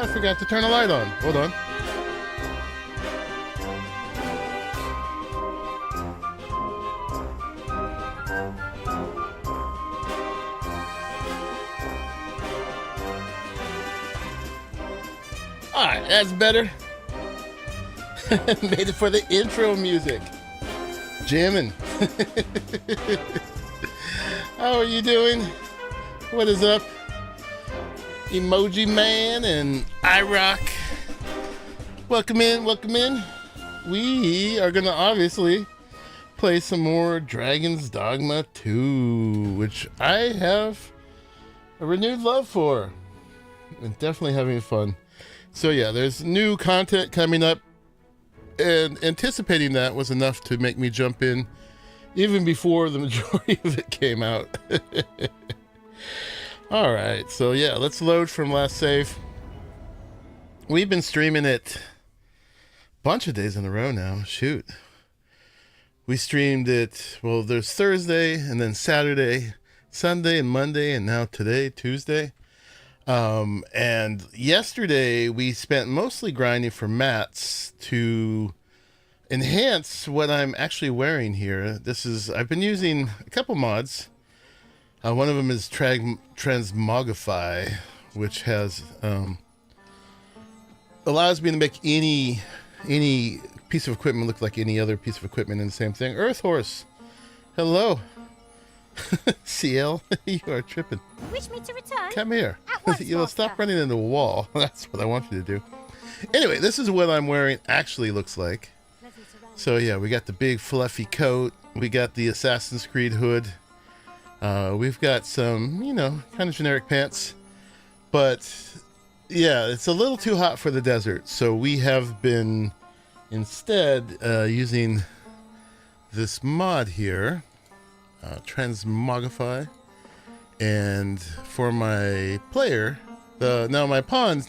forgot to turn a light on. Hold on. Alright, that's better. Made it for the intro music. Jamming. How are you doing? What is up? Emoji Man and iRock. Welcome in, welcome in. We are gonna obviously play some more Dragon's Dogma 2, which I have a renewed love for. And definitely having fun. So yeah, there's new content coming up, and anticipating that was enough to make me jump in even before the majority of it came out. All right, so yeah, let's load from last save. We've been streaming it a bunch of days in a row now. Shoot. We streamed it, well, there's Thursday, and then Saturday, Sunday, and Monday, and now today, Tuesday. And yesterday we spent mostly grinding for mats to enhance what I'm actually wearing here. I've been using a couple mods. One of them is Transmogrify, which has allows me to make any piece of equipment look like any other piece of equipment in the same thing. Earth Horse, hello. CL, you are tripping. Wish me to return? Come here. Once, You'll stop running into a wall. That's what I want you to do. Anyway, this is what I'm wearing actually looks like. So yeah, we got the big fluffy coat. We got the Assassin's Creed hood. We've got some, kind of generic pants. But yeah, it's a little too hot for the desert. So we have been instead using this mod here, Transmogrify. And for my player, now my pawn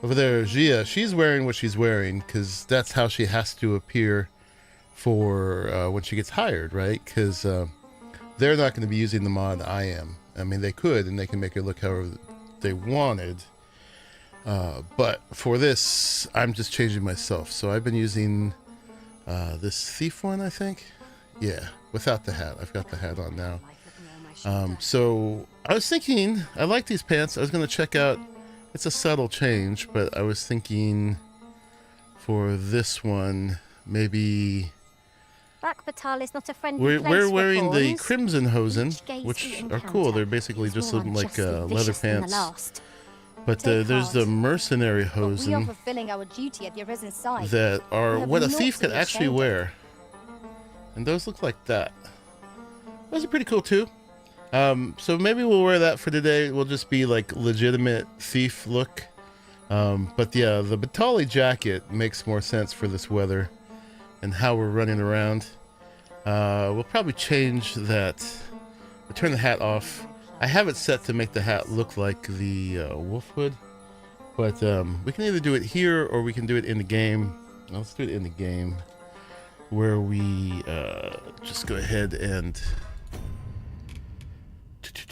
over there, Gia, she's wearing what she's wearing because that's how she has to appear for when she gets hired, right? Because they're not going to be using the mod I am. I mean, they could, and they can make her look however they wanted. But for this, I'm just changing myself. So I've been using this thief one, I think. Yeah, without the hat. I've got the hat on now. So I was thinking, I like these pants. I was going to check out, it's a subtle change, but I was thinking for this one, maybe Bakbatal is not a friendly place we're wearing for the pawns. Crimson Hosen, Each which gaze you are cool. encounter They're basically is just more looking like unjustly leather vicious than the pants. last. But Take there's the heart. Mercenary We are Hosen fulfilling our duty at the Arisen side. that are We have what a naught thief to could be actually ashamed of. wear. And those look like that. Those are pretty cool too. So maybe we'll wear that for today. We'll just be like legitimate thief look. But yeah, the Batali jacket makes more sense for this weather and how we're running around. We'll probably change that. We'll turn the hat off. I have it set to make the hat look like the wolf hood. But we can either do it here or we can do it in the game. Let's do it in the game where we just go ahead and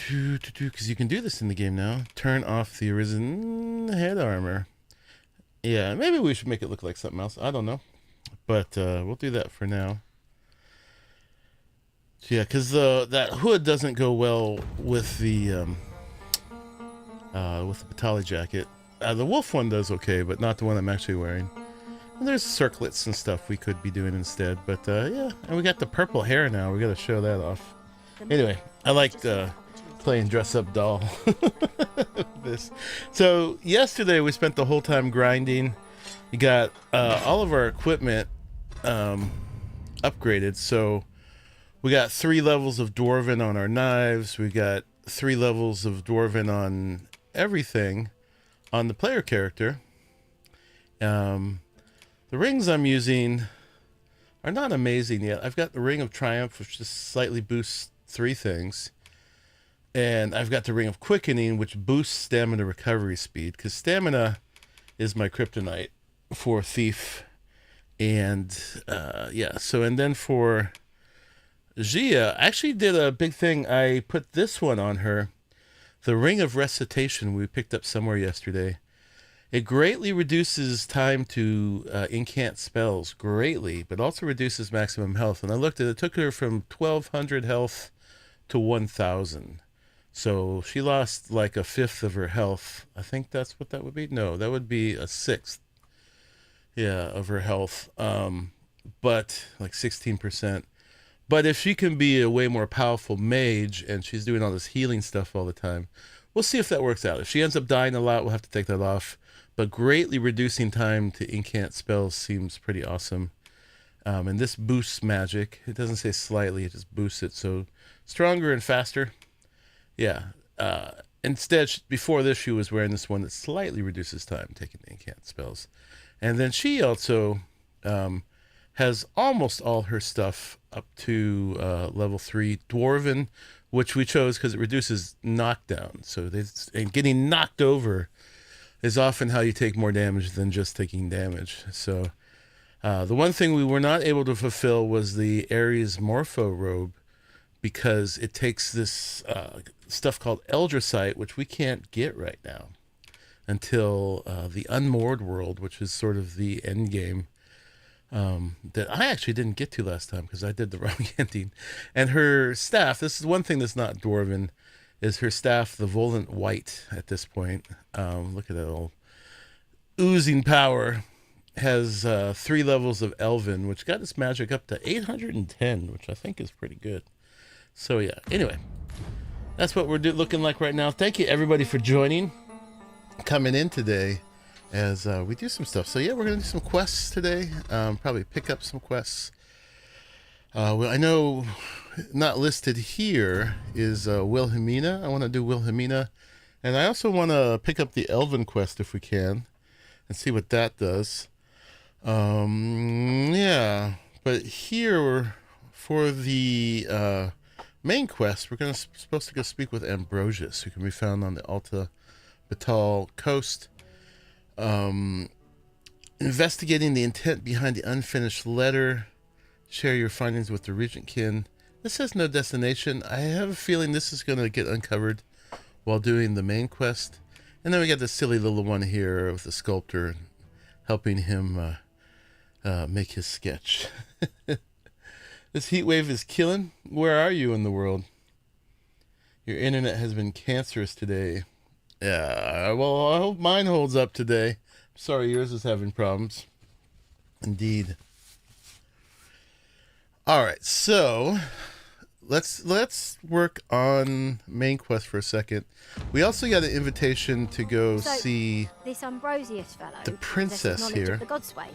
because you can do this in the game now. Turn off the Arisen head armor. Yeah, maybe we should make it look like something else. I don't know, but we'll do that for now. So, yeah, because that hood doesn't go well with the Batali jacket. The wolf one does okay, but not the one I'm actually wearing. And there's circlets and stuff we could be doing instead. But yeah, and we got the purple hair now. We got to show that off. Anyway, I liked playing dress-up doll. This. So yesterday we spent the whole time grinding. We got all of our equipment upgraded. So we got 3 levels of Dwarven on our knives. We got 3 levels of Dwarven on everything on the player character. The rings I'm using are not amazing yet. I've got the Ring of Triumph, which just slightly boosts 3 things. And I've got the Ring of Quickening, which boosts stamina recovery speed, because stamina is my kryptonite for Thief. And yeah, so and then for Gia, I actually did a big thing. I put this one on her The Ring of Recitation we picked up somewhere yesterday. It greatly reduces time to incant spells, greatly, but also reduces maximum health. And I looked at it, it took her from 1,200 health to 1,000. So she lost like a fifth of her health. I think that's what that would be. No, that would be a sixth. Yeah, of her health. But like 16%. But if she can be a way more powerful mage and she's doing all this healing stuff all the time, we'll see if that works out. If she ends up dying a lot, we'll have to take that off. But greatly reducing time to incant spells seems pretty awesome. And this boosts magic. It doesn't say slightly, it just boosts it. So stronger and faster. Yeah. Instead, before this, she was wearing this one that slightly reduces time taking the incant spells. And then she also has almost all her stuff up to level 3 Dwarven, which we chose because it reduces knockdown. So and getting knocked over is often how you take more damage than just taking damage. So the one thing we were not able to fulfill was the Ares Morpho robe, because it takes this stuff called Eldrasite, which we can't get right now until the Unmoored world, which is sort of the end game that I actually didn't get to last time because I did the wrong ending. And her staff, this is one thing that's not Dwarven, is her staff, the Volant White at this point. Look at that old oozing power. Has 3 levels of Elven, which got its magic up to 810, which I think is pretty good. So yeah, anyway, that's what we're looking like right now. Thank you everybody for joining, coming in today as we do some stuff. So yeah, we're gonna do some quests today. Probably pick up some quests. Well, I know not listed here is Wilhelmina. I want to do Wilhelmina, and I also want to pick up the Elven quest if we can, and see what that does. Yeah, but here for the main quest, we're supposed to go speak with Ambrosius, who can be found on the Alta Batal coast. Investigating the intent behind the unfinished letter. Share your findings with the Regentkin. This has no destination. I have a feeling this is going to get uncovered while doing the main quest. And then we got this silly little one here of the sculptor helping him make his sketch. This heat wave is killing. Where are you in the world? Your internet has been cancerous today. Yeah, well, I hope mine holds up today. Sorry, yours is having problems. Indeed. All right, so let's work on main quest for a second. We also got an invitation to go see this Ambrosius fellow, the princess here. The God's way.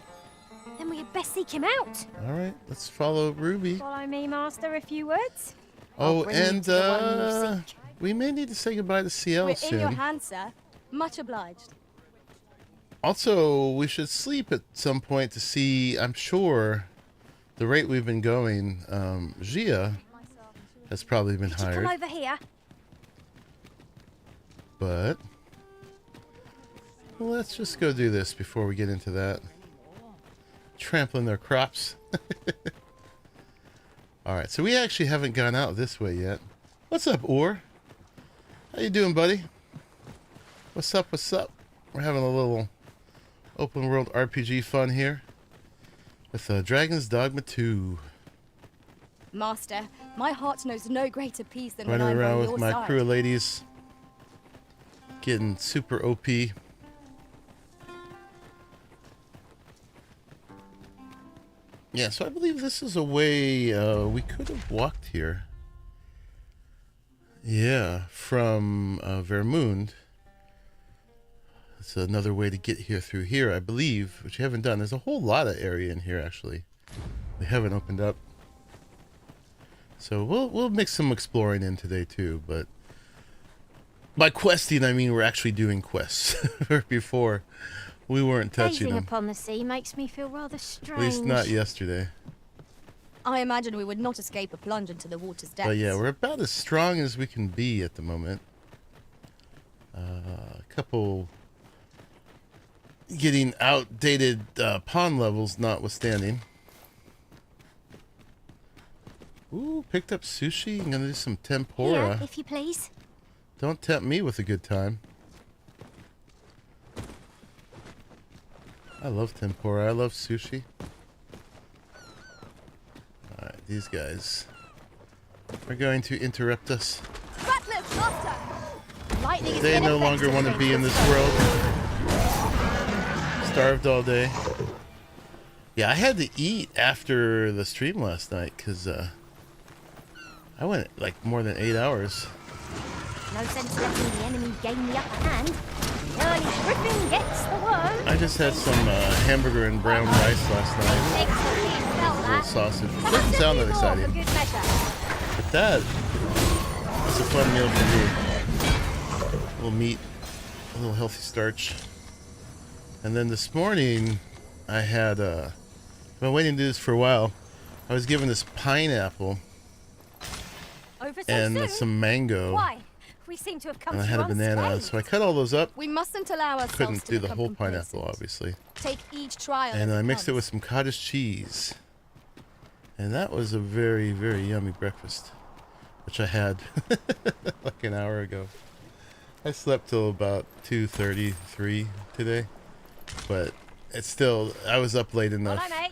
Then we had best seek him out. All right, let's follow Ruby. Follow me, master. A few words. Oh, and we may need to say goodbye to CL We're soon. in your hands, sir. Much obliged. Also, we should sleep at some point to see, I'm sure, the rate we've been going. Gia has probably been hired. Come over here. But let's just go do this before we get into that. Trampling their crops. Alright, so we actually haven't gone out this way yet. What's up, Orr? How you doing, buddy? What's up, what's up? We're having a little open world RPG fun here with Dragon's Dogma 2. Master, my heart knows no greater peace than Running when I'm around on with your my side. crew of ladies. Getting super OP. Yeah, so I believe this is a way we could have walked here. Yeah, from Vermund. It's another way to get here through here, I believe, which you haven't done. There's a whole lot of area in here, actually. We haven't opened up. So we'll mix some exploring in today, too. But by questing, I mean we're actually doing quests. Before, we weren't touching Gazing them. upon the sea makes me feel rather strange. At least not yesterday. I imagine we would not escape a plunge into the water's depths. But yeah, we're about as strong as we can be at the moment. A couple getting outdated pawn levels notwithstanding. Ooh, picked up sushi. I'm gonna do some tempura. Here, if you please. Don't tempt me with a good time. I love tempura. I love sushi. Alright, these guys are going to interrupt us. Ratliff, Master! Lightning is They no longer want to be in this world. Starved all day. Yeah, I had to eat after the stream last night because I went like more than 8 hours. No sense letting the enemy gain the upper hand. The early griffin gets the worm. I just had some hamburger and brown rice last night. Thanks for being felt A little that. sausage. Come on, Doesn't sound that more for exciting. good measure. But that's a fun meal for me. A little meat, a little healthy starch. And then this morning, I had, I've been waiting to do this for a while. I was given this pineapple Over so and soon? some mango. Why? We seem to have come And I to had a banana. unscathed. So I cut all those up. We mustn't allow ourselves Couldn't to do the become whole complacent. pineapple, obviously. Take each trial And as I it mixed it with comes. some cottage cheese. And that was a very, very yummy breakfast, which I had like an hour ago. I slept till about 2:33 today, but it's still, I was up late enough Hello, mate.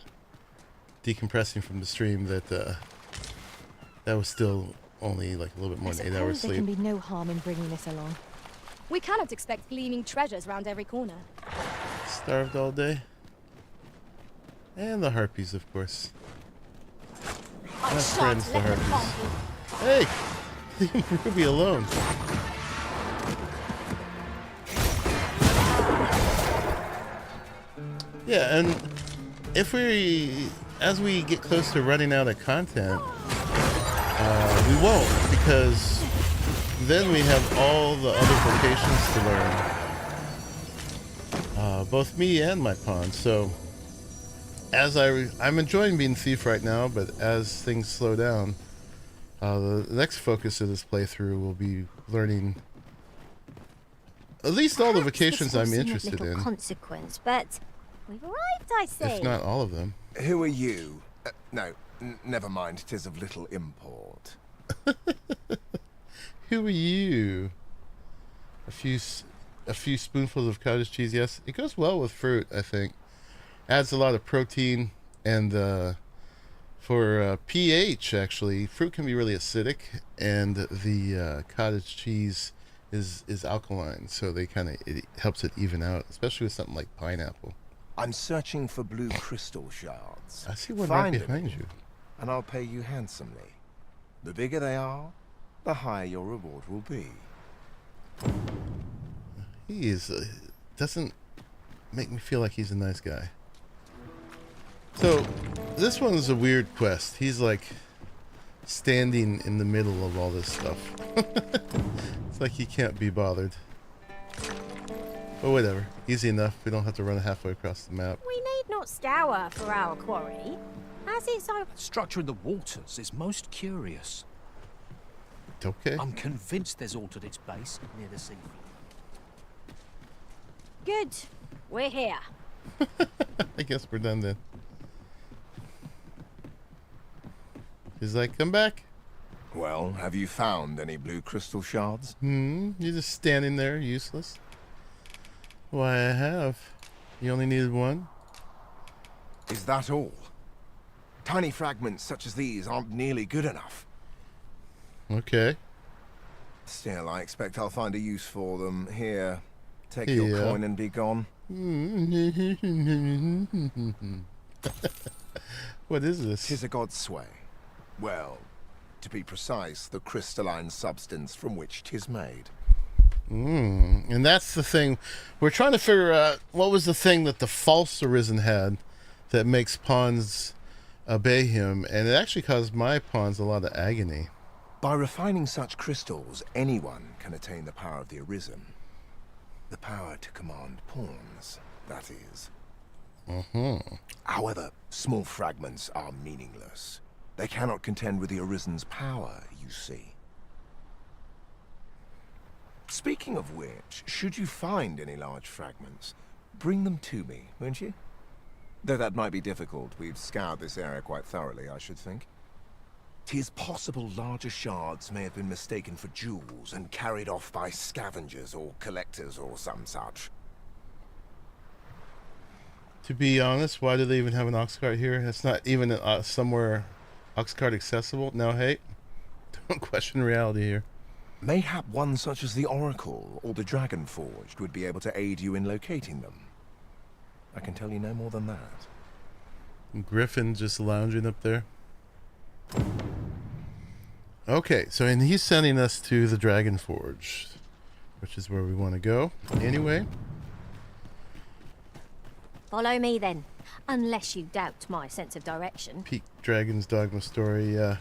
decompressing from the stream that that was still only like a little bit more than 8 hours There can sleep. be no harm in bringing this along. We cannot expect gleaming treasures round every corner. Starved all day. And the harpies, of course. I My shan't friends, the let them harpies. harm you. Hey! Leave Ruby alone. Yeah, and if as we get close to running out of content, we won't, because then we have all the other vocations to learn. Both me and my pawn. So, as I'm enjoying being thief right now, but as things slow down, the next focus of this playthrough will be learning at least all the Perhaps vocations this will I'm seem of interested little in, consequence, but we've arrived, I see. if not all of them. Who are you? No, never mind. 'Tis of little import. Who are you? A few spoonfuls of cottage cheese. Yes, it goes well with fruit. I think adds a lot of protein, and for pH, actually, fruit can be really acidic, and the cottage cheese is alkaline, so it helps it even out, especially with something like pineapple. I'm searching for blue crystal shards. I see one Find right them, behind you. and I'll pay you handsomely. The bigger they are, the higher your reward will be. He is doesn't make me feel like he's a nice guy. So this one's a weird quest. He's like standing in the middle of all this stuff. It's like he can't be bothered. But whatever, easy enough. We don't have to run halfway across the map. We need not scour for our quarry. As it's so Structure in the waters is most curious. Okay. I'm convinced there's altered its base near the seafloor. good, we're here. I guess we're done then. He's like, come back. Well, have you found any blue crystal shards? You're just standing there, useless. Why, I have. You only needed one? Is that all? Tiny fragments such as these aren't nearly good enough. Okay. Still, I expect I'll find a use for them. Here, take your Yeah. coin and be gone. What is this? 'Tis a god's sway. Well, to be precise, the crystalline substance from which 'tis made. And that's the thing. We're trying to figure out what was the thing that the false Arisen had that makes pawns obey him, and it actually caused my pawns a lot of agony. By refining such crystals, anyone can attain the power of the Arisen. The power to command pawns, that is. However, small fragments are meaningless. They cannot contend with the Arisen's power, you see. Speaking of which, should you find any large fragments, bring them to me, won't you? Though that might be difficult. We've scoured this area quite thoroughly, I should think. 'Tis possible larger shards may have been mistaken for jewels and carried off by scavengers or collectors or some such. To be honest, why do they even have an ox cart here? It's not even somewhere ox cart accessible. No, hey, don't question reality here. Mayhap one such as the Oracle or the Dragon Forged would be able to aid you in locating them. I can tell you no more than that. Griffin just lounging up there. Okay, so and he's sending us to the Dragon Forge, which is where we want to go. Anyway. Follow me then, unless you doubt my sense of direction. Peak Dragon's Dogma story, yeah.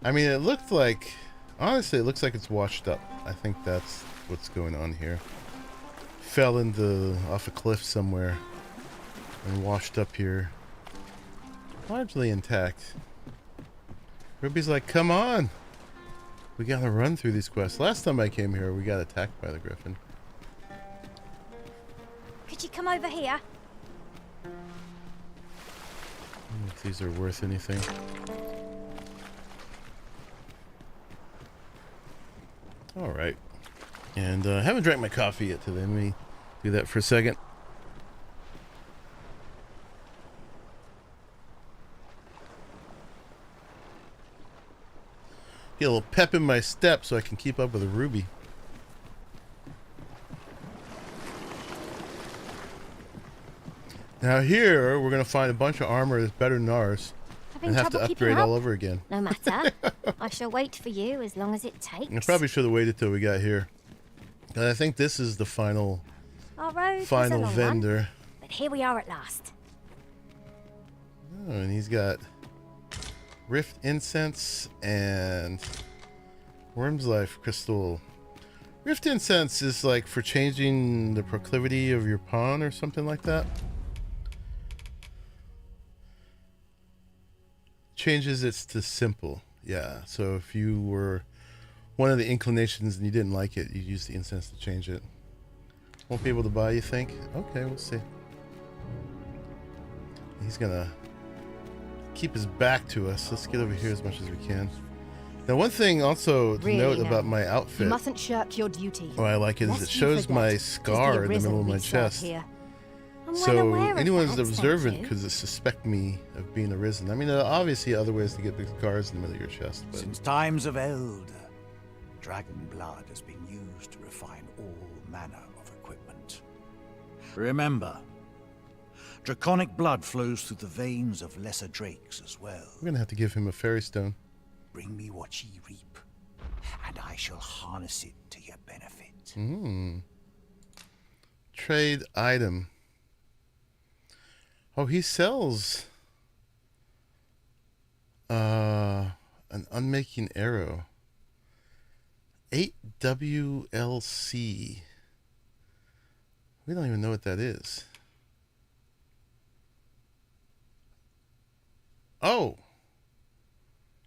I mean, it looked like, honestly, it looks like it's washed up. I think that's what's going on here. Fell off a cliff somewhere and washed up here. Largely intact. Ruby's like, come on! We gotta run through these quests. Last time I came here, we got attacked by the Griffin. Could you come over here? I don't know if these are worth anything. Alright. And I haven't drank my coffee yet today. Let me do that for a second. Get a little pep in my step so I can keep up with a Ruby. Now here, we're going to find a bunch of armor that's better than ours. And have to upgrade all over again. No matter. I shall wait for you as long as it takes. I probably should have waited till we got here. And I think this is the final vendor. One, but here we are at last. Oh, and he's got Rift Incense and Worm's Life Crystal. Rift Incense is like for changing the proclivity of your pawn or something like that. Changes it to simple. Yeah, so if you were one of the inclinations and you didn't like it, you use the incense to change it. Won't be able to buy, you think? Okay, we'll see. He's gonna keep his back to us. Let's get over here as much as we can. Now, one thing also to note about my outfit. You mustn't shirk your duty. Oh, I like it is it shows my scar in the middle of my chest. Here. So anyone who's observant could suspect me of being Arisen. I mean, there are obviously other ways to get big scars in the middle of your chest. But Since times of eld, dragon blood has been used to refine all manner of equipment. Remember, draconic blood flows through the veins of lesser drakes as well. we're gonna have to give him a fairy stone. Bring me what ye reap, and I shall harness it to your benefit. Trade item. Oh, he sells an unmaking arrow. 8 WLC. We don't even know what that is. Oh,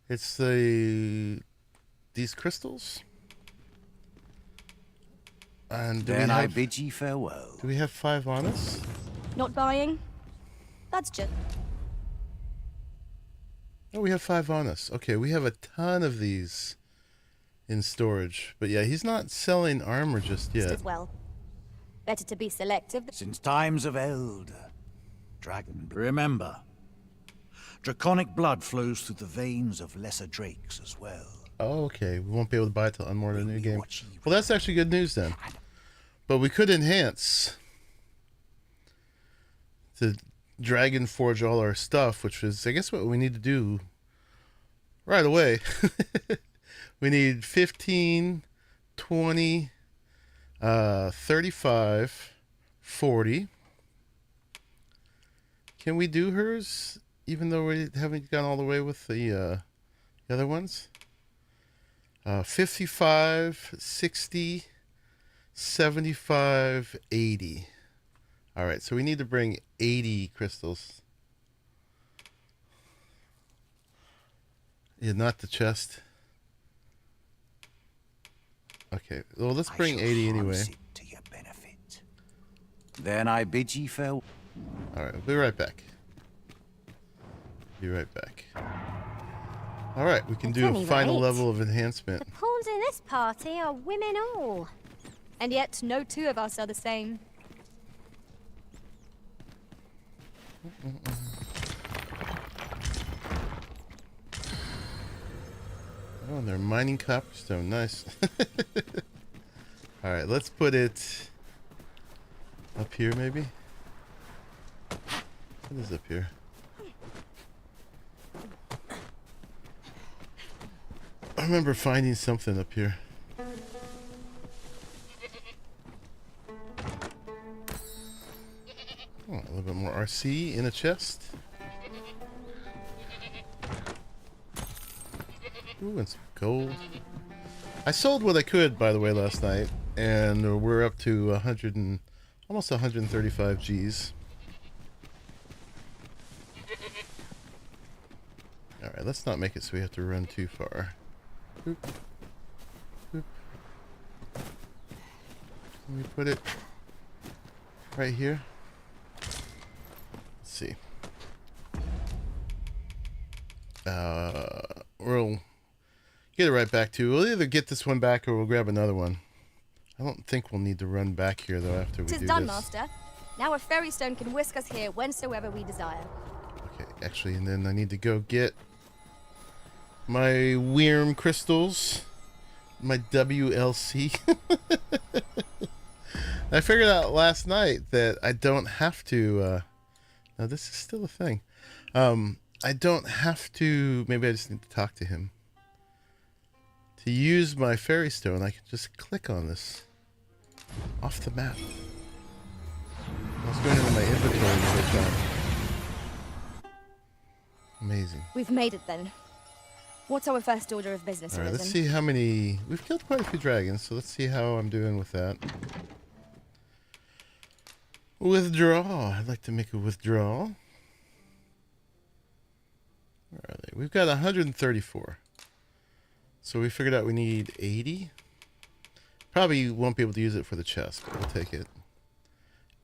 it's these crystals. And Then I bid ye farewell. do we have 5 on us? Not buying? That's just... Oh, we have 5 on us. Okay, we have a ton of these in storage. But yeah, he's not selling armor just yet. as well. Better to be selective. Since times of eld, dragon. Remember, draconic blood flows through the veins of lesser drakes as well. Oh, okay. We won't be able to buy it till Unmoored in the new game. what ye Well, that's actually good news then. But we could enhance to Dragon Forge all our stuff, which is, I guess, what we need to do right away. We need 15, 20, 35, 40. Can we do hers, even though we haven't gone all the way with the other ones? 55, 60, 75, 80. All right, so we need to bring 80 crystals. Yeah, not the chest. Okay, well, let's bring 80 anyway. To your benefit. Then I bid ye farewell. All right, we'll be right back. Be right back. All right, we can At do a any final rate, level of enhancement. The pawns in this party are women all. And yet, no two of us are the same. Oh, they're mining copperstone. Nice. All right, let's put it up here, maybe. What is up here? I remember finding something up here. Oh, a little bit more RC in a chest. Ooh, and some gold. I sold what I could, by the way, last night, and we're up to 100 and almost 135 Gs. All right, let's not make it so we have to run too far. Boop. Boop. Can we put it right here? Let's see. We'll get it right back to. We'll either get this one back or we'll grab another one. I don't think we'll need to run back here though after we do this. 'Tis done, Master. Now a fairy stone can whisk us here whensoever we desire. Okay, actually, and then I need to go get my Worm crystals, my WLC. I figured out last night that I don't have to. Now this is still a thing. I don't have to. Maybe I just need to talk to him. To use my fairy stone, I can just click on this off the map. I was going into my inventory the whole time. Amazing. We've made it then. What's our first order of business, All right, let's Arisen? see how many. We've killed quite a few dragons, so let's see how I'm doing with that. Withdraw. I'd like to make a withdrawal. Where are they? We've got 134. So we figured out we need 80. Probably won't be able to use it for the chest, but we'll take it.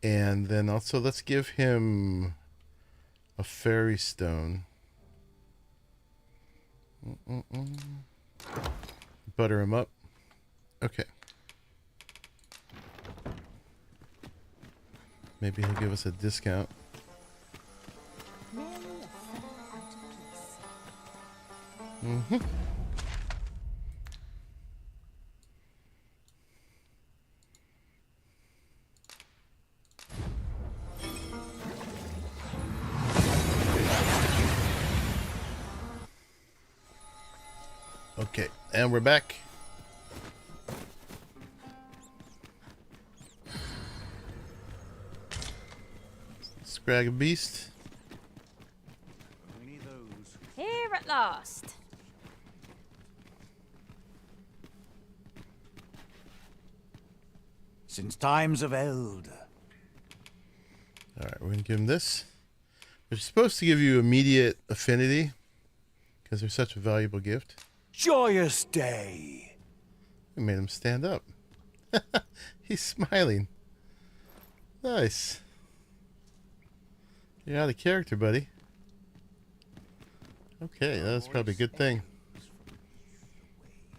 And then also let's give him a fairy stone. Butter him up. Okay. Maybe he'll give us a discount. Mm-hmm. Okay, and we're back. Scrag a beast. We need those. Here at last. Since times of eld. Alright, we're going to give him this. They're supposed to give you immediate affinity because they're such a valuable gift. Joyous day. We made him stand up. He's smiling. Nice. You're out of character, buddy. Okay, that's probably a good thing.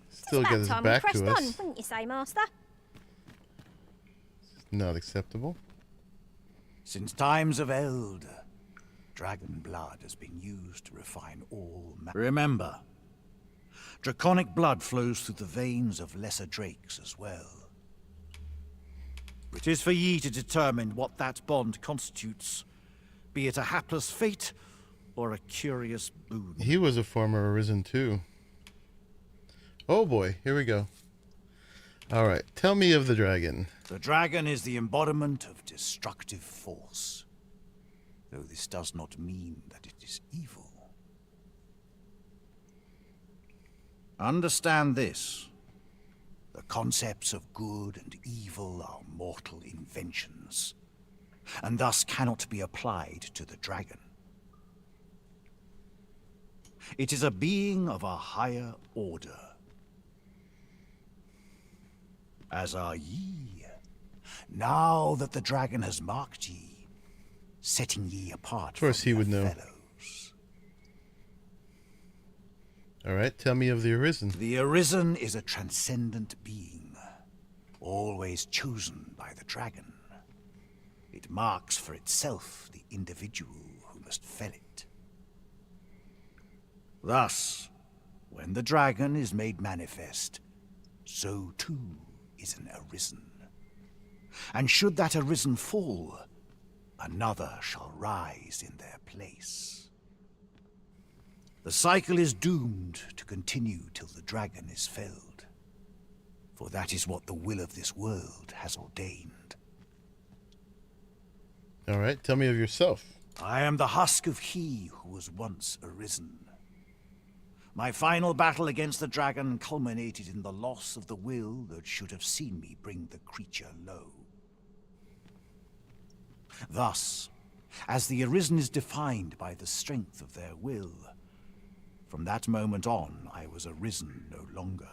Still It's got about his time we back pressed to on, us. wouldn't you say, Master? Not acceptable. Since times of eld, dragon blood has been used to refine all Remember, draconic blood flows through the veins of lesser drakes as well. It is for ye to determine what that bond constitutes, be it a hapless fate or a curious boon. He was a former Arisen too. Oh boy, here we go. Alright, tell me of the dragon. The dragon is the embodiment of destructive force, though this does not mean that it is evil. Understand this. The concepts of good and evil are mortal inventions, and thus cannot be applied to the dragon. It is a being of a higher order, as are ye, now that the dragon has marked ye, setting ye apart Of course from he would your know. fellows. All right, tell me of the Arisen. The Arisen is a transcendent being, always chosen by the dragon. It marks for itself the individual who must fell it. Thus, when the dragon is made manifest, so too is an Arisen. And should that Arisen fall, another shall rise in their place. The cycle is doomed to continue till the dragon is felled, for that is what the will of this world has ordained. All right, tell me of yourself. I am the husk of he who was once Arisen. My final battle against the dragon culminated in the loss of the will that should have seen me bring the creature low. Thus, as the Arisen is defined by the strength of their will, from that moment on I was Arisen no longer.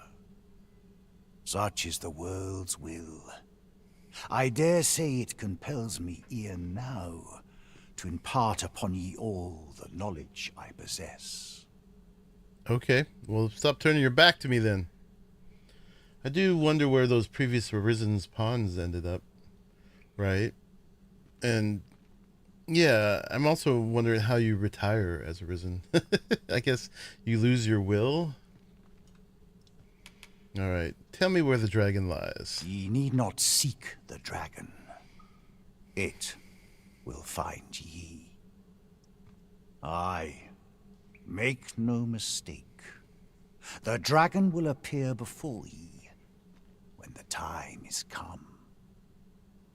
Such is the world's will. I dare say it compels me e'en now to impart upon ye all the knowledge I possess. Okay, well, stop turning your back to me then. I do wonder where those previous Arisen's pawns ended up, right? And yeah, I'm also wondering how you retire as Arisen. I guess you lose your will? All right, tell me where the dragon lies. Ye need not seek the dragon. It will find ye. Aye, make no mistake. The dragon will appear before ye when the time is come.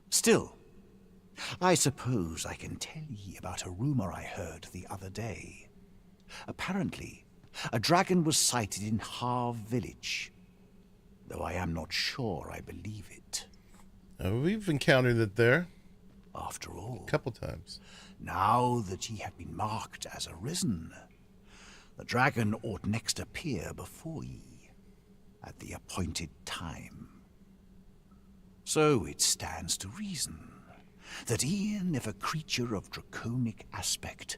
Still, I suppose I can tell ye about a rumor I heard the other day. Apparently, a dragon was sighted in Harv Village, though I am not sure I believe it. We've encountered it there After all, a couple times. now that ye have been marked as Arisen, the dragon ought next appear before ye at the appointed time. So it stands to reason that e'en if a creature of draconic aspect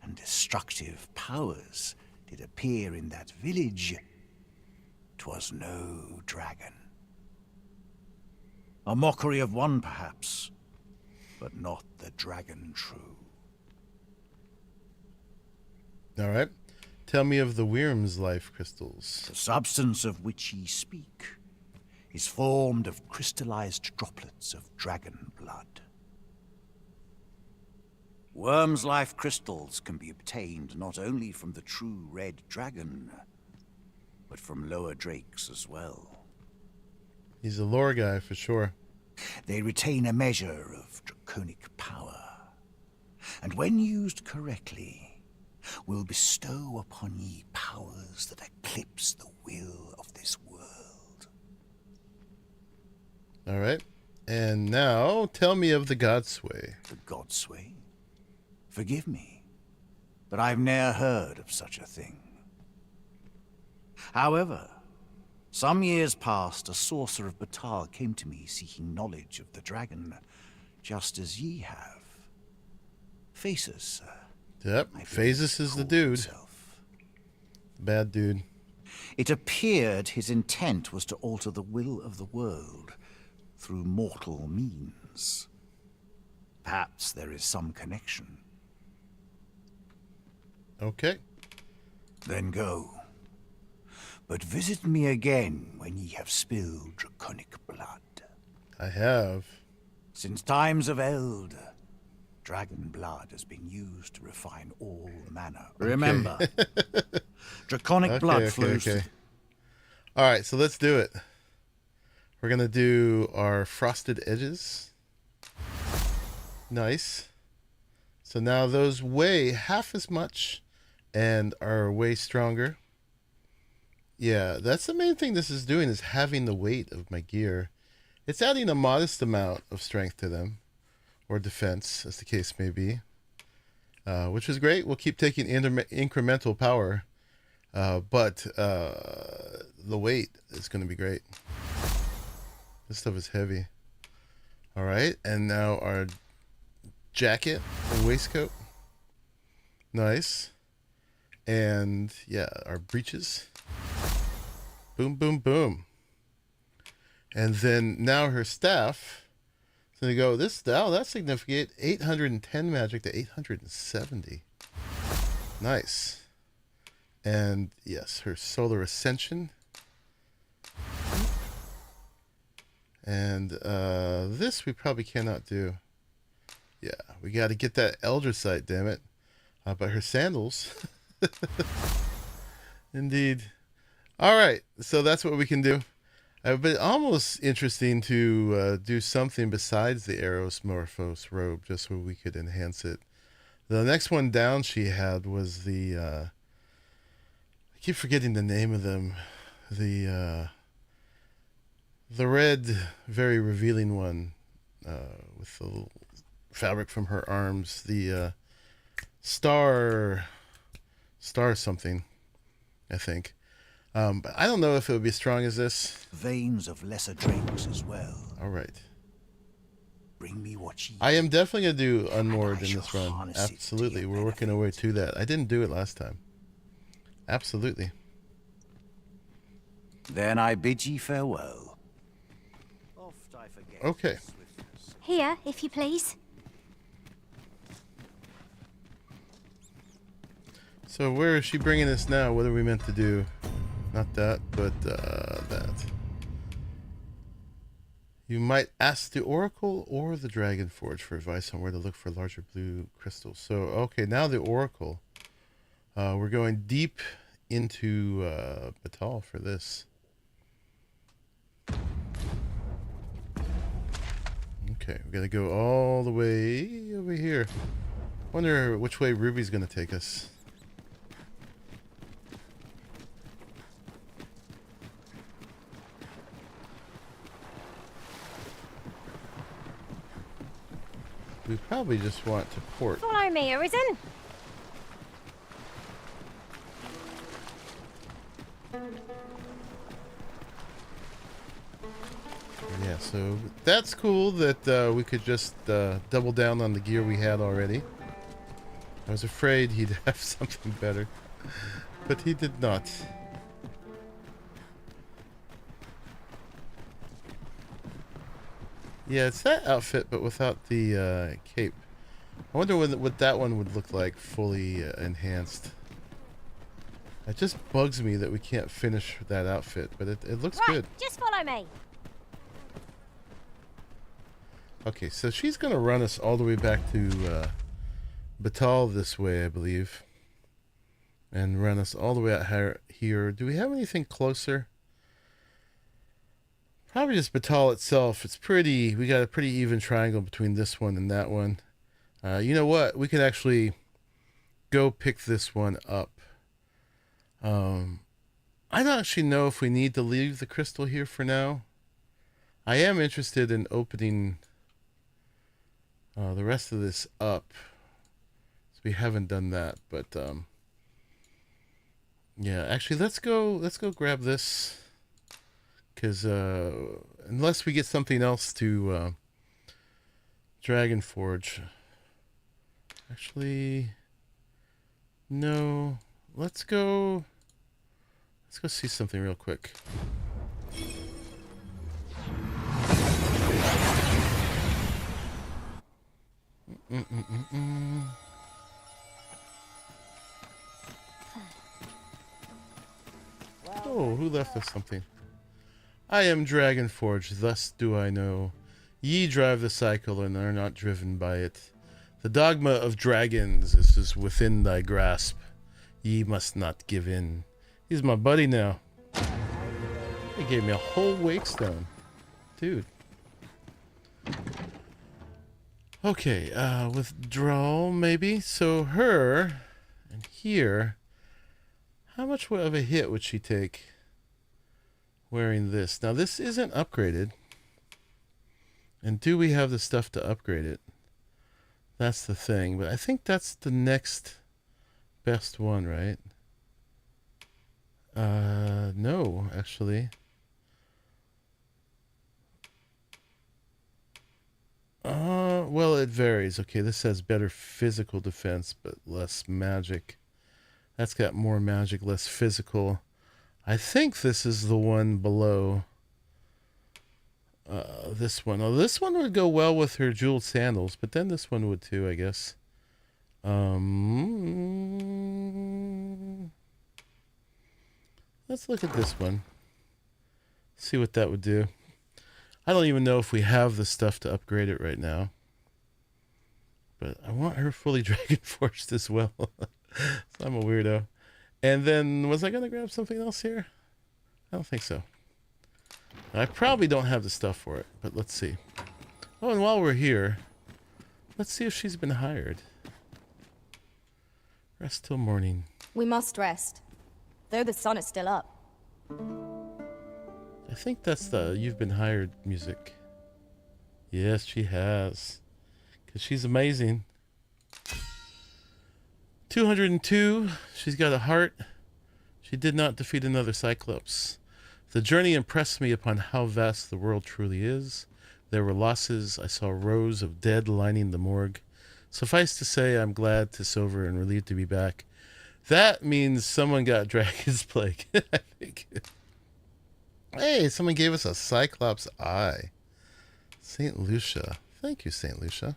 and destructive powers did appear in that village, 'twas no dragon. A mockery of one, perhaps, but not the dragon true. All right, tell me of the Wyrm's life crystals. The substance of which ye speak is formed of crystallized droplets of dragon blood. Worm's life crystals can be obtained not only from the true red dragon, but from lower drakes as well. He's a lore guy for sure. They retain a measure of draconic power, and when used correctly, will bestow upon ye powers that eclipse the will of this world. All right, and now tell me of the Godsway. The Godsway? Forgive me, but I've ne'er heard of such a thing. However, some years past, a sorcerer of Batal came to me seeking knowledge of the dragon, just as ye have. Phases, Yep, I believe Phases he is the called dude. himself. Bad dude. It appeared his intent was to alter the will of the world through mortal means. Perhaps there is some connection. Okay. Then go. But visit me again when ye have spilled draconic blood. I have. Since times of eld, dragon blood has been used to refine all manner. Remember, draconic blood flows through. All right, so let's do it. We're going to do our frosted edges. Nice. So now those weigh half as much and are way stronger. Yeah, that's the main thing this is doing, is having the weight of my gear. It's adding a modest amount of strength to them, or defense, as the case may be, which is great. We'll keep taking incremental power, but the weight is going to be great. This stuff is heavy. All right, and now our jacket and waistcoat. Nice. And yeah, our breeches. Boom, boom, boom. And then now her staff. So they go, this, oh, that's significant. 810 magic to 870. Nice. And yes, her solar ascension. And this we probably cannot do. Yeah, we got to get that Eldrasite, damn it. But her sandals. Indeed. All right, so that's what we can do. It would be almost interesting to do something besides the Aerosmorphos robe, just so we could enhance it. The next one down she had was the... I keep forgetting the name of them. The red, very revealing one with the little fabric from her arms. The star something, I think. But I don't know if it would be as strong as this. Veins of lesser drakes as well. All right. Bring me what she. I am definitely going to do Unmoored in this shall run. harness it to Absolutely. your We're working our way to that. I didn't do it last time. Absolutely. Then I bid ye farewell. Oft I forget. Okay. Here, if you please. So where is she bringing us now? What are we meant to do? Not that, but that. You might ask the Oracle or the Dragon Forge for advice on where to look for larger blue crystals. So, okay, now the Oracle. We're going deep into Batal for this. Okay, we gotta go all the way over here. Wonder which way Ruby's gonna take us. We probably just want to port. Follow me, Arisen. Yeah, so that's cool that we could just double down on the gear we had already. I was afraid he'd have something better, but he did not. Yeah, it's that outfit, but without the cape. I wonder what that one would look like fully enhanced. It just bugs me that we can't finish that outfit, but it looks Right, good. just follow me. Okay, so she's going to run us all the way back to Batal this way, I believe. And run us all the way out here. Do we have anything closer? Probably just Batal itself. It's pretty... We got a pretty even triangle between this one and that one. You know what? We could actually go pick this one up. I don't actually know if we need to leave the crystal here for now. I am interested in opening the rest of this up. So we haven't done that, but yeah, actually let's go grab this, because unless we get something else to Dragon Forge. Actually, no. Let's go see something real quick. Oh, who left us something? I am Dragon Forge, thus do I know. Ye drive the cycle and are not driven by it. The dogma of dragons is within thy grasp. Ye must not give in. He's my buddy now. He gave me a whole wakestone. Dude. Okay, withdrawal maybe. So her and here, how much of a hit would she take wearing this? Now this isn't upgraded. And do we have the stuff to upgrade it? That's the thing. But I think that's the next best one, right? No, actually. Well, it varies. Okay, this has better physical defense, but less magic. That's got more magic, less physical. I think this is the one below this one. Oh, this one would go well with her jeweled sandals, but then this one would too, I guess. Let's look at this one. See what that would do. I don't even know if we have the stuff to upgrade it right now. But I want her fully Dragon Forged as well. So I'm a weirdo. And then, was I going to grab something else here? I don't think so. I probably don't have the stuff for it, but let's see. Oh, and while we're here, let's see if she's been hired. Rest till morning. We must rest, though the sun is still up. I think that's the "You've Been Hired" music. Yes, she has. Because she's amazing. 202. She's got a heart. She did not defeat another Cyclops. The journey impressed me upon how vast the world truly is. There were losses. I saw rows of dead lining the morgue. Suffice to say, I'm glad to sober and relieved to be back. That means someone got Dragon's Plague, I think. Hey, someone gave us a Cyclops eye. St. Lucia. Thank you, St. Lucia.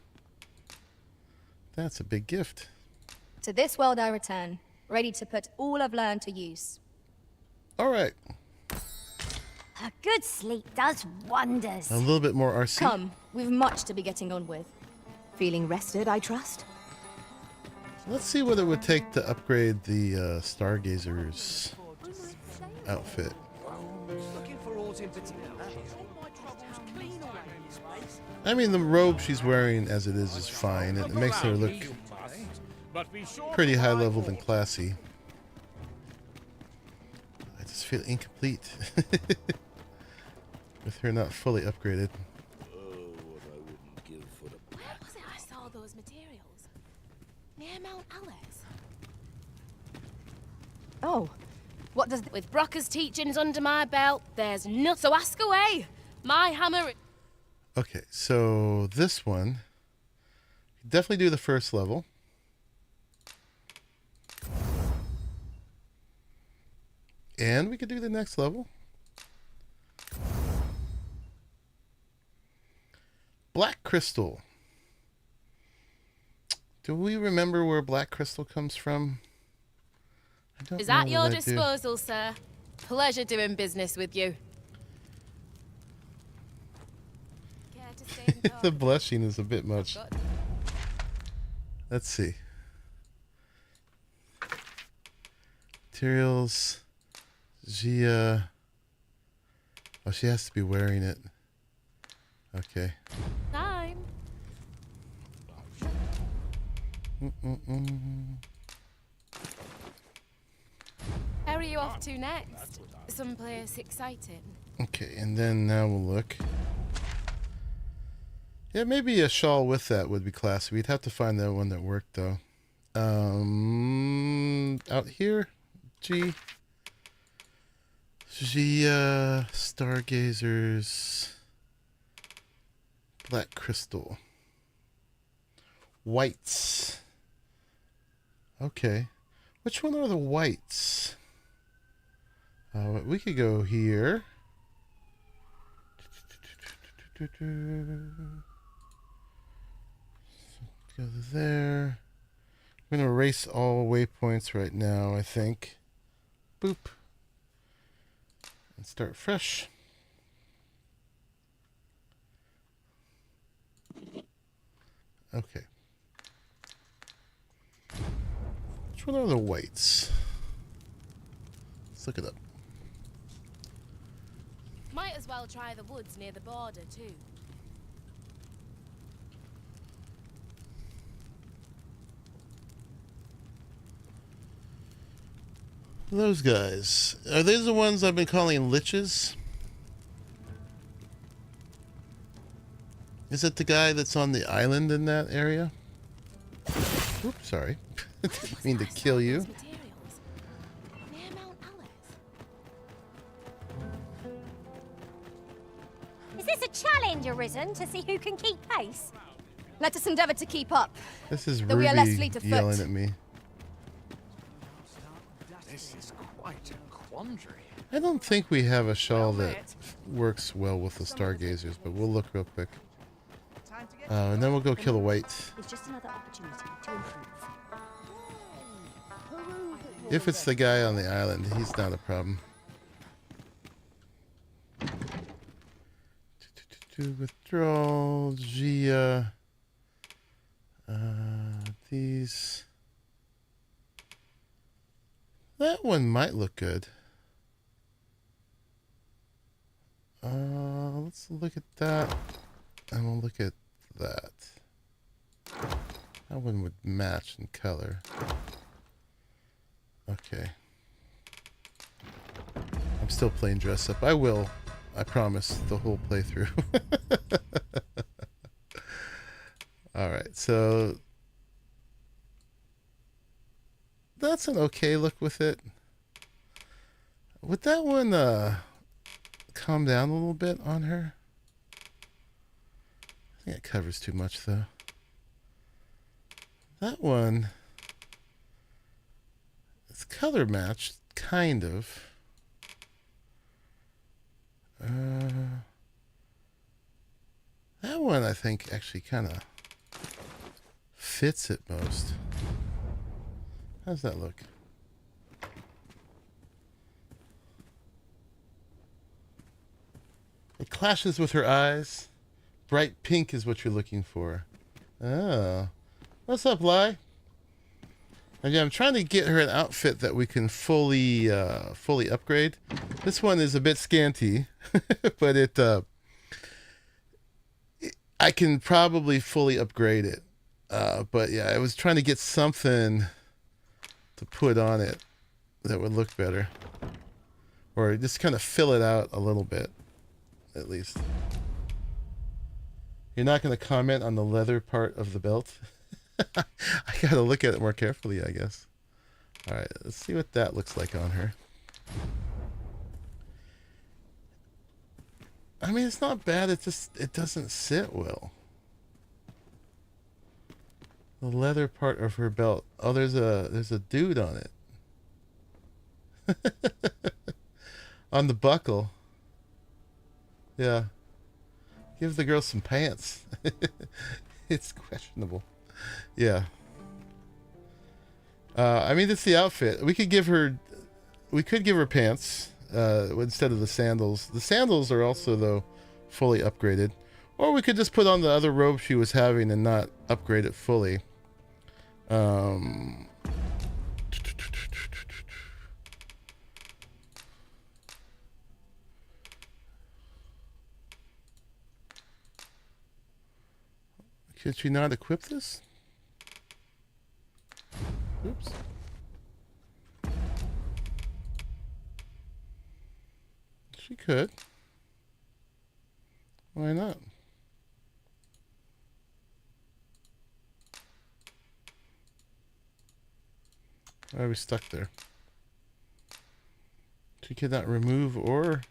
That's a big gift. To this world I return, ready to put all I've learned to use. All right. A good sleep does wonders. A little bit more RC. Come, we've much to be getting on with. Feeling rested, I trust? Let's see what it would take to upgrade the Stargazer's outfit. I mean, the robe she's wearing as it is fine. It makes her look pretty high level and classy. I just feel incomplete with her not fully upgraded. Where was it I saw those materials? Near Mount Alice. Oh, what does... With Brocker's teachings under my belt, there's nothing. So ask away. My hammer... Okay, so this one, definitely do the first level. And we could do the next level. Black Crystal. Do we remember where Black Crystal comes from? I don't Is know at your what I do. disposal, sir. Pleasure doing business with you. Care to stay in The blushing is a bit much. Let's see. Materials. Gia. Oh, she has to be wearing it. Okay. Time. Where are you off to next? Someplace exciting. Okay, and then now we'll look. Yeah, maybe a shawl with that would be classy. We'd have to find that one that worked, though. Out here, Gia Stargazers, Black Crystal, whites. Okay, which one are the whites? We could go here. Go there. I'm going to erase all waypoints right now, I think. Boop. And start fresh. Okay. Which one are the whites? Let's look it up. Might as well try the woods near the border, too. Those guys. Are these the ones I've been calling liches? Is it the guy that's on the island in that area? Oops, sorry. Didn't mean to kill you. Near Mount Alice. Is this a challenge, Arisen, to see who can keep pace? Let us endeavor to keep up. This is Though we are less Ruby fleet of foot. yelling at me. Quite a quandary. I don't think we have a shawl that works well with the stargazers, but we'll look real quick. And then we'll go kill a white. It's just another opportunity to improve. If it's the guy on the island, he's not a problem. Withdrawal, Gia. These. That one might look good. Let's look at that. And we'll look at that. That one would match in color. Okay. I'm still playing dress up. I will. I promise the whole playthrough. Alright, so that's an okay look with it. Would that one calm down a little bit on her? I think it covers too much though. That one, it's color matched, kind of. That one I think actually kind of fits it most. How's that look? It clashes with her eyes. Bright pink is what you're looking for. Oh. What's up, Lai? Again, I'm trying to get her an outfit that we can fully upgrade. This one is a bit scanty, but I can probably fully upgrade it. But yeah, I was trying to get something to put on it that would look better. Or just kind of fill it out a little bit, at least. You're not going to comment on the leather part of the belt? I gotta look at it more carefully, I guess. Alright, let's see what that looks like on her. I mean, it's not bad, it doesn't sit well. The leather part of her belt. Oh, there's a dude on it. On the buckle. Yeah. Give the girl some pants. It's questionable. Yeah. I mean, it's the outfit. We could give her pants instead of the sandals. The sandals are also, though, fully upgraded. Or we could just put on the other robe she was having and not upgrade it fully. Could she not equip this? Oops. She could. Why not? Why are we stuck there? She could not remove or...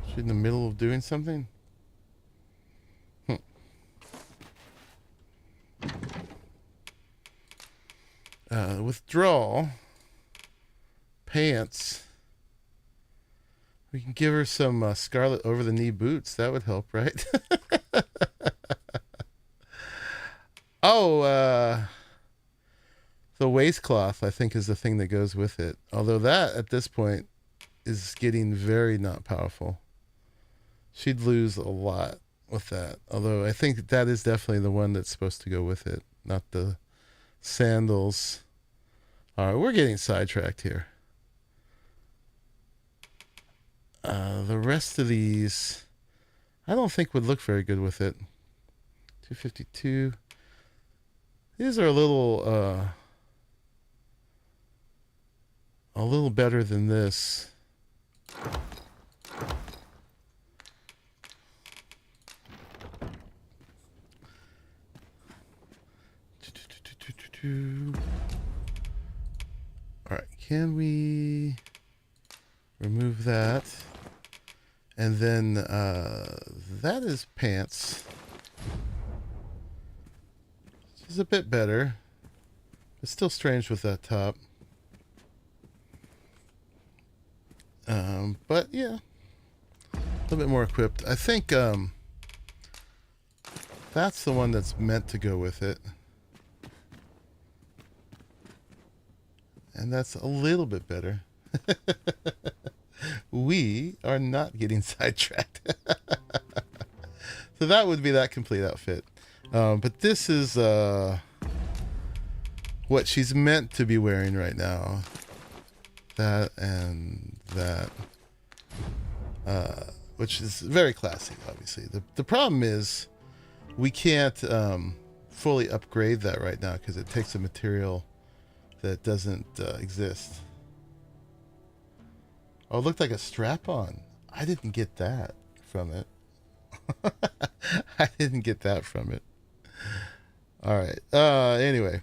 She's in the middle of doing something? Withdrawal. Pants. We can give her some scarlet over-the-knee boots. That would help, right? Oh, the waistcloth, I think, is the thing that goes with it. Although that, at this point, is getting very not powerful. She'd lose a lot with that. Although I think that is definitely the one that's supposed to go with it, not the sandals. All right, we're getting sidetracked here. The rest of these, I don't think would look very good with it. 252. These are a little better than this. All right, can we remove that? And then that is pants. This is a bit better. It's still strange with that top. But yeah, a little bit more equipped. I think that's the one that's meant to go with it. And that's a little bit better. We are not getting sidetracked. So that would be that complete outfit. But this is what she's meant to be wearing right now. That and that. Which is very classy, obviously. The problem is we can't fully upgrade that right now because it takes a material that doesn't exist. Oh, it looked like a strap-on. I didn't get that from it. I didn't get that from it. All right. Anyway,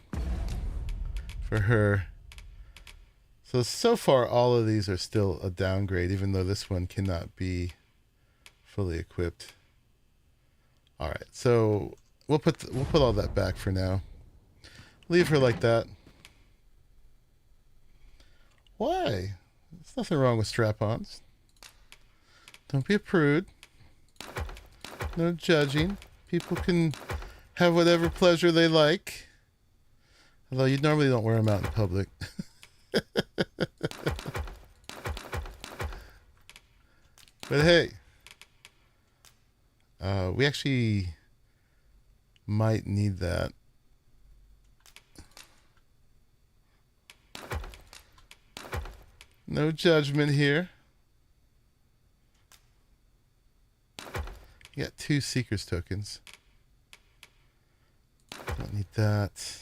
for her. So far, all of these are still a downgrade, even though this one cannot be fully equipped. All right. So we'll put all that back for now. Leave her like that. Why? There's nothing wrong with strap-ons. Don't be a prude. No judging. People can have whatever pleasure they like. Although you normally don't wear them out in public. But hey, we actually might need that. No judgment here. You got 2 Seekers tokens. Don't need that.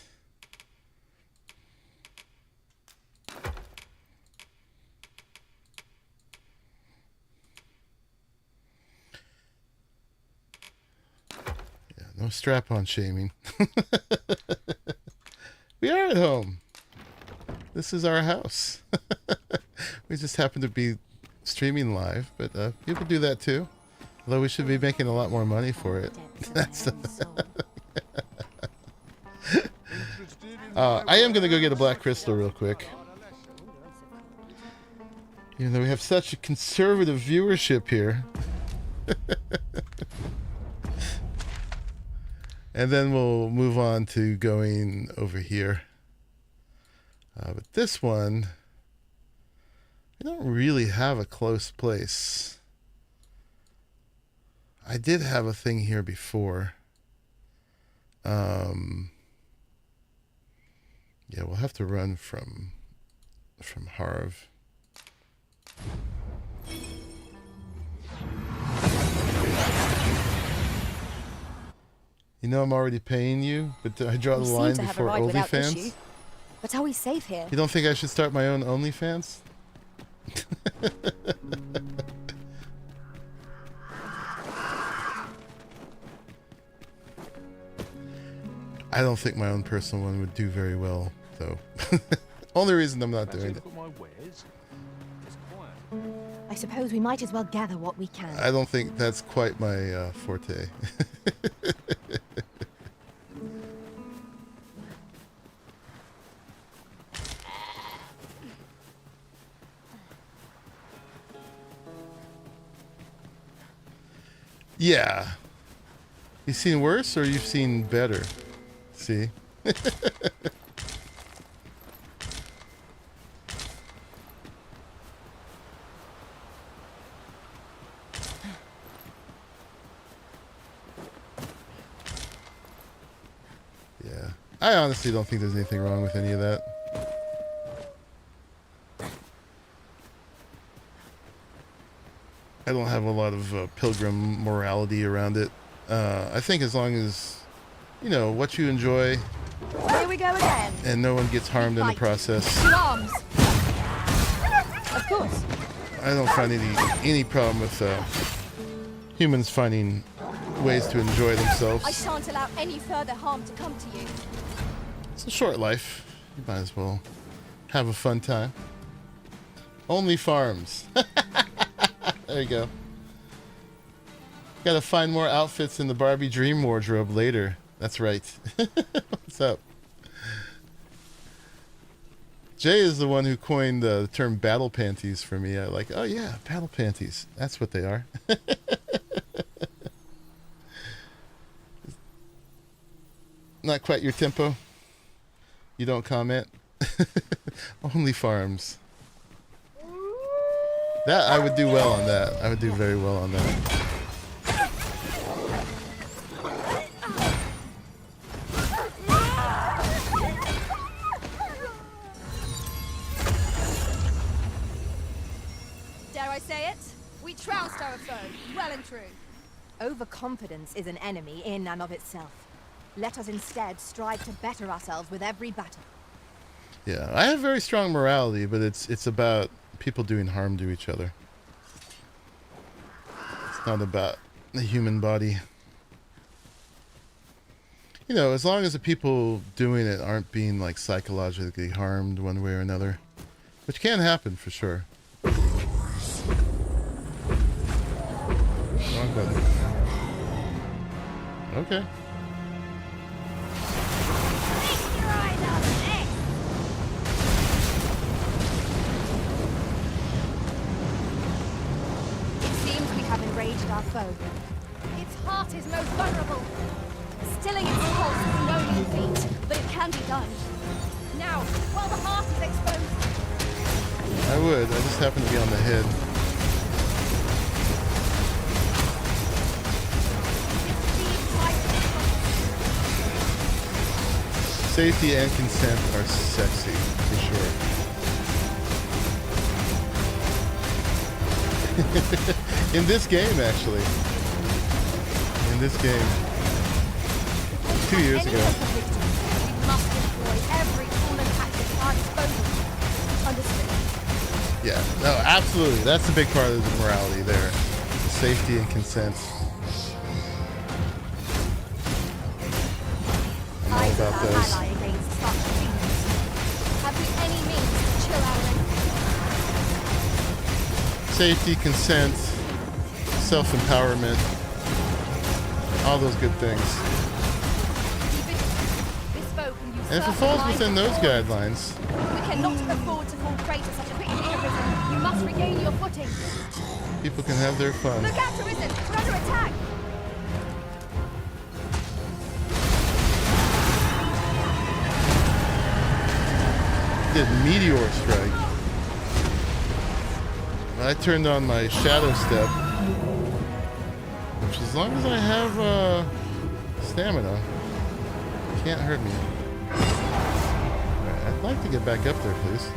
Yeah, no strap-on shaming. We are at home. This is our house. We just happen to be streaming live, but you can do that too. Although we should be making a lot more money for it. That's I am going to go get a black crystal real quick. Even though we have such a conservative viewership here. And then we'll move on to going over here. But this one, I don't really have a close place. I did have a thing here before. Yeah, we'll have to run from Harv. You know I'm already paying you, but I draw the line before OnlyFans. But are we safe here? You don't think I should start my own OnlyFans? I don't think my own personal one would do very well, though. Only reason I'm not doing it. I suppose we might as well gather what we can. I don't think that's quite my forte. Yeah. You've seen worse or you've seen better? See? Yeah. I honestly don't think there's anything wrong with any of that. I don't have a lot of pilgrim morality around it. I think as long as, you know, what you enjoy. Here we go again. And no one gets harmed in the process. Arms. Of course. I don't find any problem with humans finding ways to enjoy themselves. I shan't allow any further harm to come to you. It's a short life. You might as well have a fun time. Only farms. There you go. Gotta find more outfits in the Barbie Dream wardrobe later. That's right. What's up? Jay is the one who coined the term battle panties for me. I like, oh yeah, battle panties. That's what they are. Not quite your tempo. You don't comment. Only farms. That I would do well on that. I would do very well on that. Dare I say it? We trounced our foe, well and true. Overconfidence is an enemy in and of itself. Let us instead strive to better ourselves with every battle. Yeah, I have very strong morality, but it's about people doing harm to each other. It's not about the human body. You know, as long as the people doing it aren't being like psychologically harmed one way or another, which can happen for sure. Wrong button. Okay. Enraged our foe. Its heart is most vulnerable. Stilling its pulse is no mean feat, but it can be done. Now, while the heart is exposed. I would. I just happen to be on the head. Safety and consent are sexy, for sure. In this game, actually. In this game. 2 years ago. We must employ every tool and tactic at our disposal. Understood. Yeah, no, absolutely. That's the big part of the morality there. The safety and consent. I'm all about those. Ally against such demons. Have we any means to chill our enemies? Safety, consent, self-empowerment, all those good things. And if it falls within those guidelines, we cannot afford to fall prey to such a quick Arisen. You must regain your footing. people can have their fun. Look out, Arisen! We're under attack! Did meteor strike. I turned on my shadow step, which as long as I have stamina, can't hurt me. Alright, I'd like to get back up there, please.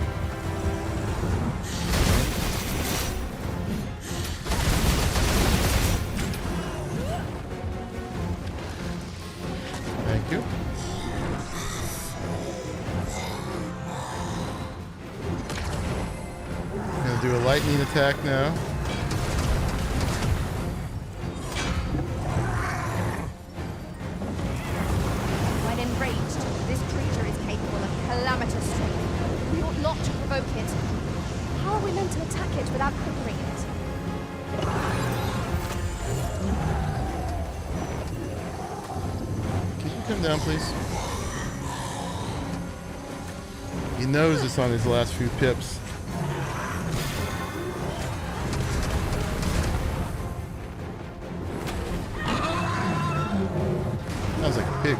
Thank you. Do a lightning attack now. When enraged, this creature is capable of calamitous strength. We ought not to provoke it. How are we meant to attack it without crippling it? Can you come down, please? He knows it's on his last few pips. Sounds like a pig.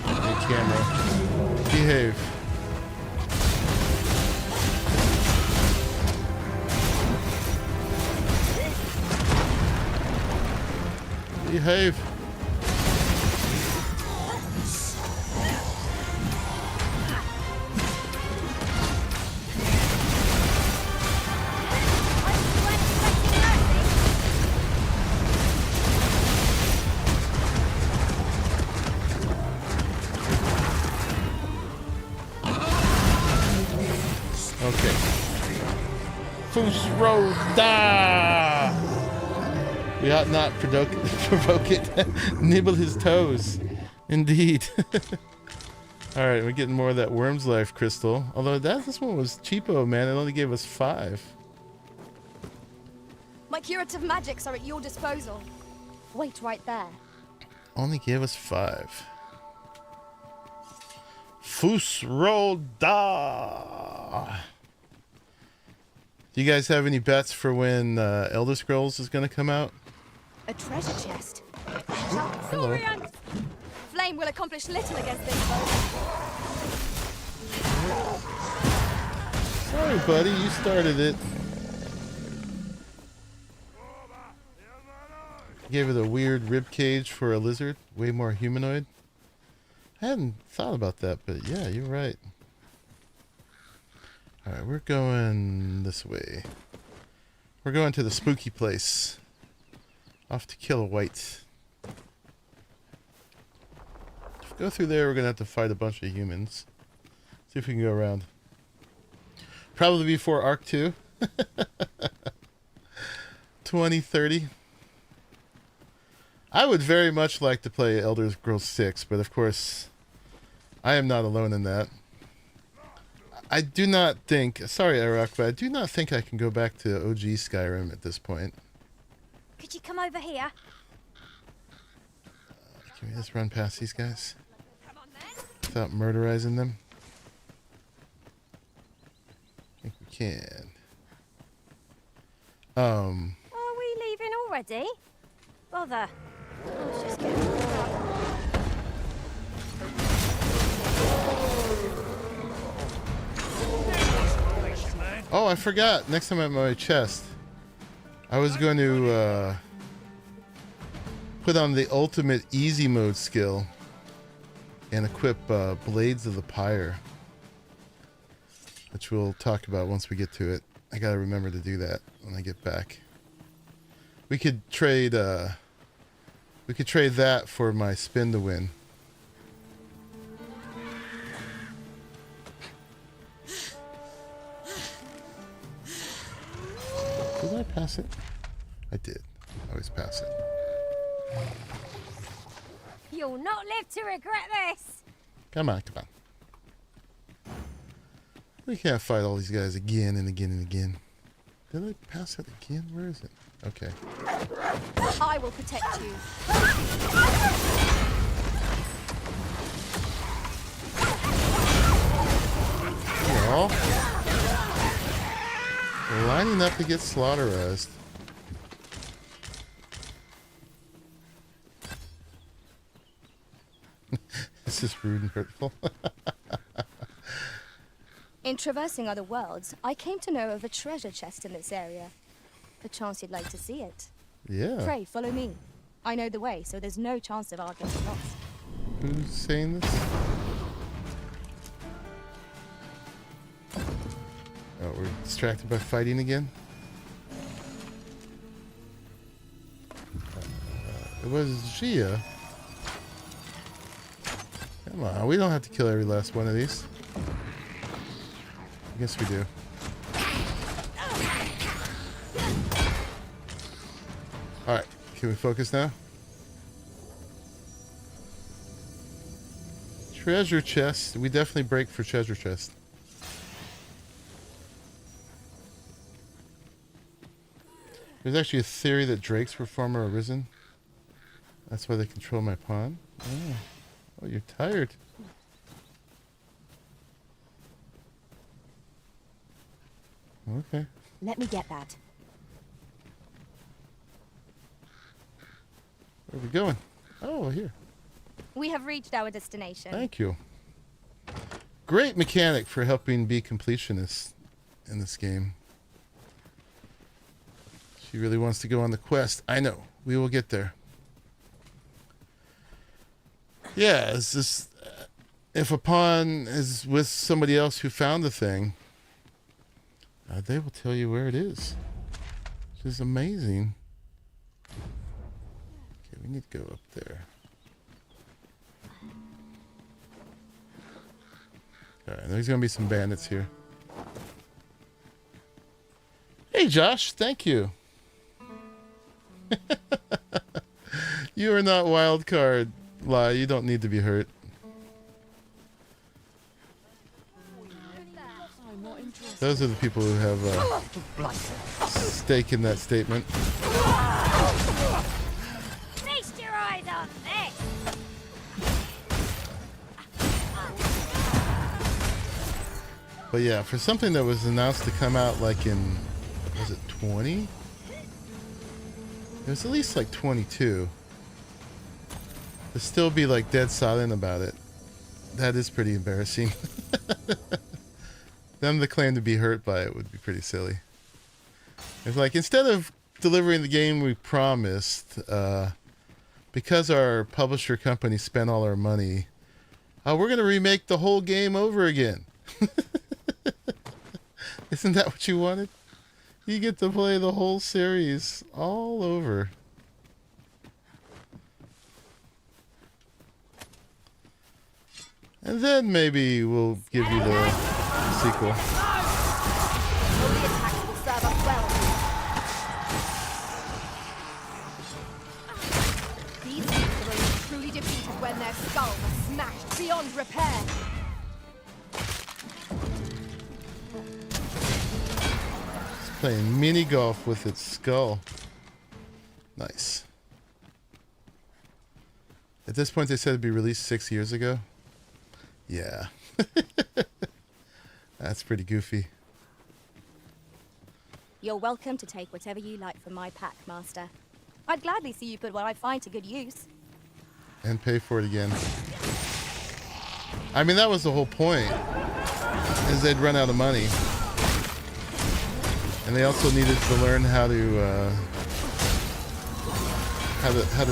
Hey, camera. Behave. Behave. Okay. Foos road da. We ought not provoke it. Nibble his toes. Indeed. Alright, we're getting more of that Worm's Life crystal. Although this one was cheapo, man. It only gave us 5. My curative magics are at your disposal. Wait right there. Only gave us 5. Fusroda. Do you guys have any bets for when Elder Scrolls is going to come out? A treasure chest. Hello. Flame will accomplish little against this foe. Sorry, buddy, you started it. Gave it a weird rib cage for a lizard, way more humanoid. I hadn't thought about that, but yeah, you're right. Alright, we're going this way. We're going to the spooky place. Off to kill a white. If we go through there, we're going to have to fight a bunch of humans. See if we can go around. Probably before Arc 2. 2030. I would very much like to play Elder Scrolls 6, but of course, I am not alone in that. I do not think, sorry Iraq, but I do not think I can go back to OG Skyrim at this point. Could you come over here? Can we just run past these guys? Without murderizing them? I think we can. Are we leaving already? Bother. I was just getting warmed up. Oh, I forgot. Next time I'm at my chest, I was going to put on the ultimate easy mode skill and equip Blades of the Pyre, which we'll talk about once we get to it. I gotta remember to do that when I get back. We could trade that for my spin to win. Did I pass it? I did. I always pass it. You'll not live to regret this. Come on, come on. We can't fight all these guys again and again and again. Did I pass it again? Where is it? Okay. I will protect you. Well, we're lining up to get slaughterized. This is rude and hurtful. In traversing other worlds, I came to know of a treasure chest in this area. Perchance you'd like to see it. Yeah. Pray, follow me. I know the way, so there's no chance of our getting lost. Who's saying this? Oh, we're distracted by fighting again? It was Gia. Come on, we don't have to kill every last one of these. I guess we do. Alright, can we focus now? Treasure chest. We definitely break for treasure chest. There's actually a theory that drakes were former Arisen. That's why they control my pawn. Oh, you're tired. Okay. Let me get that. Where are we going? Oh, here. We have reached our destination. Thank you. Great mechanic for helping be completionists in this game. She really wants to go on the quest. I know. We will get there. Yeah, it's just... if a pawn is with somebody else who found the thing, they will tell you where it is. Which is amazing. Okay, we need to go up there. Alright, there's gonna be some bandits here. Hey Josh, thank you. You are not wild card. Lie, you don't need to be hurt. Those are the people who have stake in that statement. Feast your eyes on this! But yeah, for something that was announced to come out like in, was it 20? It was at least like 22. To still be like dead silent about it, that is pretty embarrassing. Them to claim to be hurt by it would be pretty silly. It's like, instead of delivering the game we promised, because our publisher company spent all our money, we're going to remake the whole game over again. Isn't that what you wanted? You get to play the whole series all over. And then maybe we'll give you the sequel. All the attacks will serve us well. These beasts are only truly defeated when their skulls are smashed beyond repair. It's playing mini golf with its skull. Nice. At this point, they said it'd be released 6 years ago. Yeah. That's pretty goofy. You're welcome to take whatever you like from my pack, Master. I'd gladly see you put what I find to good use. And pay for it again. I mean, that was the whole point. Is they'd run out of money. And they also needed to learn how to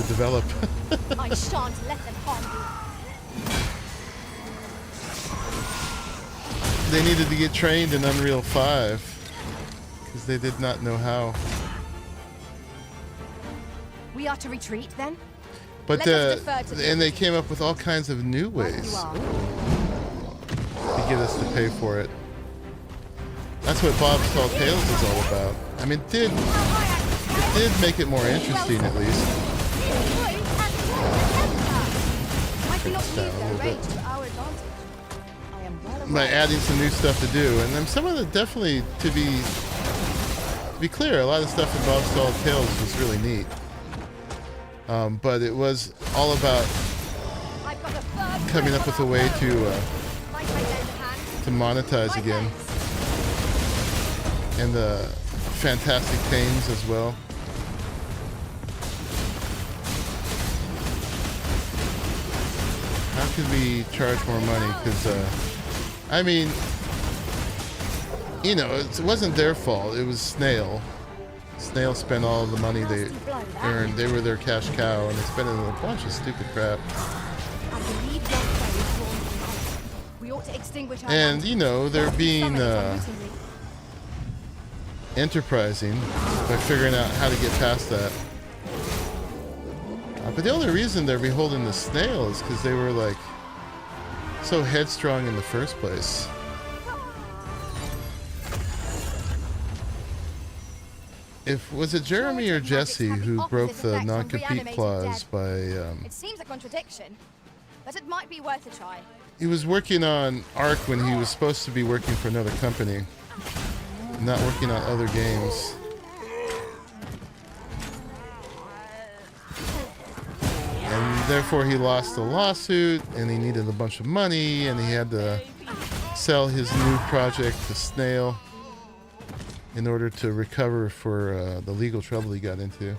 develop. I shan't let them harm you. They needed to get trained in Unreal 5 because they did not know how. We are to retreat then? But Let us defer to and they came up with all kinds of new ways You are. to get us to pay for it. That's what Bob's Tall Tales is all about. I mean, it did make it more interesting at least. Might we not use Down a their little rage bit. to our advantage? I am well By aware. adding some new stuff to do, and then some of the definitely to be clear, a lot of stuff in Bob's Tall Tales was really neat. But it was all about I've got a third coming up with a way to Might I lend a hand? monetize again, and the fantastic themes as well. How could we charge more money? Because I mean, you know, it wasn't their fault. It was Snail. Snail spent all of the money they earned. They were their cash cow, and they spent it on a bunch of stupid crap. I believe your foe is drawn from us. We ought to extinguish our And you know, they're being unwittingly. enterprising by figuring out how to get past that. But the only reason they're beholden to Snail is because they were like so headstrong in the first place. Was it Jeremy or Jesse who broke the non-compete clause by? It seems a contradiction, but it might be worth a try. He was working on Ark when he was supposed to be working for another company, not working on other games. And therefore he lost the lawsuit, and he needed a bunch of money, and he had to sell his new project to Snail in order to recover for the legal trouble he got into.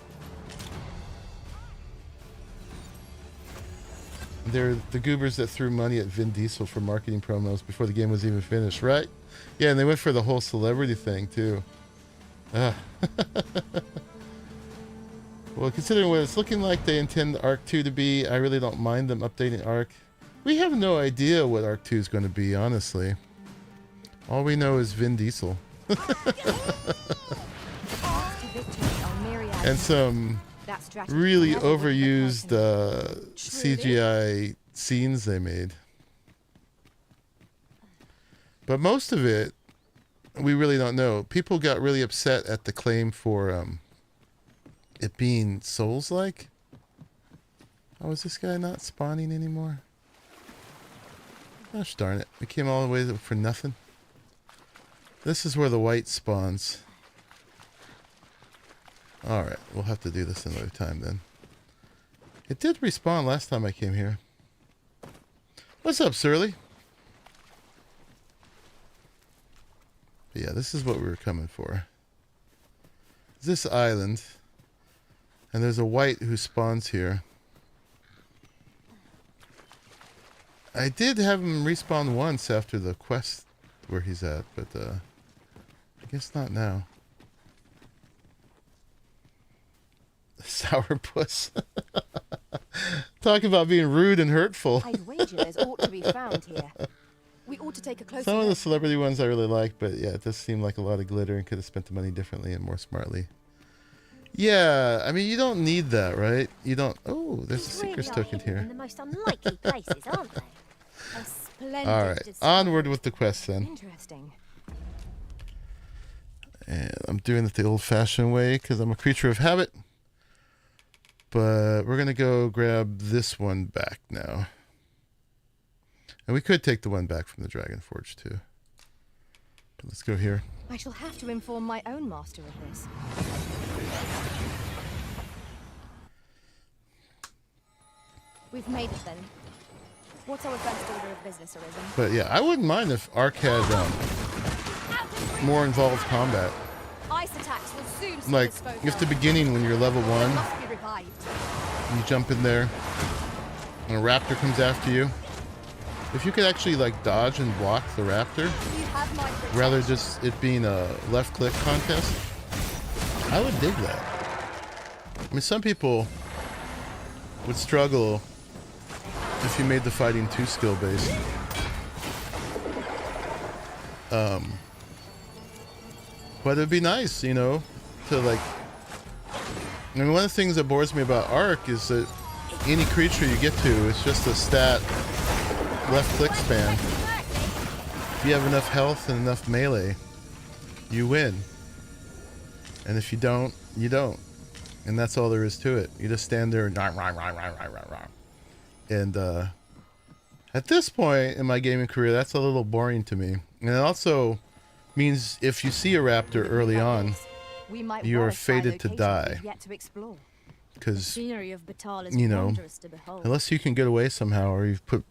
They're the goobers that threw money at Vin Diesel for marketing promos before the game was even finished, right? Yeah, and they went for the whole celebrity thing, too. Well, considering what it's looking like they intend Ark 2 to be, I really don't mind them updating Ark. We have no idea what Ark 2 is going to be, honestly. All we know is Vin Diesel. And some really overused CGI scenes they made. But most of it, we really don't know. People got really upset at the claim for it being Souls-like. Oh, is this guy not spawning anymore? Gosh darn it. We came all the way for nothing. This is where the white spawns. Alright, we'll have to do this another time then. It did respawn last time I came here. What's up, Surly? But yeah, this is what we were coming for. This island. And there's a white who spawns here. I did have him respawn once after the quest where he's at, but I guess not now. Sourpuss. Talk about being rude and hurtful. I'd wager there's ought to be found here. We ought to take a closer Some of the look. celebrity ones I really like, but yeah, it does seem like a lot of glitter and could have spent the money differently and more smartly. Yeah, I mean, you don't need that, right? You don't... Oh, there's a These really Seeker's are token hidden here. in the most unlikely places, aren't they? A splendid Alright, discovery. onward with the quest then. Interesting. And I'm doing it the old-fashioned way because I'm a creature of habit. But we're going to go grab this one back now. And we could take the one back from the Dragon Forge too. But let's go here. I shall have to inform my own master of this. We've made it then. What's our best order of business, Arisen? But yeah, I wouldn't mind if Ark had more involved combat. Ice attacks will soon see Like, this foe if the down. beginning when you're level 1, Must be revived. you jump in there, and a raptor comes after you. If you could actually like dodge and block the raptor, You have my protection. rather just it being a left click contest, I would dig that. I mean, some people would struggle if you made the fighting too skill based. But it'd be nice, you know, to like... I mean, one of the things that bores me about Ark is that any creature you get to, it's just a stat left click span. If you have enough health and enough melee, you win. And if you don't, you don't. And that's all there is to it. You just stand there and at this point in my gaming career, that's a little boring to me. And it also means if you see a raptor early on, We might you are well try fated to locations die. we've yet to explore. The because scenery of Batal is you know, wondrous to behold. unless you can get away somehow or you've put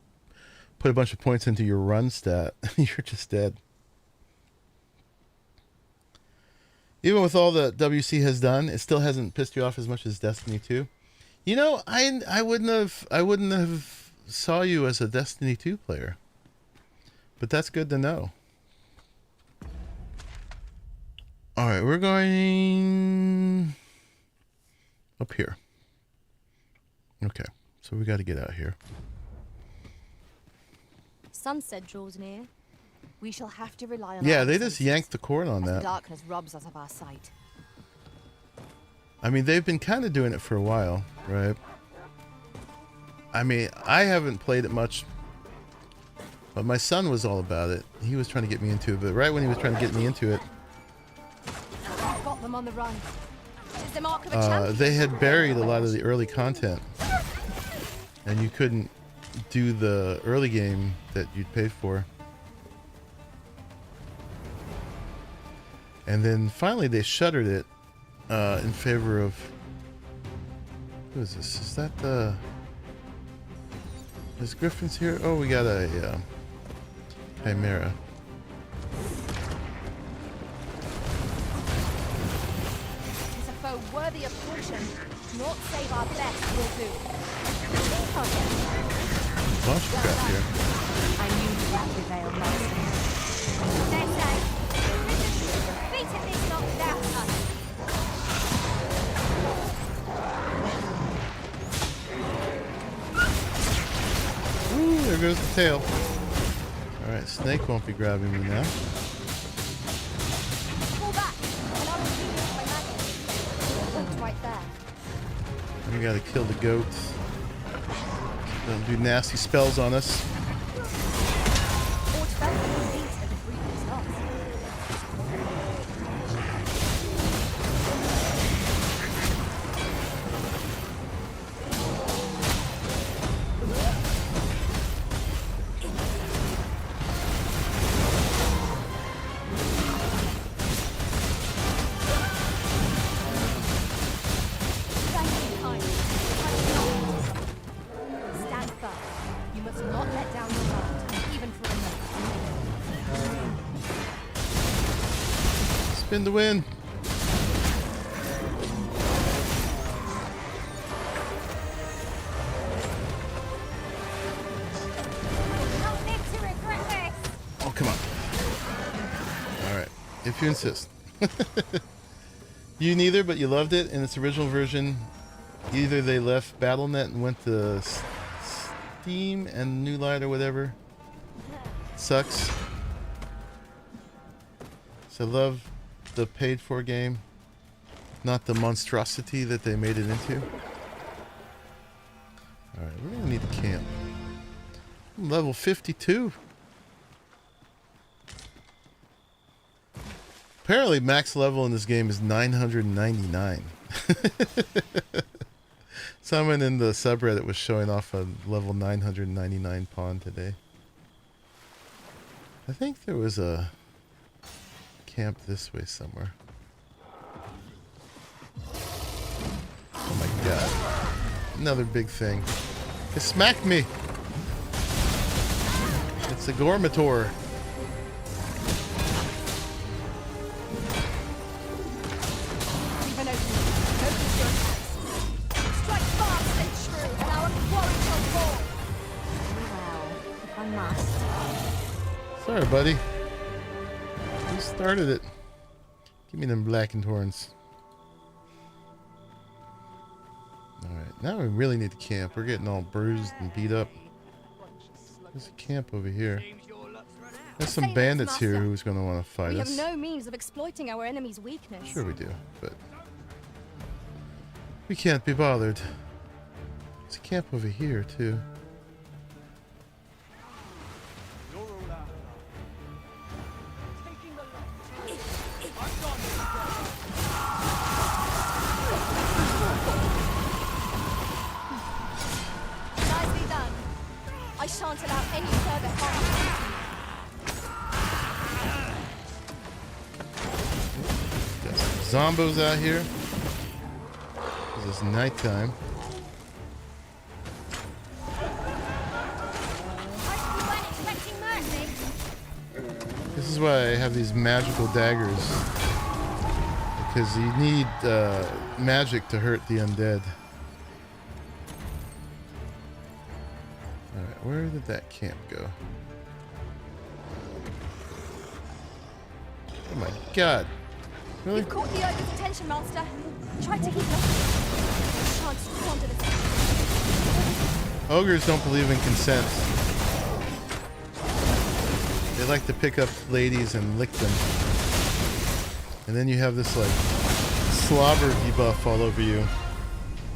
a bunch of points into your run stat, you're just dead. Even with all that WC has done, it still hasn't pissed you off as much as Destiny 2. You know, I wouldn't have saw you as a Destiny 2 player. But that's good to know. Alright, we're going up here. Okay, so we got to get out here. Sunset draws near. We shall have to rely on Yeah, our they just senses yanked the cord on as the that. darkness robs us of our sight. I mean, they've been kind of doing it for a while, right? I mean, I haven't played it much, but my son was all about it. He was trying to get me into it, but right when he was trying to get me into it, I've got them on the run. It's the mark of a champion. they had buried a lot of the early content, and you couldn't do the early game that you'd pay for. And then finally they shuttered it in favor of... Who is this? Is that the... Is Griffin's here? Oh, we got a Chimera. It's a foe worthy of caution. Not save our best will do. Bunch of crap here. I knew you would prevail, master. They say, beat at this not without us. Ooh, there goes the tail. Alright, Snake won't be grabbing me now. Pull back, and I will keep you my magic. Looked right there. And we gotta kill the goats. Don't do nasty spells on us. Or to better the beats of the previous loss. Spin the win. Don't live to regret this. Oh, come on. All right, if you insist. You neither, but you loved it in its original version. Either they left BattleNet and went to Steam and New Light or whatever. Sucks. So I love the paid-for game, not the monstrosity that they made it into. All right, we're gonna need a camp. I'm level 52. Apparently, max level in this game is 999. Someone in the subreddit was showing off a level 999 pawn today. I think there was a camp this way somewhere. Oh my god. Another big thing. It smacked me. It's a Gormator. Strike fast and true, and our quarry shall fall. Well, if I must. Sorry, buddy. You started it. Give me them blackened horns. Alright, now we really need to camp. We're getting all bruised and beat up. There's a camp over here. There's some bandits here who's going to want to fight We us. have no means of exploiting our enemy's weakness. Sure we do, but we can't be bothered. There's a camp over here, too. Nicely done. I shan't allow any further harm. Got some zombos out here. 'Cause it's nighttime. You weren't expecting mercy. This is why I have these magical daggers. Because you need magic to hurt the undead. Alright, where did that camp go? Oh my god. Really? You've caught the ogre's attention, Master. Try to keep up. Shan't squander this. Ogres don't believe in consent. They like to pick up ladies and lick them. And then you have this like slobber debuff all over you.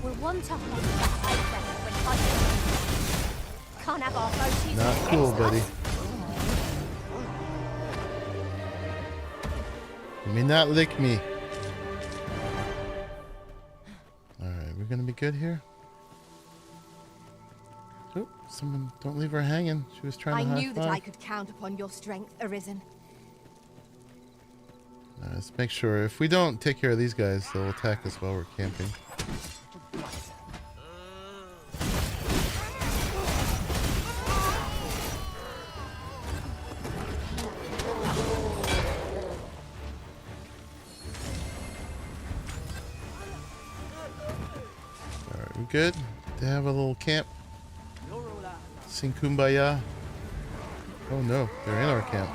We're one tough one that fight better when fighting. Can't have our foes using Not cool, buddy. You may not lick me. Alright, we're gonna be good here. Oh, someone, don't leave her hanging. She was trying I to high knew that five. I could count upon your strength, Arisen. Let's make sure. If we don't take care of these guys, they'll attack us while we're camping. Alright, we good to have a little camp? Sing Kumbaya. Oh no, they're in our camp.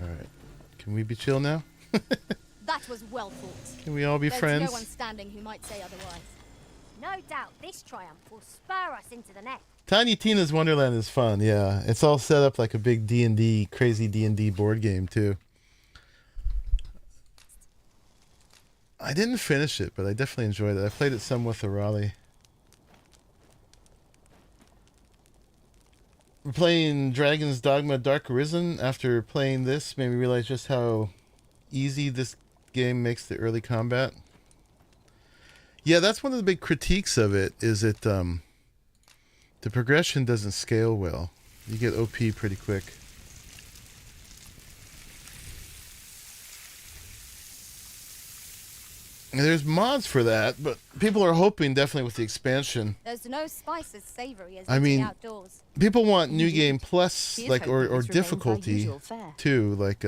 Alright. Can we be chill now? That was well fought. Can we all be There's friends? no one standing who might say otherwise. No doubt this triumph will spur us into the next. Tiny Tina's Wonderland is fun, yeah. It's all set up like a big D&D, crazy D&D board game, too. I didn't finish it, but I definitely enjoyed it. I played it some with Raleigh. We're playing Dragon's Dogma Dark Arisen. After playing this, made me realize just how easy this game makes the early combat. Yeah, that's one of the big critiques of it, is it the progression doesn't scale well. You get OP pretty quick. There's mods for that, but people are hoping definitely with the expansion. There's no spice as savory as I eating mean, outdoors. people want new game plus, Here's like, hoping or this remains our difficulty usual fare. too, like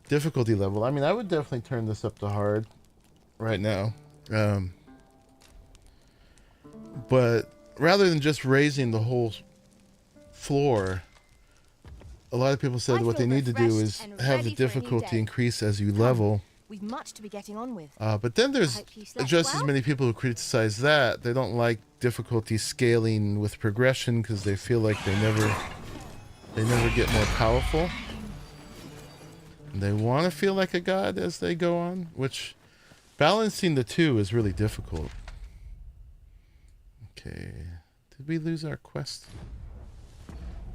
difficulty level. I mean, I would definitely turn this up to hard right now. But rather than just raising the whole floor, a lot of people said I what they feel need to do is refreshed and have the ready for a new difficulty day. increase as you level. We've much to be getting on with. But then there's hope you slept just as well. many people who criticize that. They don't like difficulty scaling with progression because they feel like they never get more powerful. And they want to feel like a god as they go on, which balancing the two is really difficult. Okay, did we lose our quest?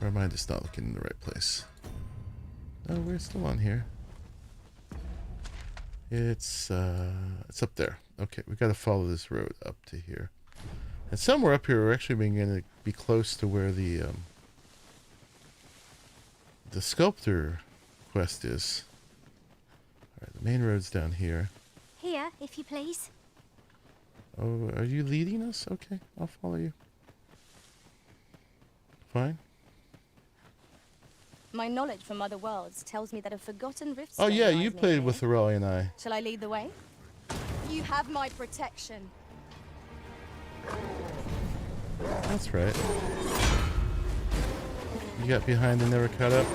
Or am I just not looking in the right place? No, we're still on here. It's up there. Okay, we got to follow this road up to here. And somewhere up here we're actually going to be close to where the sculptor quest is. Alright, the main road's down here. Here, if you please. Oh, are you leading us? Okay, I'll follow you. Fine. My knowledge from other worlds tells me that a forgotten rift. Oh yeah, stone you lies played near with here. Aurelia and I. Shall I lead the way? You have my protection. That's right. You got behind and never caught up.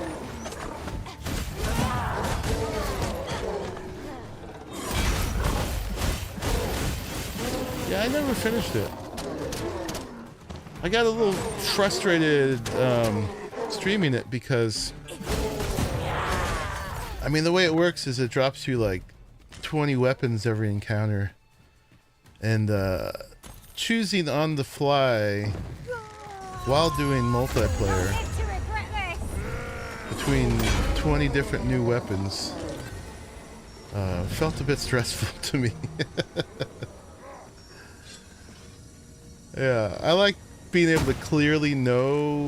Yeah, I never finished it. I got a little frustrated streaming it because, I mean, the way it works is it drops you like 20 weapons every encounter, and choosing on the fly while doing multiplayer Live to regret this. between 20 different new weapons felt a bit stressful to me. Yeah, I like being able to clearly know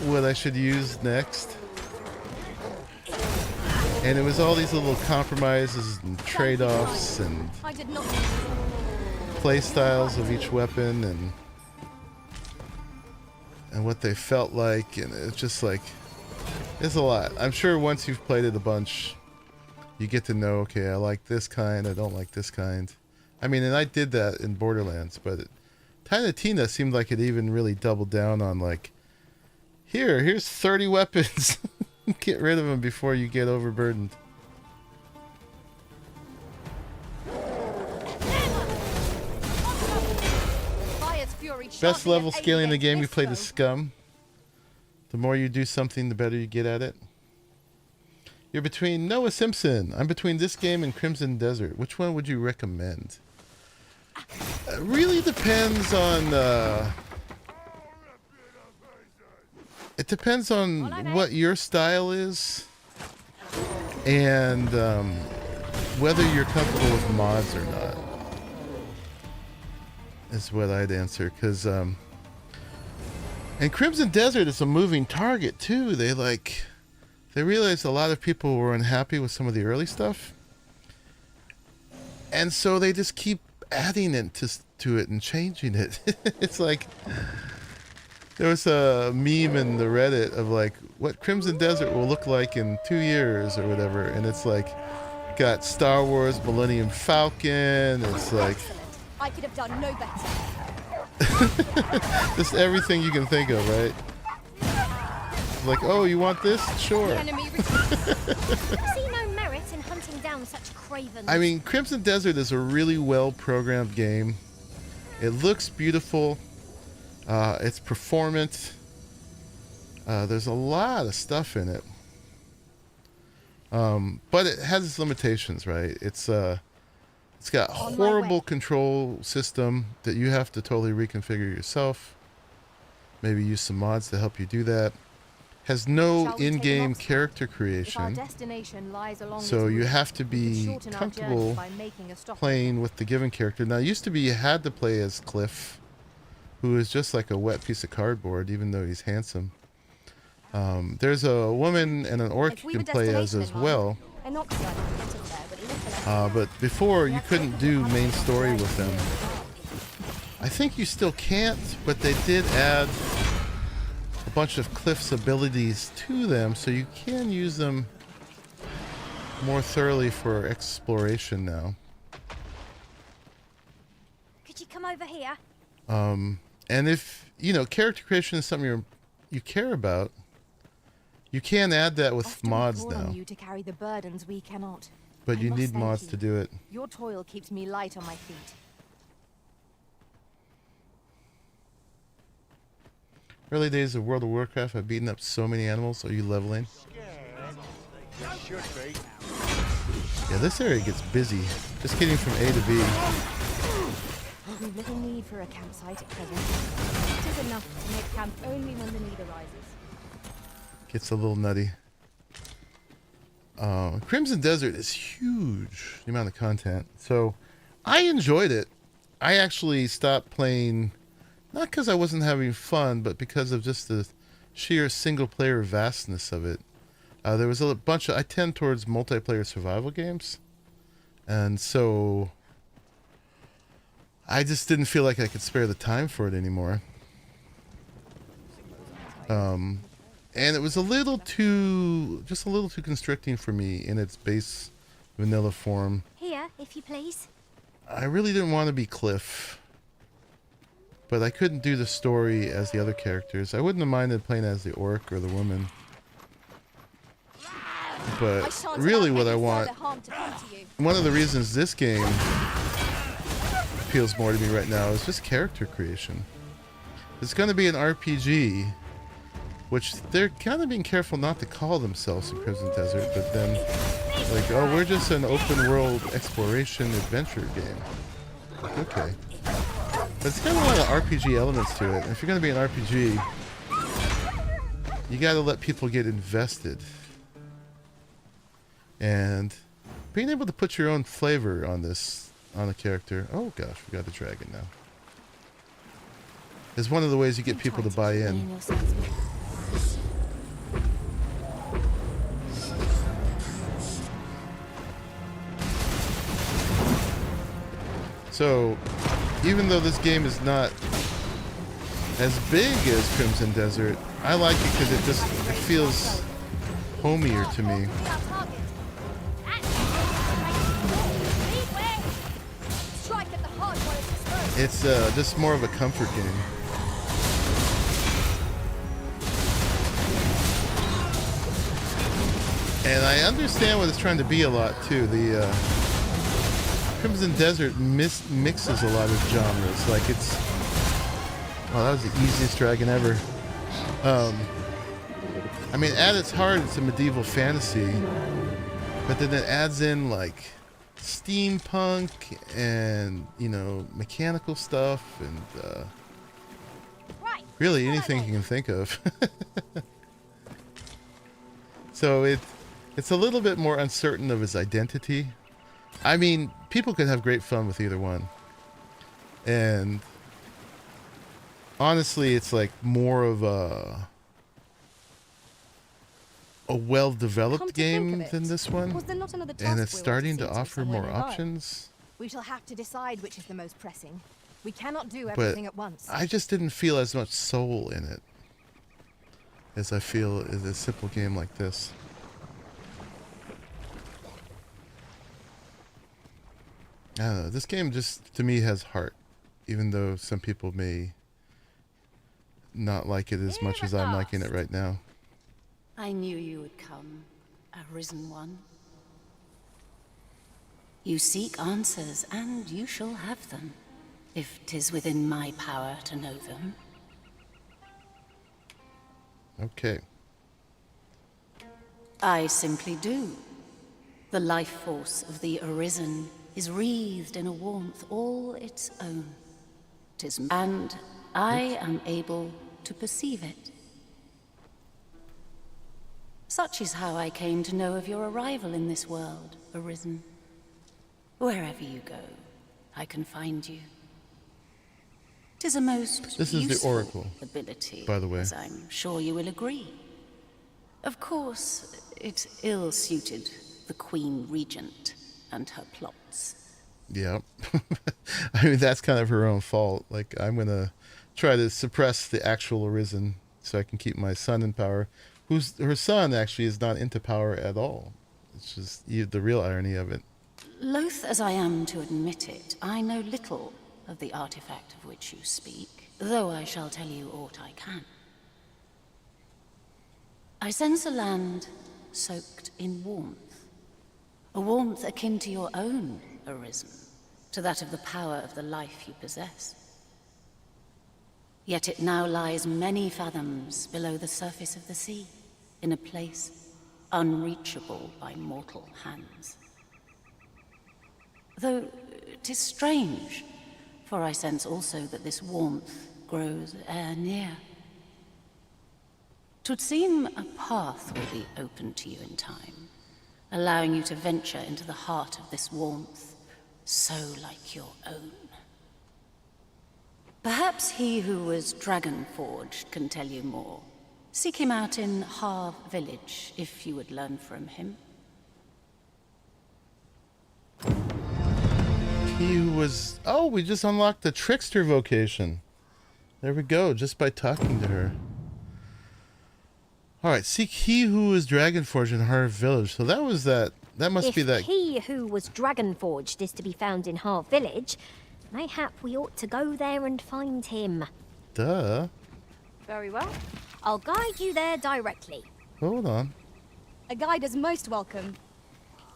what I should use next. And it was all these little compromises and trade-offs and I did not. play styles of each weapon and what they felt like, and it's just like, it's a lot. I'm sure once you've played it a bunch, you get to know, okay, I like this kind, I don't like this kind. I mean, and I did that in Borderlands, but Tiny Tina seemed like it even really doubled down on like, here's 30 weapons. Get rid of them before you get overburdened. Fire's fury Best sharply level at scaling in the aim game, you against play the this scum. The more you do something, the better you get at it. You're between Noah Simpson. I'm between this game and Crimson Desert. Which one would you recommend? It really depends on... it depends on what your style is. And whether you're comfortable with mods or not. Is what I'd answer. Because... and Crimson Desert is a moving target too. They realized a lot of people were unhappy with some of the early stuff, and so they just keep adding it to it and changing it. It's like there was a meme in the Reddit of like what Crimson Desert will look like in 2 years or whatever, and it's like got Star Wars Millennium Falcon. It's like Excellent. I could have done no better. just everything you can think of, right? Like, oh, you want this? Sure. Enemy retreats. I see no merit in hunting down such cravens. I mean, Crimson Desert is a really well-programmed game. It looks beautiful. It's performant. There's a lot of stuff in it. But it has its limitations, right? It's got a On my horrible way. control system that you have to totally reconfigure yourself. Maybe use some mods to help you do that. Has no Shall we take in-game Noctua? character If our creation. destination lies along So this you route, have to we be shorten our comfortable journey by making a stop. playing with the given character. Now, it used to be you had to play as Cliff, who is just like a wet piece of cardboard, even though he's handsome. There's a woman and an orc If you we can have a play as destination in mind, well. a Noctua doesn't get us there, but a little But before, you couldn't do main story with them. I think you still can't, but they did add a bunch of Cliff's abilities to them, so you can use them more thoroughly for exploration now. Could you come over here? And if, you know, character creation is something you care about, you can add that with Often mods we call on now. you to carry the burdens we cannot. But I you must need thank mods you. to do it. Your toil keeps me light on my feet. Early days of World of Warcraft, I've beaten up so many animals. Are you leveling? Yeah, this area gets busy. Just getting from A to B. We've little need for a campsite at present. It is enough to make camp only when the need arises. Gets a little nutty. Crimson Desert is huge, the amount of content. So I enjoyed it. I actually stopped playing, not because I wasn't having fun, but because of just the sheer single player vastness of it. There was a bunch of, I tend towards multiplayer survival games. And so I just didn't feel like I could spare the time for it anymore. And it was a little too constricting for me in its base vanilla form. Here, if you please. I really didn't want to be Cliff, but I couldn't do the story as the other characters. I wouldn't have minded playing as the orc or the woman. But really what I want, one of the reasons this game appeals more to me right now is just character creation. It's going to be an RPG, which they're kind of being careful not to call themselves in Crimson Desert, but then like, oh, we're just an open world exploration adventure game. Okay. But it's got a lot of RPG elements to it. And if you're going to be an RPG, you got to let people get invested. And being able to put your own flavor on this, on a character. Oh gosh, we got a dragon now. Is one of the ways you get people to buy in. So, even though this game is not as big as Crimson Desert, I like it because it feels homier to me. It's just more of a comfort game. And I understand what it's trying to be a lot too. The Crimson Desert mixes a lot of genres. Like it's, oh, that was the easiest dragon ever. I mean, at its heart, it's a medieval fantasy, but then it adds in like steampunk and, you know, mechanical stuff and really anything you can think of. So it's a little bit more uncertain of its identity. I mean, people could have great fun with either one. And honestly, it's like more of a well-developed game than this one. Was there not another task And it's we were starting to see offer somewhere more nearby? options. We shall have to decide which is the most pressing. We cannot do But everything at once. I just didn't feel as much soul in it as I feel in a simple game like this. I don't know. This game just, to me, has heart. Even though some people may not like it as much as I'm liking it right now. I knew you would come, Arisen one. You seek answers, and you shall have them, if 'tis within my power to know them. Okay. I simply do. The life force of the Arisen is wreathed in a warmth all its own. 'Tis, and I am able to perceive it. Such is how I came to know of your arrival in this world, Arisen. Wherever you go, I can find you. 'Tis a most This is the useful Oracle, ability, by the way. as I'm sure you will agree. Of course, it ill-suited the Queen Regent, and her plots. Yep. I mean, that's kind of her own fault. Like, I'm going to try to suppress the actual Arisen so I can keep my son in power. Her son actually is not into power at all. It's just the real irony of it. Loath as I am to admit it, I know little of the artifact of which you speak, though I shall tell you aught I can. I sense a land soaked in warmth. A warmth akin to your own, Arisen, to that of the power of the life you possess. Yet it now lies many fathoms below the surface of the sea, in a place unreachable by mortal hands. Though 'tis strange, for I sense also that this warmth grows ere near. 'Twould seem a path will be open to you in time, allowing you to venture into the heart of this warmth, so like your own. Perhaps he who was dragon-forged can tell you more. Seek him out in Harv village, if you would learn from him. He who was... Oh, we just unlocked the trickster vocation. There we go, just by talking to her. Alright, seek he who was dragon-forged in Harv village. So that was that... That must be that... If he who was dragon-forged is to be found in Harv village, mayhap we ought to go there and find him. Duh. Very well. I'll guide you there directly. Hold on. A guide is most welcome.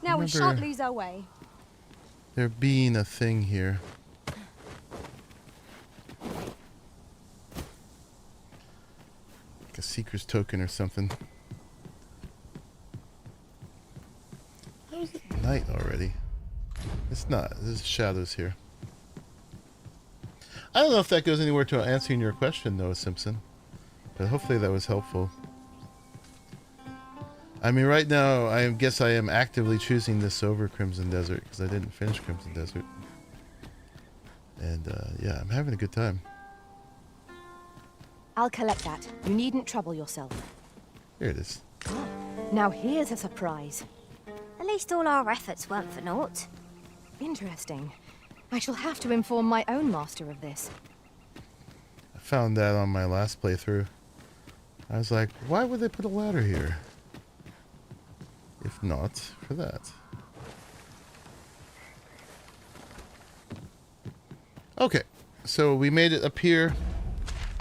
Now we Remember- shan't lose our way. There being a thing here. Like a seeker's token or something. How is it night already? It's not. There's shadows here. I don't know if that goes anywhere to answering your question, Noah Simpson. But hopefully that was helpful. I mean, right now, I guess I am actively choosing this over Crimson Desert because I didn't finish Crimson Desert. And, yeah, I'm having a good time. I'll collect that. You needn't trouble yourself. Here it is. Now here's a surprise. At least all our efforts weren't for naught. Interesting. I shall have to inform my own master of this. I found that on my last playthrough. I was like, why would they put a ladder here? If not for that. Okay, so we made it up here.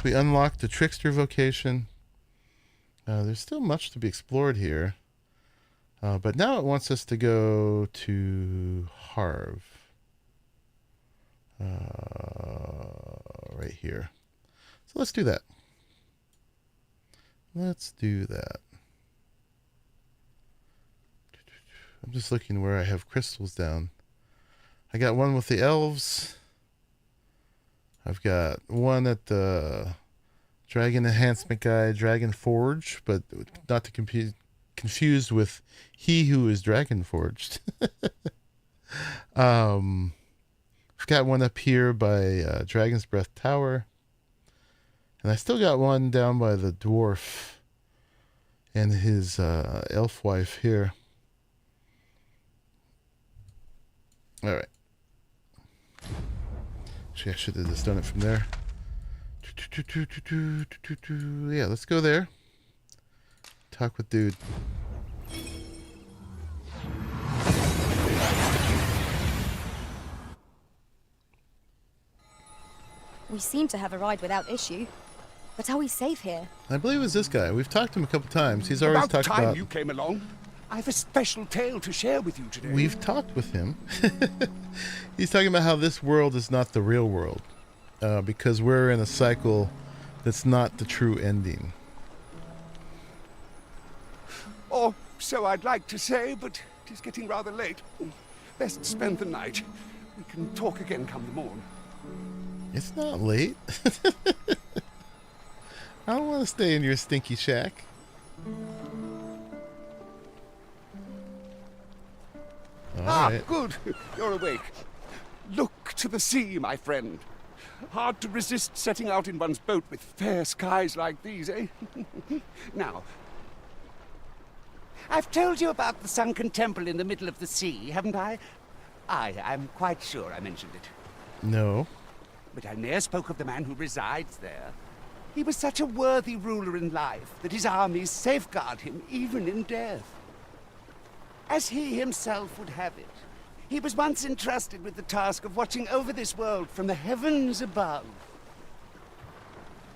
We unlocked the Trickster vocation. There's still much to be explored here. But now it wants us to go to Harv. Right here. So let's do that. Let's do that. I'm just looking where I have crystals down. I got one with the elves. I've got one at the Dragon Enhancement Guide, Dragon Forge, but not to confused with he who is Dragon Forged. I've got one up here by Dragon's Breath Tower. And I still got one down by the dwarf and his elf wife here. Alright. Actually, I should have just done it from there. Yeah, let's go there. Talk with dude. We seem to have arrived without issue. But are we safe here? I believe it was this guy. We've talked to him a couple times. He's always About talked time about... you came along. I have a special tale to share with you today. We've talked with him. He's talking about how this world is not the real world. Because we're in a cycle that's not the true ending. Or so I'd like to say, but it is getting rather late. Best spend the night. We can talk again come the morn. It's not late. I don't want to stay in your stinky shack. All right. Good. You're awake. Look to the sea, my friend. Hard to resist setting out in one's boat with fair skies like these, eh? Now, I've told you about the sunken temple in the middle of the sea, haven't I? I'm quite sure I mentioned it. No. But I ne'er spoke of the man who resides there. He was such a worthy ruler in life that his armies safeguard him even in death. As he himself would have it, he was once entrusted with the task of watching over this world from the heavens above.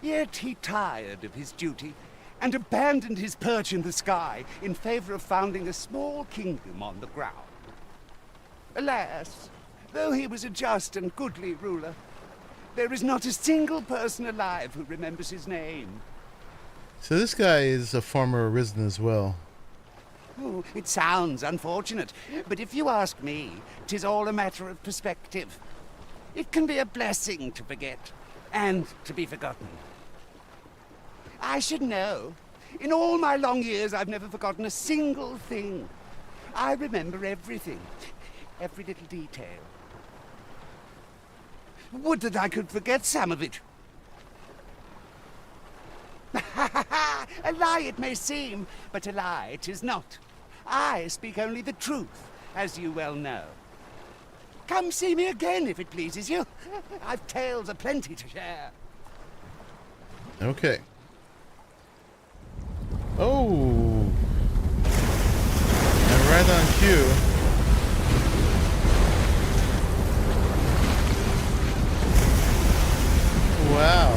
Yet he tired of his duty and abandoned his perch in the sky in favor of founding a small kingdom on the ground. Alas, though he was a just and goodly ruler, there is not a single person alive who remembers his name. So this guy is a former Arisen as well. Oh, it sounds unfortunate, but if you ask me, 'tis all a matter of perspective. It can be a blessing to forget, and to be forgotten. I should know. In all my long years, I've never forgotten a single thing. I remember everything, every little detail. Would that I could forget some of it. A lie it may seem, but a lie it is not. I speak only the truth, as you well know. Come see me again if it pleases you. I've tales aplenty to share. Okay. Oh. And right on cue. Wow.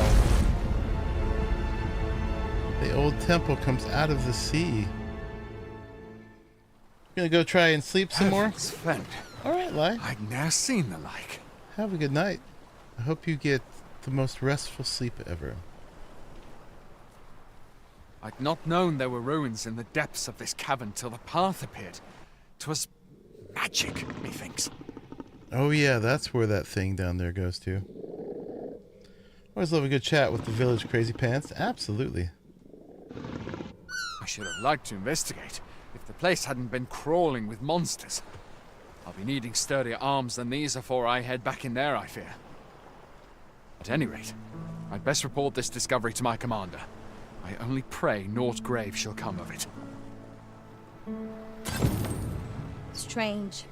The old temple comes out of the sea. Gonna go try and sleep some more? Friend. Alright, Lai. I've ne'er seen the like. Have a good night. I hope you get the most restful sleep ever. I'd not known there were ruins in the depths of this cavern till the path appeared. 'Twas magic, methinks. Oh yeah, that's where that thing down there goes to. Always love a good chat with the village crazy pants. Absolutely. I should have liked to investigate, if the place hadn't been crawling with monsters. I'll be needing sturdier arms than these afore I head back in there, I fear. At any rate, I'd best report this discovery to my commander. I only pray naught grave shall come of it. Strange.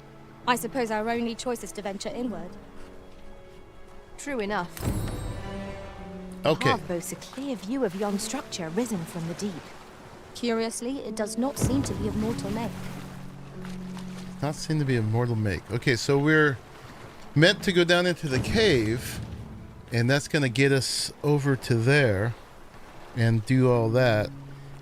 I suppose our only choice is to venture inward. True enough. Okay. Path boasts a clear view of yon structure risen from the deep. Curiously, it does not seem to be of mortal make. Not seem to be a mortal make. Okay, so we're meant to go down into the cave, and that's going to get us over to there and do all that.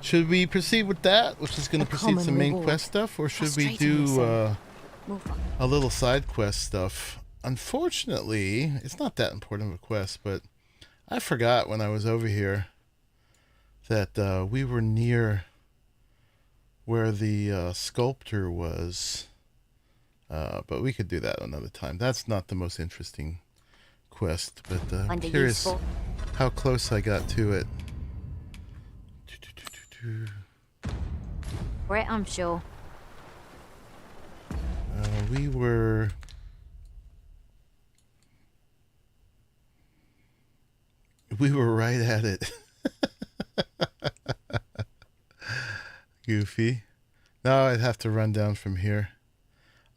Should we proceed with that, which is going to proceed some main quest stuff, or should we do a little side quest stuff? Unfortunately, it's not that important of a quest, but I forgot when I was over here that we were near where the sculptor was. But we could do that another time. That's not the most interesting quest, but I'm curious how close I got to it. Right, I'm sure. We were... We were right at it. Goofy. Now I'd have to run down from here.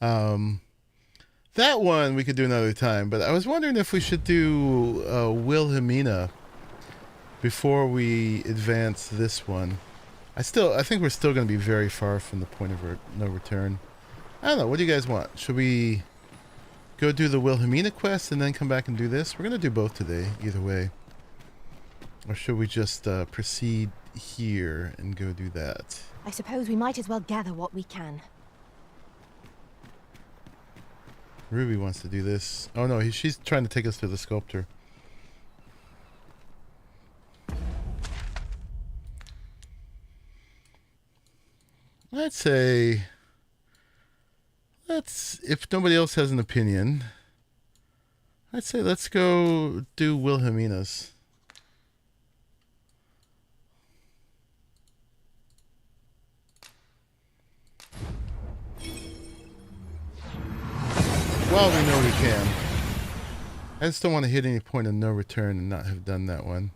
That one we could do another time, but I was wondering if we should do Wilhelmina before we advance this one. I think we're still going to be very far from the point of no return. I don't know. What do you guys want? Should we go do the Wilhelmina quest and then come back and do this? We're going to do both today, either way. Or should we just proceed here and go do that? I suppose we might as well gather what we can. Ruby wants to do this. Oh no, she's trying to take us to the sculptor. I'd say if nobody else has an opinion, I'd say let's go do Wilhelmina's. Well, we know we can. I just don't want to hit any point of no return and not have done that one.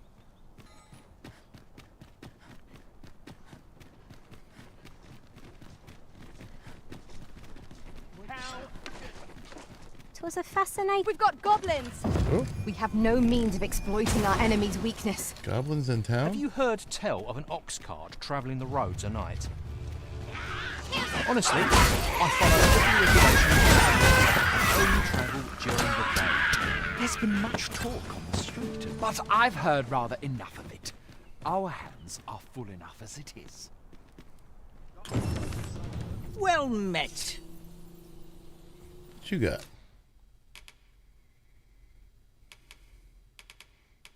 'Twas a fascinating... We've got goblins! Oh, We have no means of exploiting our enemy's weakness. goblins in town? Have you heard tell of an ox cart travelling the roads at night? Honestly, I follow every regulation only travel during the day. There's been much talk on the street. But I've heard rather enough of it. Our hands are full enough as it is. Well met. What you got?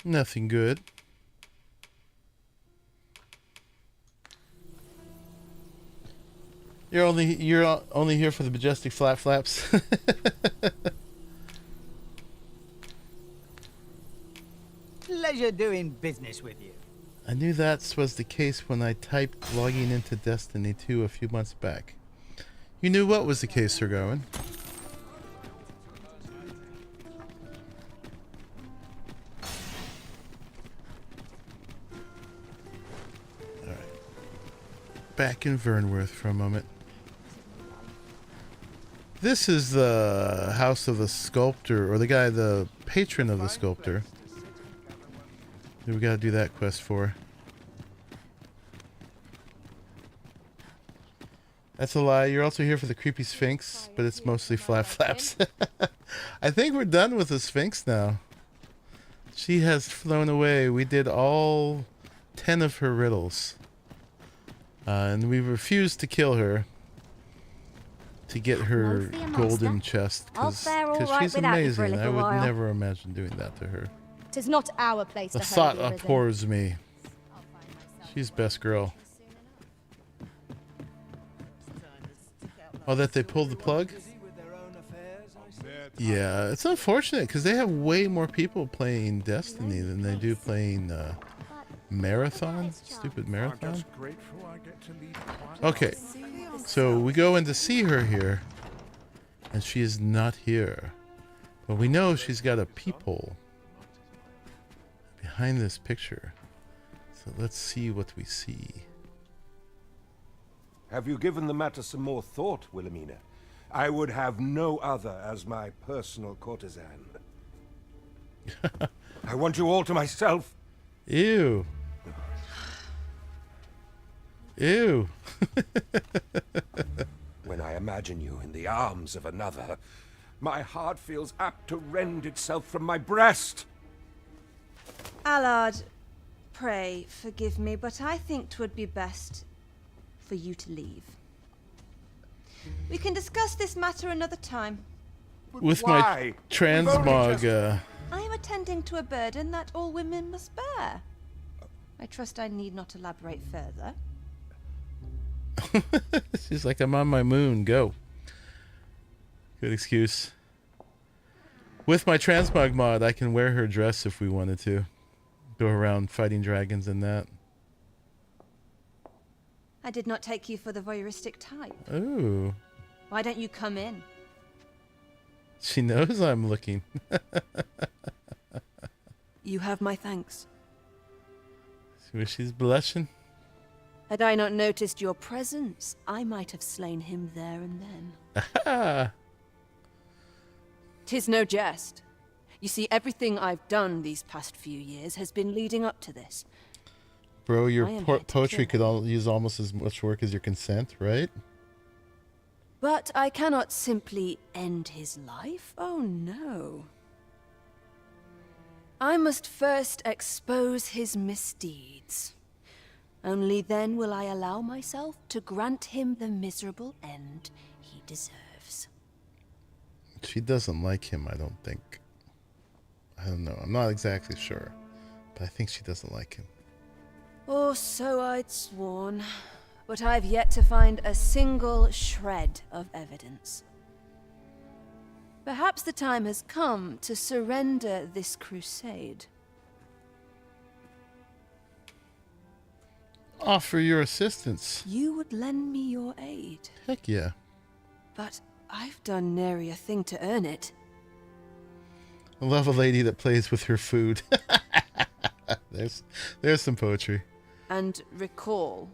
Nothing good. You're only here for the majestic flap flaps. Pleasure doing business with you. I knew that was the case when I typed logging into Destiny 2 a few months back. You knew what was the case, Sir Gawain. Alright. Back in Vernworth for a moment. This is the house of the sculptor, or the guy, the patron of the sculptor. Who we gotta do that quest for. That's a lie. You're also here for the creepy Sphinx, but it's mostly flap flaps. I think we're done with the Sphinx now. She has flown away. We did all 10 of her riddles. And we refused to kill her to get her golden chest, because she's amazing. I would never imagine doing that to her. 'Tis not our place The to thought hurry the Arisen. abhors me. She's best girl. Oh, that they pulled the plug? Yeah, it's unfortunate because they have way more people playing Destiny than they do playing Marathon. Stupid Marathon. Okay, so we go in to see her here, and she is not here. But we know she's got a peephole behind this picture. So let's see what we see. Have you given the matter some more thought, Wilhelmina? I would have no other as my personal courtesan. I want you all to myself. Ew. Ew. When I imagine you in the arms of another, my heart feels apt to rend itself from my breast. Allard, pray forgive me, but I think 'twould be best for you to leave. We can discuss this matter another time. With my transmog, I am attending to a burden that all women must bear. I trust I need not elaborate further. she's like, I'm on my moon, go. Good excuse. With my transmog mod, I can wear her dress if we wanted to. Go around fighting dragons and that. I did not take you for the voyeuristic type. Ooh. Why don't you come in? She knows I'm looking. You have my thanks. See where she's blushing? Had I not noticed your presence, I might have slain him there and then. Aha! 'Tis no jest. You see, everything I've done these past few years has been leading up to this. Bro, your I am here to poetry kill. could use almost as much work as your consent, right? But I cannot simply end his life. Oh no. I must first expose his misdeeds. Only then will I allow myself to grant him the miserable end he deserves. She doesn't like him, I don't think. I don't know. I'm not exactly sure. But I think she doesn't like him. Or so I'd sworn. But I've yet to find a single shred of evidence. Perhaps the time has come to surrender this crusade. Offer your assistance. You would lend me your aid. Heck yeah. But I've done nary a thing to earn it. I love a lady that plays with her food. There's some poetry. And recall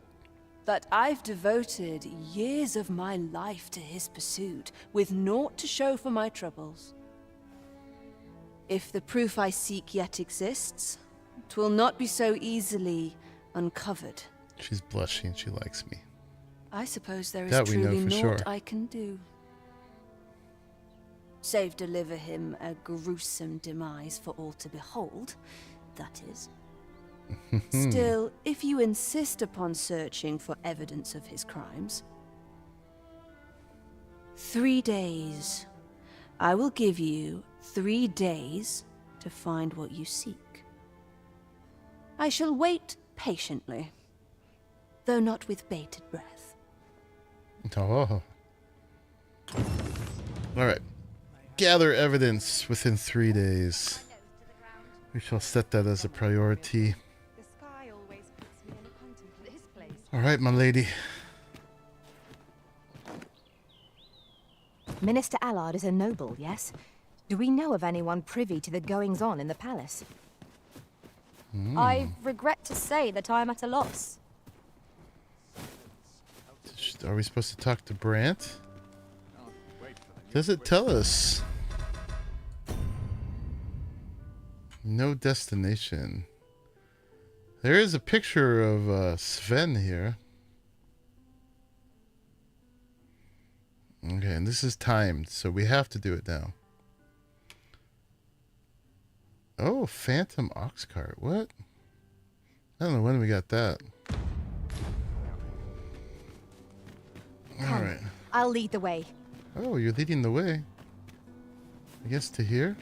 that I've devoted years of my life to his pursuit, with naught to show for my troubles. If the proof I seek yet exists, it will not be so easily uncovered. She's blushing. She likes me. I suppose there is That we know truly for naught sure. I can do. Save deliver him a gruesome demise for all to behold, that is. Still, if you insist upon searching for evidence of his crimes, 3 days. I will give you 3 days to find what you seek. I shall wait patiently, though not with bated breath. Oh. All right. Gather evidence within 3 days. We shall set that as a priority. All right, my lady. Minister Allard is a noble, yes? Do we know of anyone privy to the goings-on in the palace? I regret to say that I am at a loss. Are we supposed to talk to Brant? Does it tell us? No destination. There is a picture of Sven here. Okay, and this is timed, so we have to do it now. Oh, Phantom Ox Cart. What? I don't know when we got that. All right. I'll lead the way. Oh, you're leading the way. I guess to here.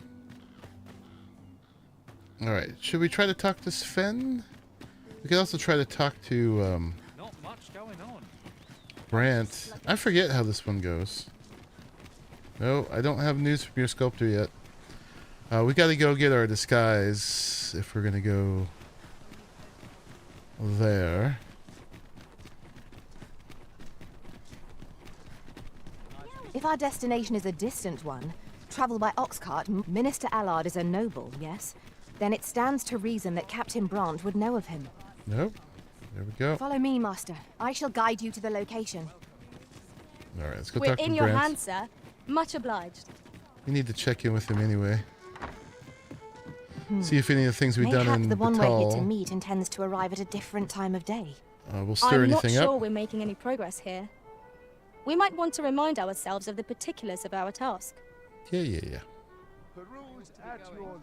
All right. Should we try to talk to Sven? We could also try to talk to Not much going on. Brant. I forget how this one goes. No, I don't have news from your sculptor yet. We got to go get our disguise if we're going to go there. If our destination is a distant one, travel by ox cart, Minister Allard is a noble, yes? Then it stands to reason that Captain Brant would know of him. Nope. There we go. Follow me, Master. I shall guide you to the location. All right, let's go We're talk to in your Brant. hands, sir. Much obliged. We need to check in with him anyway. See if any of the things we've done Mayhap in the one we're here to Batal meet intends to arrive at a different time of day. will stir I'm not anything sure up. we're making any progress here. We might want to remind ourselves of the particulars of our task. Yeah.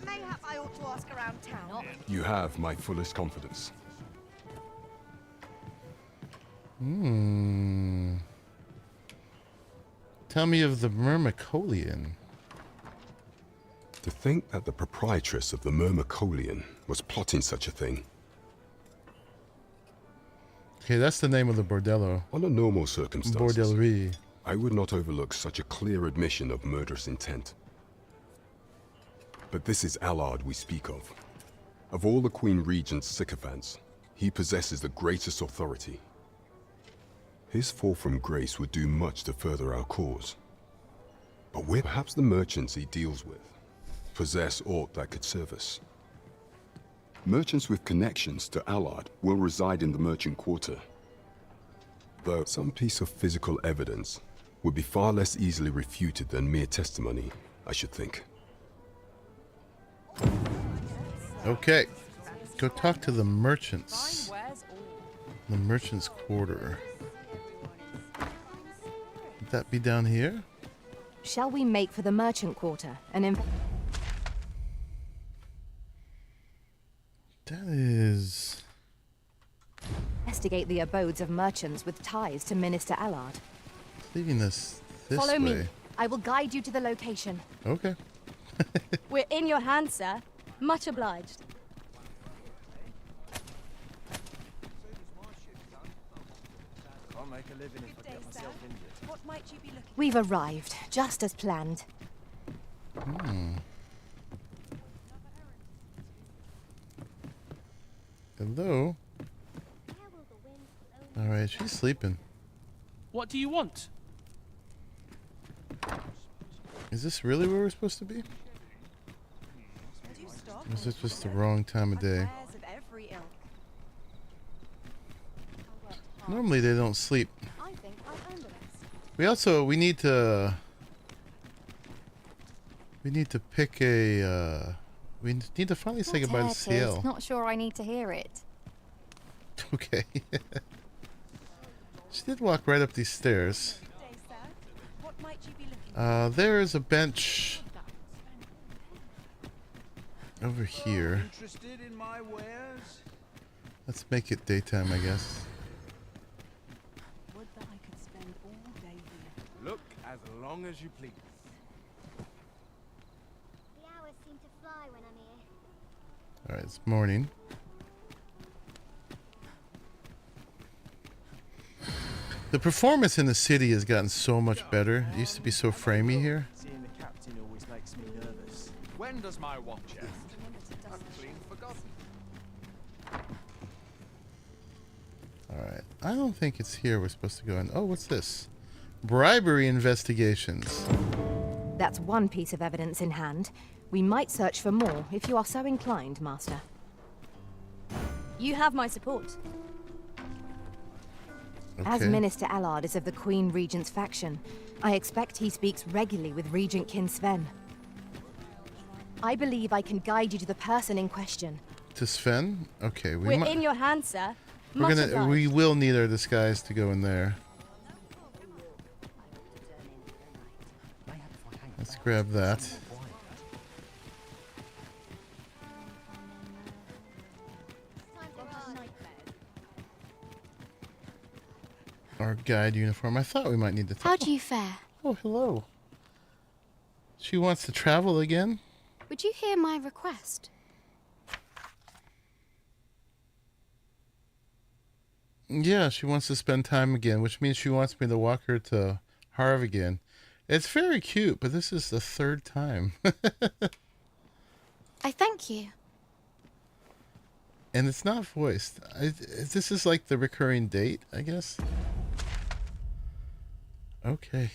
Mayhap I ought to ask around town. You have my fullest confidence. Tell me of the Myrmicolian. To think that the proprietress of the Myrmicolian was plotting such a thing. Okay, that's the name of the bordello. Under normal circumstances, Bordellerie. I would not overlook such a clear admission of murderous intent. But this is Allard we speak of. Of all the Queen Regent's sycophants, he possesses the greatest authority. His fall from grace would do much to further our cause. But where perhaps the merchants he deals with possess aught that could serve us. Merchants with connections to Allard will reside in the merchant quarter, though some piece of physical evidence would be far less easily refuted than mere testimony, I should think. Okay, go talk to the merchants. The merchants' quarter. Would that be down here? Shall we make for the merchant quarter and That is... investigate the abodes of merchants with ties to Minister Allard? leading us this Follow way. me. I will guide you to the location. Okay. We're in your hands, sir. Much obliged. Can't make a living if I get myself injured. What might you be looking We've arrived, just as planned. Hello? Alright, she's sleeping. What do you want? Is this really where we're supposed to be? Or is this just the wrong time of day? Normally they don't sleep. We need to We need to pick a, we need to finally say goodbye to CL. Not sure I need to hear it. Okay. She did walk right up these stairs. There is a bench over here. Interested in my wares? Let's make it daytime, I guess. Would that I could spend all day here. Look as long as you please. The hours seem to fly when I'm here. Alright, it's morning. The performance in the city has gotten so much better. It used to be so framey here. Seeing the captain always makes me nervous. When does my watch end? I've clean forgotten. Alright, I don't think it's here we're supposed to go in. Oh, what's this? Bribery investigations. That's one piece of evidence in hand. We might search for more if you are so inclined, Master. You have my support. As Minister Allard is of the Queen Regent's faction, I expect he speaks regularly with Regent Kin Sven. I believe I can guide you to the person in question. To Sven? Okay, We're in your hands, sir. we will need our disguise to go in there. Let's grab that. Our guide uniform. I thought we might need to. How do you fare? Oh, hello. She wants to travel again? Would you hear my request? Yeah, she wants to spend time again, which means she wants me to walk her to Harv again. It's very cute, but this is the third time. I thank you. And it's not voiced. This is like the recurring date, I guess. Okay.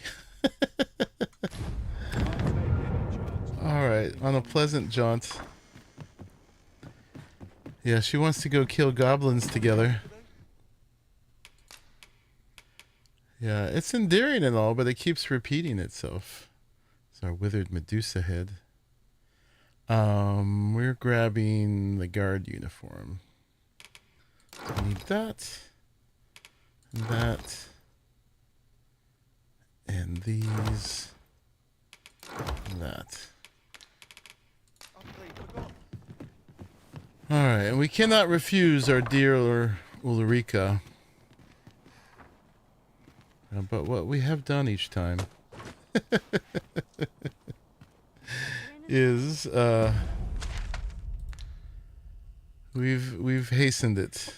Alright, on a pleasant jaunt. Yeah, she wants to go kill goblins together. Yeah, it's endearing and all, but it keeps repeating itself. It's our withered Medusa head. We're grabbing the guard uniform. I need that. And that. And these. And that. Alright, and we cannot refuse our dear Ulrika. But what we have done each time is we've hastened it.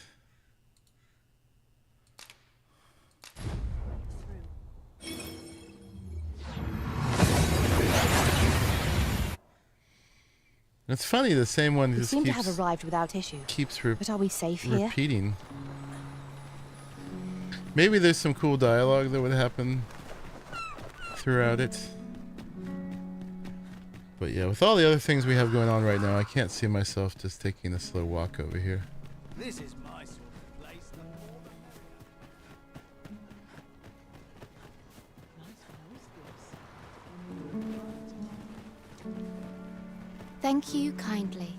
It's funny, the same one We just seem to keeps have arrived without issue. But are we safe here? repeating. Maybe there's some cool dialogue that would happen throughout it. But yeah, with all the other things we have going on right now, I can't see myself just taking a slow walk over here. This is my sort of place. Thank you kindly.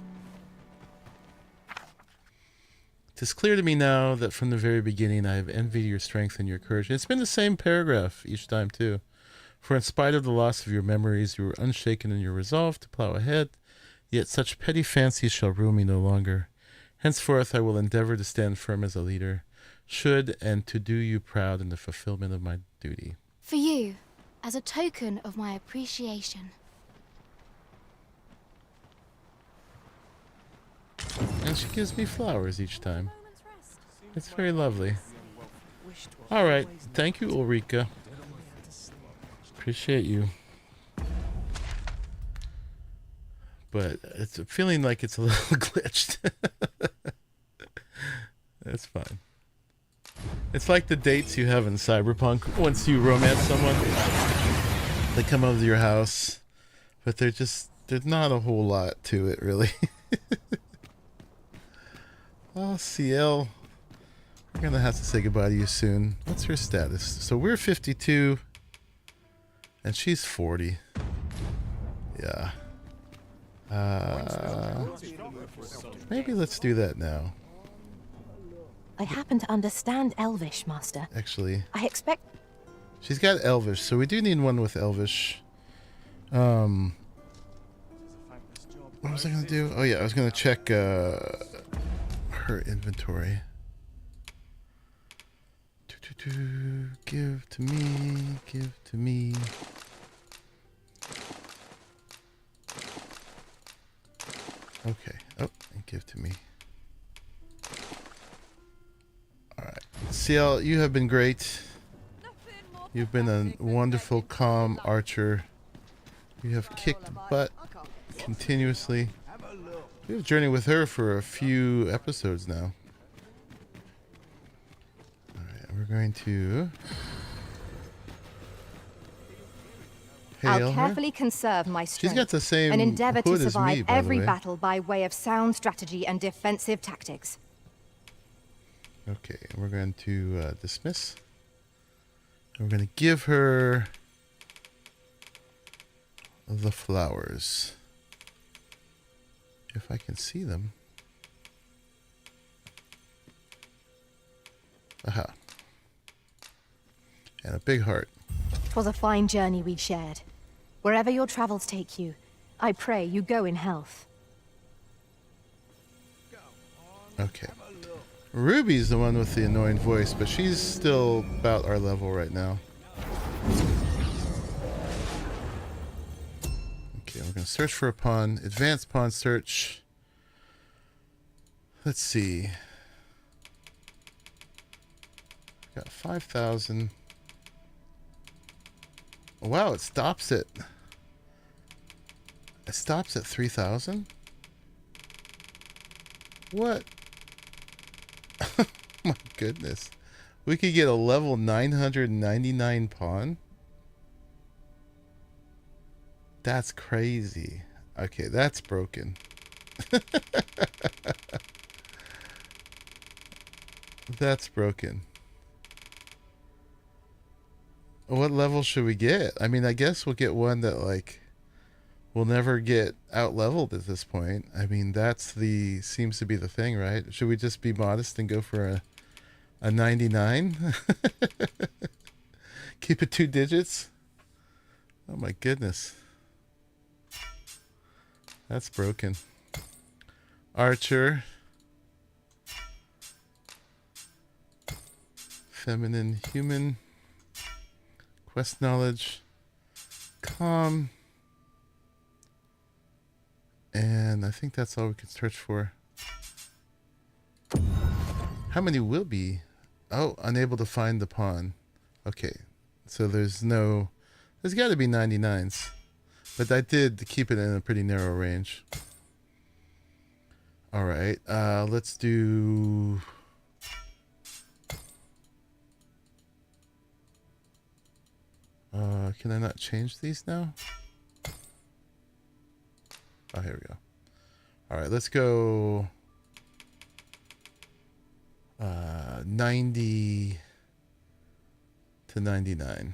Tis clear to me now that from the very beginning I have envied your strength and your courage. And it's been the same paragraph each time too. For in spite of the loss of your memories, you were unshaken in your resolve to plow ahead. Yet such petty fancies shall rule me no longer. Henceforth I will endeavor to stand firm as a leader, should and to do you proud in the fulfillment of my duty. For you, as a token of my appreciation. And she gives me flowers each time. It's very lovely. Alright, thank you, Ulrika. Appreciate you. But it's feeling like it's a little glitched. That's fine. It's like the dates you have in Cyberpunk. Once you romance someone, they come over to your house, but there's not a whole lot to it, really. Oh, CL. We're gonna have to say goodbye to you soon. What's her status? So we're 52, and she's 40. Yeah. Maybe let's do that now. I happen to understand Elvish, Master. Actually, I expect... she's got Elvish, so we do need one with Elvish. What was I gonna do? Oh yeah, I was gonna check her inventory. Give to me, give to me. Okay. Oh, and give to me. Alright. CL, you have been great. You've been a wonderful, calm archer. You have kicked butt continuously. We've journeyed with her for a few episodes now. Alright, we're going to hail I'll her. carefully conserve my strength. She's got the same and endeavor to hood as survive me, by the every way. battle by way of sound strategy and defensive tactics. Okay, we're going to dismiss. And we're going to give her the flowers. If I can see them. Aha. And a big heart. 'Twas a fine journey we've shared. Wherever your travels take you, I pray you go in health. Okay. Ruby's the one with the annoying voice, but she's still about our level right now. Okay, we're going to search for a pawn. Advanced pawn search. Let's see. Got 5,000. Wow, it stops at... It stops at 3,000? What? My goodness. We could get a level 999 pawn? That's crazy. Okay, that's broken. That's broken. What level should we get? I mean, I guess we'll get one that, like, will never get out-leveled at this point. I mean, that's the... seems to be the thing, right? Should we just be modest and go for a 99? Keep it 2 digits? Oh my goodness. That's broken. Archer. Feminine human. Quest knowledge. Calm. And I think that's all we can search for. How many will be? Oh, unable to find the pawn. Okay. So there's no... There's got to be 99s. But I did keep it in a pretty narrow range. Alright. Let's do... Can I not change these now? Oh, here we go. Alright, let's go 90 to 99.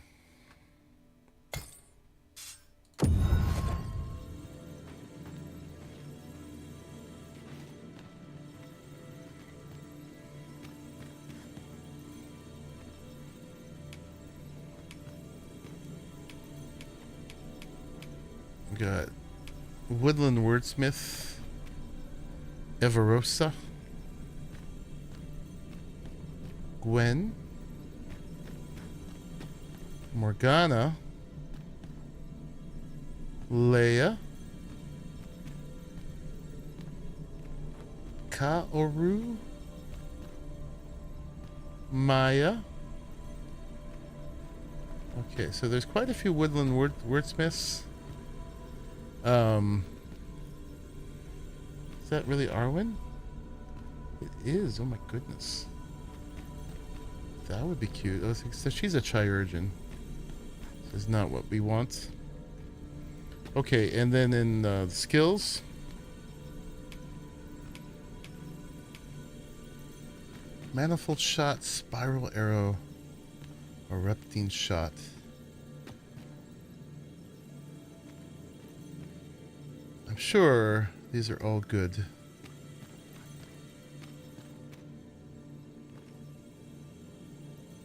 We got Woodland Wordsmith, Everosa, Gwen, Morgana, Leia, Kaoru, Maya. Okay, so there's quite a few Woodland Wordsmiths. Is that really Arwen? It is. Oh my goodness. That would be cute. Oh, so she's a Chirurgeon. This is not what we want. Okay, and then in the skills. Manifold shot, spiral arrow, or reptine shot. I'm sure these are all good.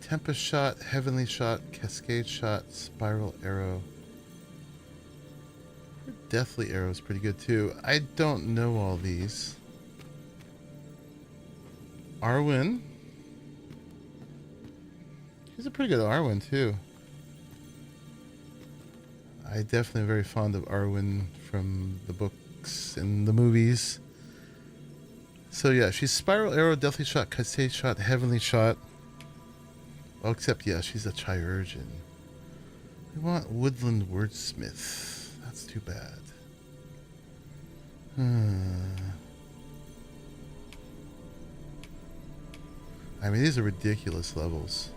Tempest shot, heavenly shot, cascade shot, spiral arrow. Deathly arrow is pretty good too. I don't know all these. Arwen. She's a pretty good Arwen too. I definitely am very fond of Arwen from the books and the movies. So yeah, she's spiral arrow, deathly shot, cascade shot, heavenly shot. Oh, except yeah, she's a chirurgeon. We want woodland wordsmith. That's too bad. I mean, these are ridiculous levels.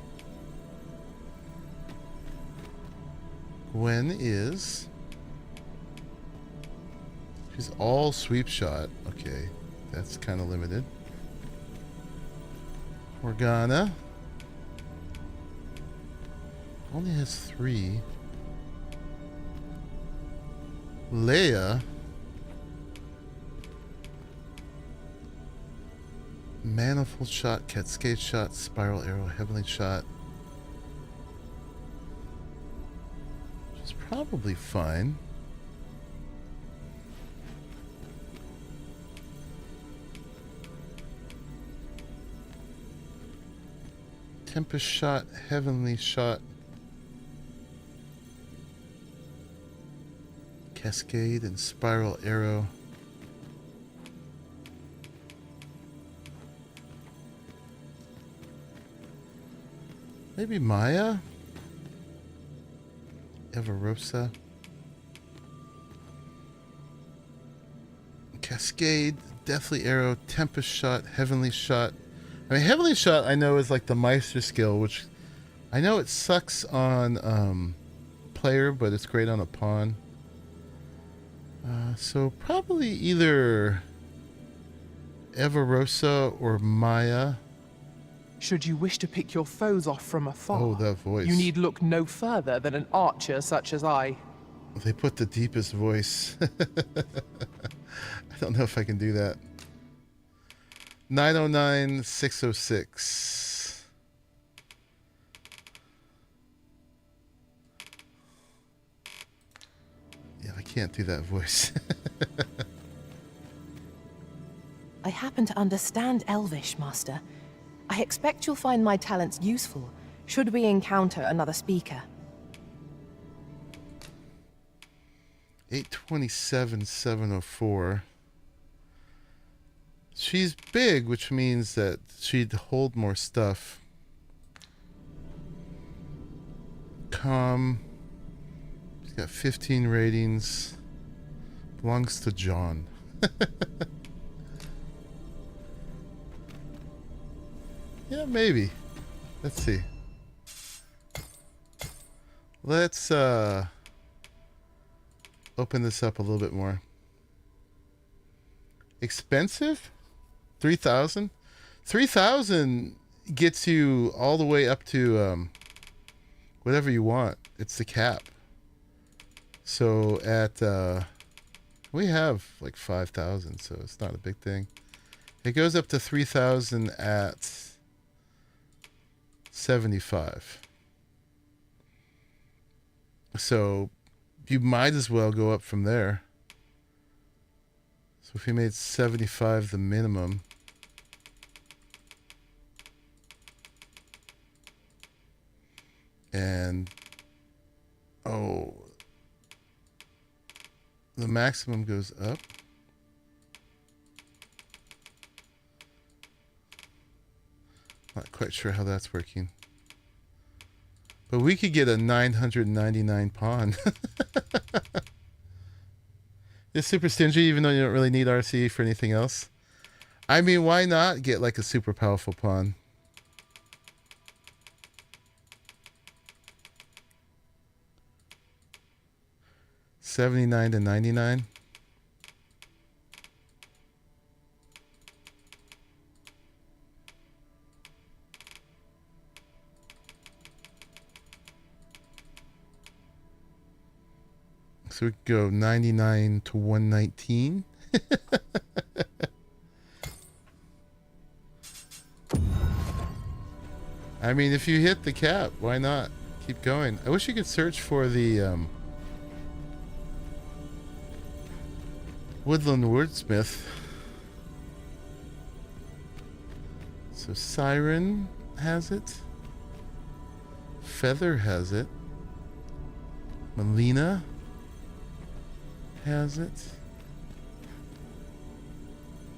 Gwen is... She's all sweep shot. Okay, that's kind of limited. Morgana only has 3. Leia manifold shot, cascade shot, spiral arrow, heavenly shot. She's probably fine. Tempest shot, heavenly shot, cascade and spiral arrow. Maybe Maya? Everosa? Cascade, deathly arrow, tempest shot, heavenly shot. I mean, heavenly shot I know is like the Meister skill, which I know it sucks on player, but it's great on a pawn. So probably either Everosa or Maya. Should you wish to pick your foes off from afar, oh, that voice. You need look no further than an archer such as I. They put the deepest voice. I don't know if I can do that. 909 606. Yeah, I can't do that voice. I happen to understand Elvish, Master. I expect you'll find my talents useful, should we encounter another speaker. 827 704. She's big, which means that she'd hold more stuff. Calm. She's got 15 ratings. Belongs to John. Yeah, maybe. Let's see. Let's open this up a little bit more. Expensive? 3,000? 3,000 gets you all the way up to whatever you want. It's the cap. So at we have like 5,000, so it's not a big thing. It goes up to 3,000 at 75. So you might as well go up from there. So if you made 75 the minimum, and oh, the maximum goes up. Not quite sure how that's working. But we could get a 999 pawn. It's super stingy, even though you don't really need RC for anything else. I mean, why not get like a super powerful pawn? $79 to $99. So we could go 99 to 119. I mean, if you hit the cap, why not? Keep going. I wish you could search for the Woodland Wordsmith. So Siren has it. Feather has it. Melina has it.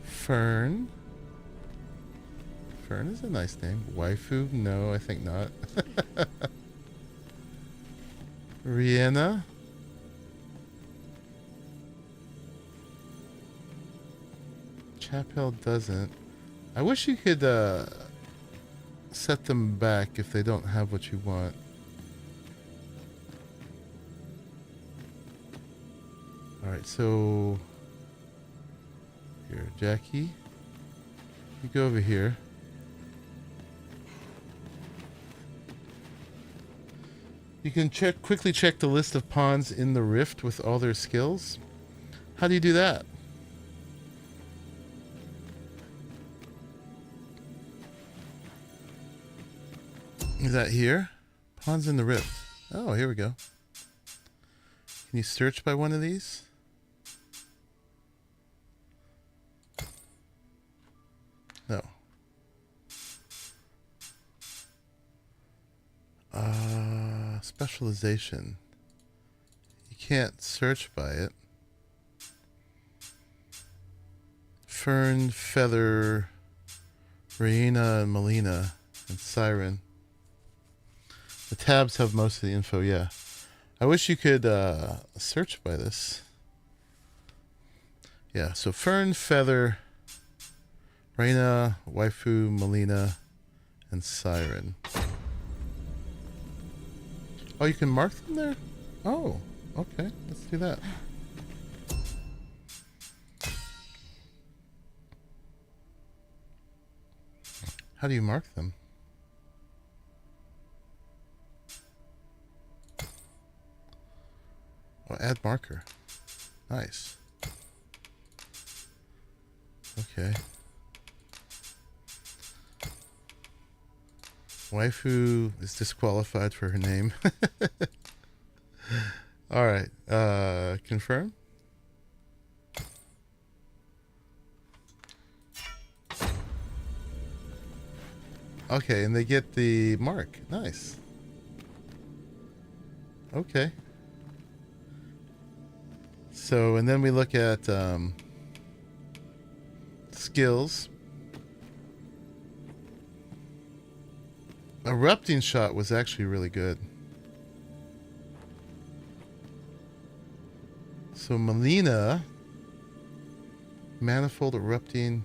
Fern. Fern is a nice name. Waifu? No, I think not. Rihanna. Chapel doesn't. I wish you could set them back if they don't have what you want. Alright, so here, Jackie. You go over here. You can quickly check the list of pawns in the rift with all their skills. How do you do that? Is that here? Pawns in the rift. Oh, here we go. Can you search by one of these? No. Specialization. You can't search by it. Fern, Feather, Raina, and Melina, and Siren. The tabs have most of the info, yeah. I wish you could search by this. Yeah, so Fern, Feather, Raina, Waifu, Melina, and Siren. Oh, you can mark them there? Oh, okay. Let's do that. How do you mark them? Oh, add marker. Nice. Okay. Waifu is disqualified for her name. All right. Confirm. Okay, and they get the mark. Nice. Okay. So, and then we look at skills. Erupting shot was actually really good. So Melina, manifold, erupting.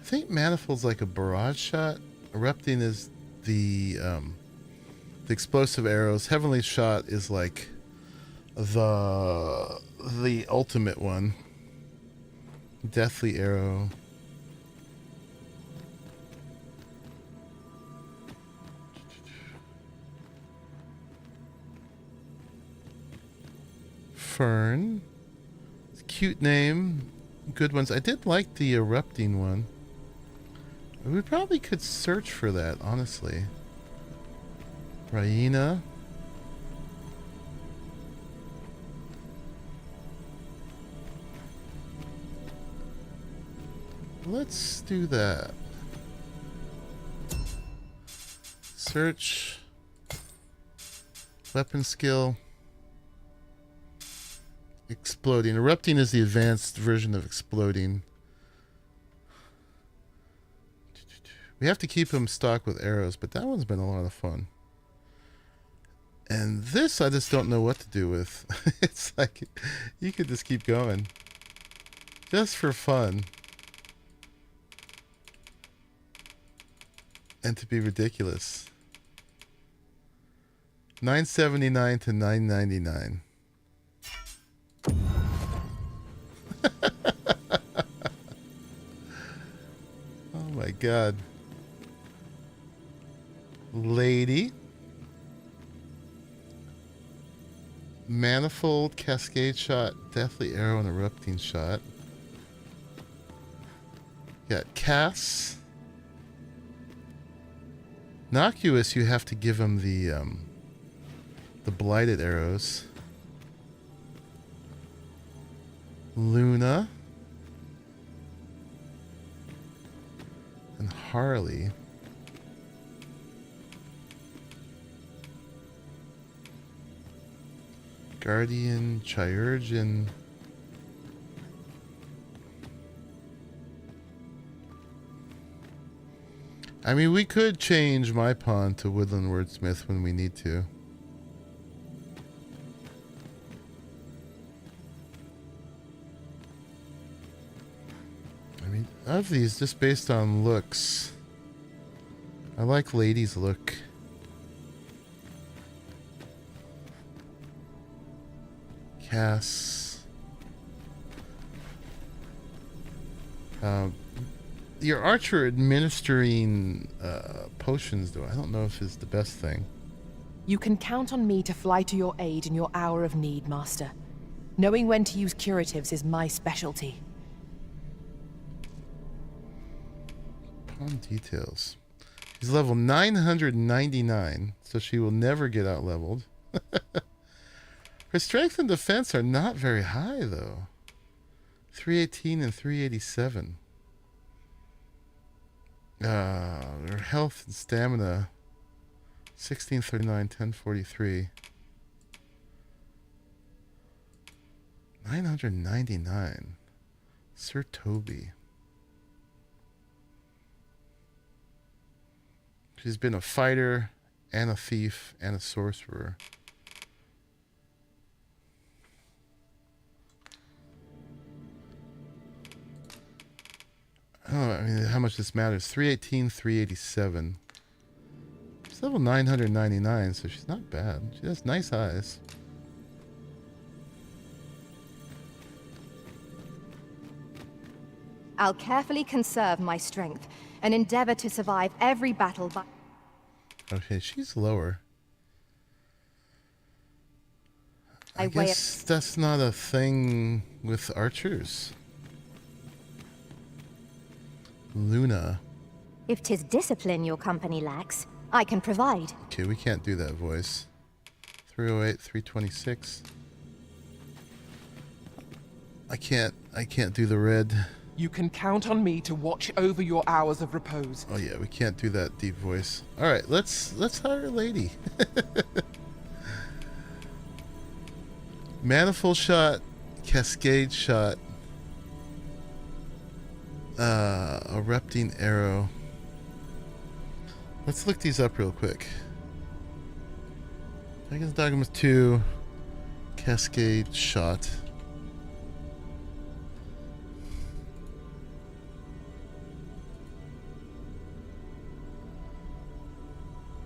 I think manifold's like a barrage shot. Erupting is the explosive arrows. Heavenly shot is like the ultimate one. Deathly arrow. Fern. Cute name. Good ones. I did like the erupting one. We probably could search for that, honestly. Raina. Let's do that. Search. Weapon skill. Exploding. Erupting is the advanced version of exploding. We have to keep him stocked with arrows, but that one's been a lot of fun. And this I just don't know what to do with. It's like, you could just keep going. Just for fun. And to be ridiculous. $9.79 to $9.99. Oh my god. Lady. Manifold, Cascade Shot, Deathly Arrow, and Erupting Shot. Got Cass. Noctua, you have to give him the Blighted Arrows. Luna. And Harley. Guardian, Chirurgeon. I mean, we could change my pawn to Woodland Wordsmith when we need to. I mean, of these, just based on looks, I like Lady's look. Cass. Your archer administering potions, though, I don't know if is the best thing. You can count on me to fly to your aid in your hour of need, Master. Knowing when to use curatives is my specialty. Pawn details. She's level 999, so she will never get out leveled. Her strength and defense are not very high, though. 318 and 387. Her health and stamina 1639, 1043. 999. Sir Toby. She's been a fighter and a thief and a sorcerer. Oh, I mean, how much this matters. 318, 387. She's level 999, so she's not bad. She has nice eyes. I'll carefully conserve my strength and endeavor to survive every battle by... Okay, she's lower. I guess that's not a thing with archers. Luna. If 'tis discipline your company lacks, I can provide. Okay, we can't do that voice. 308, 326. I can't do the red. You can count on me to watch over your hours of repose. Oh yeah, we can't do that deep voice. All right, let's hire a lady. Manifold shot, cascade shot, erupting arrow. Let's look these up real quick. Dragon's Dogma 2, cascade shot.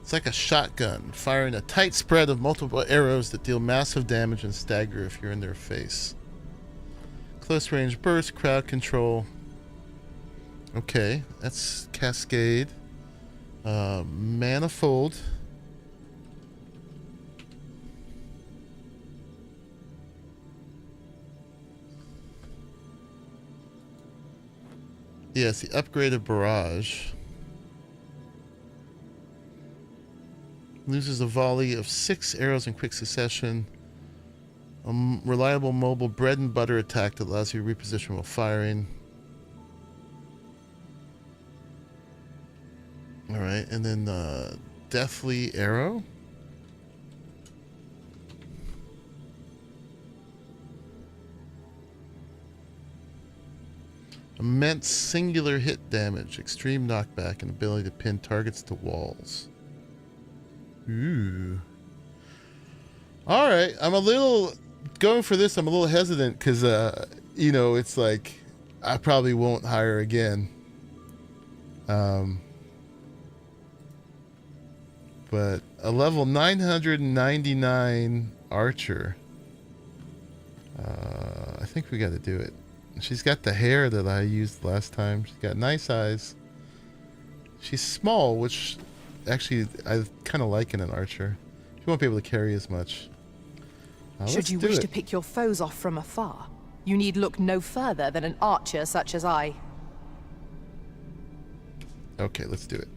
It's like a shotgun, firing a tight spread of multiple arrows that deal massive damage and stagger if you're in their face. Close range burst, crowd control. Okay, that's cascade. Manifold. Yes, the upgraded barrage. Loses a volley of 6 arrows in quick succession. A reliable mobile bread and butter attack that allows you to reposition while firing. Alright, and then Deathly Arrow. Immense singular hit damage, extreme knockback, and ability to pin targets to walls. Ooh. Alright, I'm a little... Going for this, I'm a little hesitant because, you know, it's like... I probably won't hire again. But a level 999 archer. I think we got to do it. She's got the hair that I used last time. She's got nice eyes. She's small, which actually I kind of like in an archer. She won't be able to carry as much. Should you wish to pick your foes off from afar, you need look no further than an archer such as I. Okay, let's do it.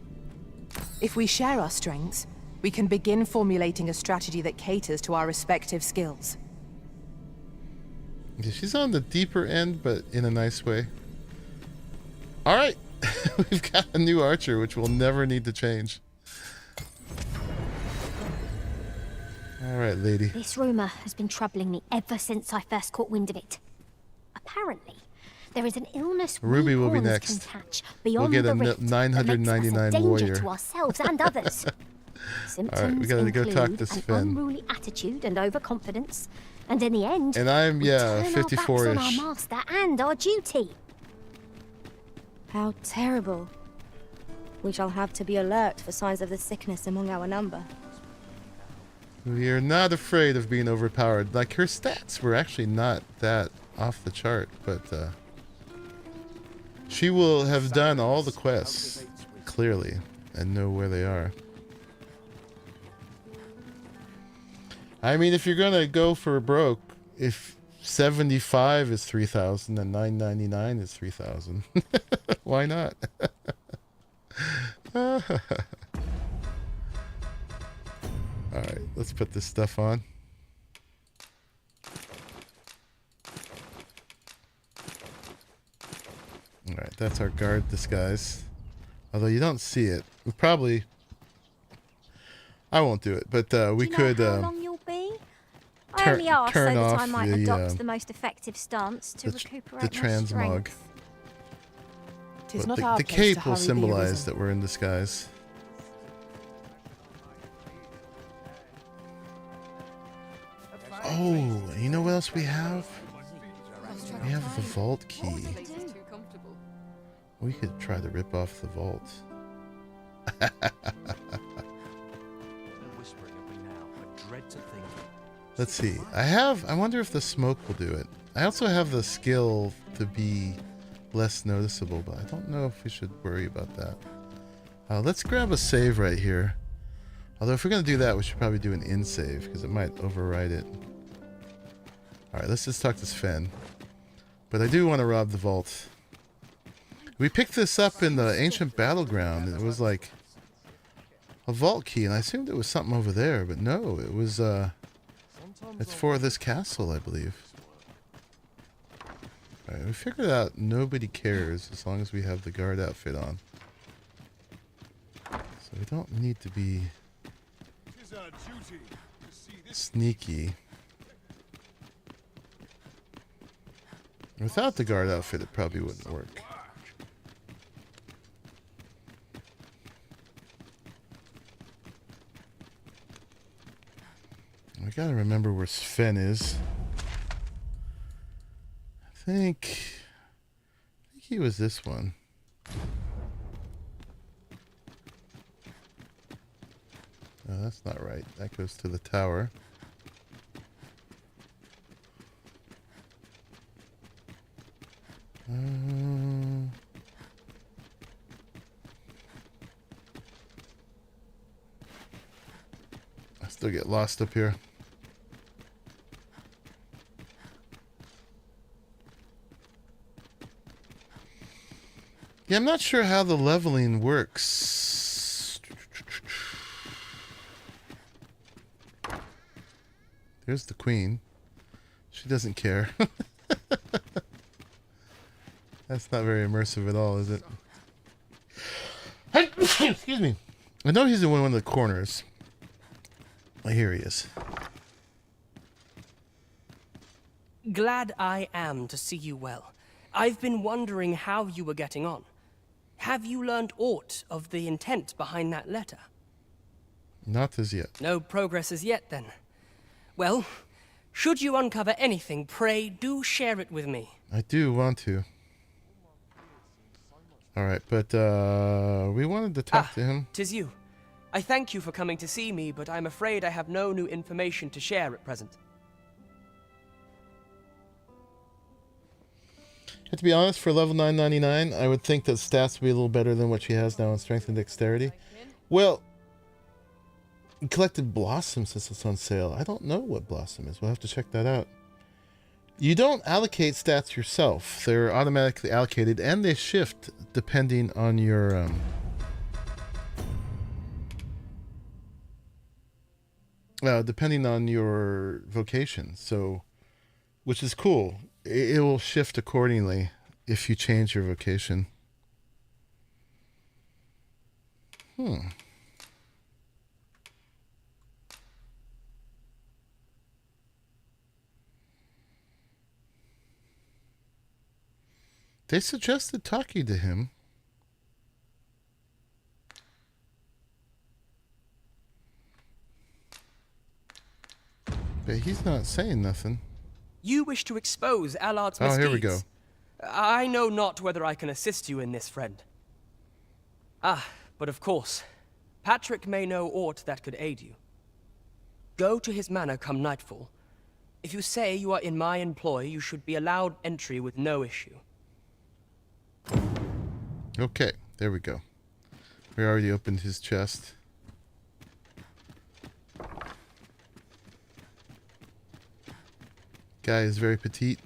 If we share our strengths, we can begin formulating a strategy that caters to our respective skills. Yeah, she's on the deeper end, but in a nice way. All right, we've got a new archer, which we'll never need to change. All right, lady. This rumor has been troubling me ever since I first caught wind of it. Apparently, there is an illness Ruby will be Horns next. can catch We'll beyond get the a rift 999 that makes us a warrior. danger to ourselves and others. Symptoms All right, we gotta go talk to include Sven. an unruly attitude and overconfidence, and in the end, And I'm, we yeah, turn our backs on our 54-ish. master and our duty. How terrible. We shall have to be alert for signs of the sickness among our number. We are not afraid of being overpowered. Like, her stats were actually not that off the chart, but she will have done all the quests, clearly, and know where they are. I mean, if you're gonna go for broke, if 75 is 3,000 and 999 is 3,000, why not? Alright, let's put this stuff on. Alright, that's our guard disguise. Although you don't see it. We probably... I won't do it, but we could... How long you'll be? I only ask so that I might adopt the most effective stance to recuperate the my transmog. strength. But the cape will symbolize that we're in disguise. Oh, you know what else we have? We have the vault key. We could try to rip off the vault. Let's see. I wonder if the smoke will do it. I also have the skill to be less noticeable, but I don't know if we should worry about that. Let's grab a save right here. Although if we're going to do that, we should probably do an in save because it might override it. Alright, let's just talk to Sven. But I do want to rob the vault. We picked this up in the ancient battleground. It was like a vault key, and I assumed it was something over there, but no, it was it's for this castle, I believe. Alright, we figured out nobody cares as long as we have the guard outfit on. So we don't need to be sneaky. Without the guard outfit, it probably wouldn't work. We gotta remember where Sven is. I think he was this one. No, that's not right. That goes to the tower. I still get lost up here. Yeah, I'm not sure how the leveling works. There's the queen. She doesn't care. That's not very immersive at all, is it? Excuse me. I know he's in one of the corners. Oh, here he is. Glad I am to see you well. I've been wondering how you were getting on. Have you learned aught of the intent behind that letter? Not as yet. No progress as yet, then. Well, should you uncover anything, pray do share it with me. I do want to. Alright, but we wanted to talk to him. 'Tis you. I thank you for coming to see me, but I'm afraid I have no new information to share at present. To be honest, for level 999, I would think that stats would be a little better than what she has now in strength and dexterity. Well, Collected Blossom since it's on sale. I don't know what Blossom is. We'll have to check that out. You don't allocate stats yourself. They're automatically allocated, and they shift depending on your vocation. So, which is cool. It will shift accordingly if you change your vocation. They suggested talking to him. But he's not saying nothing. You wish to expose Allard's Oh, misdeeds. here we go. I know not whether I can assist you in this, friend. But of course, Patrick may know aught that could aid you. Go to his manor come nightfall. If you say you are in my employ, you should be allowed entry with no issue. Okay, there we go. We already opened his chest. Guy is very petite.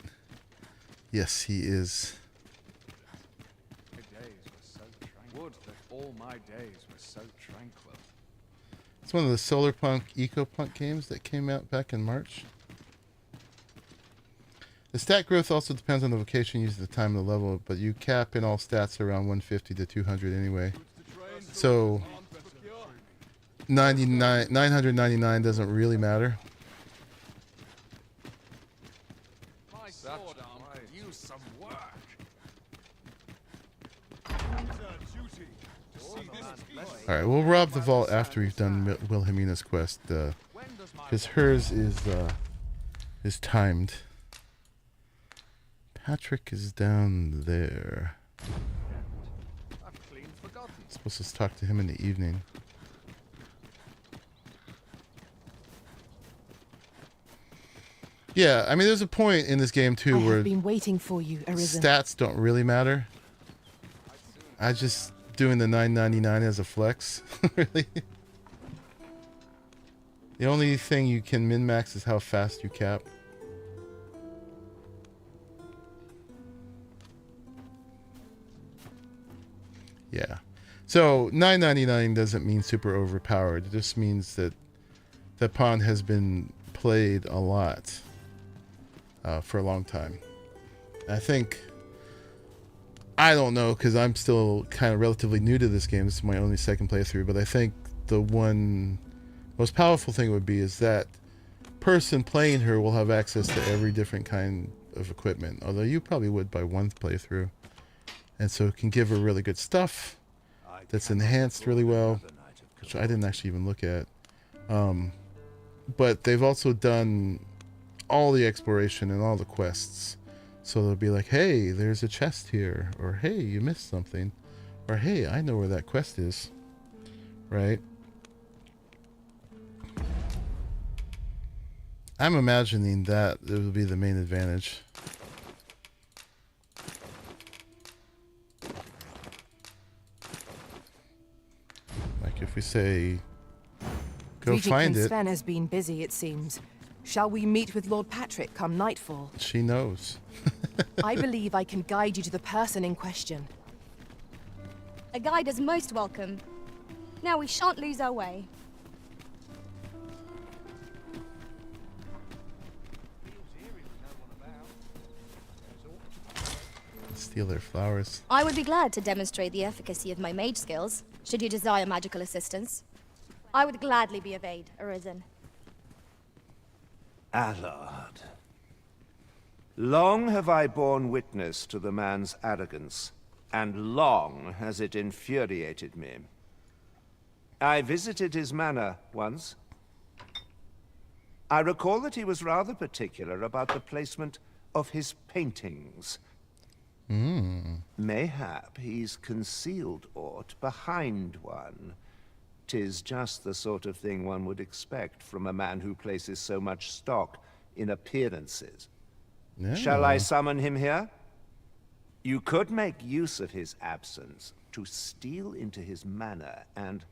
Yes, he is. My days were so tranquil. Would that all my days were so tranquil. It's one of the Solarpunk EcoPunk games that came out back in March. The stat growth also depends on the vocation used at the time of the level, but you cap in all stats around 150 to 200 anyway. So 999 doesn't really matter. My sword arm could use some work. Alright, we'll rob the vault after we've done Wilhelmina's quest, because hers is timed. Patrick is down there. I've clean forgotten. Supposed to talk to him in the evening. Yeah, I mean, there's a point in this game too where I've been waiting for you, Arisen. stats don't really matter. I just doing the 999 as a flex, really. The only thing you can min-max is how fast you cap. Yeah. So 999 doesn't mean super overpowered. It just means that that pawn has been played a lot for a long time. I think, I don't know, because I'm still kind of relatively new to this game. This is my only second playthrough, but I think the one most powerful thing would be is that person playing her will have access to every different kind of equipment, although you probably would by one playthrough. And so it can give her really good stuff that's enhanced really well, which I didn't actually even look at. But they've also done all the exploration and all the quests. So they'll be like, hey, there's a chest here. Or, hey, you missed something. Or, hey, I know where that quest is. Right? I'm imagining that it will be the main advantage. Like if we say, go Regent find King it. Sven has been busy, it seems. Shall we meet with Lord Patrick come nightfall? She knows. I believe I can guide you to the person in question. A guide is most welcome. Now we shan't lose our way. Steal their flowers. I would be glad to demonstrate the efficacy of my mage skills, should you desire magical assistance. I would gladly be of aid, Arisen. Allard. Long have I borne witness to the man's arrogance, and long has it infuriated me. I visited his manor once. I recall that he was rather particular about the placement of his paintings. Mayhap he's concealed aught behind one. 'Tis just the sort of thing one would expect from a man who places so much stock in appearances. Yeah. Shall I summon him here? You could make use of his absence to steal into his manor and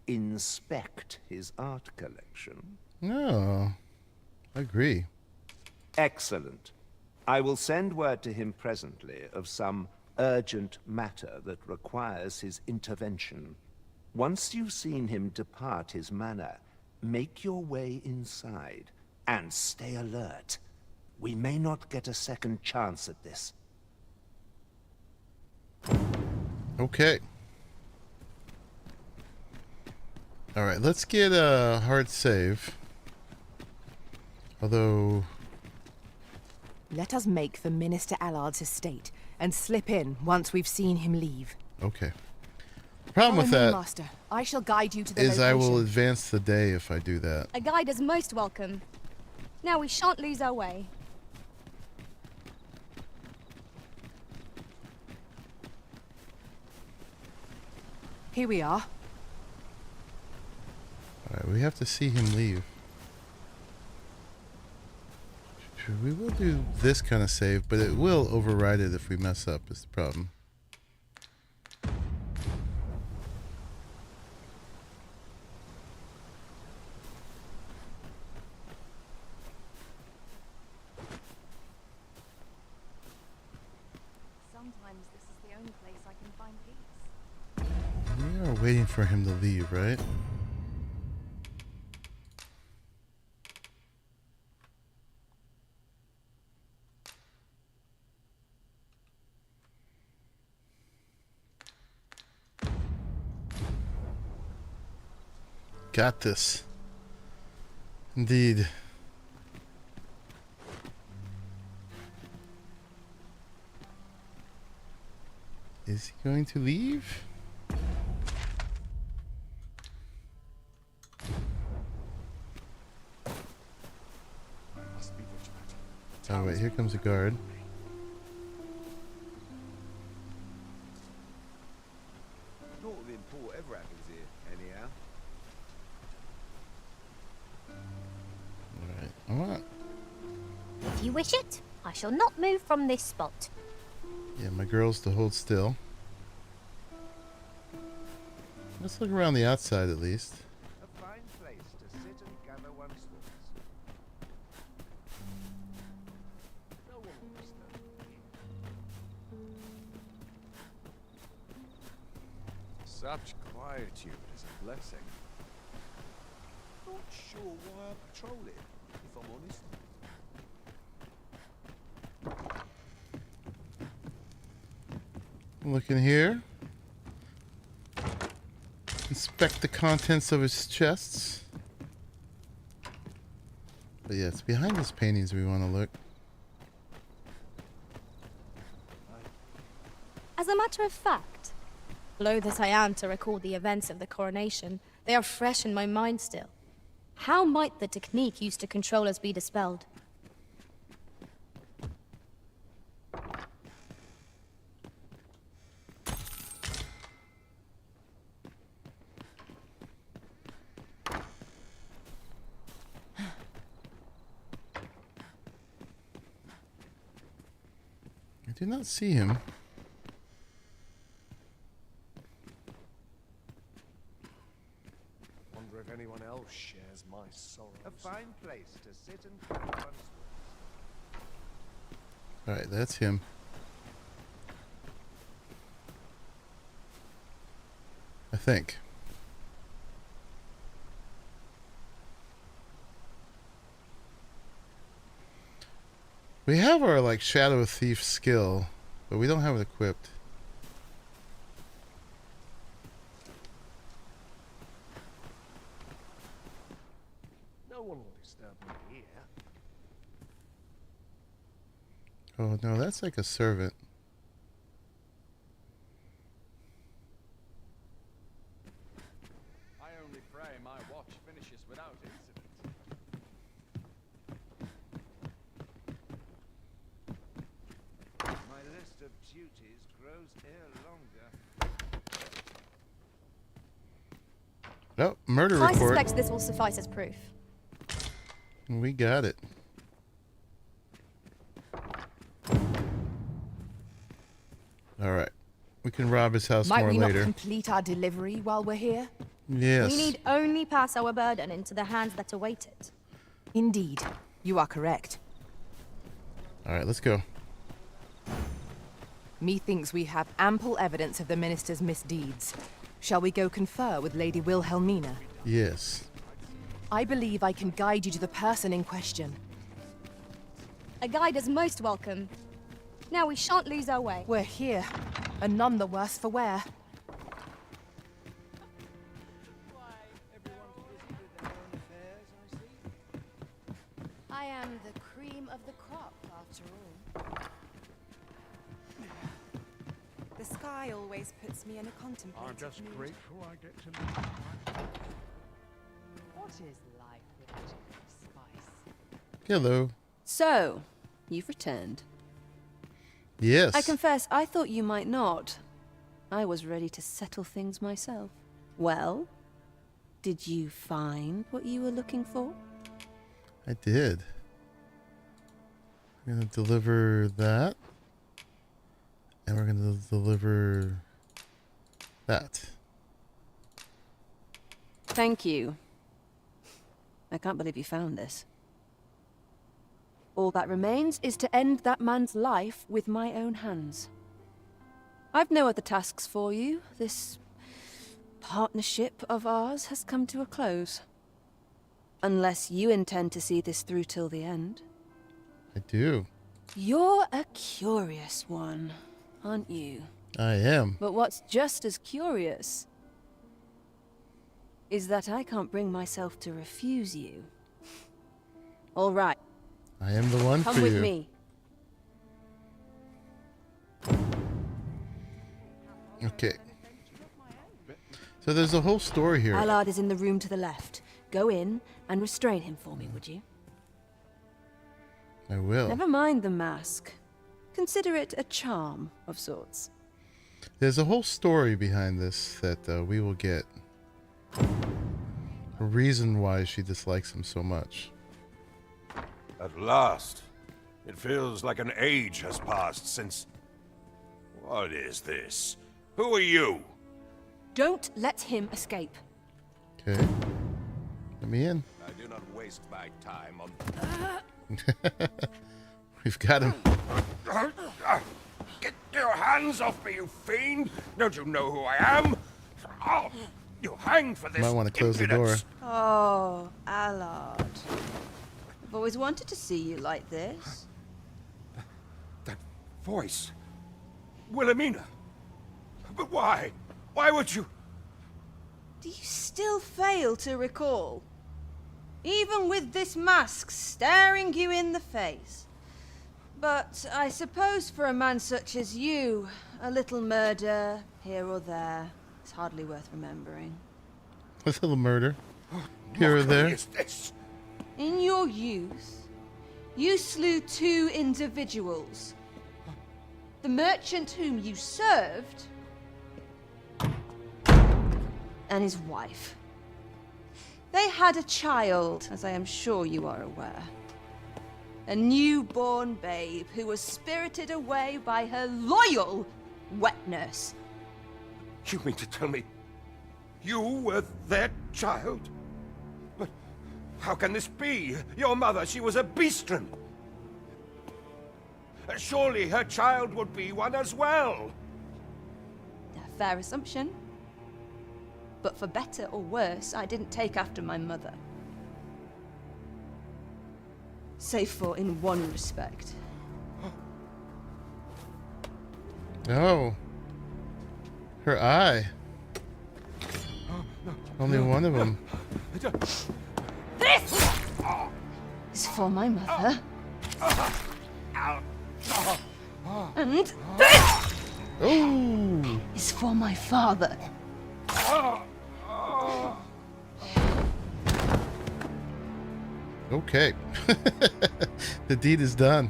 inspect his art collection? No, I agree. Excellent. I will send word to him presently of some urgent matter that requires his intervention. Once you've seen him depart his manor, make your way inside and stay alert. We may not get a second chance at this. Okay. All right, let's get a hard save. Although... Let us make for Minister Allard's estate and slip in once we've seen him leave. Okay. Problem with Follow me, that Master. I shall guide you to the is I will location. advance the day if I do that. A guide is most welcome. Now we shan't lose our way. Here we are. Alright, we have to see him leave. We will do this kind of save, but it will override it if we mess up, is the problem. Sometimes this is the only place I can find peace. We are waiting for him to leave, right? Got this. Indeed. Is he going to leave? Oh wait, here comes a guard. Naught of import ever happens here, anyhow. Alright. If you wish it, I shall not move from this spot. Yeah, my girl's to hold still. Let's look around the outside at least. A fine place to sit and gather one's thoughts. No one will disturb me. Such quietude is a blessing. Not sure why I patrol it, if I'm honest. Look in here. Inspect the contents of his chests. But yeah, it's behind his paintings we want to look. As a matter of fact, loath as I am to recall the events of the coronation, they are fresh in my mind still. How might the technique used to control us be dispelled? I do not see him. Wonder if anyone else shares my sorrows. A fine place to sit and gather one's thoughts. Alright, that's him. I think. We have our like Shadow Thief skill, but we don't have it equipped. No one will disturb me here. Oh no, that's like a servant. I only pray my watch finishes without incident. My list of duties grows ere longer. Oh, murder I report. suspect this will suffice as proof. We got it. Alright. We can rob his house Might more we later. not complete our delivery while we're here? Yes. We need only pass our burden into the hands that await it. Indeed. You are correct. All right, let's go. Methinks we have ample evidence of the minister's misdeeds. Shall we go confer with Lady Wilhelmina? Yes. I believe I can guide you to the person in question. A guide is most welcome. Now we shan't lose our way. We're here, and none the worse for wear. I am the cream of the crop, after all. The sky always puts me in a contemplative I'm just mood. grateful I get to know. What is life without a spice? Hello. So, you've returned. Yes. I confess, I thought you might not. I was ready to settle things myself. Well, did you find what you were looking for? I did. I'm going to deliver that. And we're going to deliver that. Thank you. I can't believe you found this. All that remains is to end that man's life with my own hands. I've no other tasks for you. This partnership of ours has come to a close. Unless you intend to see this through till the end. I do. You're a curious one, aren't you? I am. But what's just as curious is that I can't bring myself to refuse you. All right. I am the one Come for with you. me. Okay. So there's a whole story here. Allard is in the room to the left. Go in and restrain him for me, would you? I will. Never mind the mask. Consider it a charm of sorts. There's a whole story behind this that we will get. A reason why she dislikes him so much. At last. It feels like an age has passed since... What is this? Who are you? Don't let him escape. Okay. Let me in. I do not waste my time on... We've got him. Get your hands off me, you fiend! Don't you know who I am? Oh, you hanged for this Might want to close the door. impudence. Oh, Allard. I've always wanted to see you like this. That voice. Wilhelmina. But why? Why would you... Do you still fail to recall? Even with this mask staring you in the face. But I suppose for a man such as you, a little murder here or there is hardly worth remembering. A little murder. Here or there. Is this? In your youth, you slew 2 individuals. The merchant whom you served, and his wife. They had a child, as I am sure you are aware. A newborn babe who was spirited away by her loyal wet nurse. You mean to tell me you were their child? But how can this be? Your mother, she was a beastren. Surely her child would be one as well. A fair assumption. But for better or worse, I didn't take after my mother. Save for in one respect. Oh. Her eye. Only one of them. This is for my mother. And this is for my father. Okay. The deed is done.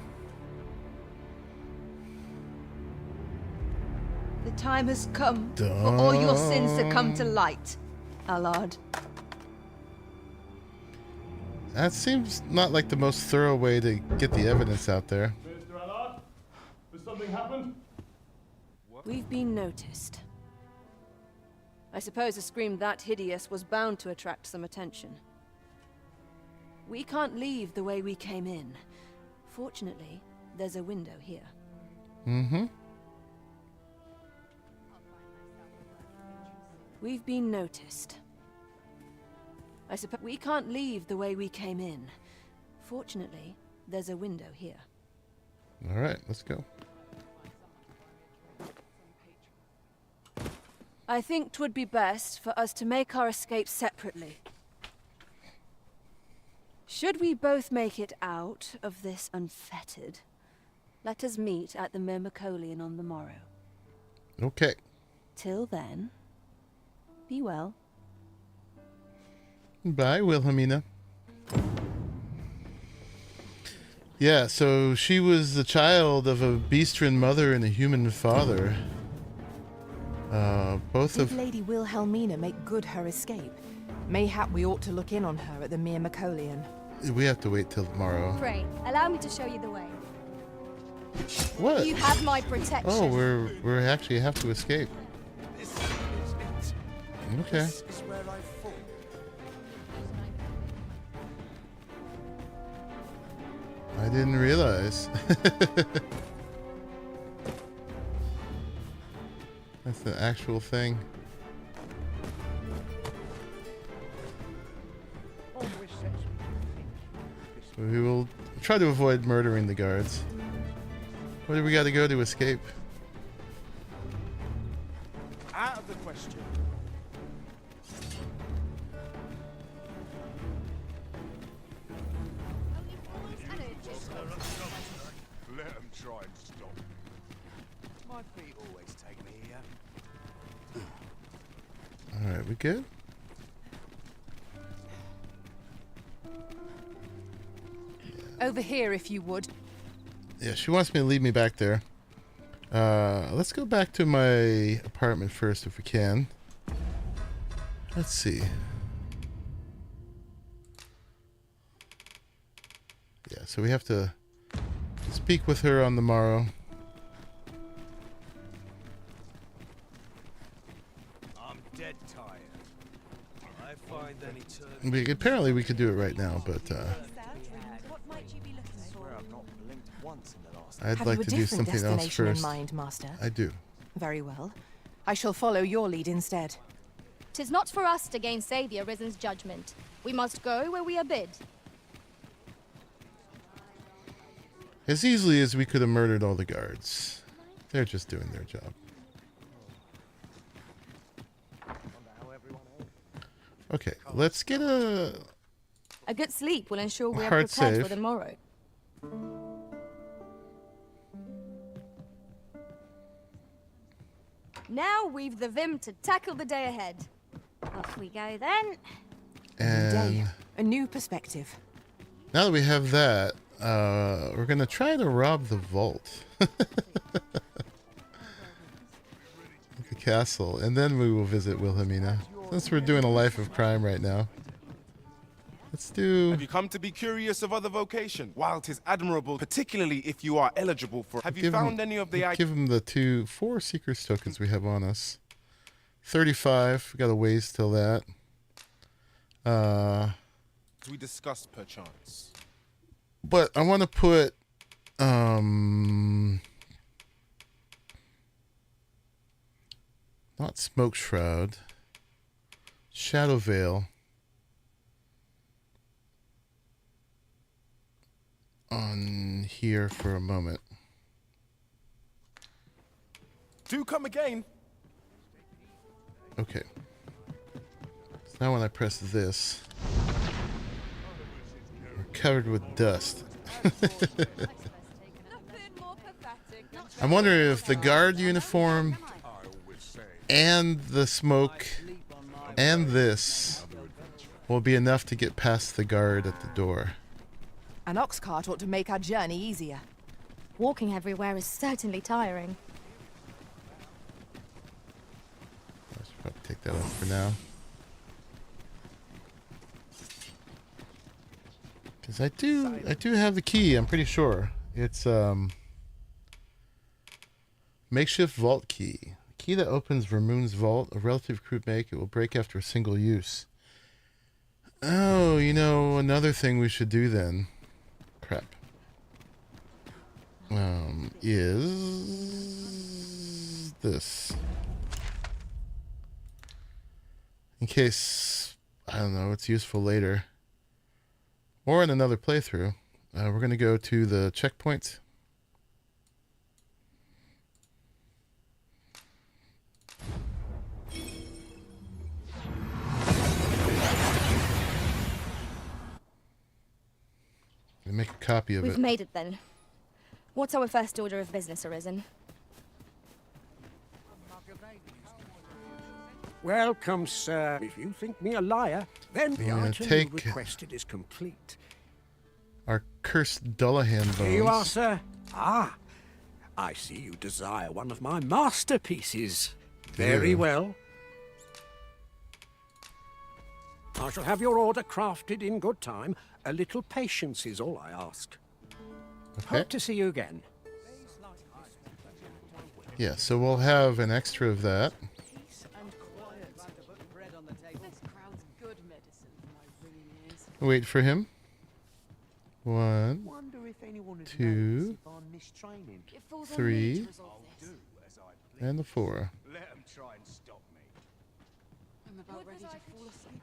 The time has come for all your sins to come to light, Allard. That seems not like the most thorough way to get the evidence out there. Mr. Allard, has something happened? We've been noticed. I suppose a scream that hideous was bound to attract some attention. We can't leave the way we came in. Fortunately, there's a window here. Mm-hmm. We've been noticed. I suppose we can't leave the way we came in. Fortunately, there's a window here. All right, let's go. I think 'twould be best for us to make our escape separately. Should we both make it out of this unfettered, let us meet at the Myrmecolian on the morrow. Okay. Till then, be well. Bye, Wilhelmina. Yeah, so she was the child of a Beastren mother and a human father. Both Did of... Lady Wilhelmina make good her escape? Mayhap we ought to look in on her at the Myrmecolian. We have to wait till tomorrow. Pray, allow me to show you the way. What? You have my protection. Oh, we're actually have to escape. Okay. This is where I fall. I didn't realize. That's the actual thing. So we will try to avoid murdering the guards. Where do we got to go to escape? Out of the question. Let them try and stop. My feet always take me here. Alright, we good? Over here, if you would. Yeah, she wants me to leave me back there. Let's go back to my apartment first if we can. Let's see. Yeah, so we have to speak with her on the morrow. I'm dead tired. I find any turn. Apparently we could do it right now, but I'd like to do something else first. In mind, Master? I do. Very well. I shall follow your lead instead. 'Tis not for us to gainsay the Arisen's judgment. We must go where we are bid. As easily as we could have murdered all the guards. They're just doing their job. Okay, let's get a good sleep will ensure we are hard prepared save. for the morrow. Now we've the vim to tackle the day ahead. Off we go then. And a new perspective. now that we have that, we're gonna try to rob the vault. The castle, and then we will visit Wilhelmina. Since we're doing a life of crime right now. Let's do... Have you come to be curious of other vocation? While 'tis admirable, particularly if you are eligible for... Have you found any of the... Give them the 4 Seekers tokens we have on us. 35, we got a ways till that. We discussed perchance. But I want to put... not Smoke Shroud. Shadow Veil. On here for a moment. Do come again. Okay. So now when I press this, we're covered with dust. I'm wondering if the guard uniform and the smoke and this will be enough to get past the guard at the door. An ox cart ought to make our journey easier. Walking everywhere is certainly tiring. I should probably take that off for now. Because I do have the key, I'm pretty sure. It's Makeshift vault key. Key that opens Vermoon's vault. A relative crude make. It will break after a single use. Oh, you know, another thing we should do then. Crap. Is this. In case, I don't know, it's useful later. Or in another playthrough. We're going to go to the checkpoint. Make a copy of it. We've made it then. What's our first order of business, Arisen? Welcome, sir. If you think me a liar, then the item you requested is complete. Our cursed Dullahan bones. Here you are, sir. Ah, I see you desire one of my masterpieces. Very well. I shall have your order crafted in good time. A little patience is all I ask. Okay. Hope to see you again. Yeah, so we'll have an extra of that. Wait for him. 1, 2, 3, and the 4. Let them try and stop me. I'm about ready to fall asleep.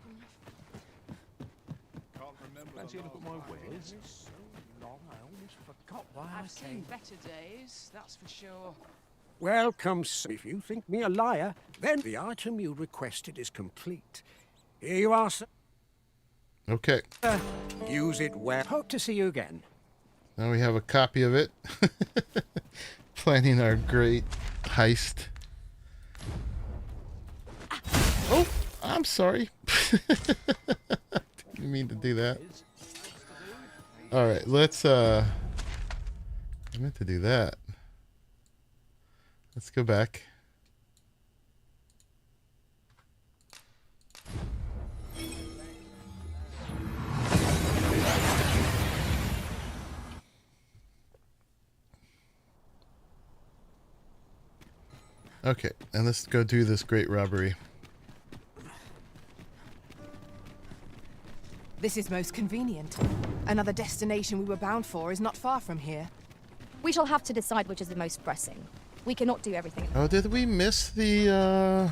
Can't remember. Fancy a look at my wares? So long, I almost forgot why I've seen better days, that's for sure. Welcome, sir. If you think me a liar, then the item you requested is complete. Here you are, sir. Okay. Use it well. Hope to see you again. Now we have a copy of it. Planning our great heist. Oh, I'm sorry. Didn't mean to do that. All right, let's I meant to do that. Let's go back. Okay, and let's go do this great robbery. This is most convenient. Another destination we were bound for is not far from here. We shall have to decide which is the most pressing. We cannot do everything. Oh, did we miss the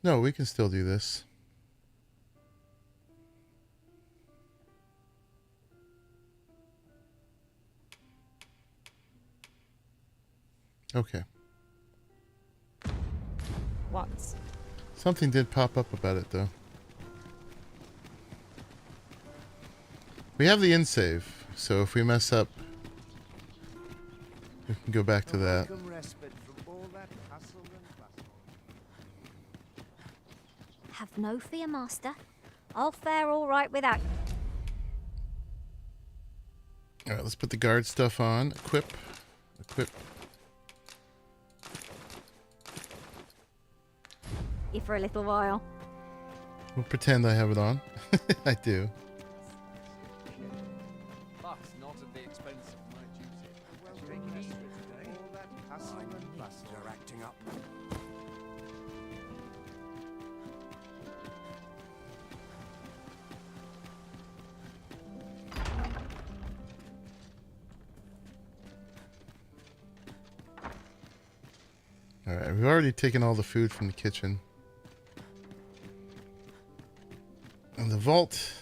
No, we can still do this. Okay. Once. Something did pop up about it, though. We have the in-save, so if we mess up, we can go back to that. Have no fear, Master. I'll fare all right without. All right, let's put the guard stuff on. Equip. Equip. Here for a little while. We'll pretend I have it on. I do. But not at the expense of my duty. They're acting up. All right, we've already taken all the food from the kitchen. And the vault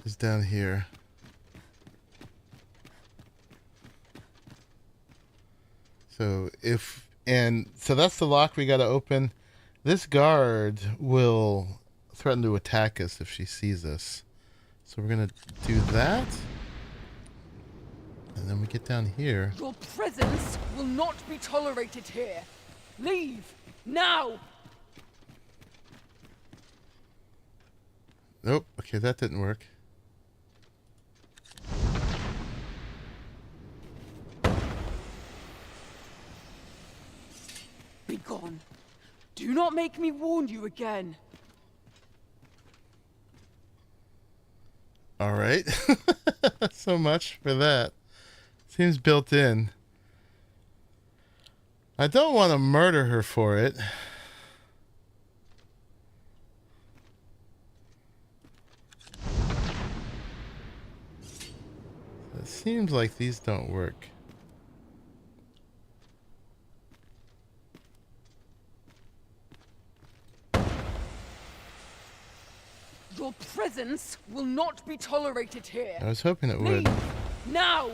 is down here. So so that's the lock we got to open. This guard will threaten to attack us if she sees us. So we're going to do that. And then we get down here. Your presence will not be tolerated here. Leave now. Nope. Okay, that didn't work. Be gone. Do not make me warn you again. All right. So much for that. Seems built in. I don't want to murder her for it. It seems like these don't work. Your presence will not be tolerated here. I was hoping it would. Leave now.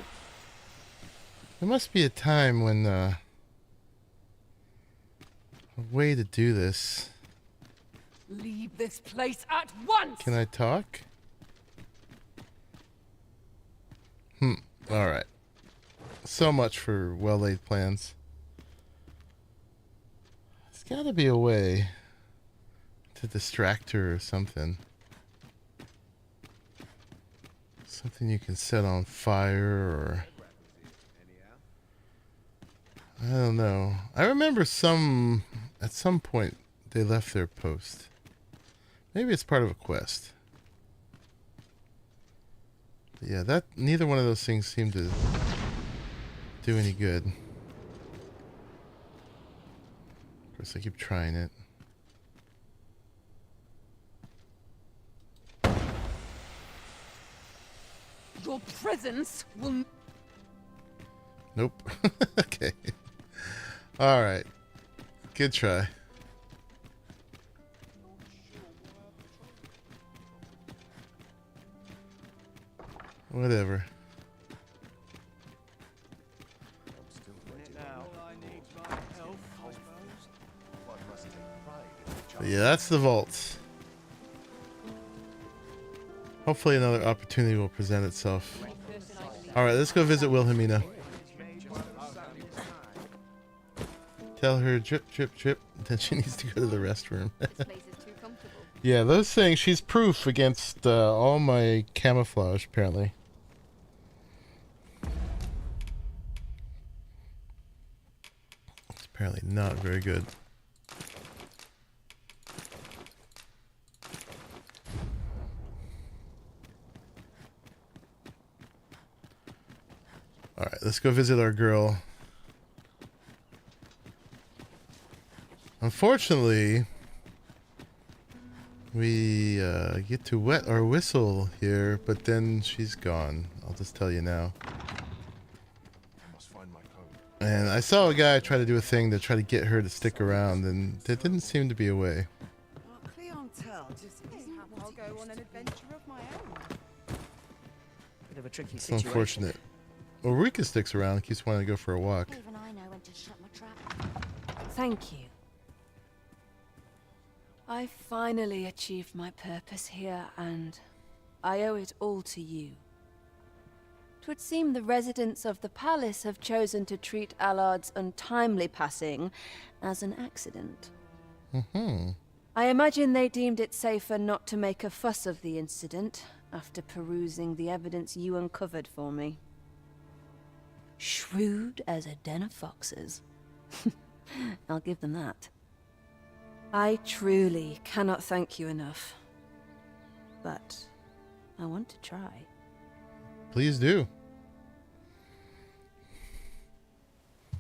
There must be a time when a way to do this. Leave this place at once. Can I talk? All right. So much for well-laid plans. There's got to be a way to distract her or something. Something you can set on fire or... I don't know. I remember at some point they left their post. Maybe it's part of a quest. But yeah, that neither one of those things seemed to do any good. Of course, I keep trying it. Your presence will... Nope. Okay. All right. Good try. Whatever. But yeah, that's the vault. Hopefully another opportunity will present itself. All right, let's go visit Wilhelmina. Tell her drip, drip, drip that she needs to go to the restroom. Yeah, those things, she's proof against all my camouflage, apparently. It's apparently not very good. Alright, let's go visit our girl. Unfortunately, we get to wet our whistle here, but then she's gone. I'll just tell you now. And I saw a guy try to do a thing to try to get her to stick around, and there didn't seem to be a way. I'll go on an adventure of my own. Bit of a tricky It's situation. unfortunate. Well, Rika sticks around and keeps wanting to go for a walk. Even I know when to shut my trap. Thank you. I finally achieved my purpose here, and I owe it all to you. 'Twould seem the residents of the palace have chosen to treat Allard's untimely passing as an accident. I imagine they deemed it safer not to make a fuss of the incident after perusing the evidence you uncovered for me. Shrewd as a den of foxes. I'll give them that. I truly cannot thank you enough. But I want to try. Please do.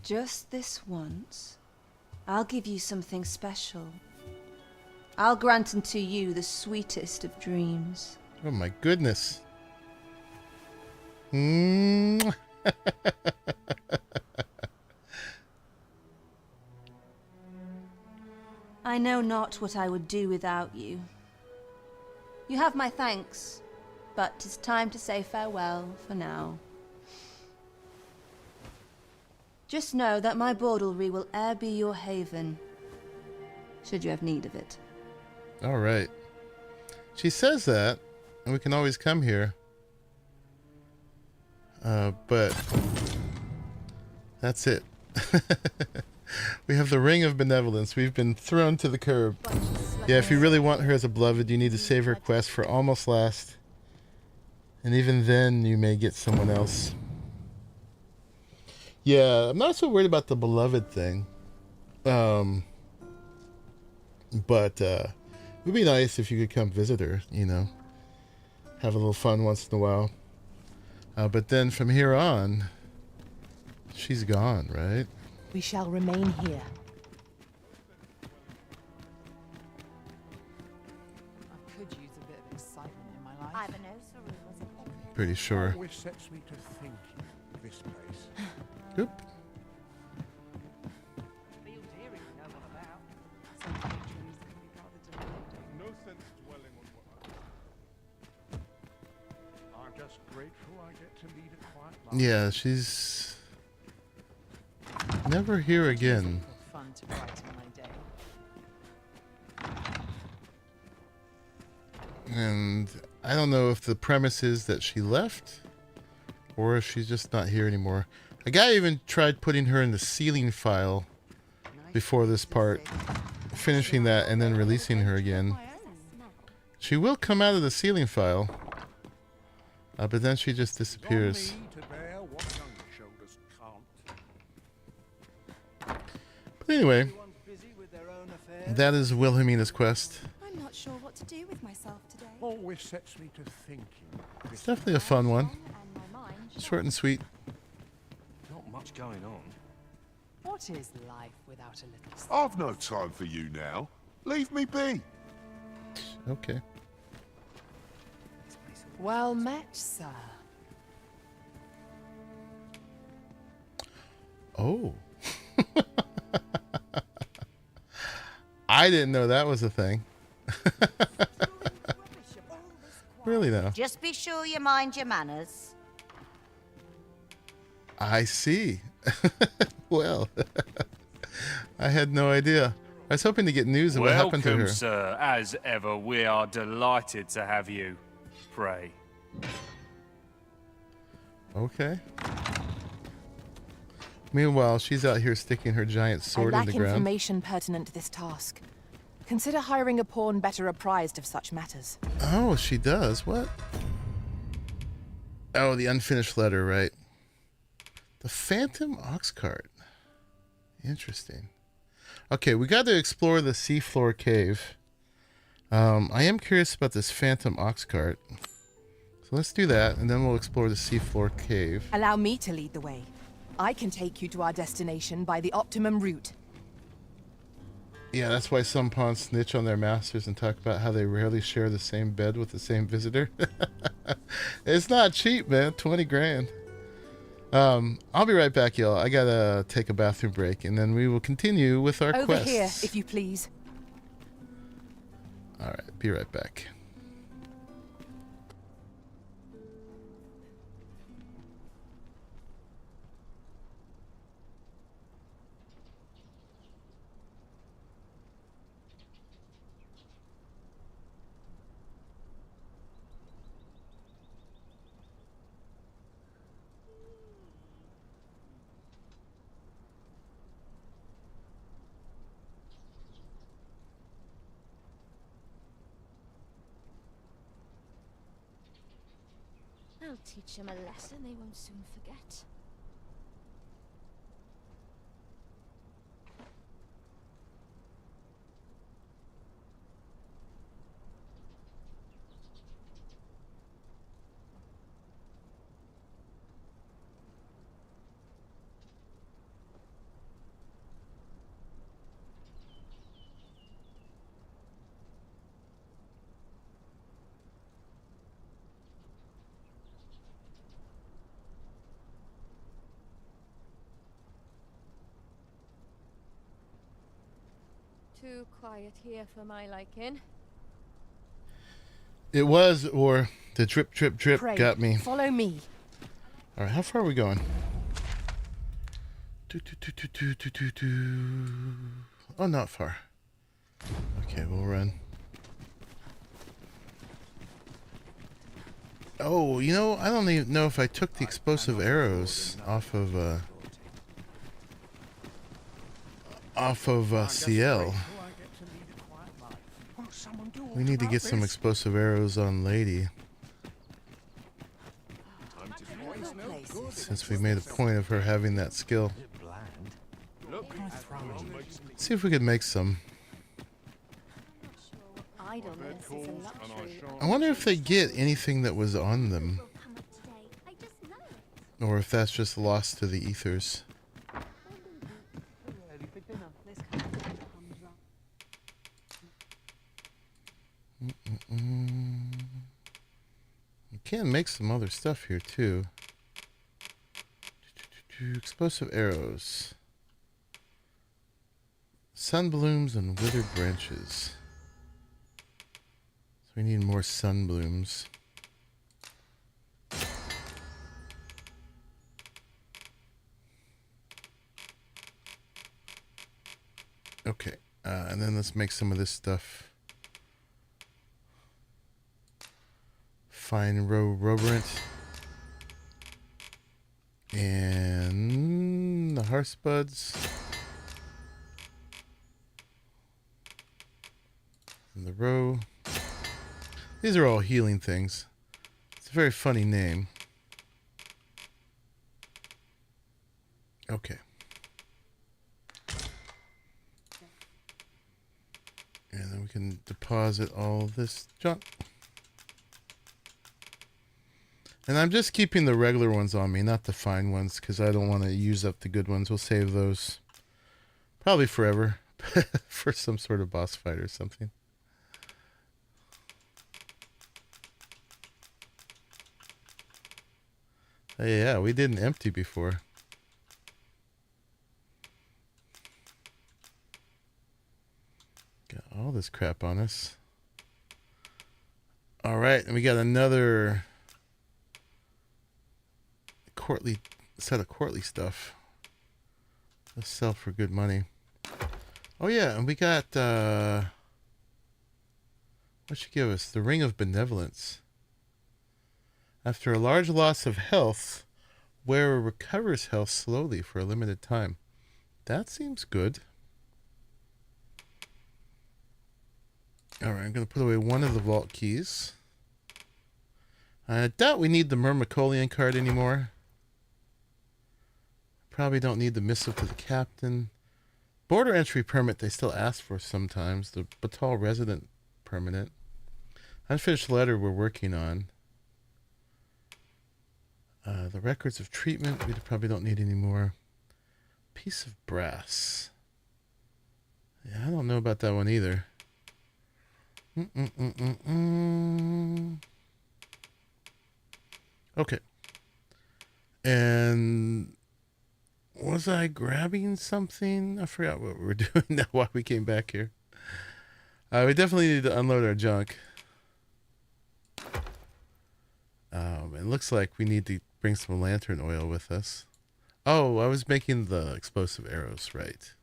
Just this once, I'll give you something special. I'll grant unto you the sweetest of dreams. Oh my goodness. Mwah. I know not what I would do without you. You have my thanks, but 'tis time to say farewell for now. Just know that my bordlery will e'er be your haven, should you have need of it. All right. She says that, and we can always come here. But that's it. We have the Ring of Benevolence. We've been thrown to the curb. Yeah, if you really want her as a beloved, you need to save her quest for Almost Last. And even then, you may get someone else. Yeah, I'm not so worried about the beloved thing. But it would be nice if you could come visit her, you know. have a little fun once in a while. But then from here on, she's gone, right? We shall remain here. I could use a bit of excitement in my life. Pretty sure. Always sets me to thinking, this place. Oop. No sense dwelling on what I'm just grateful I get to lead a quiet life. Yeah, she's never here again. Fun to brighten my day. And I don't know if the premise is that she left or if she's just not here anymore. A guy even tried putting her in the ceiling file before this part, finishing that and then releasing her again. She will come out of the ceiling file, but then she just disappears. But anyway, that is Wilhelmina's quest. I'm not sure what to do with myself today. Always sets me to thinking. It's definitely a fun one. Short and sweet. Not much going on. What is life without a little... I've no time for you now. Leave me be. Okay. Well met, sir. Oh. I didn't know that was a thing. Really though. Just be sure you mind your manners. I see. Well, I had no idea. I was hoping to get news of what happened to her. Welcome, sir. As ever, we are delighted to have you. Pray. Okay. Meanwhile, she's out here sticking her giant sword I in lack the ground. information pertinent to this task. Consider hiring a pawn better apprised of such matters. Oh, she does? What? Oh, the unfinished letter, right. The Phantom Ox Cart. Interesting. Okay, we got to explore the seafloor cave. I am curious about this Phantom Ox Cart. So let's do that, and then we'll explore the seafloor cave. Allow me to lead the way. I can take you to our destination by the optimum route. Yeah, that's why some pawns snitch on their masters and talk about how they rarely share the same bed with the same visitor. It's not cheap, man. 20 grand. I'll be right back, y'all. I gotta take a bathroom break, and then we will continue with our Over quests. here, if you please. All right, be right back. I'll teach them a lesson they won't soon forget. Too quiet here for my liking. It was, or the drip, drip, drip Pray, got me. follow me. All right, how far are we going? Oh, not far. Okay, we'll run. Oh, you know, I don't even know if I took the explosive arrows off of CL. We need to get some explosive arrows on Lady. Since we made a point of her having that skill. Let's see if we could make some. Idleness is a luxury. I wonder if they get anything that was on them. Or if that's just lost to the ethers. You can make some other stuff here too. Explosive arrows. Sunblooms and withered branches. So we need more sunblooms. Okay, and then let's make some of this stuff. Fine roborant. And the hearth buds. And the row. These are all healing things. It's a very funny name. Okay. And then we can deposit all this junk. And I'm just keeping the regular ones on me, not the fine ones, because I don't want to use up the good ones. We'll save those probably forever for some sort of boss fight or something. Oh, yeah, we didn't empty before. Got all this crap on us. All right, and we got another courtly set of courtly stuff. Let's sell for good money. Oh yeah, and we got what should give us? The Ring of Benevolence. After a large loss of health, wearer recovers health slowly for a limited time. That seems good. Alright, I'm going to put away one of the vault keys. I doubt we need the Myrmicolian card anymore. Probably don't need the missive to the captain. Border entry permit they still ask for sometimes. The Batal resident permanent. Unfinished letter we're working on. The records of treatment we probably don't need anymore. Piece of brass. Yeah, I don't know about that one either. Okay. And was I grabbing something? I forgot what we were doing now while we came back here. We definitely need to unload our junk. It looks like we need to bring some lantern oil with us. Oh, I was making the explosive arrows, right.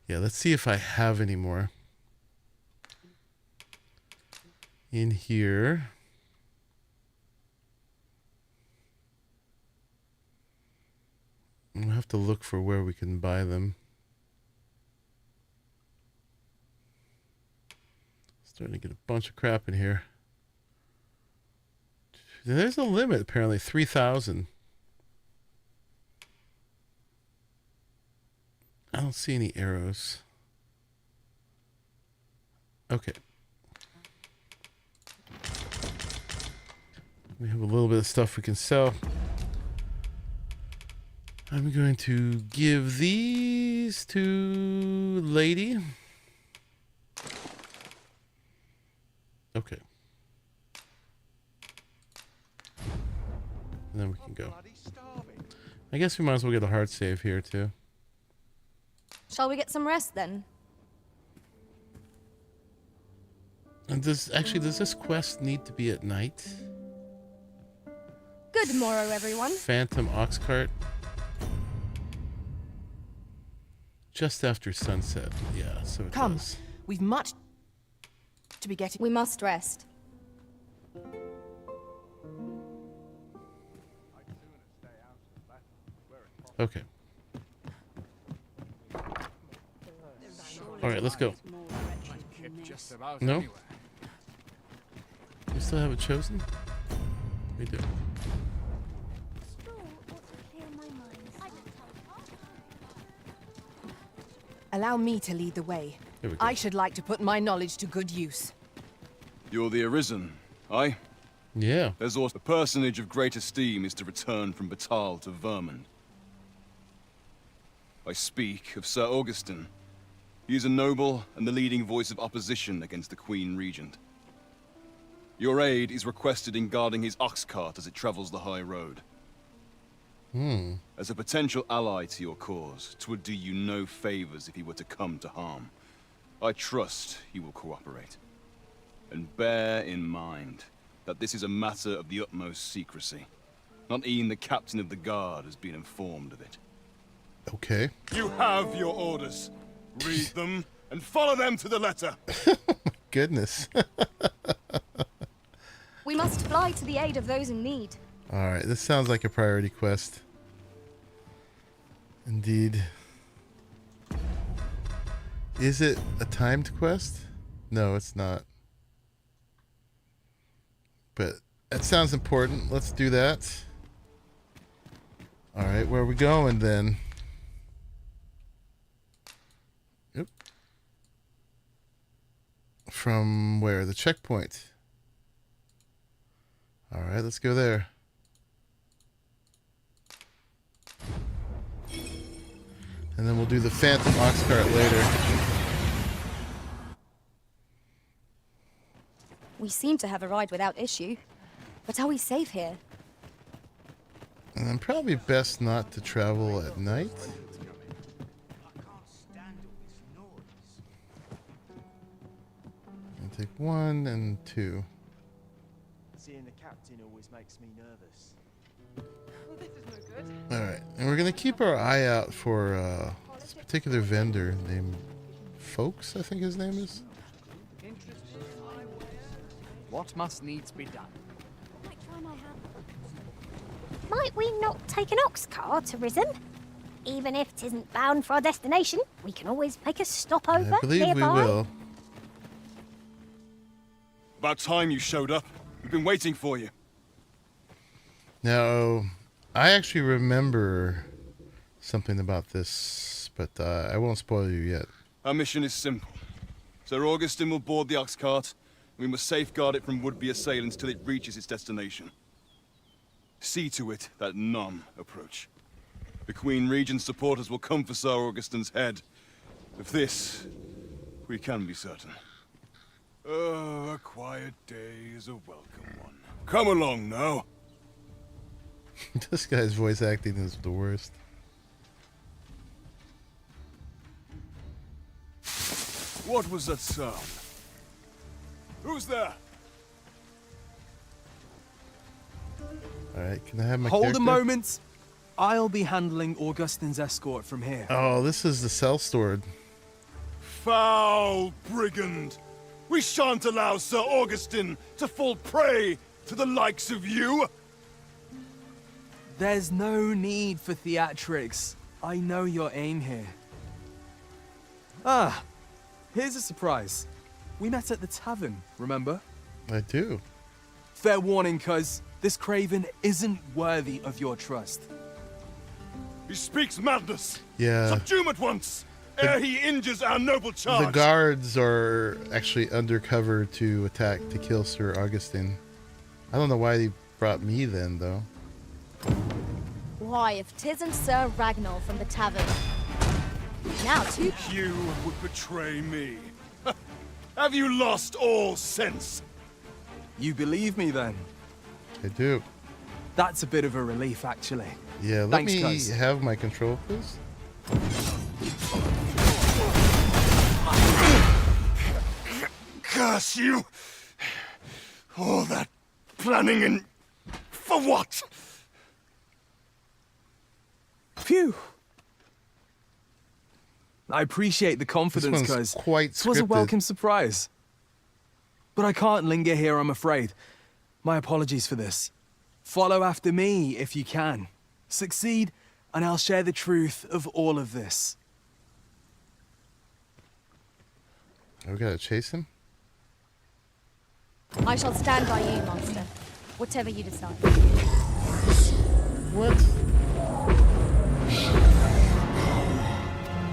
Yeah, let's see if I have any more. In here. We'll have to look for where we can buy them. Starting to get a bunch of crap in here. There's a limit, apparently, 3,000. I don't see any arrows. Okay. We have a little bit of stuff we can sell. I'm going to give these to Lady. Okay. And then we can go. I guess we might as well get a hard save here too. Shall we get some rest then? And does this quest need to be at night? Good morrow, everyone. Phantom ox cart. Just after sunset. Yeah, so it Come, does. we've much to be getting. We must rest. Okay. All right, let's go. No? We still haven't chosen? We do. Allow me to lead the way. Here we go. I should like to put my knowledge to good use. You're the Arisen, aye? Yeah. There's also a personage of great esteem is to return from Batal to Vermund. I speak of Sir Augustin. He is a noble and the leading voice of opposition against the Queen Regent. Your aid is requested in guarding his ox cart as it travels the high road. As a potential ally to your cause, 'twould do you no favors if he were to come to harm. I trust he will cooperate. And bear in mind that this is a matter of the utmost secrecy. Not even the captain of the guard has been informed of it. Okay. You have your orders. Read them and follow them to the letter. Goodness. We must fly to the aid of those in need. Alright, this sounds like a priority quest. Indeed. Is it a timed quest? No, it's not. But that sounds important. Let's do that. Alright, where are we going then? Yep. From where? The checkpoint. Alright, let's go there. And then we'll do the Phantom Ox Cart later. We seem to have arrived without issue. But are we safe here? And probably best not to travel at night. I'll take 1 and 2. Seeing the captain always makes me nervous. Alright, and we're gonna keep our eye out for this particular vendor named Folks, I think his name is. What must needs be done? Might we not take an ox cart to Arisen? Even if it isn't bound for our destination, we can always make a stopover I believe nearby. we will. About time you showed up. We've been waiting for you. Now, I actually remember something about this, but I won't spoil you yet. Our mission is simple. Sir Augustin will board the ox cart, and we must safeguard it from would-be assailants till it reaches its destination. See to it that none approach. The Queen Regent's supporters will come for Sir Augustin's head. Of this, we can be certain. A quiet day is a welcome one. Come along now. This guy's voice acting is the worst. What was that sound? Who's there? Alright, can I have my Hold character? a moment. I'll be handling Augustin's escort from here. Oh, this is the cell stored. Foul brigand! We shan't allow Sir Augustin to fall prey to the likes of you! There's no need for theatrics. I know your aim here. Ah, here's a surprise. We met at the tavern, remember? I do. Fair warning, cuz this craven isn't worthy of your trust. He speaks madness! Yeah. Subdue him at once, ere he injures our noble charge! The guards are actually undercover to attack to kill Sir Augustin. I don't know why they brought me then, though. Why, if 'tisn't Sir Ragnar from the tavern. Now, too. You would betray me. Have you lost all sense? You believe me then? I do. That's a bit of a relief, actually. Yeah, let Thanks, me cuz. have my control, please. Curse you! All that planning and... for what? Phew. I appreciate the confidence, This one's cuz quite it was a scripted. welcome surprise. But I can't linger here, I'm afraid. My apologies for this. Follow after me if you can. Succeed, and I'll share the truth of all of this. We gotta chase him? I shall stand by you, monster. Whatever you decide. What?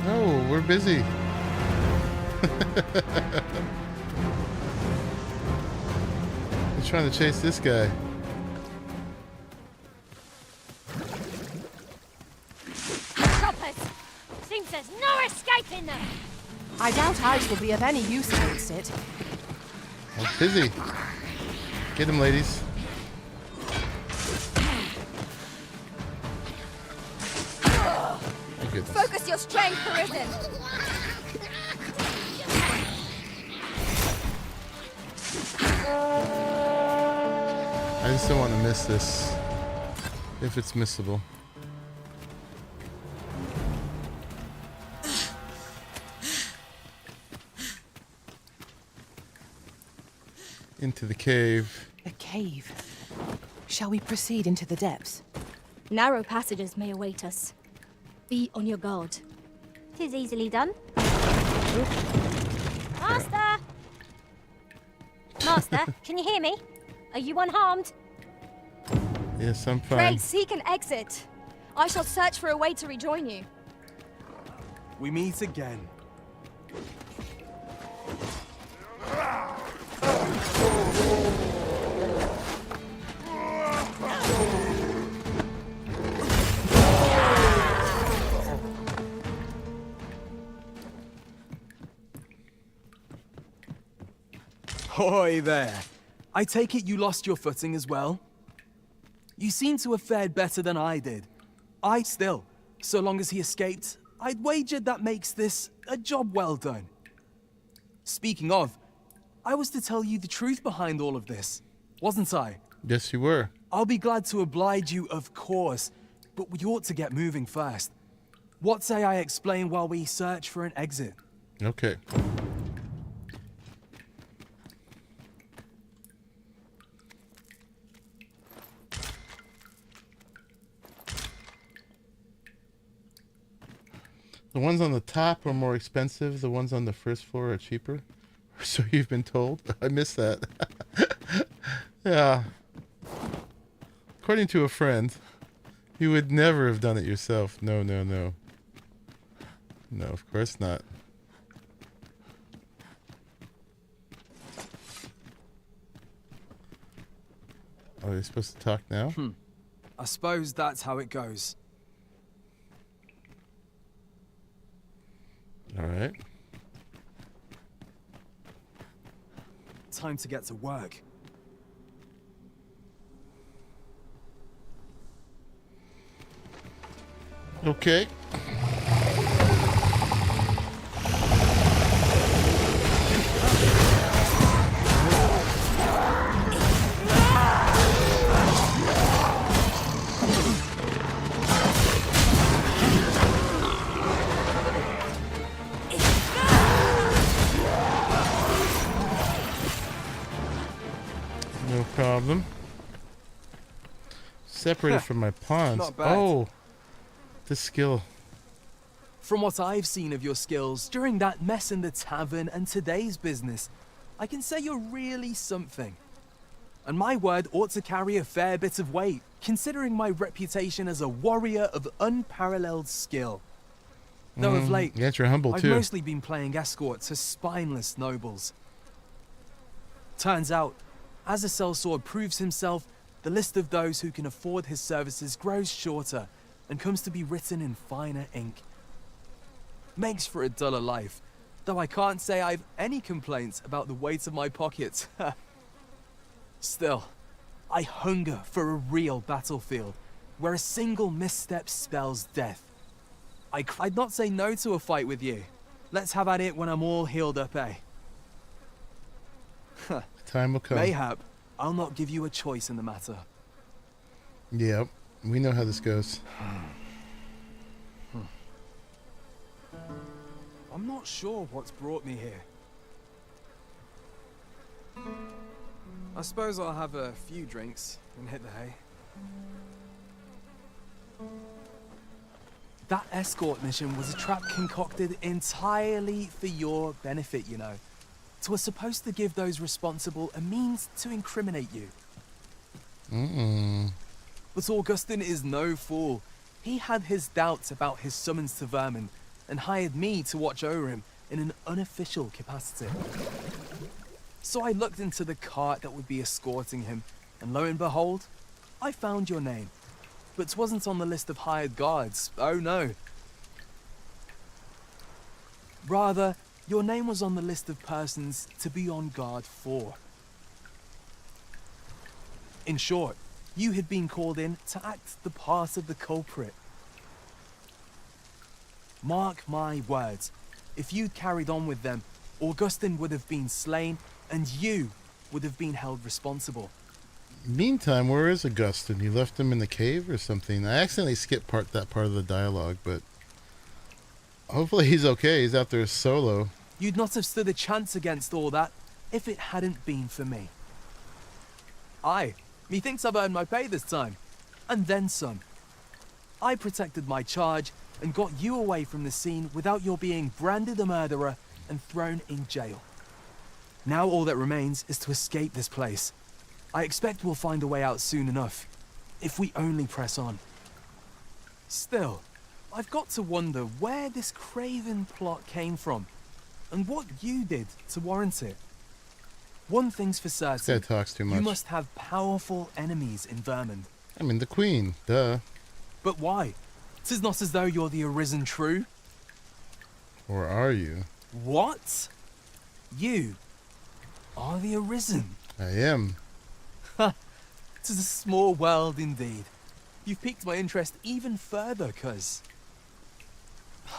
No, we're busy. He's trying to chase this guy. Choppers! Seems there's no escaping them! I doubt ice will be of any use against it. I'm busy. Get him, ladies. Oh, goodness. Focus your strength, Arisen. I just don't want to miss this. If it's missable. Into the cave. A cave. Shall we proceed into the depths? Narrow passages may await us. Be on your guard. 'Tis easily done. Master! Master, can you hear me? Are you unharmed? Yes, I'm fine. Pray, seek an exit. I shall search for a way to rejoin you. We meet again. Hoy there. I take it you lost your footing as well? You seem to have fared better than I did. So long as he escaped, I'd wager that makes this a job well done. Speaking of, I was to tell you the truth behind all of this, wasn't I? Yes, you were. I'll be glad to oblige you, of course, but we ought to get moving first. What say I explain while we search for an exit? Okay. The ones on the top are more expensive. The ones on the first floor are cheaper. So you've been told. I missed that. Yeah. According to a friend, you would never have done it yourself. No, no, no. No, of course not. Are they supposed to talk now? I suppose that's how it goes. All right. Time to get to work. Okay. No problem. Separated from my pawns. Not bad. Oh, the skill. From what I've seen of your skills during that mess in the tavern and today's business, I can say you're really something. And my word ought to carry a fair bit of weight, considering my reputation as a warrior of unparalleled skill. Though of late, yes, you're humble I've too. mostly been playing escort to spineless nobles. Turns out, as a sellsword proves himself, the list of those who can afford his services grows shorter and comes to be written in finer ink. Makes for a duller life, though I can't say I've any complaints about the weight of my pockets. Still, I hunger for a real battlefield, where a single misstep spells death. I'd not say no to a fight with you. Let's have at it when I'm all healed up, eh? Time will come. Mayhap, I'll not give you a choice in the matter. Yep, we know how this goes. I'm not sure what's brought me here. I suppose I'll have a few drinks and hit the hay. That escort mission was a trap concocted entirely for your benefit, you know. It was supposed to give those responsible a means to incriminate you. But Augustin is no fool. He had his doubts about his summons to Vermin, and hired me to watch over him in an unofficial capacity. So I looked into the cart that would be escorting him, and lo and behold, I found your name. But 'twasn't on the list of hired guards, oh no. Rather, your name was on the list of persons to be on guard for. In short, you had been called in to act the part of the culprit. Mark my words, if you'd carried on with them, Augustin would have been slain, and you would have been held responsible. Meantime, where is Augustin? You left him in the cave or something? I accidentally skipped that part of the dialogue, but hopefully he's okay. He's out there solo. You'd not have stood a chance against all that if it hadn't been for me. Aye, methinks I've earned my pay this time, and then some. I protected my charge and got you away from the scene without your being branded a murderer and thrown in jail. Now all that remains is to escape this place. I expect we'll find a way out soon enough, if we only press on. Still, I've got to wonder where this craven plot came from, and what you did to warrant it. One thing's for certain, This guy talks too much. you must have powerful enemies in Vermund. I mean, the Queen, duh. But why? 'Tis not as though you're the Arisen true. Or are you? What? You are the Arisen. I am. Ha! 'Tis a small world indeed. You've piqued my interest even further, cuz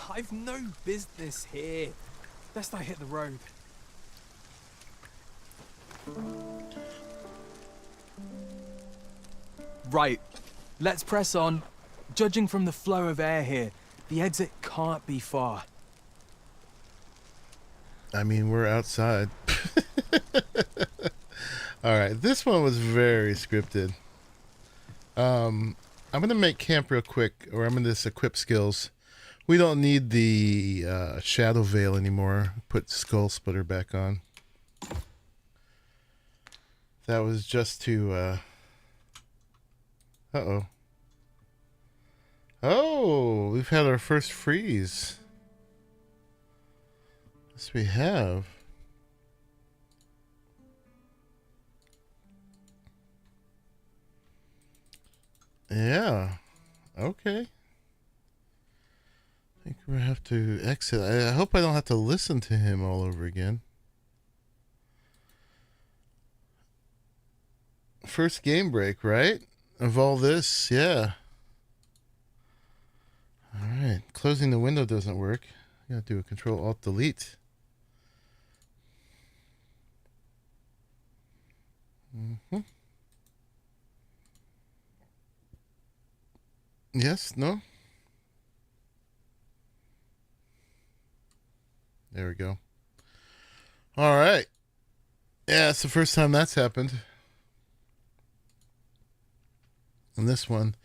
I've no business here. Lest I hit the road. Right, let's press on. Judging from the flow of air here, the exit can't be far. I mean, we're outside. Alright, this one was very scripted. I'm going to make camp real quick, or I'm going to just equip skills. We don't need the Shadow Veil anymore. Put Skull Splitter back on. That was just to... Uh-oh. Oh, we've had our first freeze. Yes, we have. Yeah. Okay. I think we have to exit. I hope I don't have to listen to him all over again. First game break, right? Of all this, yeah. Alright, closing the window doesn't work. You gotta do a Control-Alt-Delete. Yes, no? There we go. Alright. Yeah, it's the first time that's happened. And this one.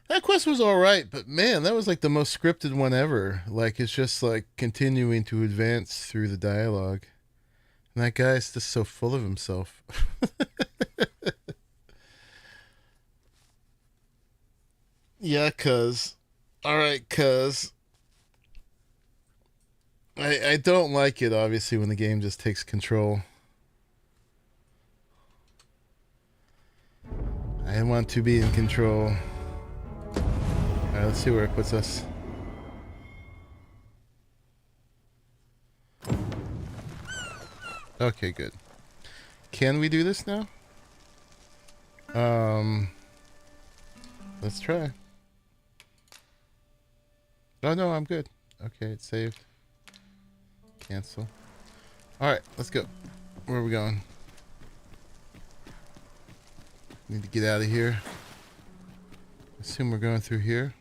That quest was alright, but man, that was like the most scripted one ever. Like, it's just like continuing to advance through the dialogue. And that guy's just so full of himself. Yeah, cuz. Alright, cuz. I don't like it, obviously, when the game just takes control. I want to be in control. Alright, let's see where it puts us. Okay, good. Can we do this now? Let's try. Oh no, I'm good. Okay, it's saved. Cancel. Alright, let's go. Where are we going? Need to get out of here. Assume we're going through here.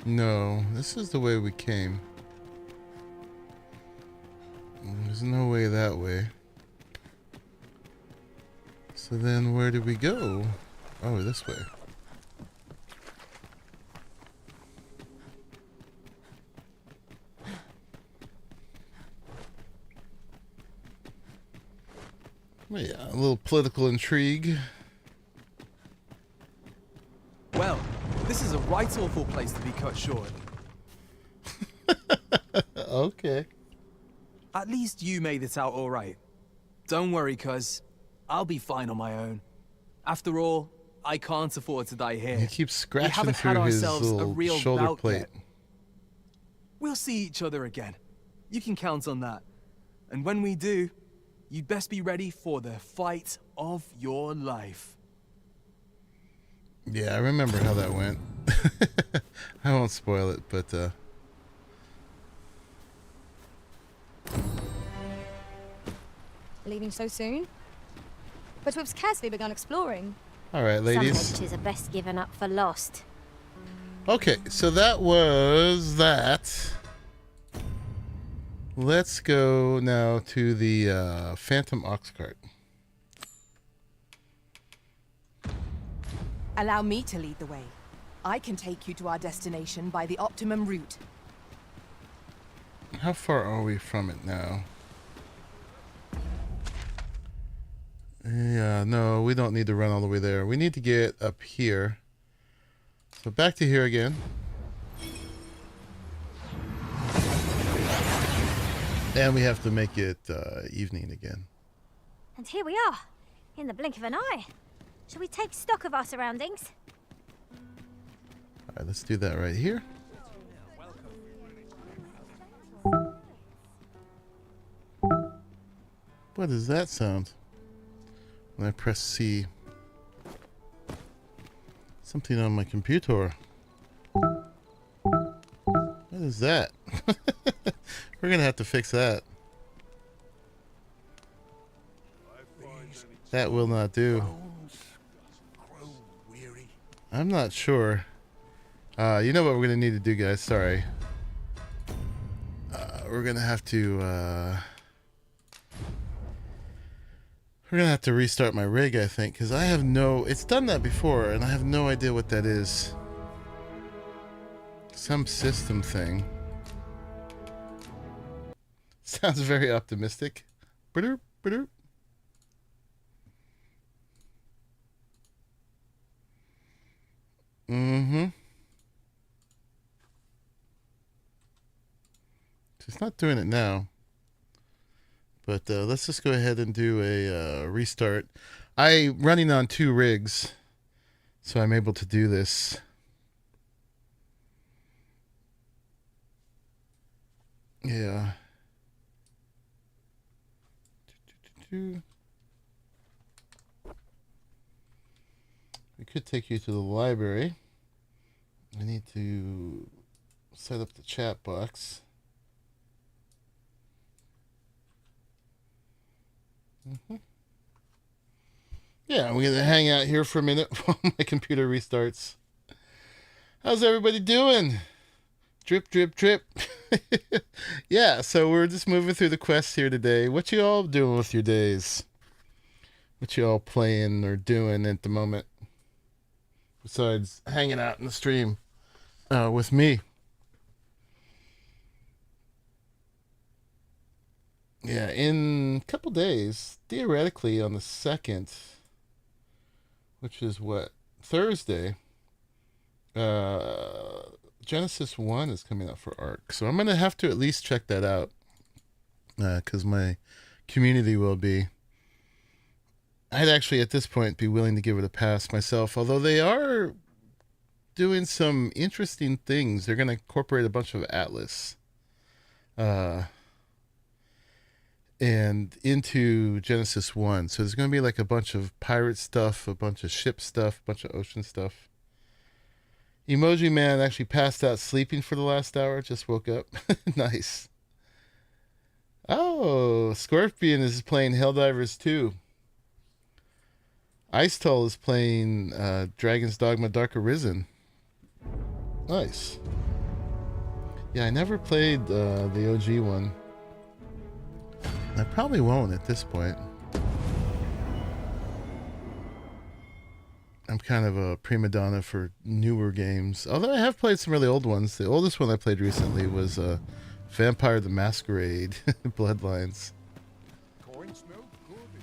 No, this is the way we came. There's no way that way. So then where did we go? Oh, this way. Yeah, a little political intrigue. Well, this is a right awful place to be cut short. Okay. At least you made it out all right. Don't worry, cuz I'll be fine on my own. After all, I can't afford to die here. He keeps We scratching haven't had through his ourselves a little real shoulder bout plate. yet. We'll see each other again. You can count on that. And when we do, you'd best be ready for the fight of your life. Yeah, I remember how that went. I won't spoil it, but Leaving so soon? But we've scarcely begun exploring. all right, ladies. Some adventures are best given up for lost. Okay, so that was that. Let's go now to the Phantom Ox Cart. Allow me to lead the way. I can take you to our destination by the optimum route. How far are we from it now? Yeah, no, we don't need to run all the way there. We need to get up here. So back to here again. And we have to make it evening again. And here we are, in the blink of an eye. Shall we take stock of our surroundings? All right, let's do that right here. What does that sound? When I press C. Something on my computer. What is that? We're gonna have to fix that. That will not do. I'm not sure. You know what we're gonna need to do, guys? Sorry. We're gonna have to restart my rig, I think, because I have no... It's done that before, and I have no idea what that is. Some system thing. Sounds very optimistic. Ba-doop, ba-doop. Mm-hmm. It's not doing it now. But let's just go ahead and do a restart. I'm running on 2 rigs, so I'm able to do this. Yeah. We could take you to the library. I need to set up the chat box. Yeah, we're gonna hang out here for a minute while my computer restarts. How's everybody doing? Drip, drip, drip. Yeah, so we're just moving through the quests here today. What you all doing with your days? What you all playing or doing at the moment? Besides hanging out in the stream with me. Yeah, in a couple days, theoretically on the 2nd, which is what? Thursday, Genesis 1 is coming out for ARC. So I'm going to have to at least check that out because my community will be. I'd actually at this point be willing to give it a pass myself, although they are doing some interesting things. They're going to incorporate a bunch of Atlas and into Genesis 1. So there's going to be like a bunch of pirate stuff, a bunch of ship stuff, a bunch of ocean stuff. Emoji Man actually passed out sleeping for the last hour. Just woke up. Nice. Oh, Scorpion is playing Helldivers 2. Ice Tull is playing Dragon's Dogma Dark Arisen. Nice. Yeah, I never played the OG one. I probably won't at this point. I'm kind of a prima donna for newer games. Although I have played some really old ones. The oldest one I played recently was Vampire the Masquerade Bloodlines.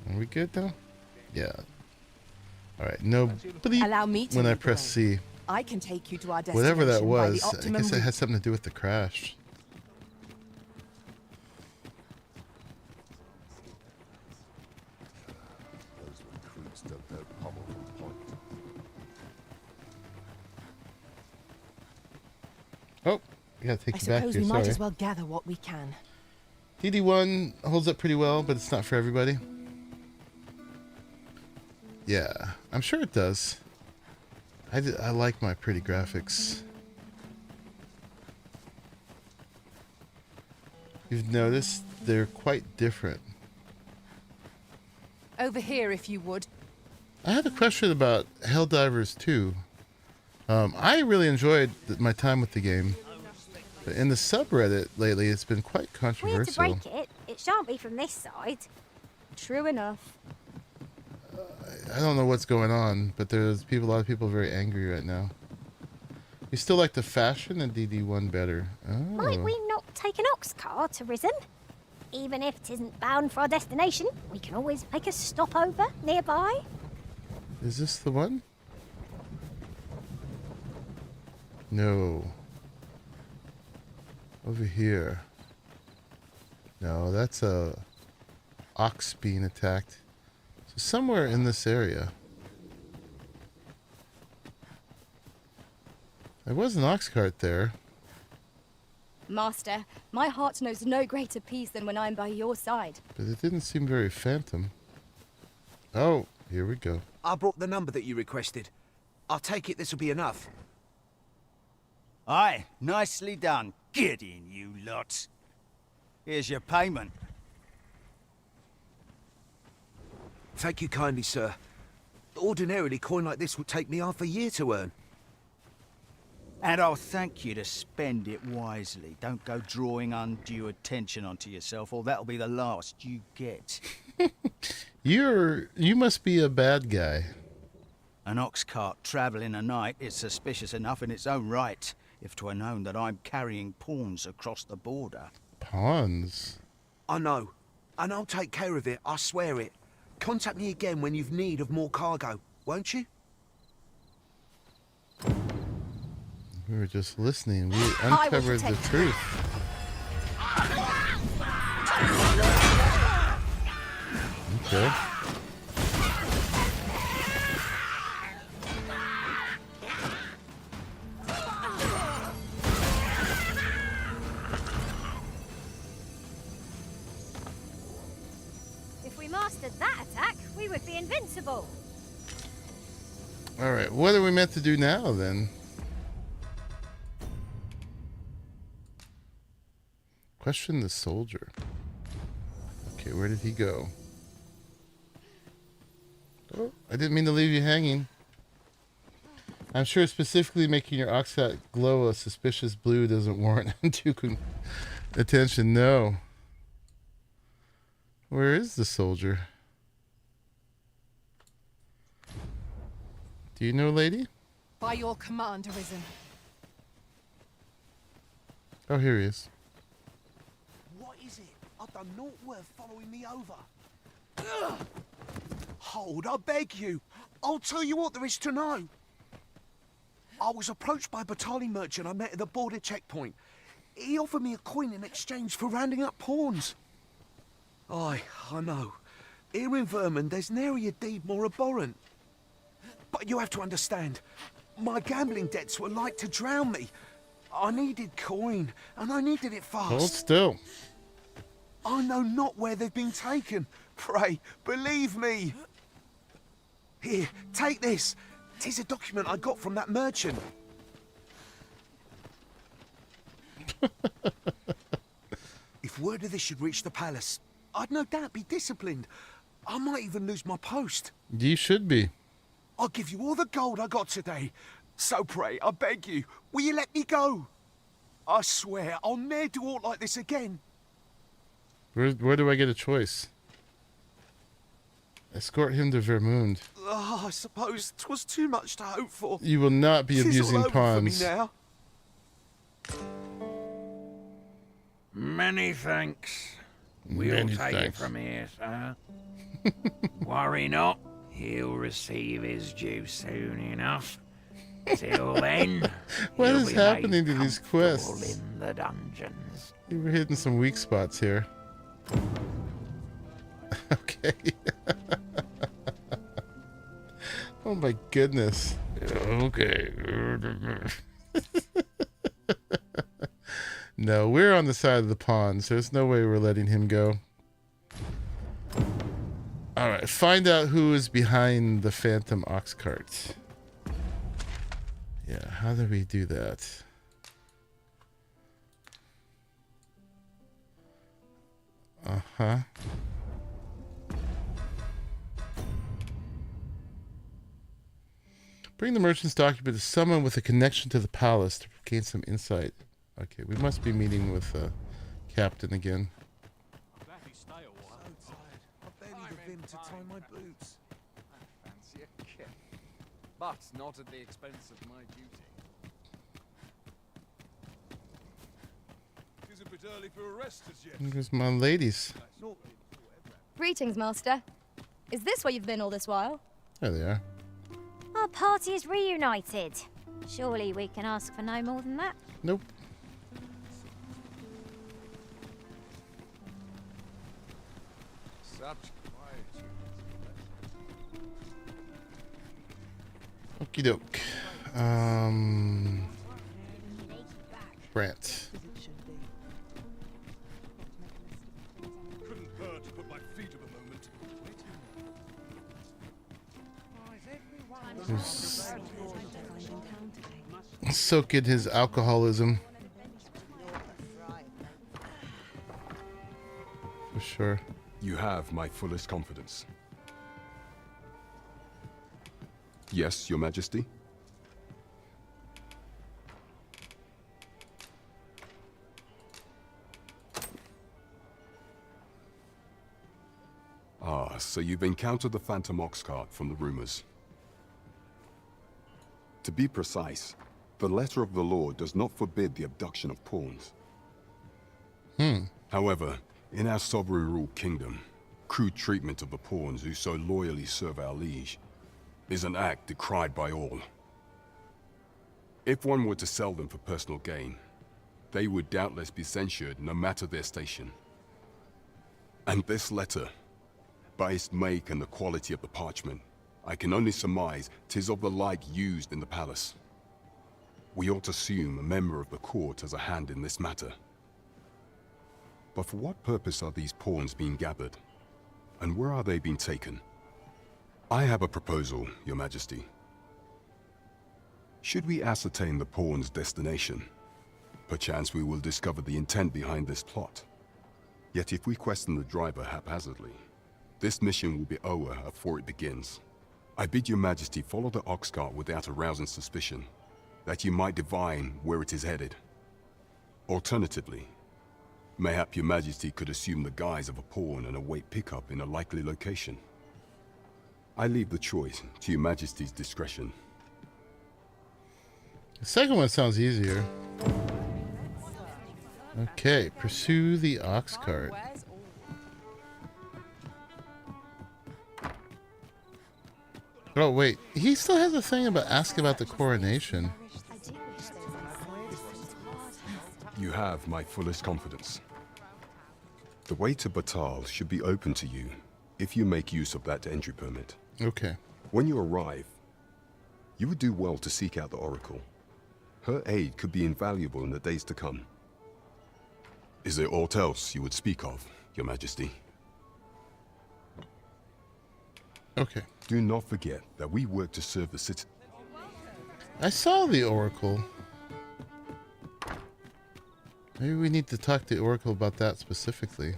Are we good now? Yeah. All right. No bleep Allow me to when I lead the press way. C. I can take you to our destination Whatever that by was, the I optimum guess it route. had something to do with the crash. Those recruits don't know pommel from point. Oh, I gotta take I you back suppose here. we might Sorry. as well gather what we can. DD1 holds up pretty well, but it's not for everybody. Yeah, I'm sure it does. I like my pretty graphics. You've noticed they're quite different. Over here, if you would. I had a question about Helldivers 2. I really enjoyed my time with the game. But in the subreddit lately, it's been quite We're to controversial. break it. It shan't be from this side. True enough. I don't know what's going on, but there's a lot of people very angry right now. You still like the fashion and DD1 better. Might Oh. we not take an ox car to Risen? Even if it isn't bound for our destination, we can always make a stopover nearby. Is this the one? No. Over here. No, that's a ox being attacked. So somewhere in this area. There was an ox cart there. Master, my heart knows no greater peace than when I'm by your side. But it didn't seem very phantom. Oh, here we go. I brought the number that you requested. I'll take it this will be enough. Aye, nicely done. Get in, you lot. Here's your payment. Thank you kindly, sir. Ordinarily, coin like this would take me half a year to earn. And I'll thank you to spend it wisely. Don't go drawing undue attention onto yourself, or that'll be the last you get. You must be a bad guy. An ox cart travelling a night is suspicious enough in its own right, if 'twere known that I'm carrying pawns across the border. Pawns? I know. And I'll take care of it, I swear it. Contact me again when you've need of more cargo, won't you? We were just listening. We uncovered the truth. Okay. If we mastered that attack, we would be invincible. All right. What are we meant to do now then? Question the soldier. Okay, where did he go? Oh, I didn't mean to leave you hanging. I'm sure specifically making your oxcat glow a suspicious blue doesn't warrant undue attention. No. Where is the soldier? Do you know, lady? By your command, Arisen. Oh, here he is. What is it? I've done naught worth following me over. Ugh! Hold, I beg you. I'll tell you what there is to know. I was approached by a battalion merchant I met at the border checkpoint. He offered me a coin in exchange for rounding up pawns. Aye, I know. Here in Vermont, there's nary a deed more abhorrent. But you have to understand, my gambling debts were like to drown me. I needed coin, and I needed it fast. Hold still. I know not where they've been taken. Pray, believe me. Here, take this. 'Tis a document I got from that merchant. If word of this should reach the palace, I'd no doubt be disciplined. I might even lose my post. You should be. I'll give you all the gold I got today. So pray, I beg you, will you let me go? I swear I'll ne'er do aught like this again. Where do I get a choice? Escort him to Vermund. Oh, I suppose 'twas too much to hope for. You will not be 'Tis all abusing over for me pawns. now. Many thanks. We'll Many take thanks. it from here, sir. Worry not, he'll receive his due soon enough. Till then, What he'll is be happening made to these comfortable quests? in the dungeons. We were hitting some weak spots here. Okay. Oh my goodness. Okay. No, we're on the side of the pond, so there's no way we're letting him go. Alright, find out who is behind the Phantom Ox Cart. Yeah, how do we do that? Uh-huh. Bring the merchant's document to someone with a connection to the palace to gain some insight. Okay, we must be meeting with Captain again. But not at the expense of my duty. Is it a bit early for a rest as yet? There's my ladies. Greetings, Master. Is this where you've been all this while? There they are. Our party is reunited. Surely we can ask for no more than that. Nope. Such Okie doke. Brant. Couldn't hurt to put my feet up a moment. Soak in his alcoholism. For sure. You have my fullest confidence. Yes, Your Majesty? Ah, so you've encountered the Phantom Ox Cart from the rumors. To be precise, the letter of the law does not forbid the abduction of pawns. However, in our sovereign-ruled kingdom, crude treatment of the pawns who so loyally serve our liege is an act decried by all. If one were to sell them for personal gain, they would doubtless be censured no matter their station. And this letter, by its make and the quality of the parchment, I can only surmise 'tis of the like used in the palace. We ought to assume a member of the court has a hand in this matter. But for what purpose are these pawns being gathered? And where are they being taken? I have a proposal, Your Majesty. Should we ascertain the pawn's destination, perchance we will discover the intent behind this plot. Yet if we question the driver haphazardly, this mission will be over before it begins. I bid Your Majesty follow the ox cart without arousing suspicion, that you might divine where it is headed. Alternatively, mayhap Your Majesty could assume the guise of a pawn and await pickup in a likely location. I leave the choice to Your Majesty's discretion. The second one sounds easier. Okay, pursue the ox cart. Oh wait, he still has a thing about asking about the coronation. You have my fullest confidence. The way to Batal should be open to you if you make use of that entry permit. Okay. When you arrive, you would do well to seek out the Oracle. Her aid could be invaluable in the days to come. Is there aught else you would speak of, Your Majesty? Okay. Do not forget that we work to serve the city. I saw the Oracle. Maybe we need to talk to the Oracle about that specifically.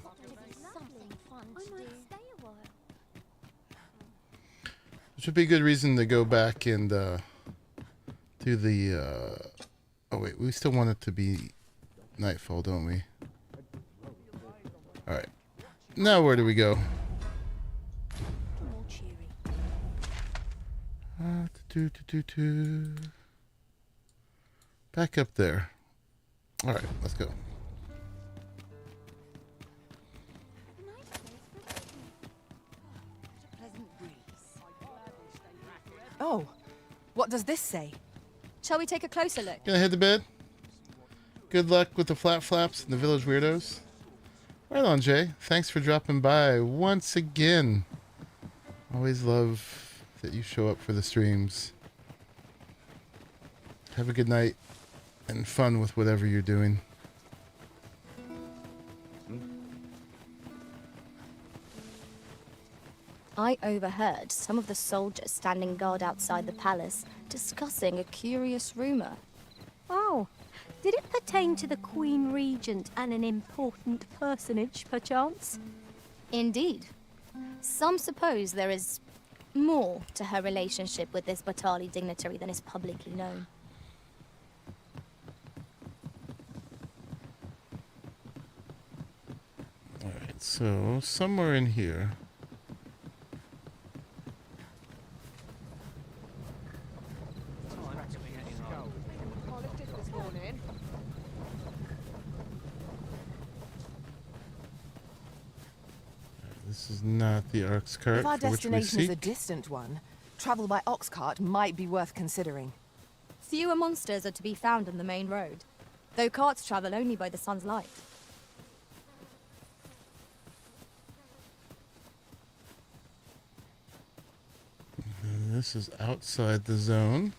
Which would be a good reason to go back and do the... Oh wait, we still want it to be nightfall, don't we? Alright. Now where do we go? Back up there. Alright, let's go. Oh, what does this say? Shall we take a closer look? Gonna head to bed. Good luck with the flat flaps and the village weirdos. Right on, Jay. Thanks for dropping by once again. Always love that you show up for the streams. Have a good night and fun with whatever you're doing. I overheard some of the soldiers standing guard outside the palace discussing a curious rumor. Oh, did it pertain to the Queen Regent and an important personage, perchance? Indeed. Some suppose there is more to her relationship with this Batali dignitary than is publicly known. Alright, so somewhere in here. This is not the Ark's cart If our for which we destination is seek. a distant one, travel by ox cart might be worth considering. Fewer monsters are to be found on the main road, though carts travel only by the sun's light. And this is outside the zone.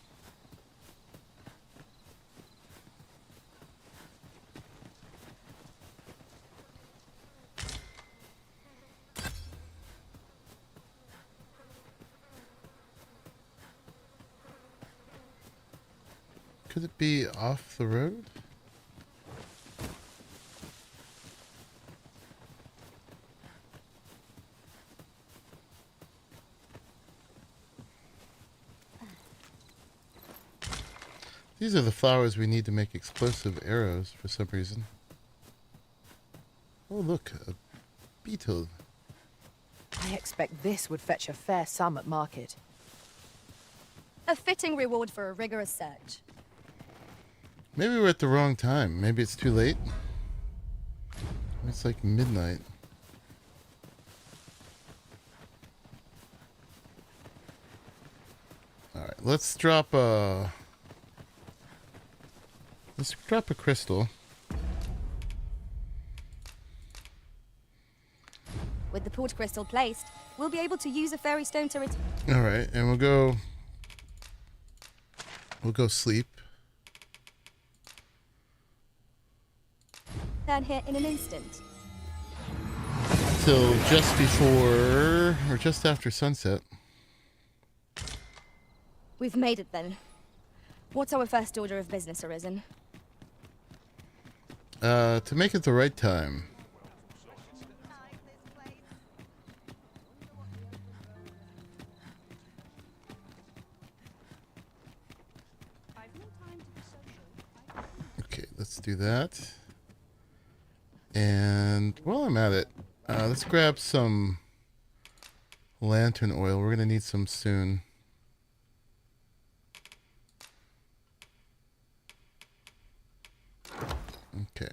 Could it be off the road? These are the flowers we need to make explosive arrows for some reason. Oh look, a beetle. I expect this would fetch a fair sum at market. A fitting reward for a rigorous search. Maybe we're at the wrong time. Maybe it's too late. It's like midnight. Alright, let's drop a crystal. With the port crystal placed, we'll be able to use a fairy stone to return. Alright, and we'll go sleep. Here in an instant. Till just before or just after sunset. We've made it then. What's our first order of business, Arisen? To make it the right time. Okay, let's do that. And while I'm at it, let's grab some lantern oil. We're going to need some soon. Okay.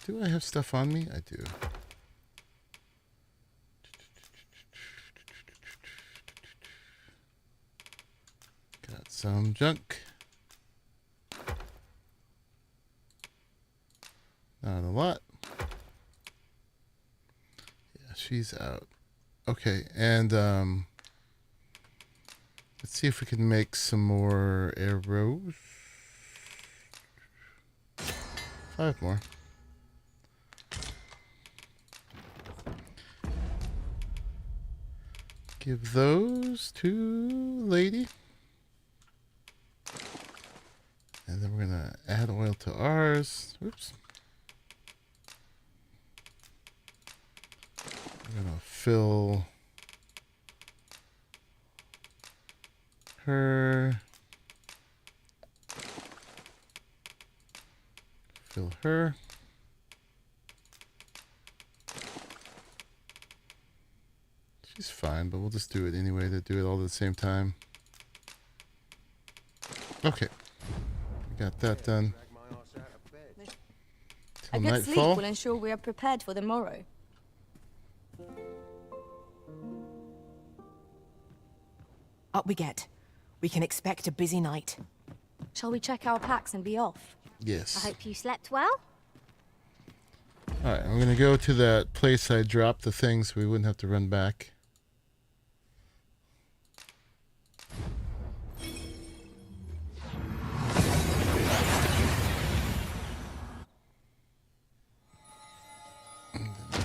Do I have stuff on me? I do. Got some junk. Not a lot. Yeah, she's out. Okay, and let's see if we can make some more arrows. 5 more. Give those to lady. And then we're gonna add oil to ours. Oops. We're gonna fill her. Fill her. She's fine, but we'll just do it anyway to do it all at the same time. Okay. We got that done. A Till good sleep nightfall. will ensure we are prepared for the morrow. Up we get. We can expect a busy night. Shall we check our packs and be off? Yes. I hope you slept well. Alright, I'm gonna go to that place I dropped the things so we wouldn't have to run back.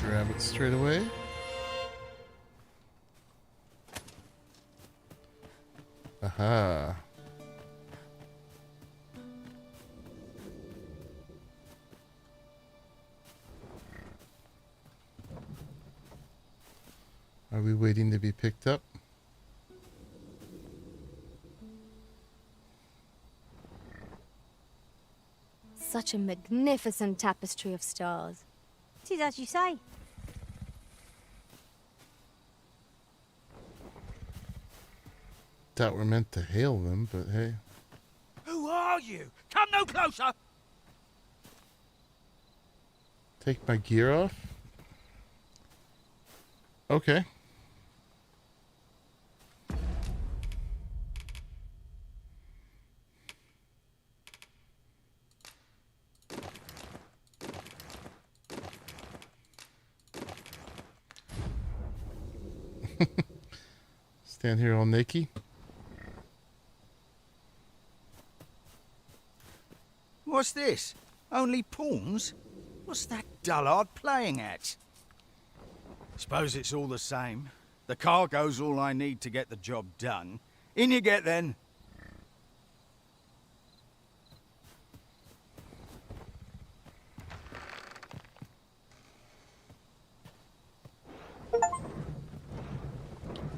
Grab it straight away. Aha. Are we waiting to be picked up? Such a magnificent tapestry of stars. It is as you say. Thought we're meant to hail them, but hey. Who are you? Come no closer! Take my gear off? Okay. Stand here all naked. What's this? Only pawns? What's that dullard playing at? Suppose it's all the same. The cargo's all I need to get the job done. In you get then.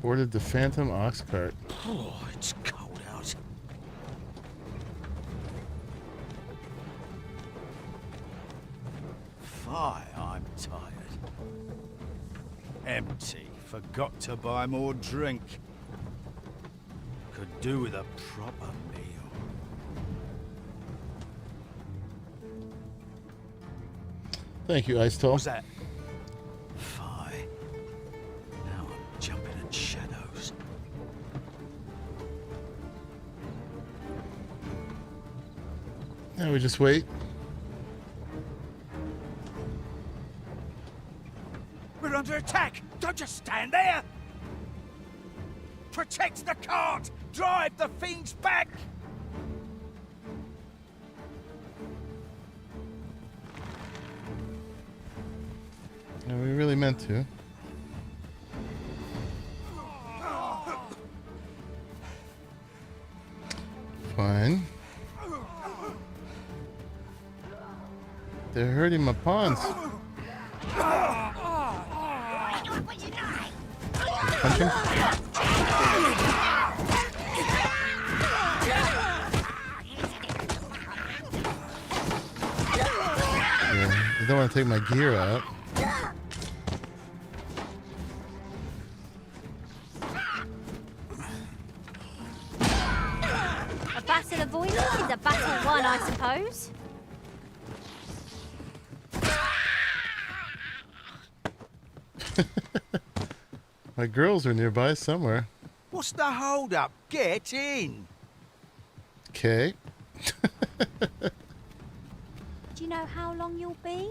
Boarded the Phantom Ox Cart. Oh, it's cold out. Fie, I'm tired. Empty. Forgot to buy more drink. Could do with a proper meal. Thank you, Ice Toll. What's that? Fie. Now I'm jumping at shadows. Now we just wait. We're under attack! Don't just stand there! Protect the cart! Drive the fiends back! No, we really meant to. Fine. They're hurting my pawns. Punching? Yeah, I don't want to take my gear out. A battle avoided is a battle won, I suppose. My girls are nearby somewhere. What's the hold up? Get in! Okay. Do you know how long you'll be?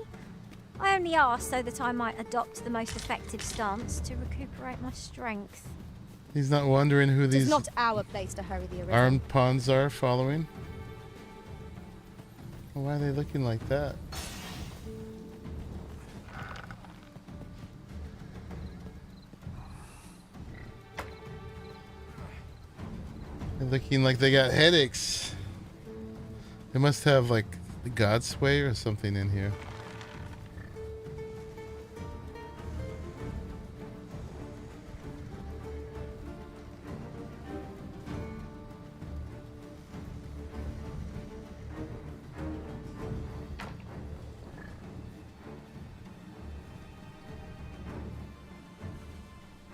I only asked so that I might adopt the most effective stance to recuperate my strength. He's not wondering who It's these not our place to hurry the Arisen. armed pawns are following. Why are they looking like that? They're looking like they got headaches. They must have like the God Sway or something in here.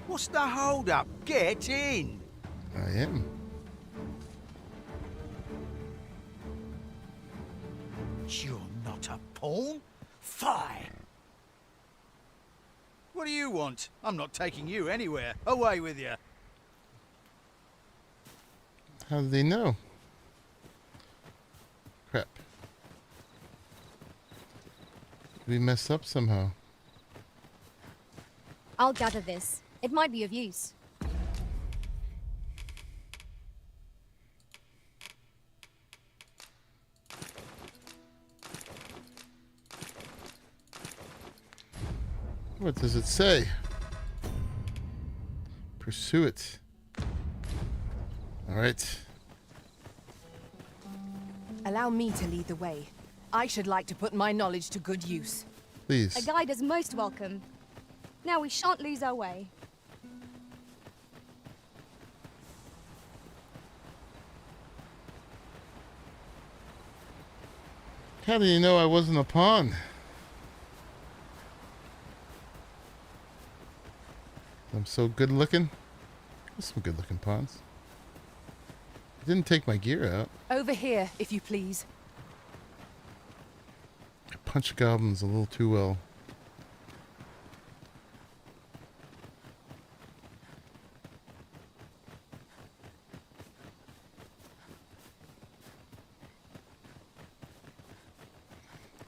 What's the hold up? Get in! I am. You're not a pawn? Fie! What do you want? I'm not taking you anywhere. Away with you. How did they know? Crap. We messed up somehow. I'll gather this. It might be of use. What does it say? Pursue it. All right. Allow me to lead the way. I should like to put my knowledge to good use. Please. A guide is most welcome. Now we shan't lose our way. How do you know I wasn't a pawn? I'm so good looking. There's some good looking pawns. Didn't take my gear out. Over here, if you please. I punch goblins a little too well.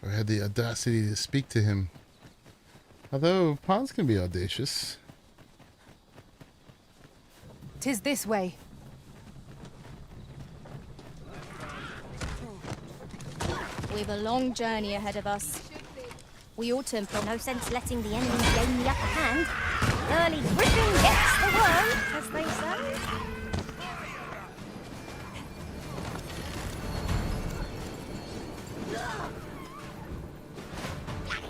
I had the audacity to speak to him. Although pawns can be audacious. 'Tis this way. We've a long journey ahead of us. We ought to employ. No sense letting the enemy gain the upper hand. Early gripping gets the worm, as they say.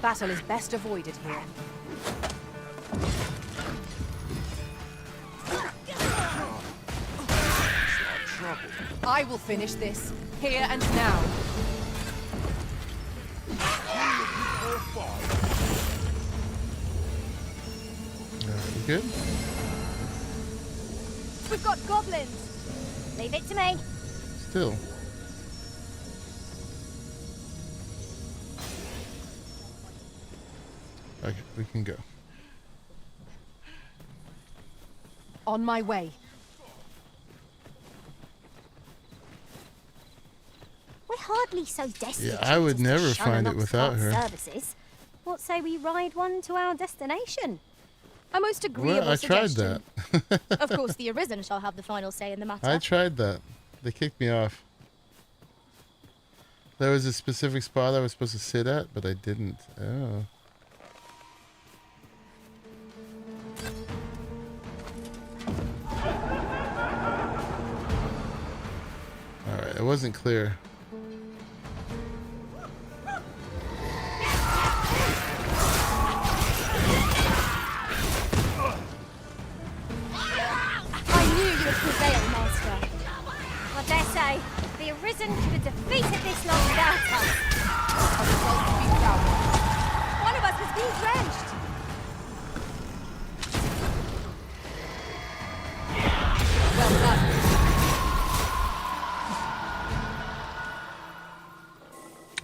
Battle is best avoided here. I will finish this, here and now. You good? We've got goblins. Leave it to me. Still. Okay, we can go. On my way. We're hardly so destitute. Yeah, I would as to never shun find it amongst without our her. Services. What say we ride one to our destination? A most agreeable Well, I tried suggestion. that. Of course, the Arisen shall have the final say in the matter. I tried that. They kicked me off. There was a specific spot I was supposed to sit at, but I didn't. Oh. Alright, it wasn't clear. I knew you would prevail, Master. I dare say, the Arisen could have defeated this lot without us. One of us has been drenched. Well done.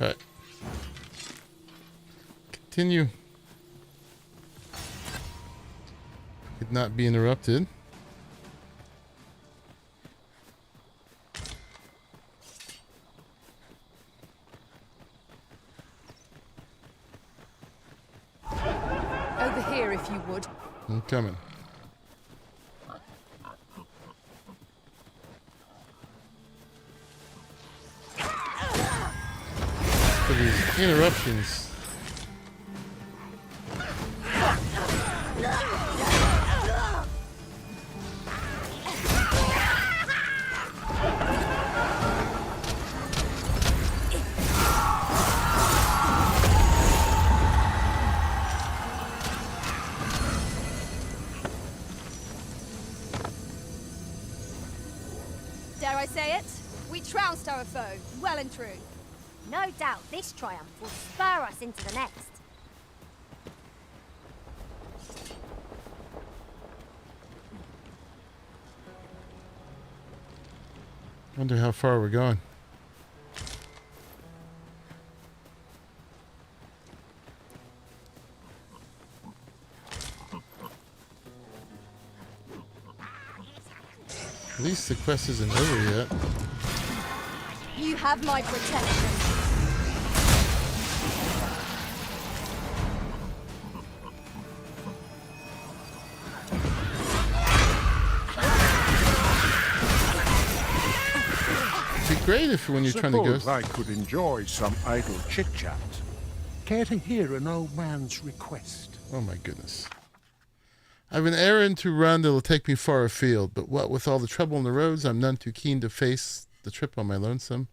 Alright. Continue. Could not be interrupted. Over here, if you would. I'm coming. For these interruptions. Dare I say it? We trounced our foe, well and true. No doubt this triumph will spur us into the next. Wonder how far we're going. At least the quest isn't over yet. You have my protection. It'd be great if when you're trying to go. Suppose I could enjoy some idle chit-chat. Care to hear an old man's request? Oh my goodness. I have an errand to run that'll take me far afield, but what with all the trouble on the roads, I'm none too keen to face the trip on my lonesome.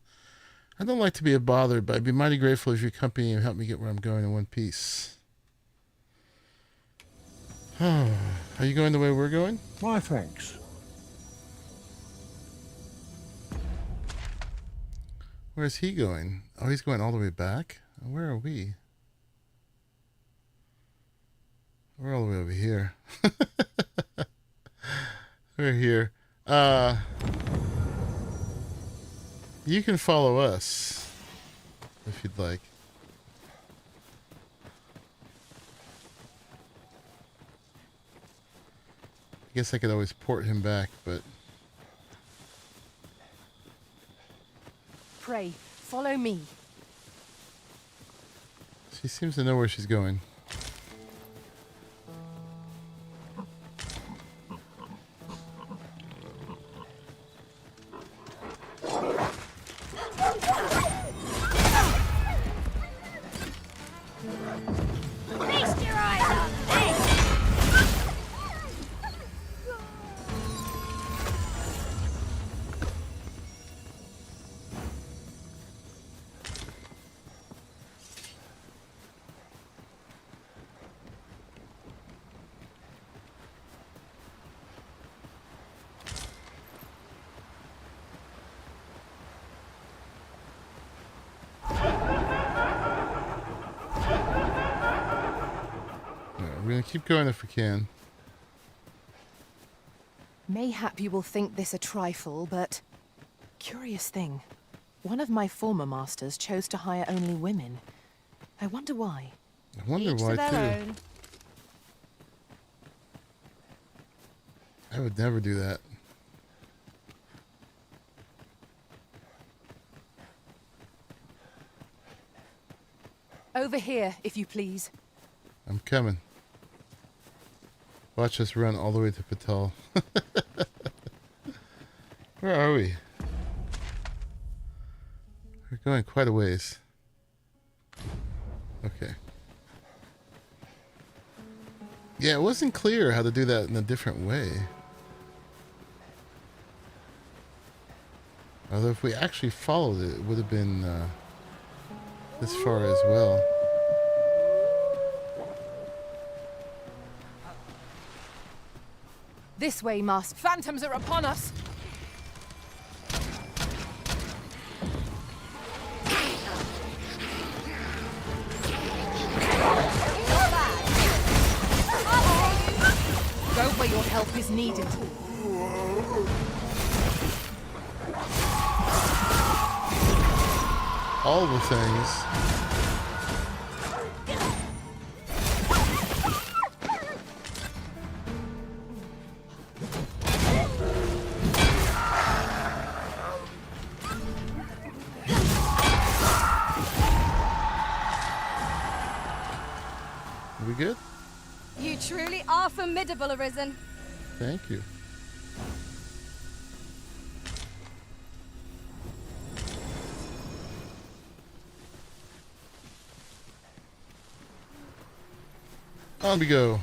I don't like to be a bother, but I'd be mighty grateful if your company and help me get where I'm going in one piece. Are you going the way we're going? Why, thanks. Where's he going? Oh, he's going all the way back? Where are we? We're all the way over here. We're here. You can follow us if you'd like. I guess I could always port him back, but Pray, follow me. she seems to know where she's going. Feast your eyes on this! We're going to keep going if we can. Mayhap you will think this a trifle, but curious thing. One of my former masters chose to hire only women. I wonder why. I wonder why too. I would never do that. Over here, if you please. I'm coming. Watch us run all the way to Patel. Where are we? We're going quite a ways. Okay. Yeah, it wasn't clear how to do that in a different way. Although if we actually followed it, it would have been this far as well. This way, Master. Phantoms are upon us! Go where your help is needed. All the things. Are we good? You truly are formidable, Arisen. Thank you. On we go.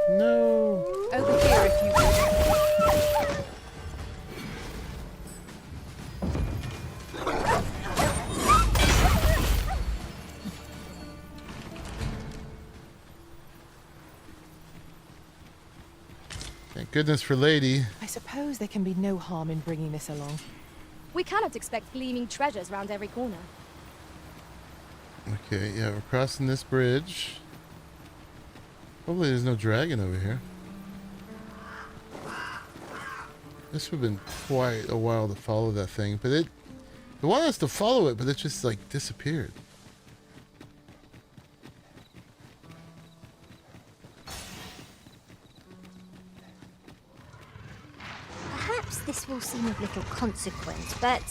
No. Over here, if you will. Thank goodness for Lady. I suppose there can be no harm in bringing this along. We cannot expect gleaming treasures round every corner. Okay, yeah, we're crossing this bridge. Hopefully there's no dragon over here. This would have been quite a while to follow that thing, but it wanted us to follow it, but it just like disappeared. This will seem of little consequence, but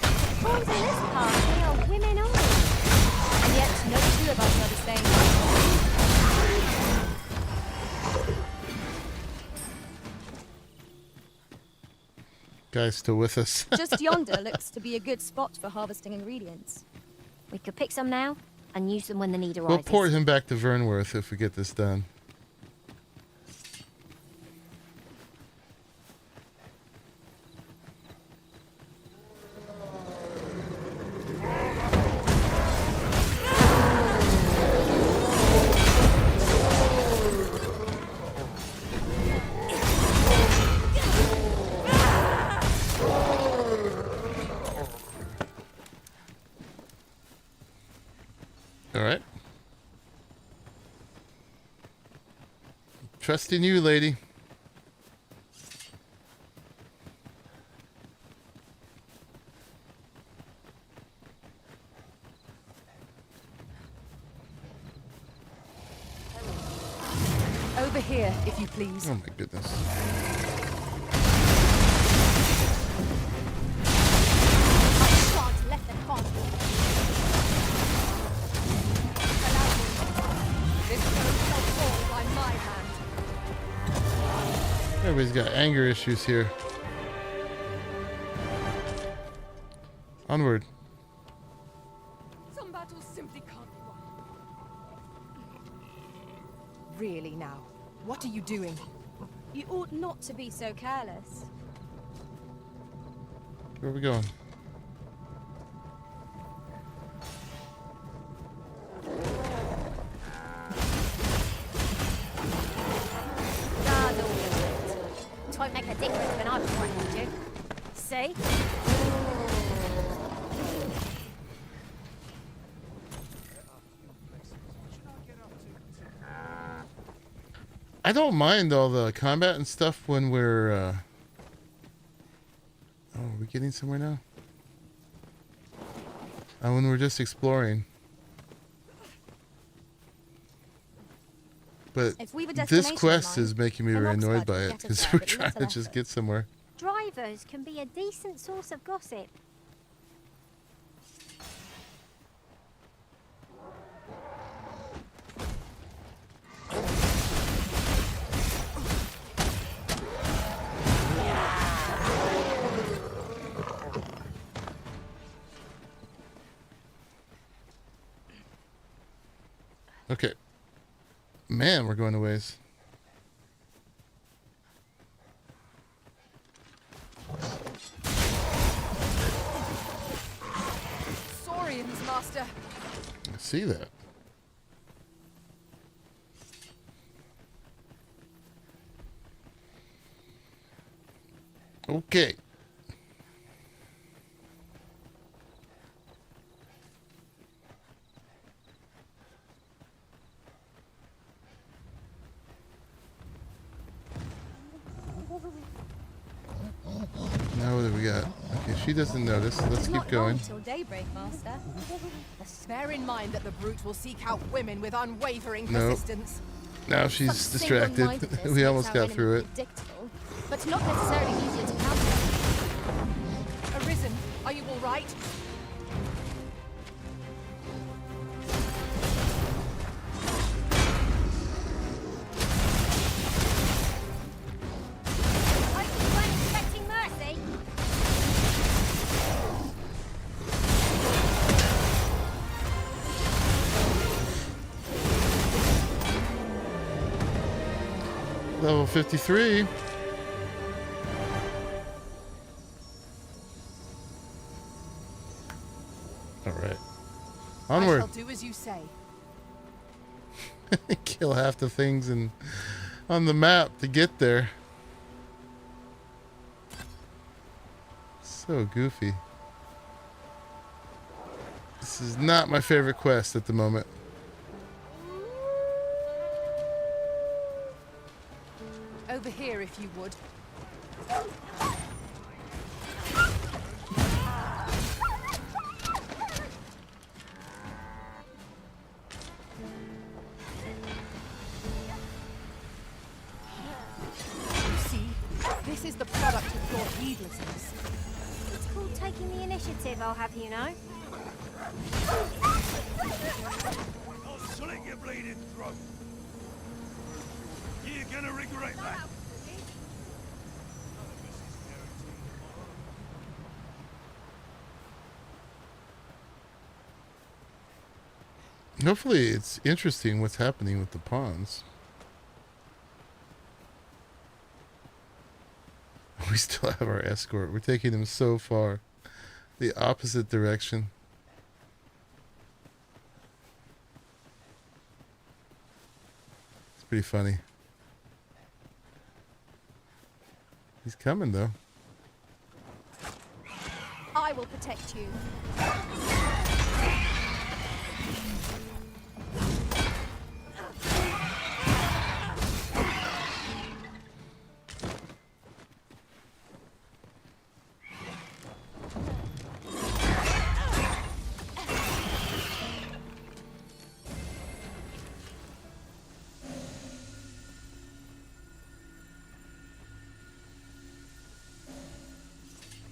the boys in this party are women only. And yet, no two of us are the same. Guy's still with us. Just yonder looks to be a good spot for harvesting ingredients. We could pick some now and use them when the need arises. We'll port him back to Vernworth if we get this done. Trusting you, lady. Over here, if you please. Oh my goodness. I shan't let them harm you. Allow me. This stone shall fall by my hand. Everybody's got anger issues here. Onward. Some battles simply can't be won. Really now? What are you doing? You ought not to be so careless. Where are we going? It won't make a difference when I'm threatened you. See? I don't mind all the combat and stuff when we're oh, are we getting somewhere now? When we're just exploring. But this quest is making me very annoyed by it because we're trying to just get somewhere. Drivers can be a decent source of gossip. Okay. Man, we're going a ways. Saurians, master. I see that. Okay. Now what do we got? Okay, she doesn't notice. Let's keep going. Till daybreak, master. Bear in mind that the brute will seek out women with unwavering Nope. persistence. Now she's distracted. We almost got through it. Predictable, but not necessarily easier to counter. Arisen, are you all right? I weren't expecting mercy. Level 53. All right. Onward. I shall do as you say. Kill half the things on the map to get there. So goofy. This is not my favorite quest at the moment. Over here, if you would. You see, this is the product of your heedlessness. It's called taking the initiative, I'll have you know. I'll slit your bleeding throat. You're gonna regret that. Hopefully it's interesting what's happening with the pawns. We still have our escort. We're taking him so far. The opposite direction. It's pretty funny. He's coming though. I will protect you.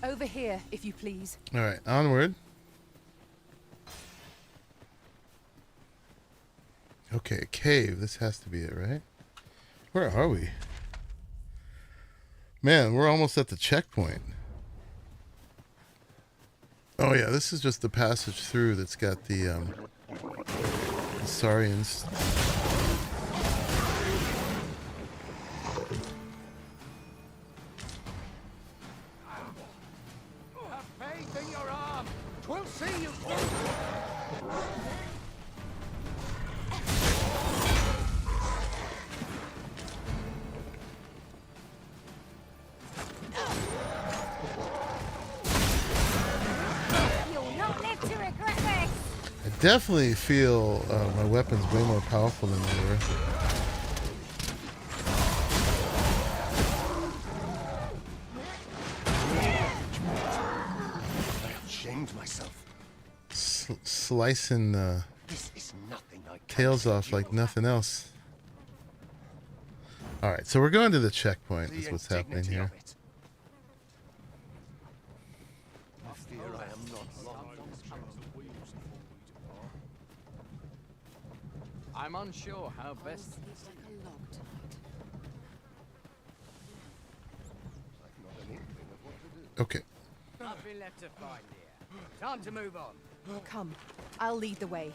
Over here, if you please. All right, onward. Okay, cave. This has to be it, right? Where are we? Man, we're almost at the checkpoint. Oh yeah, this is just the passage through that's got the Saurians. Have faith in your arm. 'Twill see you through. You'll not live to regret this. I definitely feel my weapon's way more powerful than they were. I shamed myself. Slicing This is nothing I tails off like nothing else. Alright, so we're going to the checkpoint. Is what's happening here. I fear I am not long. I'm unsure how best. Okay. I've been left to find here. Time to move on. Come, I'll lead the way.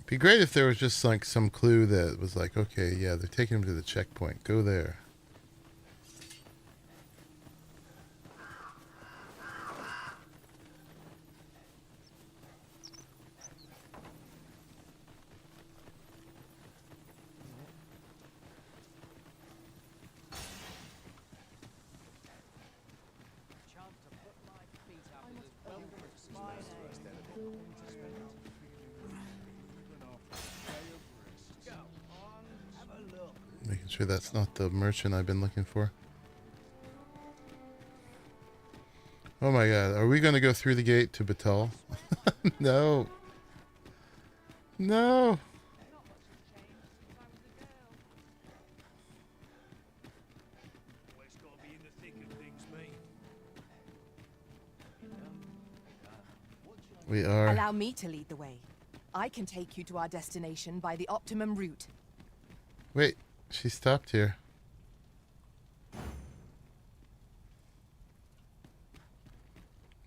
Be great if there was just like some clue that was like, okay, yeah, they're taking him to the checkpoint. Go there. Making sure that's not the merchant I've been looking for. Oh my god, are we going to go through the gate to Batal? No. No. We are. Allow me to lead the way. I can take you to our destination by the optimum route. Wait, she stopped here.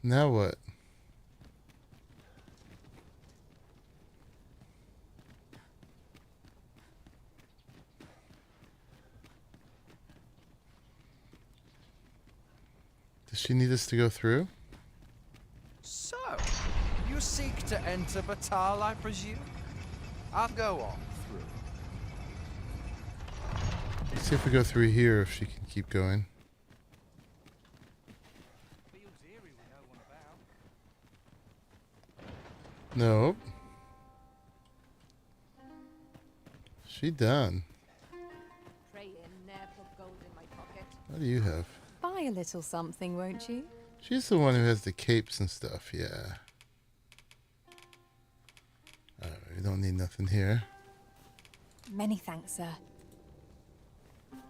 Now what? Does she need us to go through? So, you seek to enter Batal, I presume? I'll go on through. Let's see if we go through here, if she can keep going. Nope. She done. What do you have? Buy a little something, won't you? She's the one who has the capes and stuff, yeah. Alright, we don't need nothing here. Many thanks, sir.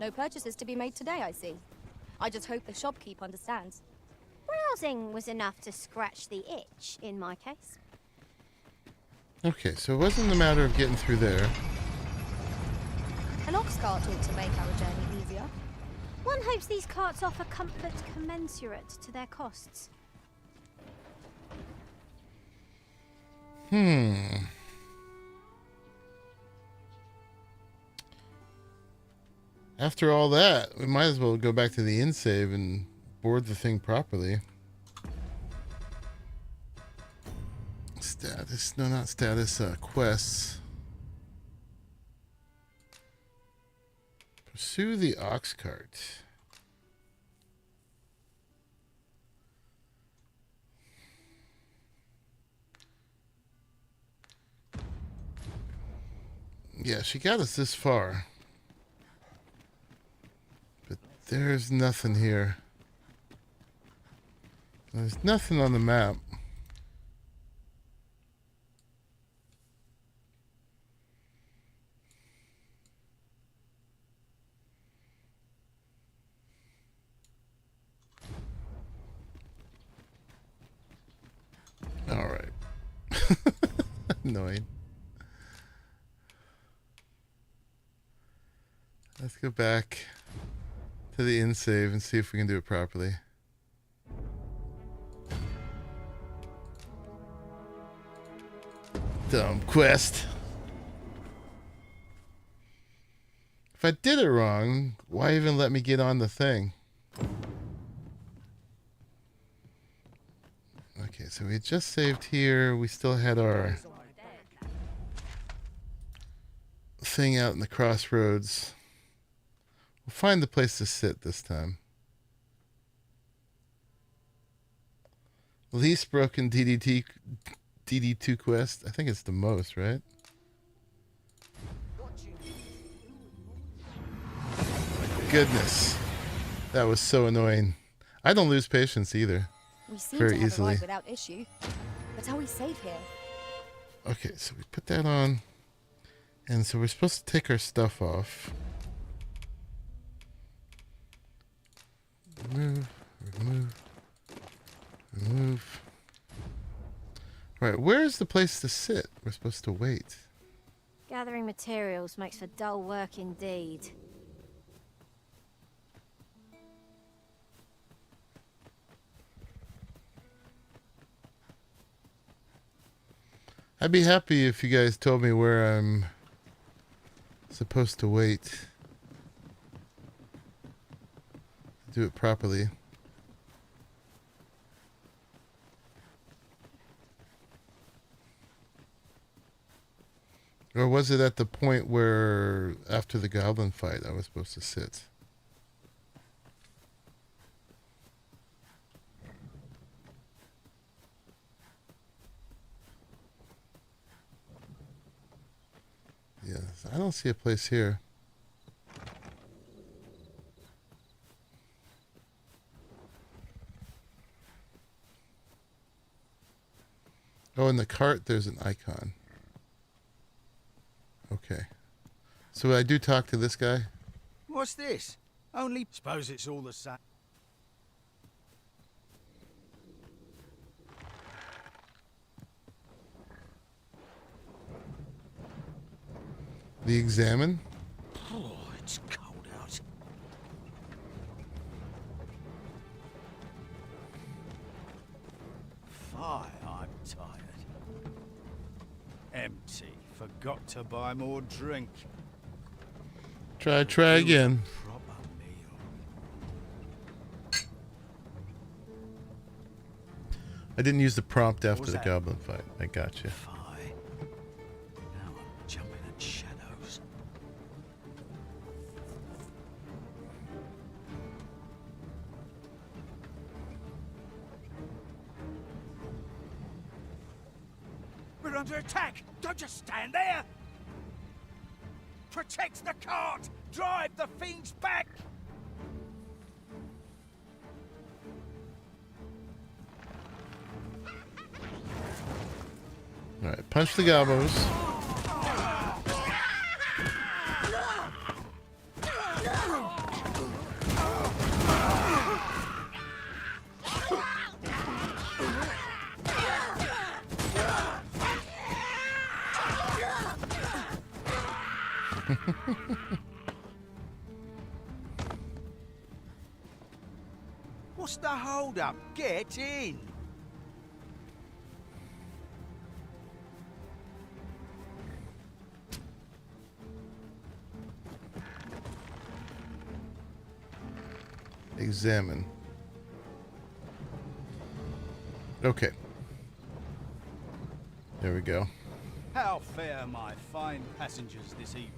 No purchases to be made today, I see. I just hope the shopkeep understands. Browsing was enough to scratch the itch, in my case. Okay, so it wasn't a matter of getting through there. An ox cart ought to make our journey easier. One hopes these carts offer comfort commensurate to their costs. After all that, we might as well go back to the inn save and board the thing properly. Status, no, not status, quests. Pursue the ox cart. Yeah, she got us this far. But there's nothing here. There's nothing on the map. All right. Annoying. Let's go back to the inn save and see if we can do it properly. Dumb quest. If I did it wrong, why even let me get on the thing? Okay, so we just saved here. We still had our thing out in the crossroads. We'll find the place to sit this time. Least broken DD2 quest. I think it's the most, right? My goodness. That was so annoying. I don't lose patience either. We seem Very to have easily. arrived without issue. But are we safe here? Okay, so we put that on. And so we're supposed to take our stuff off. Remove, remove, remove. Right, where's the place to sit? We're supposed to wait. Gathering materials makes for dull work indeed. I'd be happy if you guys told me where I'm supposed to wait. Do it properly. Or was it at the point where, after the goblin fight, I was supposed to sit? Yes, I don't see a place here. Oh, in the cart, there's an icon. Okay. So I do talk to this guy? What's this? Only suppose it's all the same. The examine? Oh, it's cold out. Fie, I'm tired. Empty. Forgot to buy more drink. Try again. Proper meal. I didn't use the prompt after the goblin fight. I got you. Fie. Now I'm jumping at shadows. We're under attack! Don't just stand there! Protect the cart! Drive the fiends back! Alright, punch the gobos. What's the hold up? Get in! Examine. Okay. There we go. How fare my fine passengers this evening?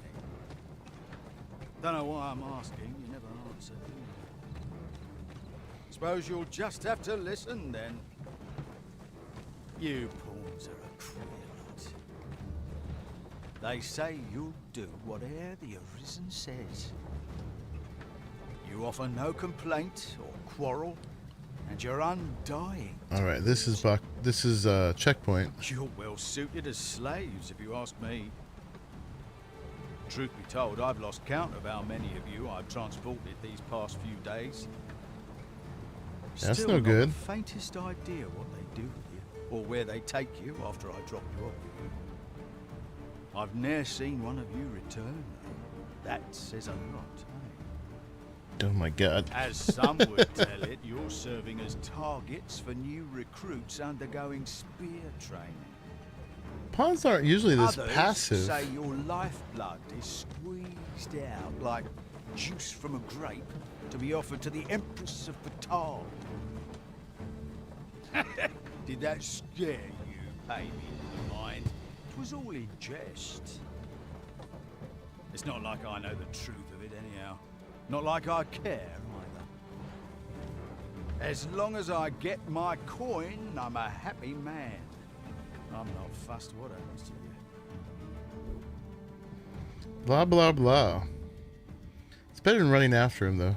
Don't know why I'm asking, you never answer. Suppose you'll just have to listen then. You pawns are a queer lot. They say you'll do whatever the Arisen says. You offer no complaint or quarrel, and you're undying. All right, this is checkpoint. You're well suited as slaves, if you ask me. Truth be told, I've lost count of how many of you I've transported these past few days. That's Still no not good. the faintest idea what they do with you, or where they take you after I drop you off. I've ne'er seen one of you return, though. That says a lot. Oh my god. As some would tell it, you're serving as targets for new recruits undergoing spear training. Pawns aren't usually this Others passive. say your lifeblood is squeezed out like juice from a grape to be offered to the Empress of Batal. Did that scare you, baby, in the mind? It was all in jest. It's not like I know the truth of it anyhow. Not like I care, either. As long as I get my coin, I'm a happy man. I'm not fussed what happens to you. Blah, blah, blah. It's better than running after him, though.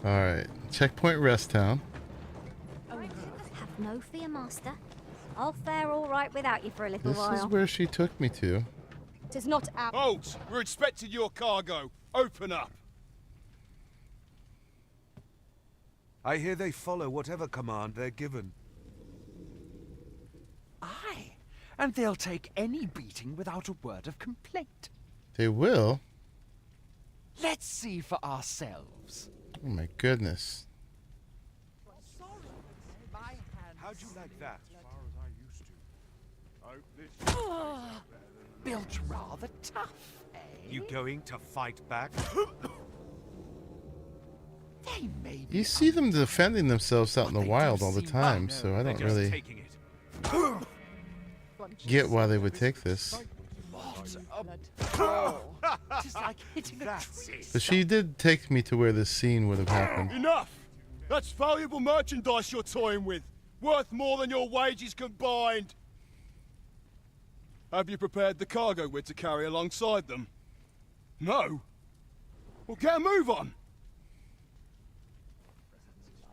Alright. Checkpoint Rest Town. Have no fear, Master. I'll fare all right without you for a little This while. is where she took me to. It is not our... Halt! We're inspecting your cargo. Open up. I hear they follow whatever command they're given. Aye, and they'll take any beating without a word of complaint. They will? Let's see for ourselves. Oh my goodness. How'd you like that? As far as I used to. I hope this Built rather tough, eh? You going to fight back? They may be You see them defending themselves out in the wild all the time, so I don't really get why they would take this. What a ball. Just like hitting a tree. But she did take me to where this scene would have happened. Enough! That's valuable merchandise you're toying with. Worth more than your wages combined. Have you prepared the cargo we're to carry alongside them? No? Well, get a move on.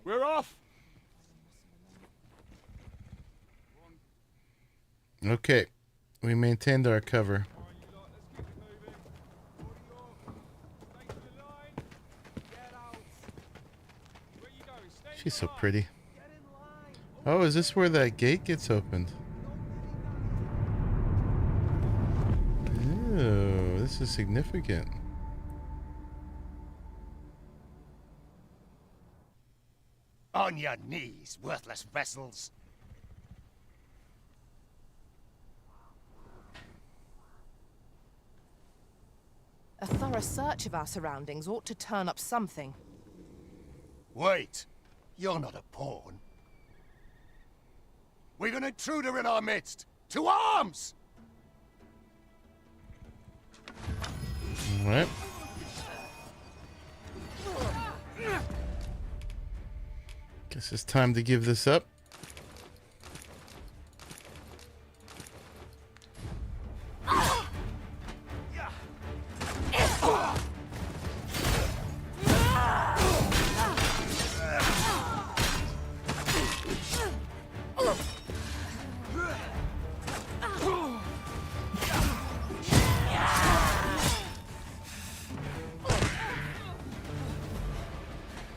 We're off. Okay. We maintained our cover. She's so pretty. Oh, is this where that gate gets opened? Oh, this is significant. On your knees, worthless vessels. A thorough search of our surroundings ought to turn up something. Wait, you're not a pawn. We've an intruder in our midst. To arms! All right. Guess it's time to give this up.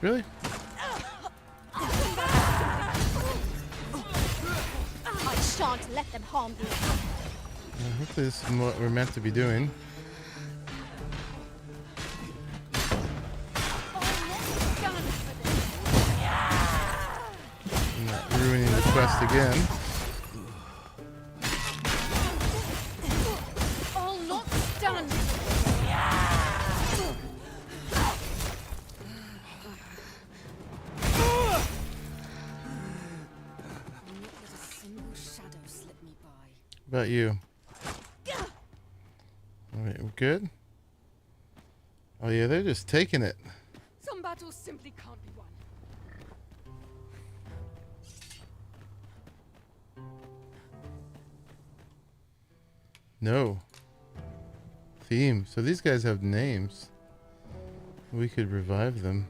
Really? I shan't let them harm you. Hopefully this is what we're meant to be doing. I'm not ruining the quest again. All not done. What about you? Alright, we're good? Oh yeah, they're just taking it. Some battles simply can't be won. No. Theme. So these guys have names. We could revive them.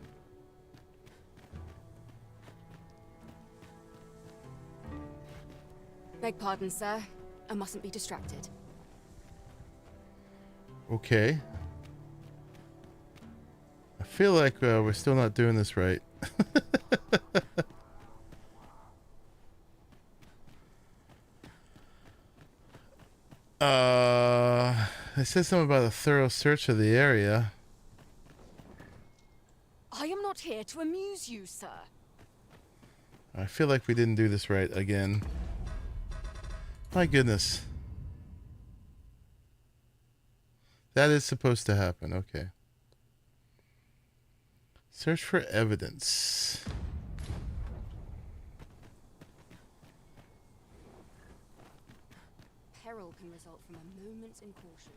Beg pardon, sir. I mustn't be distracted. Okay. I feel like we're still not doing this right. It says something about a thorough search of the area. I am not here to amuse you, sir. I feel like we didn't do this right again. My goodness. That is supposed to happen. Okay. Search for evidence. Peril can result from a moment's incaution.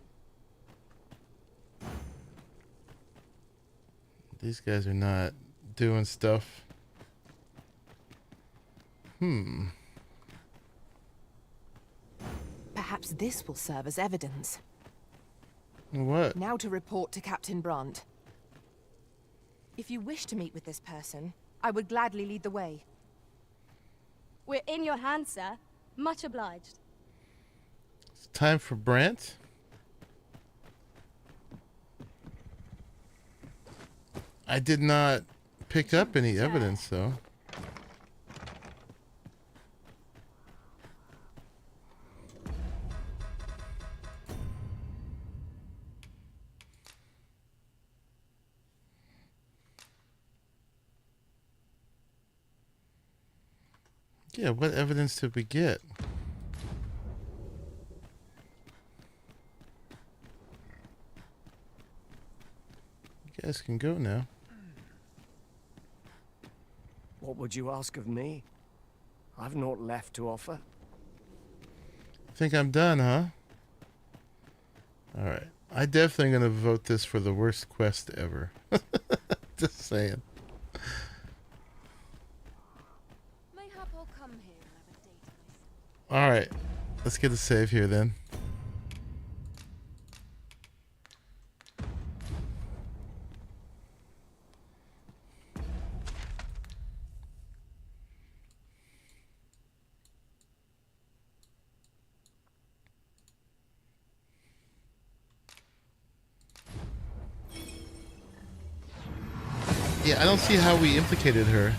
These guys are not doing stuff. Perhaps this will serve as evidence. What? Now to report to Captain Brandt. If you wish to meet with this person, I would gladly lead the way. We're in your hands, sir. Much obliged. It's time for Brandt. I did not pick up any evidence, though. Yeah, what evidence did we get? You guys can go now. What would you ask of me? I've naught left to offer. Think I'm done, huh? Alright. I definitely gonna vote this for the worst quest ever. Just saying. Mayhap I'll come here and have a day to myself. Alright. Let's get a save here then. Yeah, I don't see how we implicated her.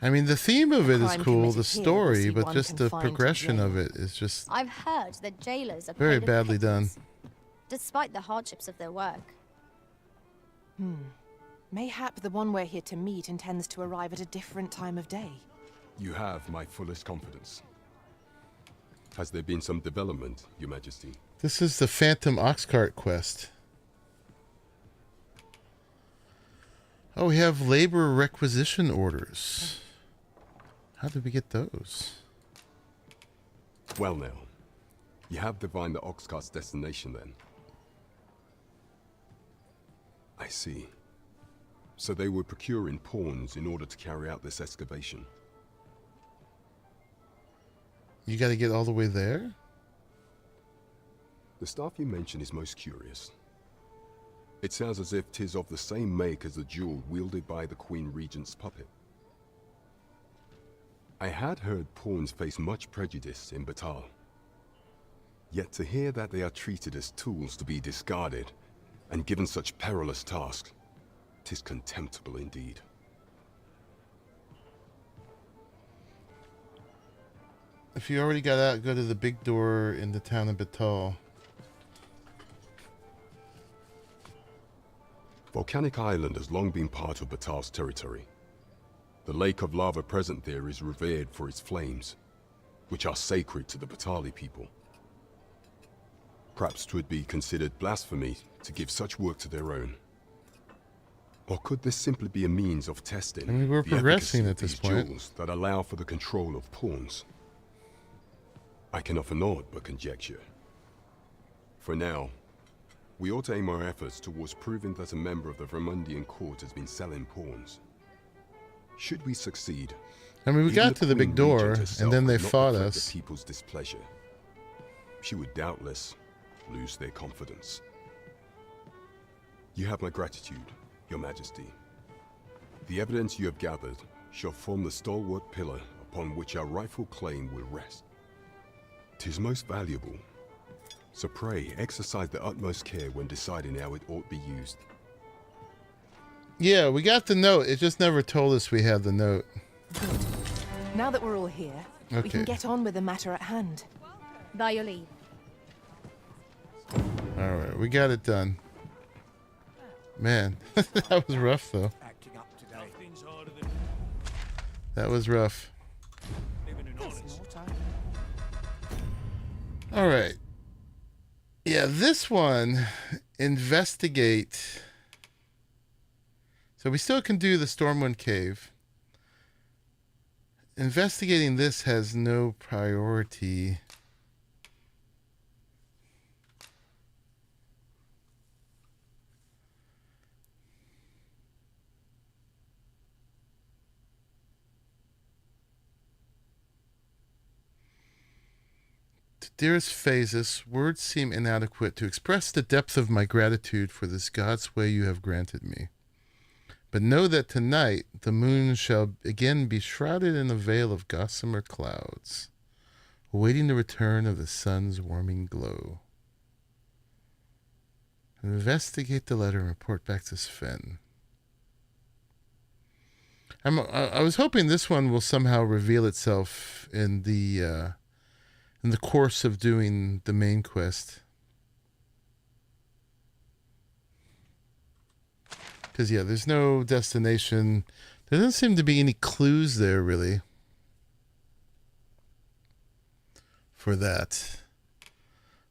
I mean, the theme of it is cool, the story, but just the progression of it is just I've heard that jailers are very paid a badly done. pittance, despite the hardships of their work. Mayhap the one we're here to meet intends to arrive at a different time of day. You have my fullest confidence. Has there been some development, Your Majesty? This is the Phantom Oxcart quest. Oh, we have labor requisition orders. How did we get those? Well now, you have divined the Oxcart's destination then. I see. So they were procuring pawns in order to carry out this excavation. You gotta get all the way there? The stuff you mention is most curious. It sounds as if 'tis of the same make as the jewel wielded by the Queen Regent's puppet. I had heard pawns face much prejudice in Batal. Yet to hear that they are treated as tools to be discarded, and given such perilous tasks, 'tis contemptible indeed. If you already got out, go to the big door in the town of Batal. Volcanic Island has long been part of Batal's territory. The lake of lava present there is revered for its flames, which are sacred to the Batali people. Perhaps 'twould be considered blasphemy to give such work to their own. Or could this simply be a means of testing I mean, we're the progressing efficacy at of this these point. jewels that allow for the control of pawns? I can offer naught but conjecture. For now, we ought to aim our efforts towards proving that a member of the Vermundian court has been selling pawns. Should we succeed, I mean, we even got to the Queen big door, Regent and herself then they could not fought reflect us. the people's displeasure. She would doubtless lose their confidence. You have my gratitude, Your Majesty. The evidence you have gathered shall form the stalwart pillar upon which our rightful claim will rest. 'Tis most valuable, so pray exercise the utmost care when deciding how it ought be used. Yeah, we got the note. It just never told us we had the note. Good. Now that we're all here, we Okay. can get on with the matter at hand. By your leave. All right, we got it done. Man, that was rough, though. Acting up today. That was rough. All right. Yeah, this one, investigate. So we still can do the Stormwind Cave. Investigating this has no priority. Dearest Phasis, words seem inadequate to express the depth of my gratitude for this God's way you have granted me. But know that tonight the moon shall again be shrouded in a veil of gossamer clouds, awaiting the return of the sun's warming glow. Investigate the letter and report back to Sven. I was hoping this one will somehow reveal itself in the course of doing the main quest. Because, yeah, there's no destination. There doesn't seem to be any clues there, really, for that.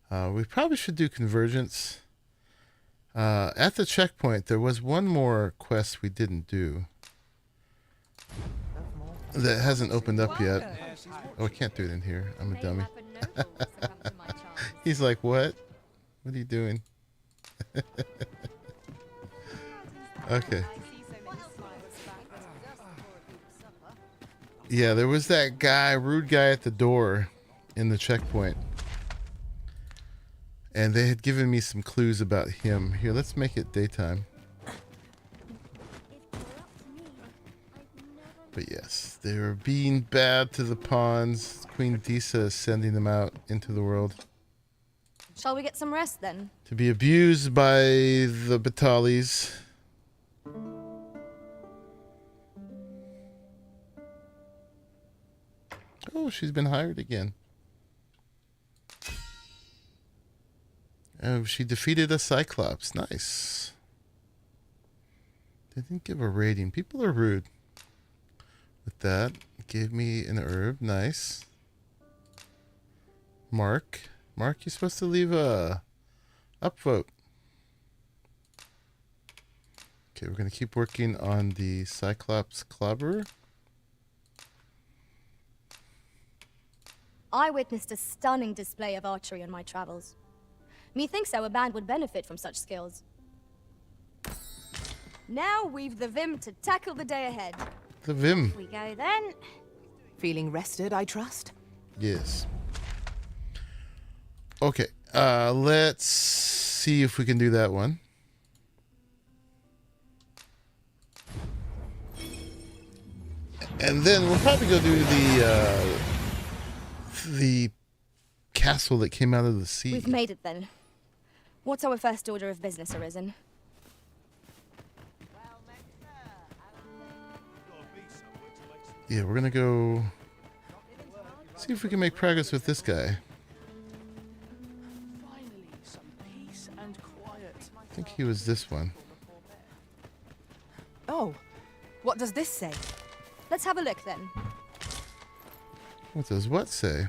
We probably should do convergence. At the checkpoint, there was one more quest we didn't do that hasn't opened up yet. Oh, I can't do it in here. I'm a dummy. He's like, what? What are you doing? Okay. Yeah, there was that guy, rude guy at the door in the checkpoint. And they had given me some clues about him. Here, let's make it daytime. But yes, they're being bad to the pawns. Queen Disa is sending them out into the world Shall we get some rest then? to be abused by the Batalis. Oh, she's been hired again. Oh, she defeated a Cyclops. Nice. They didn't give a rating. People are rude. With that, gave me an herb. Nice. Mark, you're supposed to leave a upvote. Okay, we're going to keep working on the Cyclops Clobberer. I witnessed a stunning display of archery on my travels. Methinks our band would benefit from such skills. Now we've the vim to tackle the day ahead. The vim. We go then. Feeling rested, I trust? Yes. Okay, let's see if we can do that one. And then we'll probably go do the castle that came out of the sea. We've made it then. What's our first order of business, Arisen? Yeah, we're gonna go see if we can make progress with this guy. Finally, some peace and quiet. I think he was this one. Oh, what does this say? Let's have a look then. What does what say?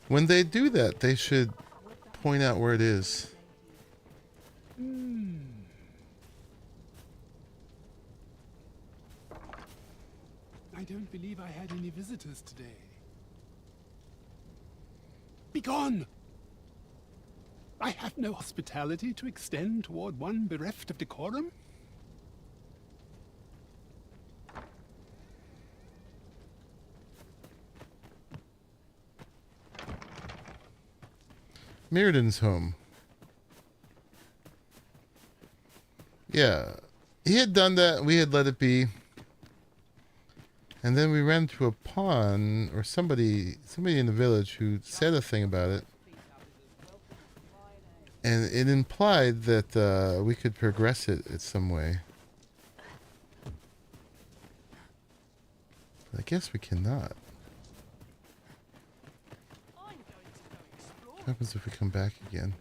When they do that, they should point out where it is. I don't believe I had any visitors today. Begone! I have no hospitality to extend toward one bereft of decorum. Mirrodin's home. Yeah, he had done that. We had let it be. And then we ran into a pawn or somebody in the village who said a thing about it. And it implied that we could progress it in some way. But I guess we cannot. What happens if we come back again?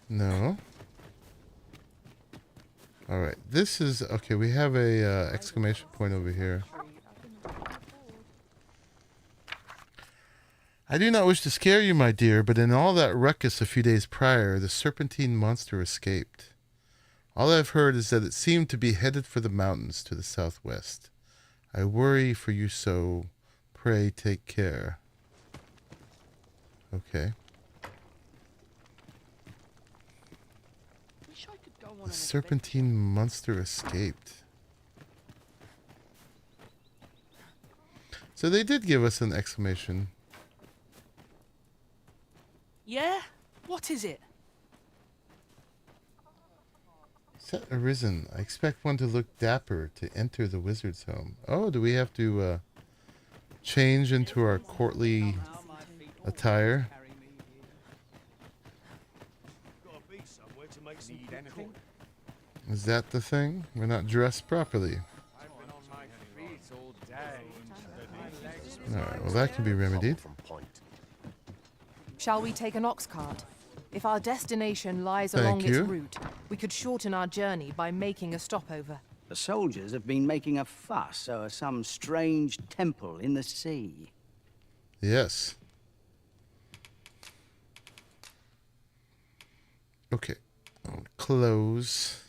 No. Alright, this is... Okay, we have a exclamation point over here. I do not wish to scare you, my dear, but in all that ruckus a few days prior, the serpentine monster escaped. All I've heard is that it seemed to be headed for the mountains to the southwest. I worry for you so... Pray take care. Okay. The serpentine monster escaped. So they did give us an exclamation. Yeah? What is it? Set Arisen. I expect one to look dapper to enter the wizard's home. Oh, do we have to change into our courtly attire? Is that the thing? We're not dressed properly. Alright, well that can be remedied. Shall we take an ox cart? If our destination lies along its route, we could shorten our journey by making a stopover. The soldiers have been making a fuss over some strange temple in the sea. Yes. Okay. I'll close.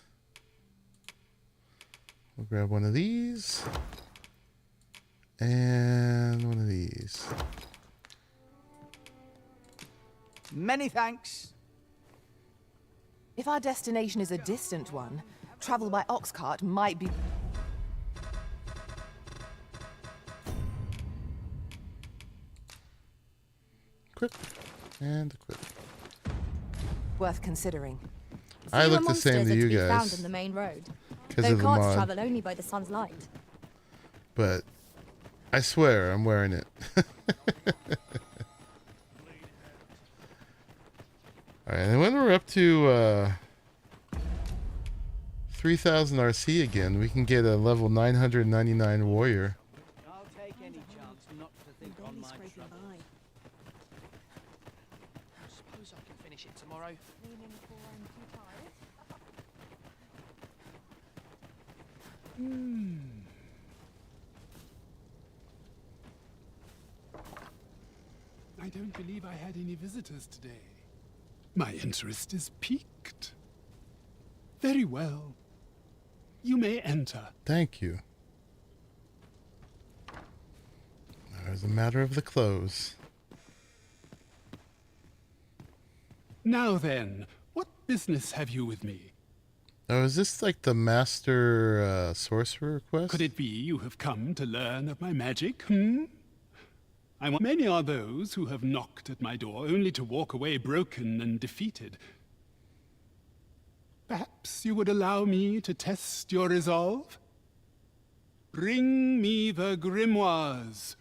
We'll grab one of these. And one of these. Many thanks. If our destination is a distant one, travel by ox cart might be... Equip. And equip. worth considering. I look the same to you guys. Found on the main road. Because Though of the carts mod. travel only by the sun's light. But I swear I'm wearing it. Alright, and when we're up to 3000 RC again, we can get a level 999 warrior. I'll take any chance not to think on my troubles. I suppose I can finish it tomorrow. I don't believe I had any visitors today. My interest is piqued. Very well. You may enter. Thank you. There's a matter of the clothes. Now then, what business have you with me? Oh, is this like the master sorcerer quest? Could it be you have come to learn of my magic, hmm? Many are those who have knocked at my door only to walk away broken and defeated. Perhaps you would allow me to test your resolve? Bring me the grimoires.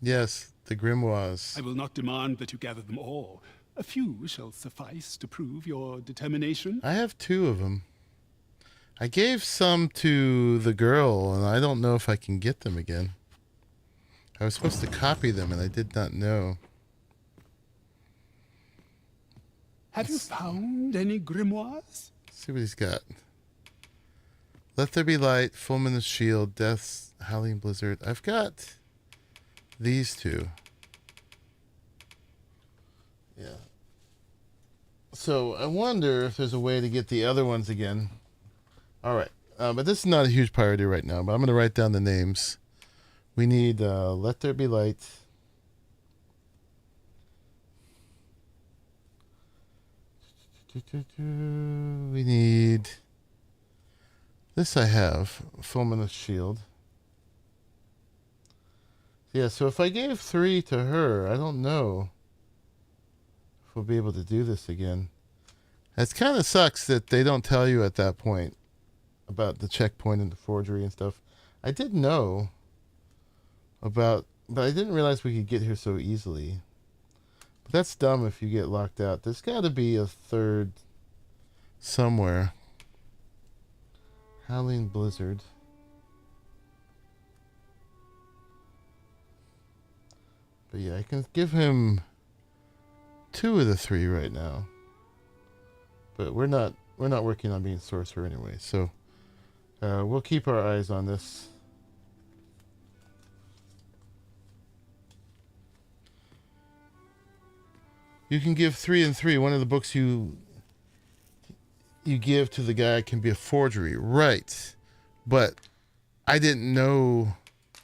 Yes, the grimoires. I will not demand that you gather them all. A few shall suffice to prove your determination. I have 2 of them. I gave some to the girl, and I don't know if I can get them again. I was supposed to copy them, and I did not know. Have you found any grimoires? Let's see what he's got. Let There Be Light, Fulminous Shield, Death's Howling Blizzard. I've got these 2. Yeah. So I wonder if there's a way to get the other ones again. All right. But this is not a huge priority right now, but I'm going to write down the names. We need Let There Be Light. We need... This I have. Fulminous Shield. Yeah, so if I gave 3 to her, I don't know if we'll be able to do this again. It kind of sucks that they don't tell you at that point about the checkpoint and the forgery and stuff. I did know about, but I didn't realize we could get here so easily. But that's dumb if you get locked out. There's got to be a 3rd somewhere. Howling Blizzard. But yeah, I can give him 2 of the 3 right now. But we're not working on being sorcerer anyway, so we'll keep our eyes on this. You can give 3 and 3. One of the books you give to the guy can be a forgery, right? But I didn't know.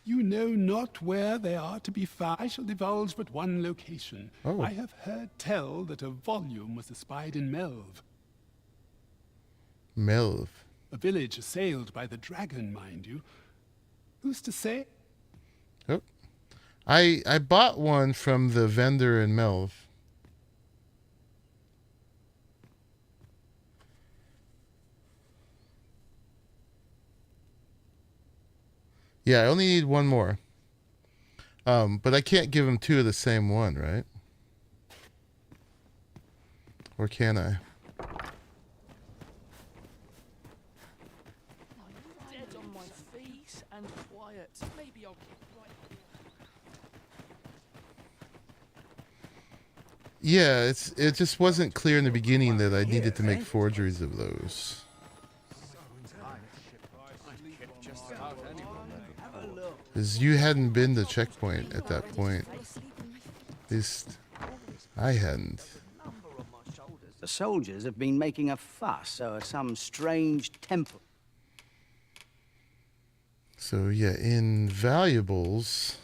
You know not where they are to be found. I shall divulge but one location. Oh. I have heard tell that a volume was espied in Melv. Melv. A village assailed by the dragon, mind you. Who's to say? Oh. I bought one from the vendor in Melv. Yeah, I only need 1 more. But I can't give him 2 of the same one, right? Or can I? Dead on my feet and quiet. Maybe I'll get right. Yeah, it just wasn't clear in the beginning that I needed to make forgeries of those. Because you hadn't been to checkpoint at that point. At least I hadn't. The soldiers have been making a fuss over some strange temple. So yeah, in valuables,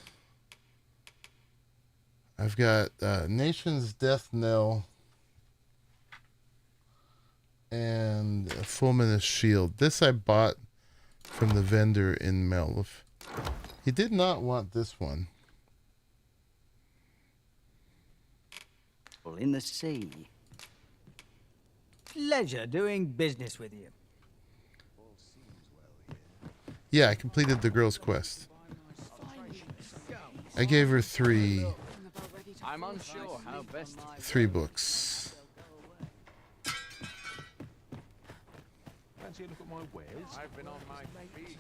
I've got Nation's Death Knell and a Fulminous Shield. This I bought from the vendor in Melv. He did not want this one. In the sea. Pleasure doing business with you. Yeah, I completed the girl's quest. I gave her 3 I'm unsure how best 3 books. Fancy a look at my wares? I've been on my feet.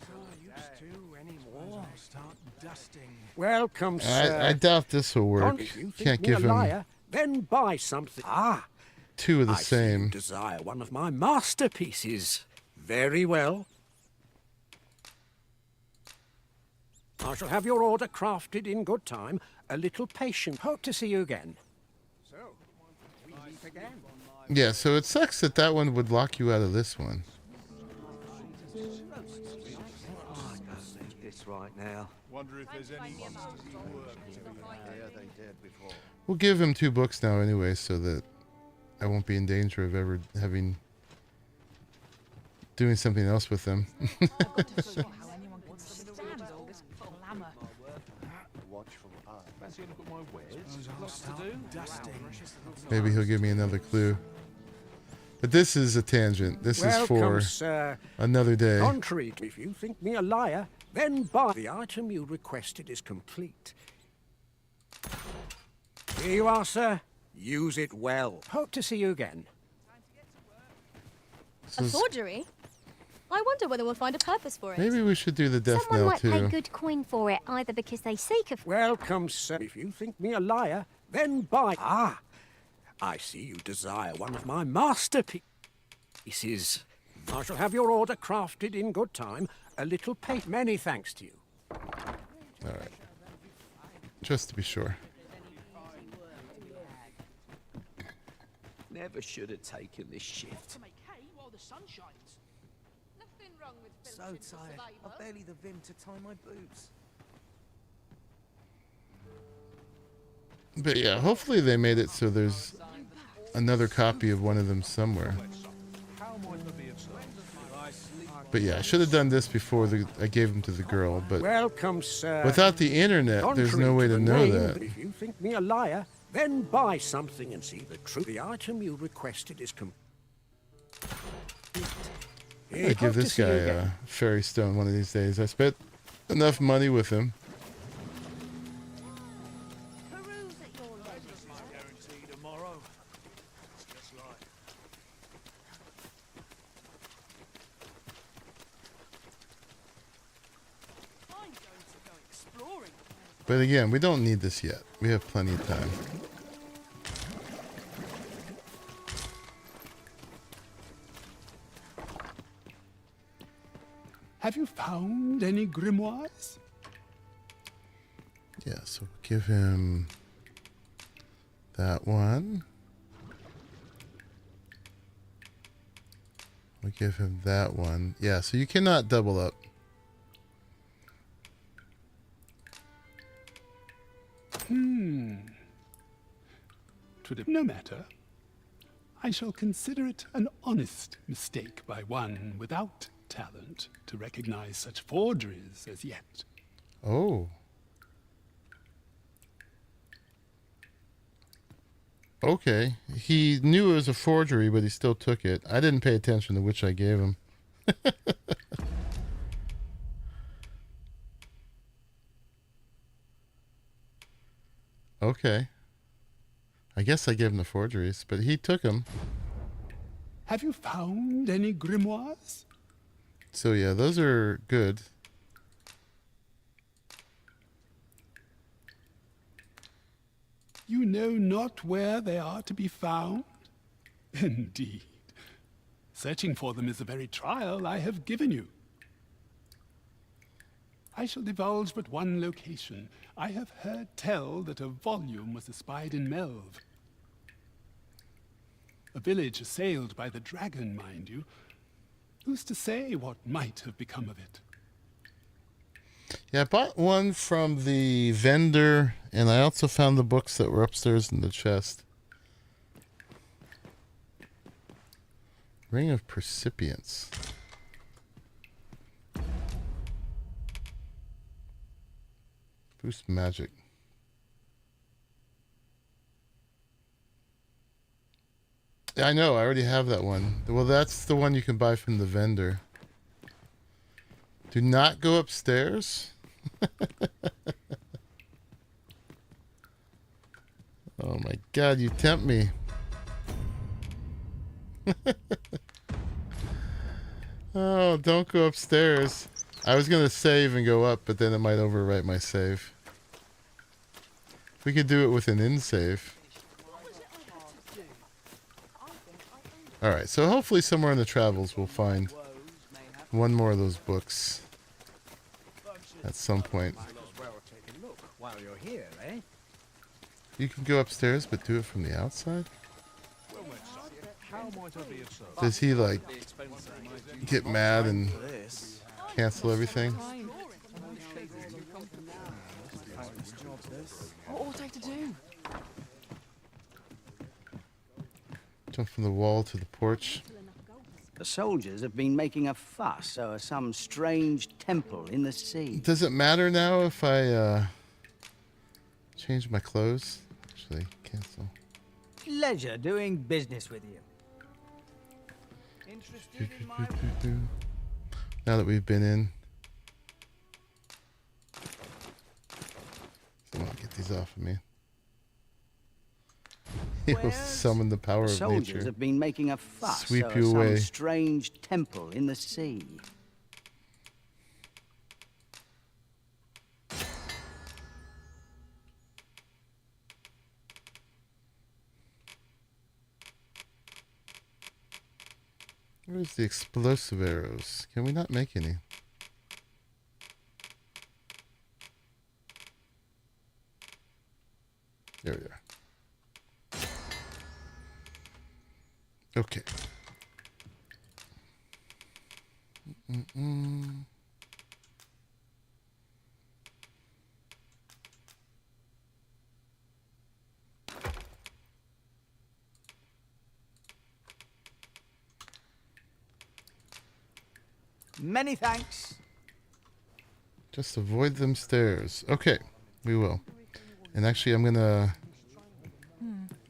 Start dusting. Welcome, I sir. doubt this will work. If you think Can't me give a him liar, then buy something. 2 of the I see same. you desire one of my masterpieces. Very well. I shall have your order crafted in good time. A little patience. Hope to see you again. So, we meet again. Yeah, so it sucks that that one would lock you out of this one. This right now. Wonder if there's any monsters who work here they dared before. We'll give him 2 books now anyway, so that I won't be in danger of ever doing something else with them. Maybe he'll give me another clue. But this is a tangent. This is for Welcome, sir. another day. Contrary, if you think me a liar, then buy the item you requested is complete. Here you are, sir. Use it well. Hope to see you again. A forgery? I wonder whether we'll find a purpose for it. Maybe we should do the death Someone knell might too. pay good coin for it, either because they seek a... Welcome, sir. If you think me a liar, then buy... Ah, I see you desire one of my masterpieces. I shall have your order crafted in good time. A little many thanks to you. All right. Just to be sure. Never should have taken this shift. To make hay while the sun shines. Nothing wrong with So tired. I've barely the vim to tie my boots. But yeah, hopefully they made it so there's another copy of one of them somewhere. But yeah, I should have done this before I gave them to the girl. But welcome, sir. Without the internet, there's no way to know that. If you think me a liar, then buy something and see the truth. The item you requested is complete. I give this guy a fairy stone one of these days. I spent enough money with him. But again, we don't need this yet. We have plenty of time. Have you found any grimoires? Yeah, so we'll give him that one. We'll give him that one. Yeah, so you cannot double up. No matter. I shall consider it an honest mistake by one without talent to recognize such forgeries as yet. Oh. Okay. He knew it was a forgery, but he still took it. I didn't pay attention to which I gave him. Okay. I guess I gave him the forgeries, but he took them. Have you found any grimoires? So yeah, those are good. You know not where they are to be found? Indeed. Searching for them is the very trial I have given you. I shall divulge but one location. I have heard tell that a volume was espied in Melve. A village assailed by the dragon, mind you. Who's to say what might have become of it? Yeah, I bought one from the vendor, and I also found the books that were upstairs in the chest. Ring of Percipience. Boost magic. Yeah, I know, I already have that one. Well, that's the one you can buy from the vendor. Do not go upstairs. Oh my god, you tempt me. Oh, don't go upstairs. I was gonna save and go up, but then it might overwrite my save. We could do it with an in save. Alright, so hopefully somewhere in the travels we'll find one more of those books at some point. While you're here, eh? You can go upstairs, but do it from the outside? Does he, like, get mad and cancel everything? What ought I to do? Jump from the wall to the porch. The soldiers have been making a fuss over some strange temple in the sea. Does it matter now if I change my clothes? actually. Cancel. Pleasure doing business with you. Interested in my... Now that we've been in. Someone get these off of me. He'll summon the power of Soldiers nature. have been making a fuss Sweep over you some away. strange temple in the sea. Where's the explosive arrows? Can we not make any? There we are. Okay. Many thanks. Just avoid them stairs. Okay, we will. And actually, I'm gonna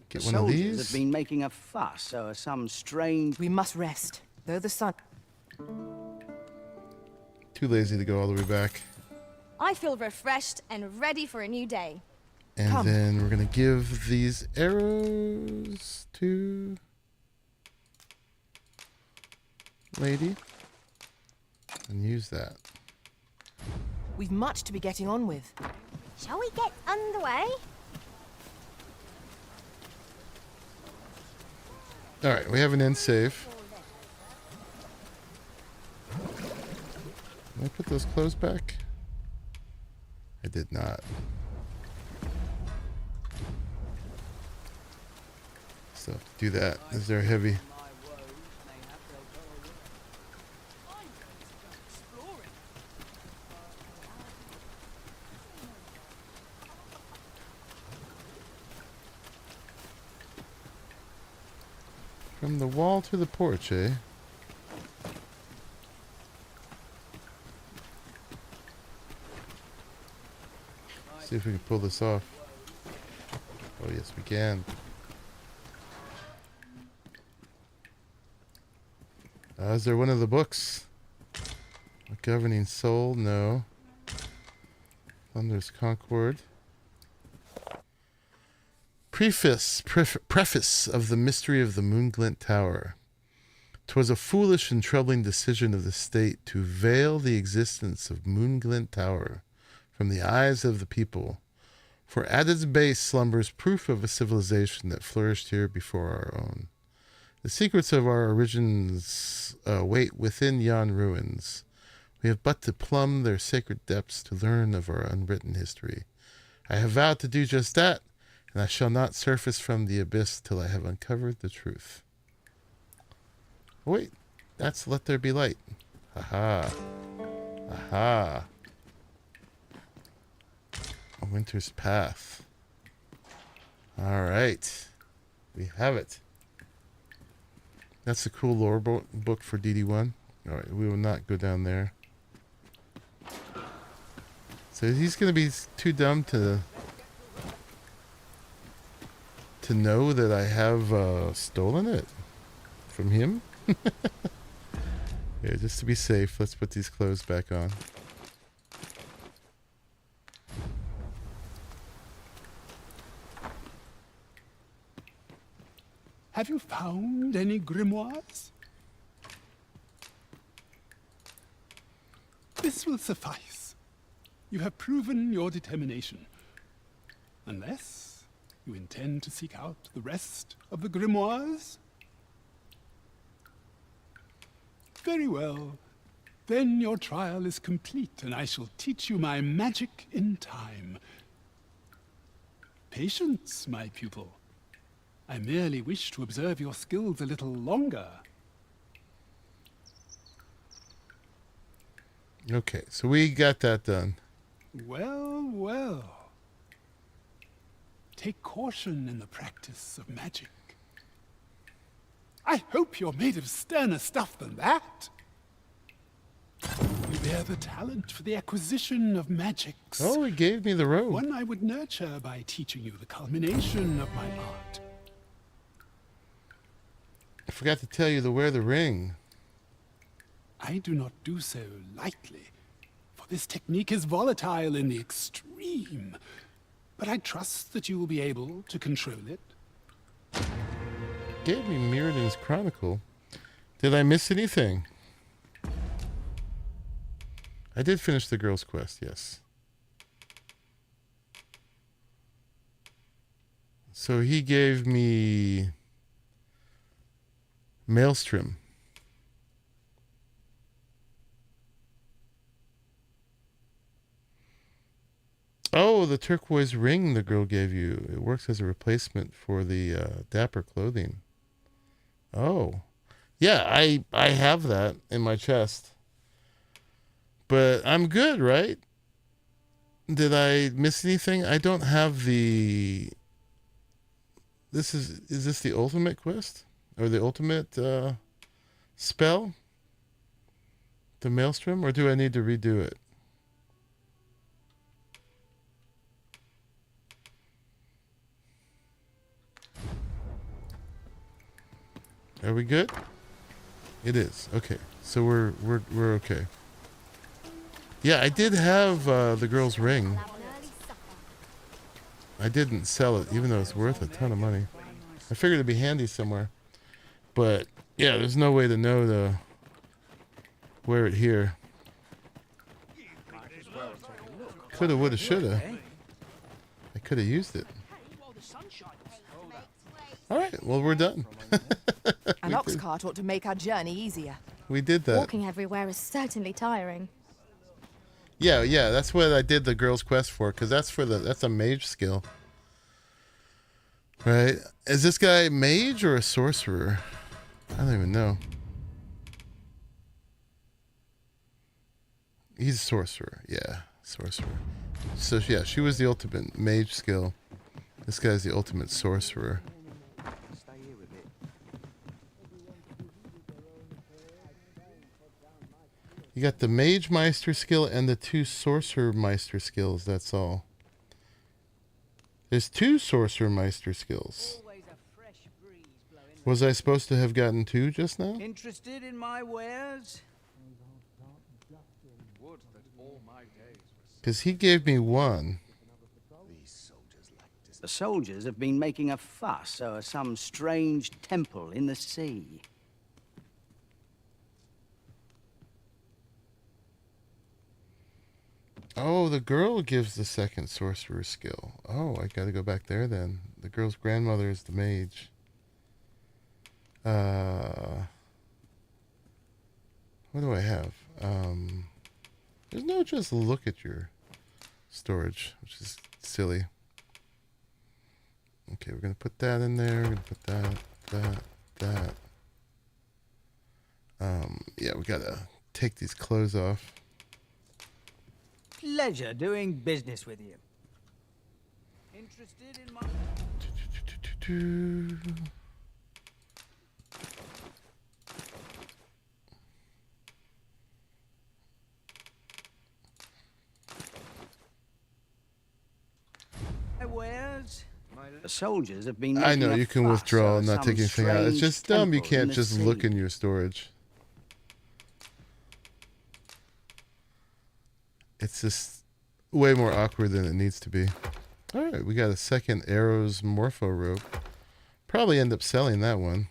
get one of Soldiers these. have been making a fuss over some strange... We must rest, though the sun... Too lazy to go all the way back. I feel refreshed and ready for a new day. And then we're gonna give these arrows to lady and use that. We've much to be getting on with. Shall we get underway? All right, we have an end save. Did I put those clothes back? I did not. Still have to do that as they're heavy. From the wall to the porch, eh? See if we can pull this off. Oh, yes, we can. Is there one of the books? A Governing Soul? No. Thunder's Concord. Preface of the Mystery of the Moonglint Tower. 'Twas a foolish and troubling decision of the state to veil the existence of Moonglint Tower from the eyes of the people, for at its base slumbers proof of a civilization that flourished here before our own. The secrets of our origins wait within yon ruins. We have but to plumb their sacred depths to learn of our unwritten history. I have vowed to do just that, and I shall not surface from the abyss till I have uncovered the truth. Wait, that's Let There Be Light. Aha. Aha. A Winter's Path. Alright. We have it. That's a cool lore book for DD1. Alright, we will not go down there. So he's going to be too dumb to know that I have stolen it from him. Yeah, just to be safe, let's put these clothes back on. Have you found any grimoires? This will suffice. You have proven your determination. Unless you intend to seek out the rest of the grimoires? Very well. Then your trial is complete, and I shall teach you my magic in time. Patience, my pupil. I merely wish to observe your skills a little longer. Okay, so we got that done. Well, well. Take caution in the practice of magic. I hope you're made of sterner stuff than that. You bear bear the talent for the acquisition of magics. Oh, he gave me the robe. One I would nurture by teaching you the culmination of my art. I forgot to tell you to wear the ring. I do not do so lightly, for this technique is volatile in the extreme. But I trust that you will be able to control it. Gave me Mirrodin's Chronicle. Did I miss anything? I did finish the girl's quest, yes. So he gave me Maelstrom. Oh, the turquoise ring the girl gave you. It works as a replacement for the dapper clothing. Oh. Yeah, I have that in my chest. But I'm good, right? Did I miss anything? I don't have the... Is this the ultimate quest? Or the ultimate spell? The Maelstrom? Or do I need to redo it? Are we good? It is. Okay. So we're okay. Yeah, I did have the girl's ring. I didn't sell it, even though it's worth a ton of money. I figured it'd be handy somewhere. But yeah, there's no way to know to wear it here. Coulda, woulda, shoulda. I could have used it. All right, well, we're done. An ox cart ought to make our journey easier. We did that. Walking everywhere is certainly tiring. Yeah, that's what I did the girl's quest for, because that's a mage skill. Right? Is this guy mage or a sorcerer? I don't even know. He's a sorcerer. Yeah, sorcerer. So yeah, she was the ultimate mage skill. This guy's the ultimate sorcerer. You got the Mage Meister skill and the 2 Sorcerer Meister skills, that's all. There's 2 Sorcerer Meister skills. Was I supposed to have gotten 2 just now? Interested in my wares? Because he gave me 1. The soldiers have been making a fuss over some strange temple in the sea. Oh, the girl gives the 2nd sorcerer skill. Oh, I gotta go back there then. The girl's grandmother is the mage. What do I have? There's no just look at your storage, which is silly. Okay, we're gonna put that in there. We're gonna put that. Yeah, we gotta take these clothes off. Pleasure doing business with you. Interested in my... wares? The soldiers have been... I know, you can withdraw and not take anything out. It's just dumb you can't just look in your storage. It's just way more awkward than it needs to be. Alright, we got a 2nd Arrows Morpho rope. Probably end up selling that one.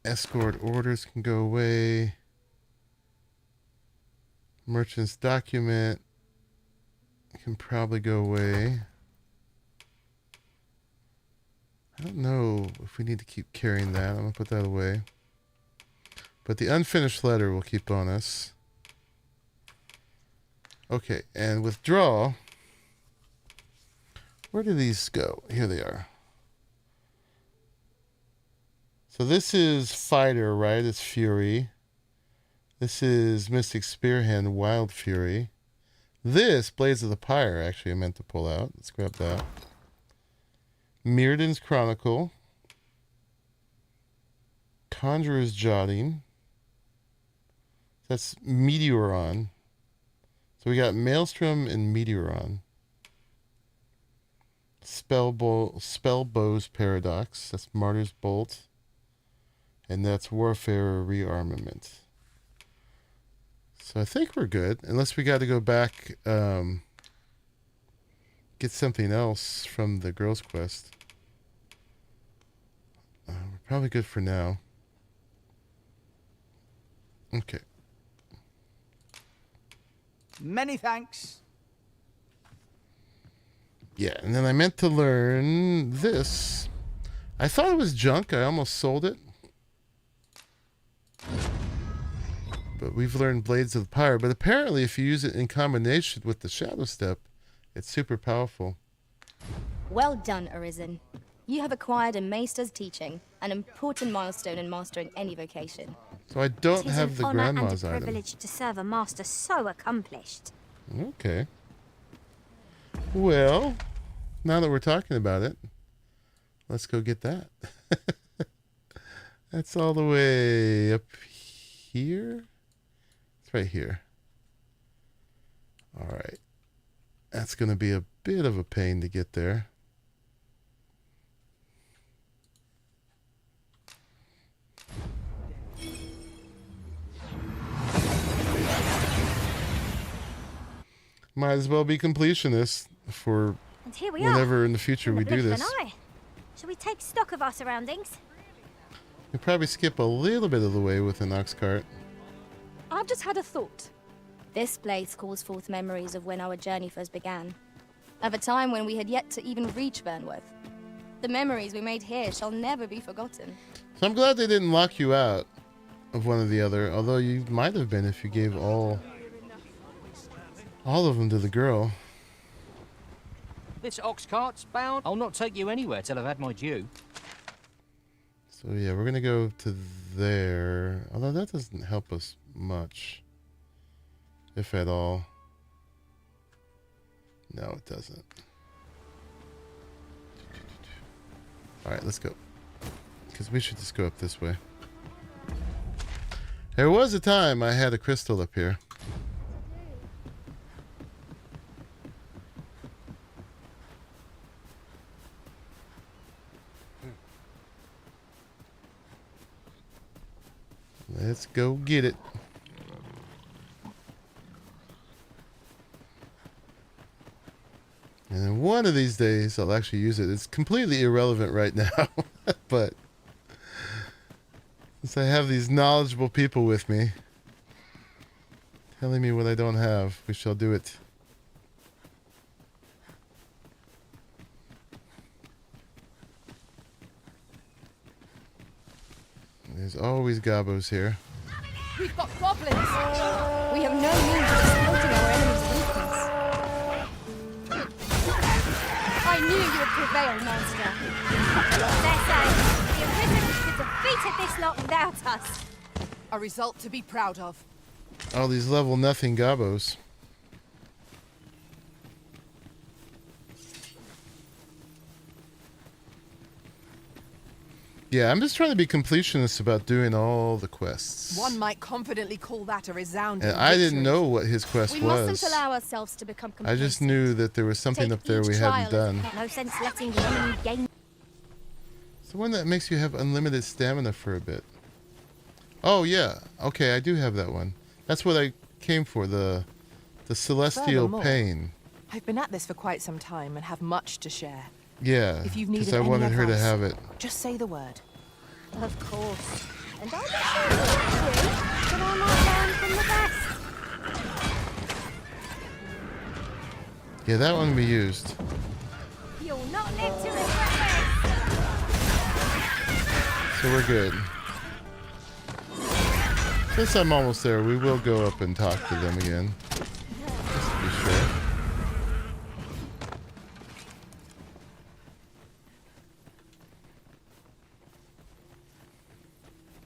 Escort orders can go away. Merchant's document can probably go away. I don't know if we need to keep carrying that. I'm going to put that away. But the unfinished letter will keep on us. Okay, and withdraw. Where do these go? Here they are. So this is Fighter, right? It's Fury. This is Mystic Spearhand, Wild Fury. This, Blades of the Pyre, actually I meant to pull out. Let's grab that. Mirrodin's Chronicle. Conjurer's Jotting. That's Meteoron. So we got Maelstrom and Meteoron. Spellbow's Paradox. That's Martyr's Bolt. And that's Warfare Rearmament. So I think we're good. Unless we got to go back, get something else from the Girls' Quest. We're probably good for now. Okay. Many thanks. Yeah, and then I meant to learn this. I thought it was junk. I almost sold it. But we've learned Blades of the Pyre. But apparently if you use it in combination with the Shadow Step, it's super powerful. Well done, Arisen. You have acquired a Maester's teaching, an important milestone in mastering any vocation. So I don't have the Grandma's and a item. privilege to serve a master so accomplished. Okay. Well, now that we're talking about it, let's go get that. That's all the way up here. It's right here. All right. That's going to be a bit of a pain to get there. Might as well be completionists for And here we whenever are. in the future we In the do blink of this. an eye. Shall we take stock of our surroundings? We'll probably skip a little bit of the way with an ox cart. I've just had a thought. This place calls forth memories of when our journey first began. Of a time when we had yet to even reach Burnworth. The memories we made here shall never be forgotten. So I'm glad they didn't lock you out of one or the other, although you might have been if you gave all of them to the girl. This ox cart's bound. I'll not take you anywhere till I've had my due. So yeah, we're gonna go to there, although that doesn't help us much, if at all. No, it doesn't. All right, let's go, because we should just go up this way. There was a time I had a crystal up here. Let's go get it. And then one of these days I'll actually use it. It's completely irrelevant right now, but since I have these knowledgeable people with me telling me what I don't have, we shall do it. There's always gobos here. We've got goblins! We have no means of exploiting our enemy's weakness. I knew you would prevail, Master. They're saying the Arisen could have defeated this lot without us. A result to be proud of. All these level nothing gobos. Yeah, I'm just trying to be completionist about doing all the quests. One might confidently call that a resounding And I didn't victory. know what his quest We was. mustn't allow ourselves to become I complacent. just knew that there was something Take up there each we trial hadn't as done. No sense letting the enemy gain. It's the one that makes you have unlimited stamina for a bit. Oh yeah, okay, I do have that one. That's what I came for, the Celestial Furthermore, Pain. I've been at this for quite some time and have much to share. Yeah, If you've because needed I any wanted her to advice, have it. Just say the word. Of course. And I'll be sure to let you, but I might learn from the best. Yeah, that one we used. You'll not live to regret So we're good. Since I'm almost there, we will go up and talk to them again. Just to be sure.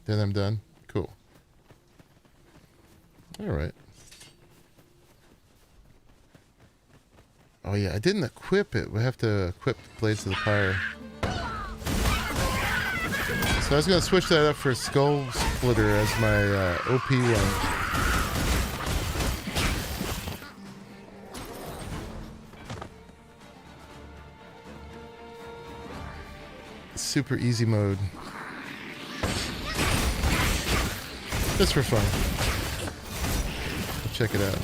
Then I'm done. Cool. Alright. Oh yeah, I didn't equip it. We have to equip Blades of the Pyre. So I was going to switch that up for Skull Splitter as my OP one. super easy mode. Just for fun. Check it out.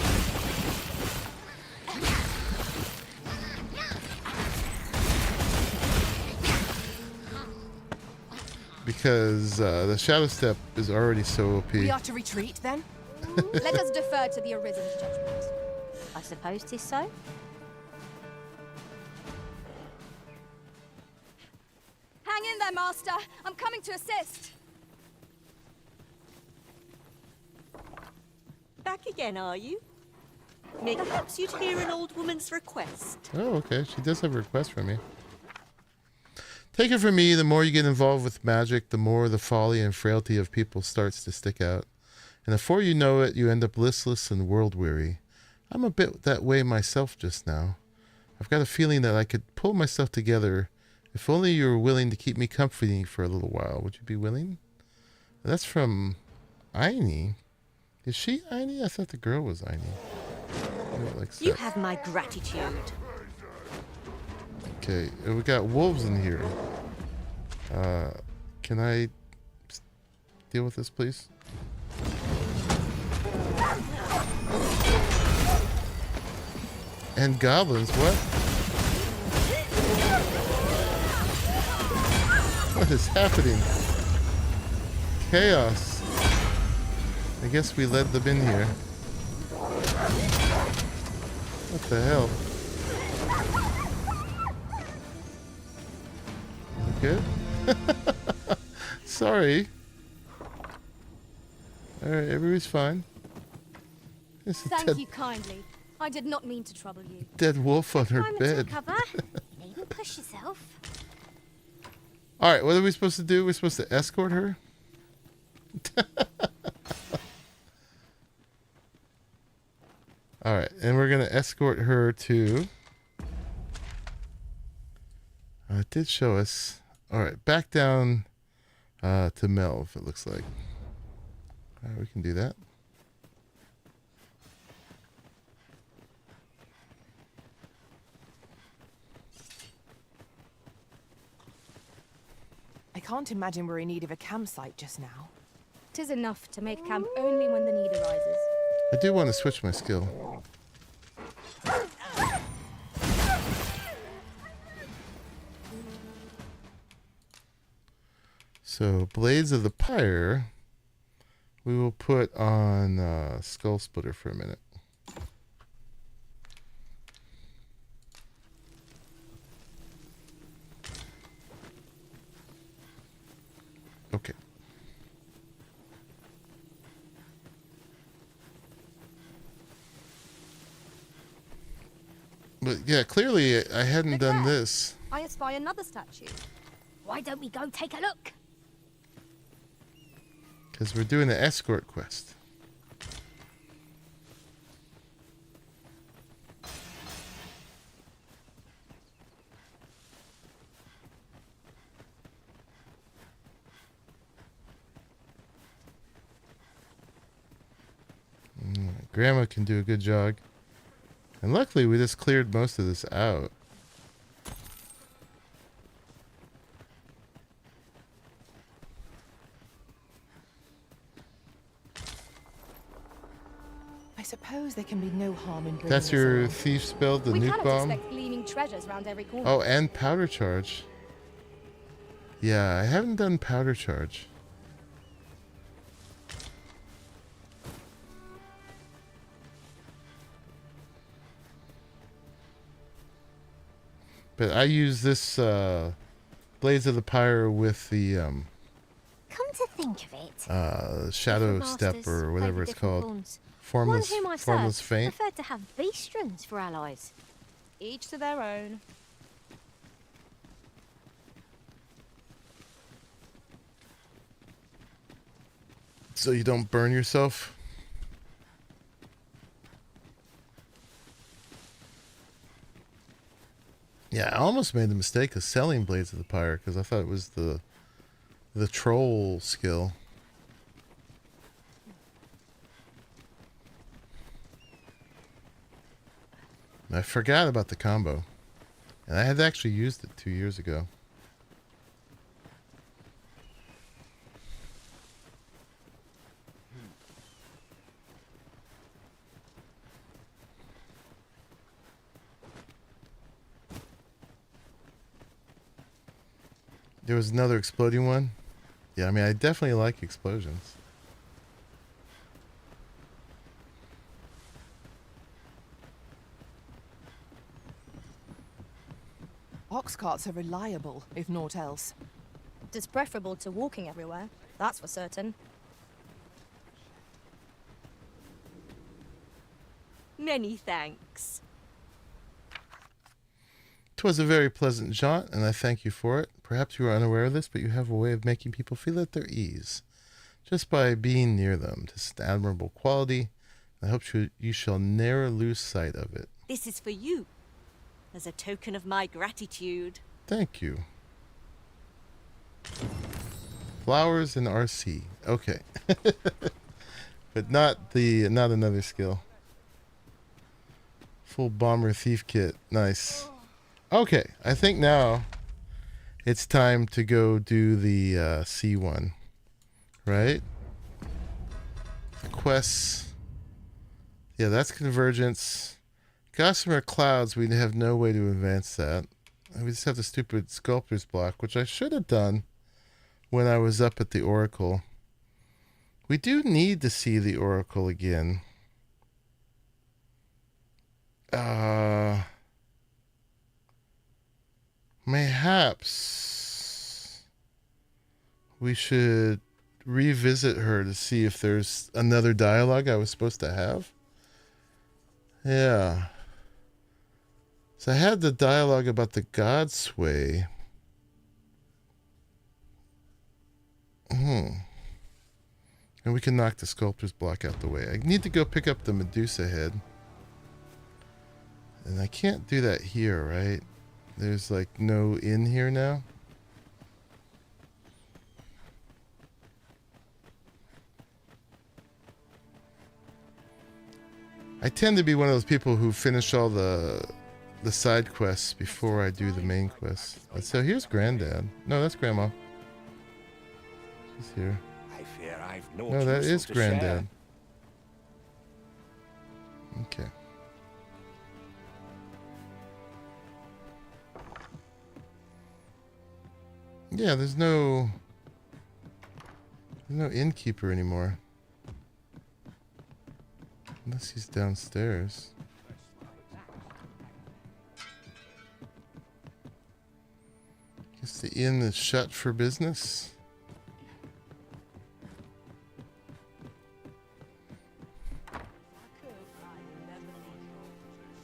Because the Shadow Step is already so OP. We are to retreat then? Let us defer to the Arisen's judgment. I suppose 'tis so. Hang in there, Master. I'm coming to assist. Back again, are you? Perhaps you'd hear an old woman's request. Oh, okay. She does have a request from me. Take it from me, the more you get involved with magic, the more the folly and frailty of people starts to stick out. And before you know it, you end up listless and world-weary. I'm a bit that way myself just now. I've got a feeling that I could pull myself together if only you were willing to keep me company for a little while. Would you be willing? That's from Aini. Is she Aini? I thought the girl was Aini. You have my gratitude. Okay, we got wolves in here. Can I deal with this, please? And goblins, what? What is happening? Chaos. I guess we led them in here. What the hell? Good? Sorry. Alright, everybody's fine. There's a Thank you kindly. I did not mean to trouble you. dead wolf on her bed. Cover. You needn't push yourself. Alright, what are we supposed to do? We're supposed to escort her? Alright, and we're going to escort her to... it did show us. Alright, back down to Melv, it looks like. Alright, we can do that. I can't imagine we're in need of a campsite just now. 'Tis enough to make camp only when the need arises. I do want to switch my skill. So, Blades of the Pyre, we will put on Skull Splitter for a minute. Okay. But yeah, clearly I hadn't done this. I espy another statue. Why don't we go take a look? Because we're doing the escort quest. Grandma can do a good job. And luckily we just cleared most of this out. I suppose there can be no harm in bringing That's this your along. thief spell, the We nuke cannot bomb. expect gleaming treasures round every corner. Oh, and powder charge. Yeah, I haven't done powder charge. But I use this Blades of the Pyre with the Come to think of it, Shadow different Step masters or whatever favour it's different called. pawns. Formless, One whom I formless searched feint. preferred to have beastrons for allies. Each to their own. So you don't burn yourself. Yeah, I almost made the mistake of selling Blades of the Pyre because I thought it was the troll skill. I forgot about the combo. And I had actually used it 2 years ago. There was another exploding one. Yeah, I mean, I definitely like explosions. Ox carts are reliable, if naught else. It's preferable to walking everywhere, that's for certain. Many thanks. 'Twas a very pleasant jaunt, and I thank you for it. Perhaps you are unaware of this, but you have a way of making people feel at their ease, just by being near them. 'Tis an admirable quality. I hope you shall ne'er lose sight of it. This is for you, as a token of my gratitude. Thank you. Flowers and RC. Okay. But not another skill. Full bomber thief kit. Nice. Okay, I think now it's time to go do the C1. Right? Quests. Yeah, that's convergence. Gossamer clouds, we have no way to advance that. We just have the stupid sculptor's block, which I should have done when I was up at the Oracle. We do need to see the Oracle again. Mayhaps we should revisit her to see if there's another dialogue I was supposed to have. Yeah. So I had the dialogue about the God Sway. And we can knock the sculptor's block out the way. I need to go pick up the Medusa head. And I can't do that here, right? There's like no inn here now. I tend to be one of those people who finish all the side quests before I do the main quests. So here's Granddad. No, that's Grandma. She's here. I fear I've No, that is Granddad. Okay. Yeah, there's no innkeeper anymore. Unless he's downstairs. Guess the inn is shut for business.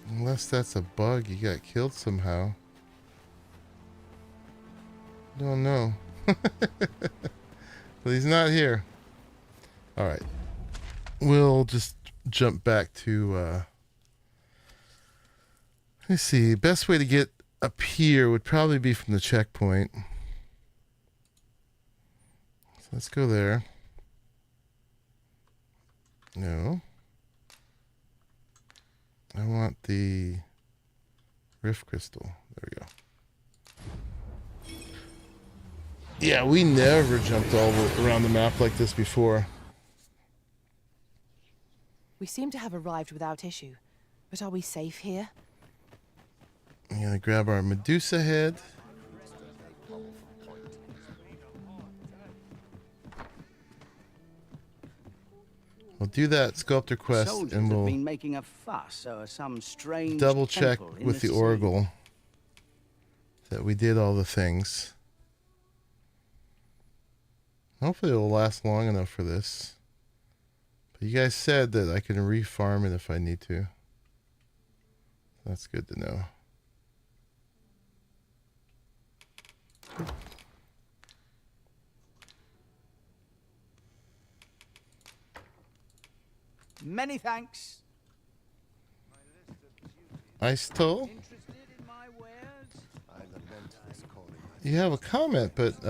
Unless that's a bug, he got killed somehow. Don't know. But he's not here. Alright. We'll just jump back to let's see. Best way to get up here would probably be from the checkpoint. So let's go there. No. I want the Rift Crystal. There we go. Yeah, we never jumped all around the map like this before. We seem to have arrived without issue, but are we safe here? I'm gonna grab our Medusa head. We'll do that sculptor quest Soldiers and have we'll been making a fuss over some strange double check temple in with the sea. Oracle that we did all the things. Hopefully it'll last long enough for this. But you guys said that I can refarm it if I need to. That's good to know. Many thanks. Ice Toll? You have a comment, but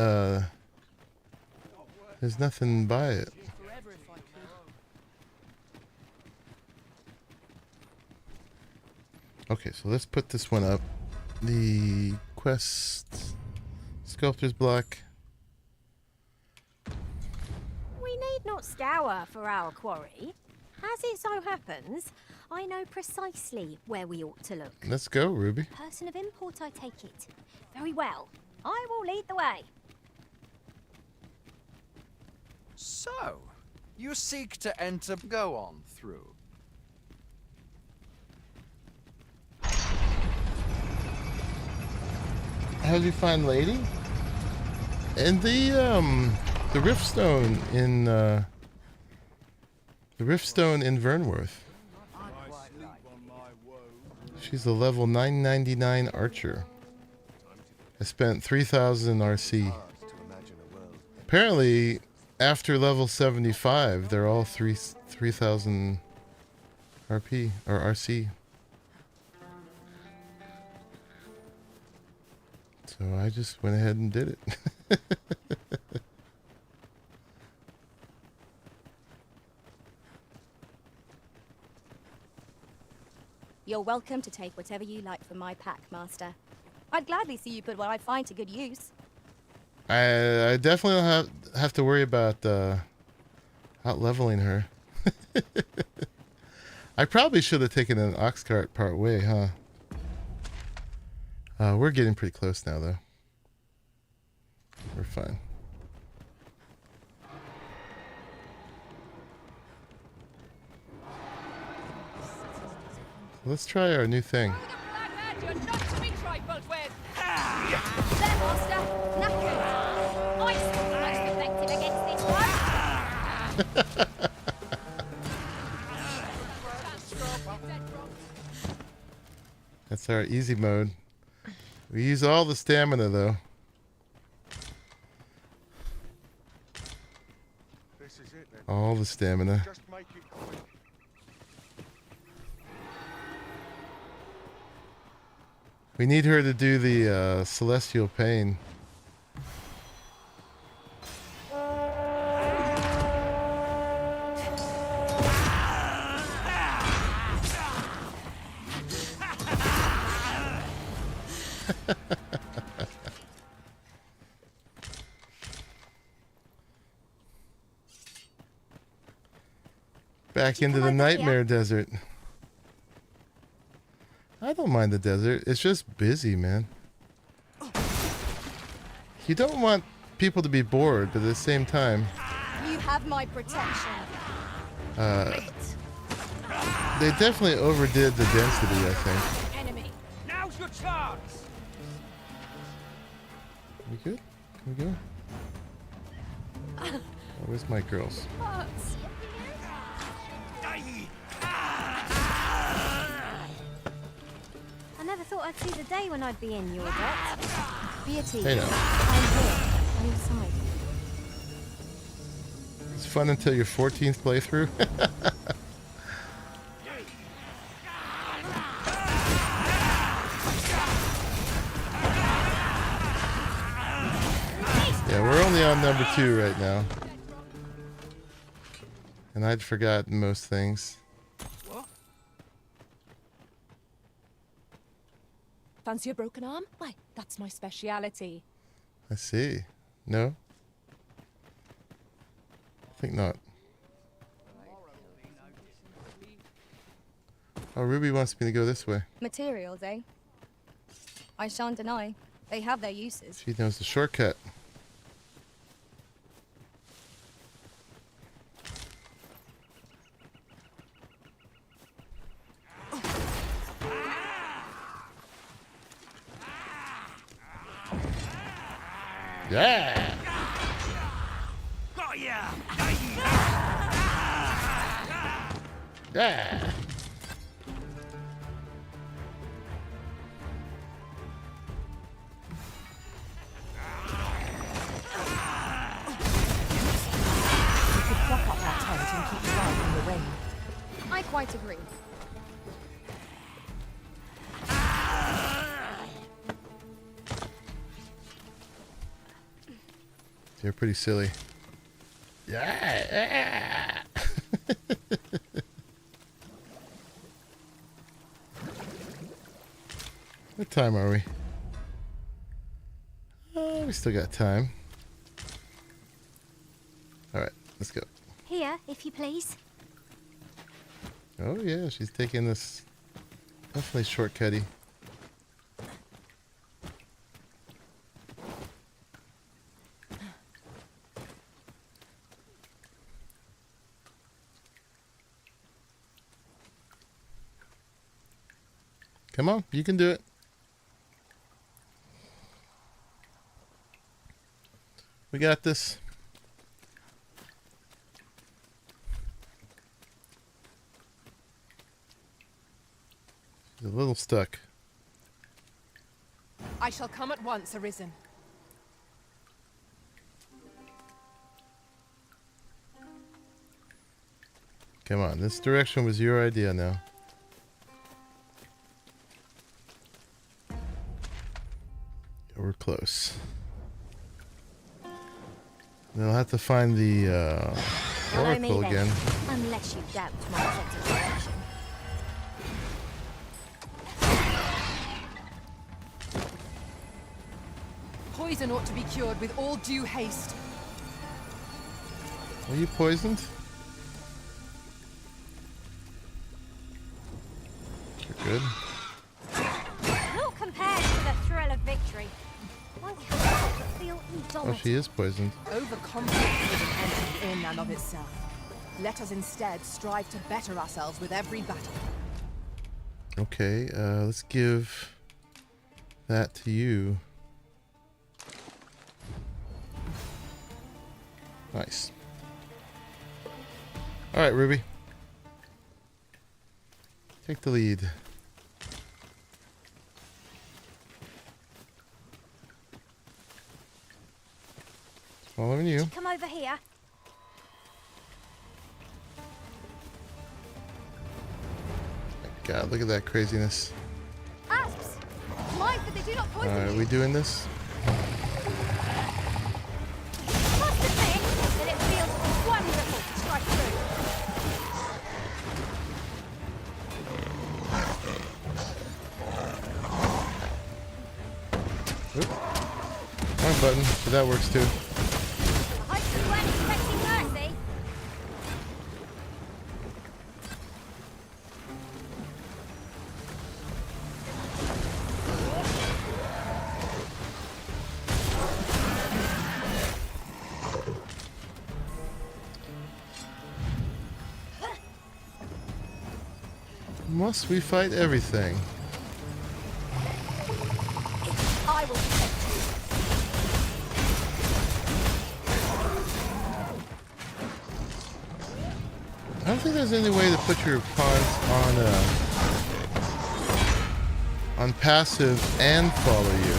there's nothing by it. Okay, so let's put this one up. The quest sculptor's block. We need not scour for our quarry. As it so happens, I know precisely where we ought to look. Let's go, Ruby. Person of import, I take it. Very well. I will lead the way. So, you seek to enter. Go on through. How did you find Lady? And the Riftstone in Vernworth. She's a level 999 archer. I spent 3,000 RC. Apparently, after level 75, they're all 3,000 RP or RC. So I just went ahead and did it. You're welcome to take whatever you like from my pack, Master. I'd gladly see you put what I find to good use. I definitely don't have to worry about out leveling her. I probably should have taken an ox cart part way, huh? We're getting pretty close now, though. We're fine. Let's try our new thing. You're not to be trifled with. There, Master. Knackered. Ice is the most effective against this one. That's our easy mode. We use all the stamina, though. This is it, then. All the stamina. Just make it quick. We need her to do the celestial pain. Back into the nightmare desert. I don't mind the desert. It's just busy, man. You don't want people to be bored, but at the same time, You have my protection. they definitely overdid the density, I think. Enemy. Now's your chance. We good? Can we go? Oh, where's my girls? I never thought I'd see the day when I'd be in your debt. Be a team. Hey now. I'm here. On your side. It's fun until your 14th playthrough. Yeah, we're only on number 2 right now. And I'd forgotten most things. Fancy a broken arm? Why, that's my speciality. I see. No? I think not. Oh, Ruby wants me to go this way. Materials, eh? I shan't deny. They have their uses. She knows the shortcut. Yeah! Got ya. Yeah! Prop up that tent and keep your eye on the ring. I quite agree. They're pretty silly. Yeah! What time are we? Oh, we still got time. Alright, let's go. Here, if you please. Oh yeah, she's taking this definitely shortcutty. Come on, you can do it. We got this. She's a little stuck. I shall come at once, Arisen. Come on, this direction was your idea now. We're close. Then I'll have to find the oracle again. Unless you doubt my sense of direction. Poison ought to be cured with all due haste. Are you poisoned? You're good. Not compared to the thrill of victory. Why can't I feel Oh, indomitable? she is poisoned. Overconfidence is an entity in and of itself. Let us instead strive to better ourselves with every battle. Okay, let's give that to you. Nice. All right, Ruby. Take the lead. Following you. Come over here. God, look at that craziness. Asps! Mind that they do not poison Alright, are you. we doing this? Must admit that it feels wonderful to strike through. Oop. Wrong button, but that works too. I hope you weren't expecting mercy. Must we fight everything? I will protect you. I don't think there's any way to put your pawns on passive and follow you.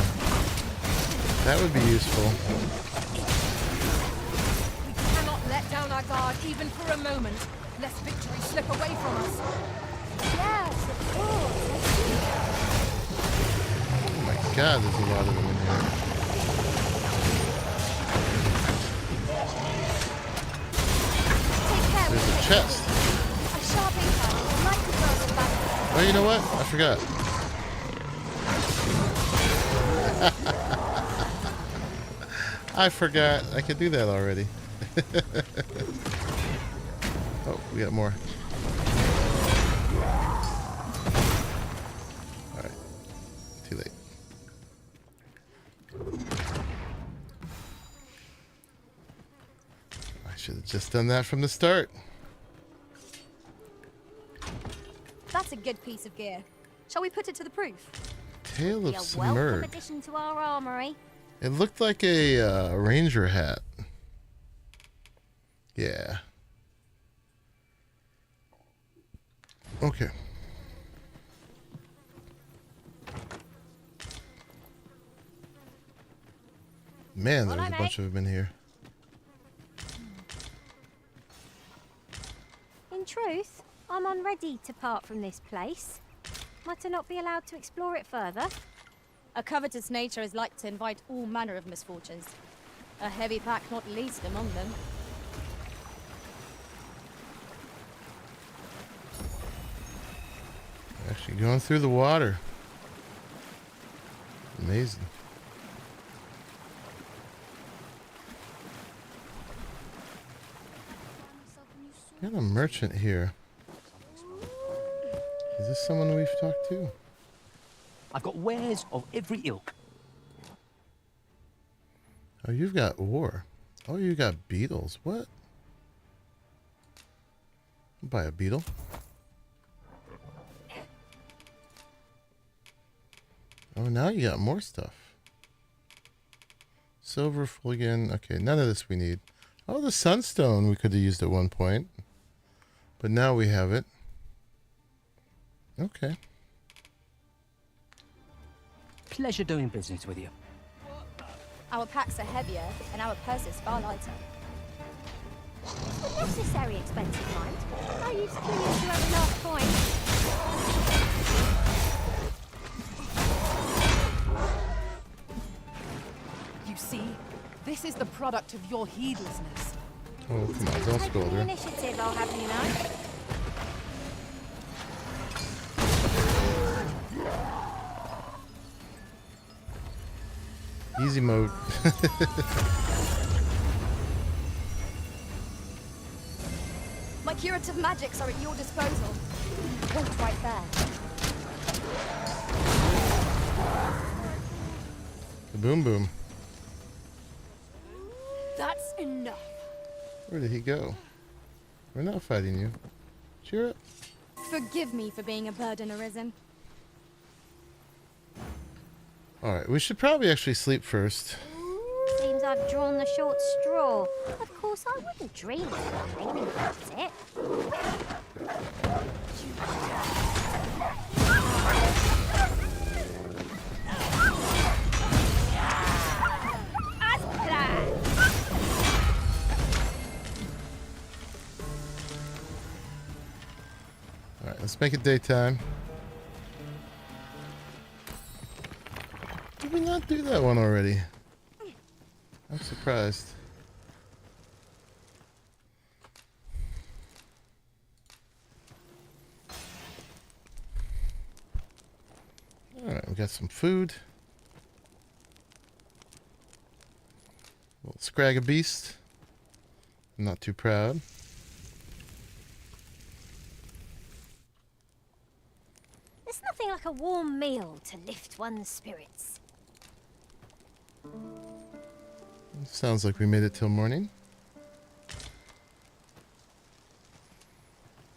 That would be useful. We cannot let down our guard even for a moment, lest victory slip away from us. Yes, of course. Oh my God, there's a lot of them in here. Take care. There's a chest. A sharp income will likely throw us back. Oh, you know what? I forgot. I forgot. I could do that already. Oh, we got more. Alright. Too late. I should have just done that from the start. That's a good piece of gear. Shall we put it to the proof? Tale Be of a welcome Submerge. addition to our armory. It looked like a ranger hat. Yeah. Okay. Man, there's a bunch of them in here. In truth, I'm unready to part from this place. Might I not be allowed to explore it further? A covetous nature is like to invite all manner of misfortunes. A heavy pack not least among them. Actually going through the water. Amazing. Got a merchant here. Is this someone we've talked to? I've got wares of every ilk. Oh, you've got ore. Oh, you got beetles. What? I'll buy a beetle. Oh, now you got more stuff. Silver, Fulligan. Okay, none of this we need. Oh, the Sunstone we could have used at one point. But now we have it. Okay. Pleasure doing business with you. Our packs are heavier, and our purses far lighter. Unnecessary expensive mind. I used to use to every last coin. You see, this is the product of your heedlessness. Oh, come on, don't scold her. Initiative, I'll have you know. Easy mode. My curative magics are at your disposal. Point right there. Boom boom. That's enough. Where did he go? We're not fighting you. Cheer up. Forgive me for being a burden, Arisen. Alright, we should probably actually sleep first. Seems I've drawn the short straw. Of course, I wouldn't dream of complaining about it. As planned. Alright, let's make it daytime. Did we not do that one already? I'm surprised. Alright, we got some food. Little scrag a beast. I'm not too proud. There's nothing like a warm meal to lift one's spirits. Sounds like we made it till morning.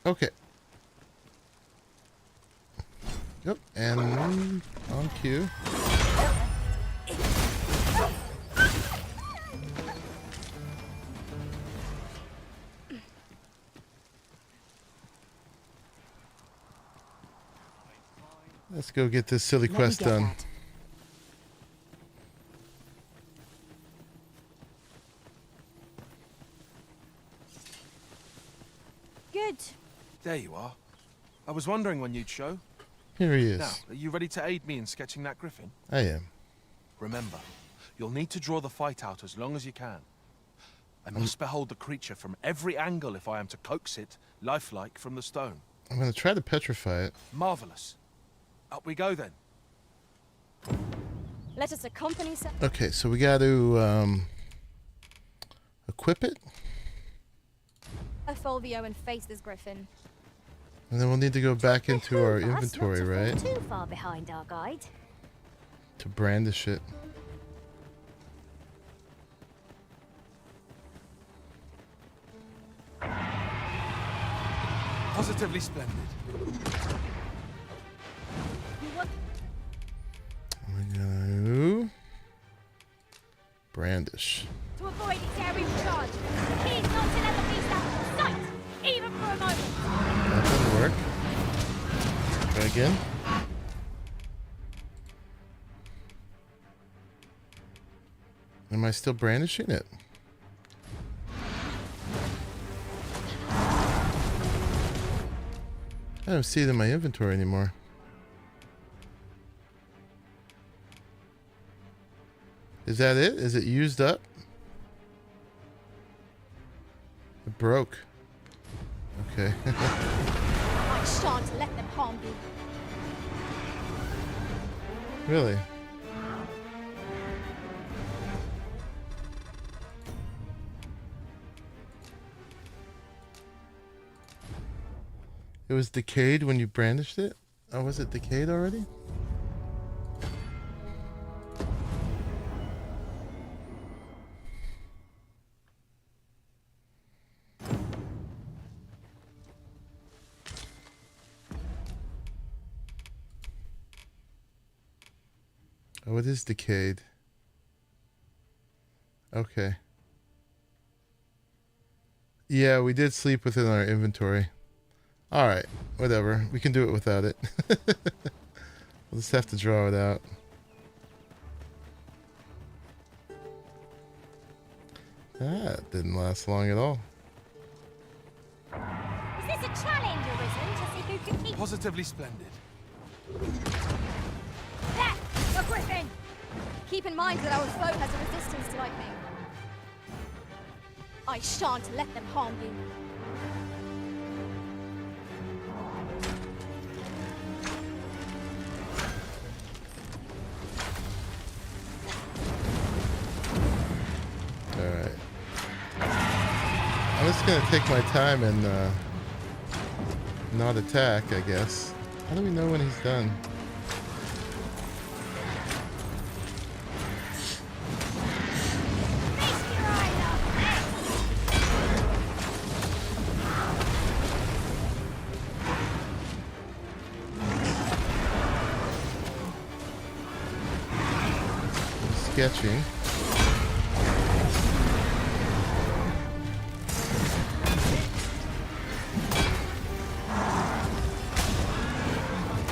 Okay. Yep, and on cue. Let's go get this silly quest done. Good. There you are. I was wondering when you'd show. Here he is. Now, are you ready to aid me in sketching that griffin? I am. Remember, you'll need to draw the fight out as long as you can. I must behold the creature from every angle if I am to coax it, lifelike, from the stone. I'm going to try to petrify it. Marvelous. Up we go then. Let us accompany Sir. Okay, so we got to equip it. A Fulvio and face this griffin. And then we'll need to go back into our inventory, right? Too far behind our guide. To brandish it. Positively splendid. We're gonna brandish. To avoid its aerial charge, the key is not to let the beast out of sight, even for a moment. That doesn't work. Try again. Am I still brandishing it? I don't see it in my inventory anymore. Is that it? Is it used up? It broke. Okay. I shan't let them harm you. Really? It was decayed when you brandished it? Oh, was it decayed already? Oh, it is decayed. Okay. Yeah, we did sleep within our inventory. Alright, whatever. We can do it without it. We'll just have to draw it out. That didn't last long at all. Is this a challenge, Arisen, to see who can keep... Positively splendid. There! A griffin! Keep in mind that our foe has a resistance to lightning. I shan't let them harm you. Alright. I'm just gonna take my time and not attack, I guess. How do we know when he's done? Sketching.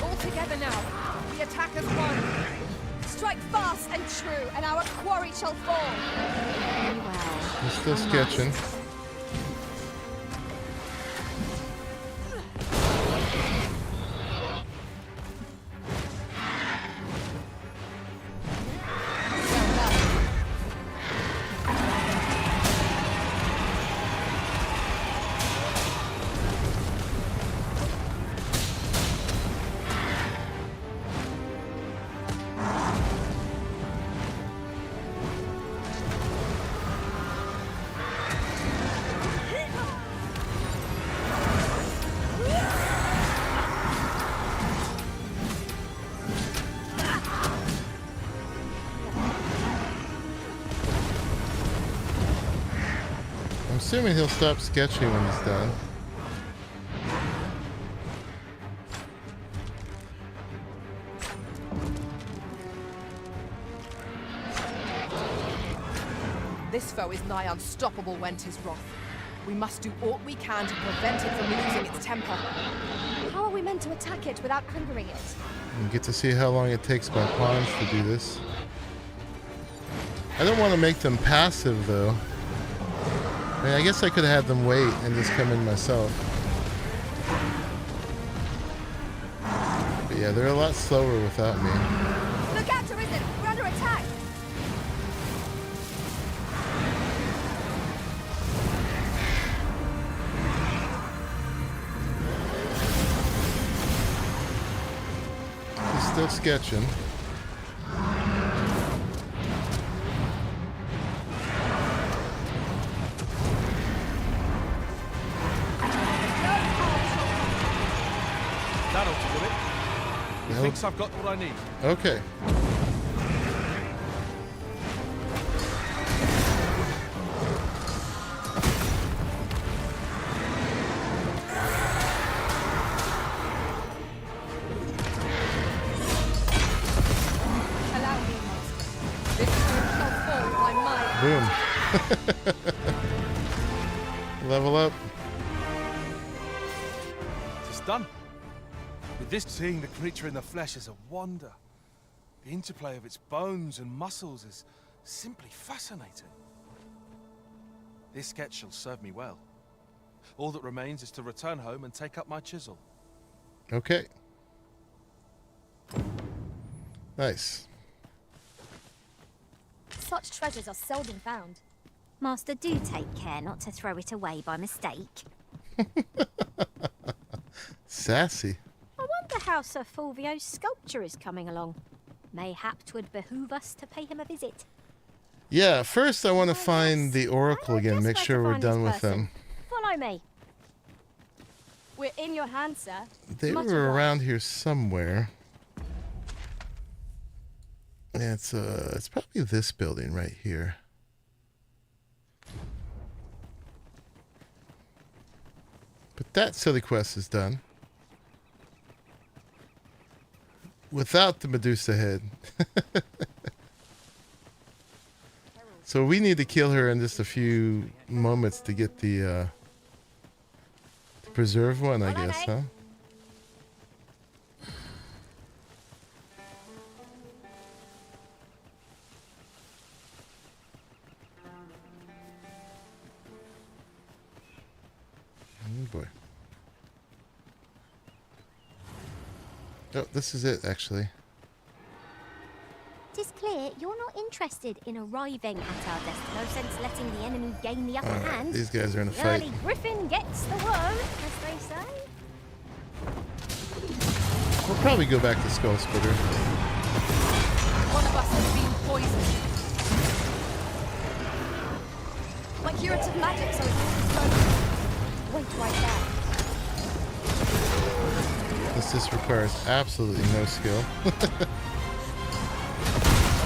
All together now. We attack as one. Strike fast and true, and our quarry shall fall. Very well. He's still sketching. I'm assuming he'll stop sketching when he's done. This foe is nigh unstoppable when 'tis wrath. We must do aught we can to prevent it from losing its temper. How are we meant to attack it without angering it? You get to see how long it takes my pawns to do this. I don't want to make them passive though. I mean, I guess I could have had them wait and just come in myself. But yeah, they're a lot slower without me. Look out, Arisen! We're under attack! He's still sketching. That ought to do it. He thinks I've got what I need. Okay. Allow me, master. This stone shall fall by my... Boom. Level up. It's done. With this, seeing the creature in the flesh is a wonder. The interplay of its bones and muscles is simply fascinating. This sketch shall serve me well. All that remains is to return home and take up my chisel. Okay. Nice. Such treasures are seldom found. Master, do take care not to throw it away by mistake. Sassy. I wonder how Sir Fulvio's sculpture is coming along. Mayhap 'twould behoove us to pay him a visit. Yeah, first I want to find the Oracle again, make sure we're done with them. Follow me. We're in your hands, sir. They were around here somewhere. Yeah, it's probably this building right here. But that silly quest is done. Without the Medusa head. So we need to kill her in just a few moments to get the preserve one, I guess, huh? Oh boy. Oh, this is it, actually. It is clear you're not interested in arriving at our desk. No sense letting the enemy gain the upper hand. These guys are in a the fight. early griffin gets the worm, as they say. We'll probably go back to Skull Splitter. One of us has been poisoned. My curative magic, so it's wait right there. This requires absolutely no skill.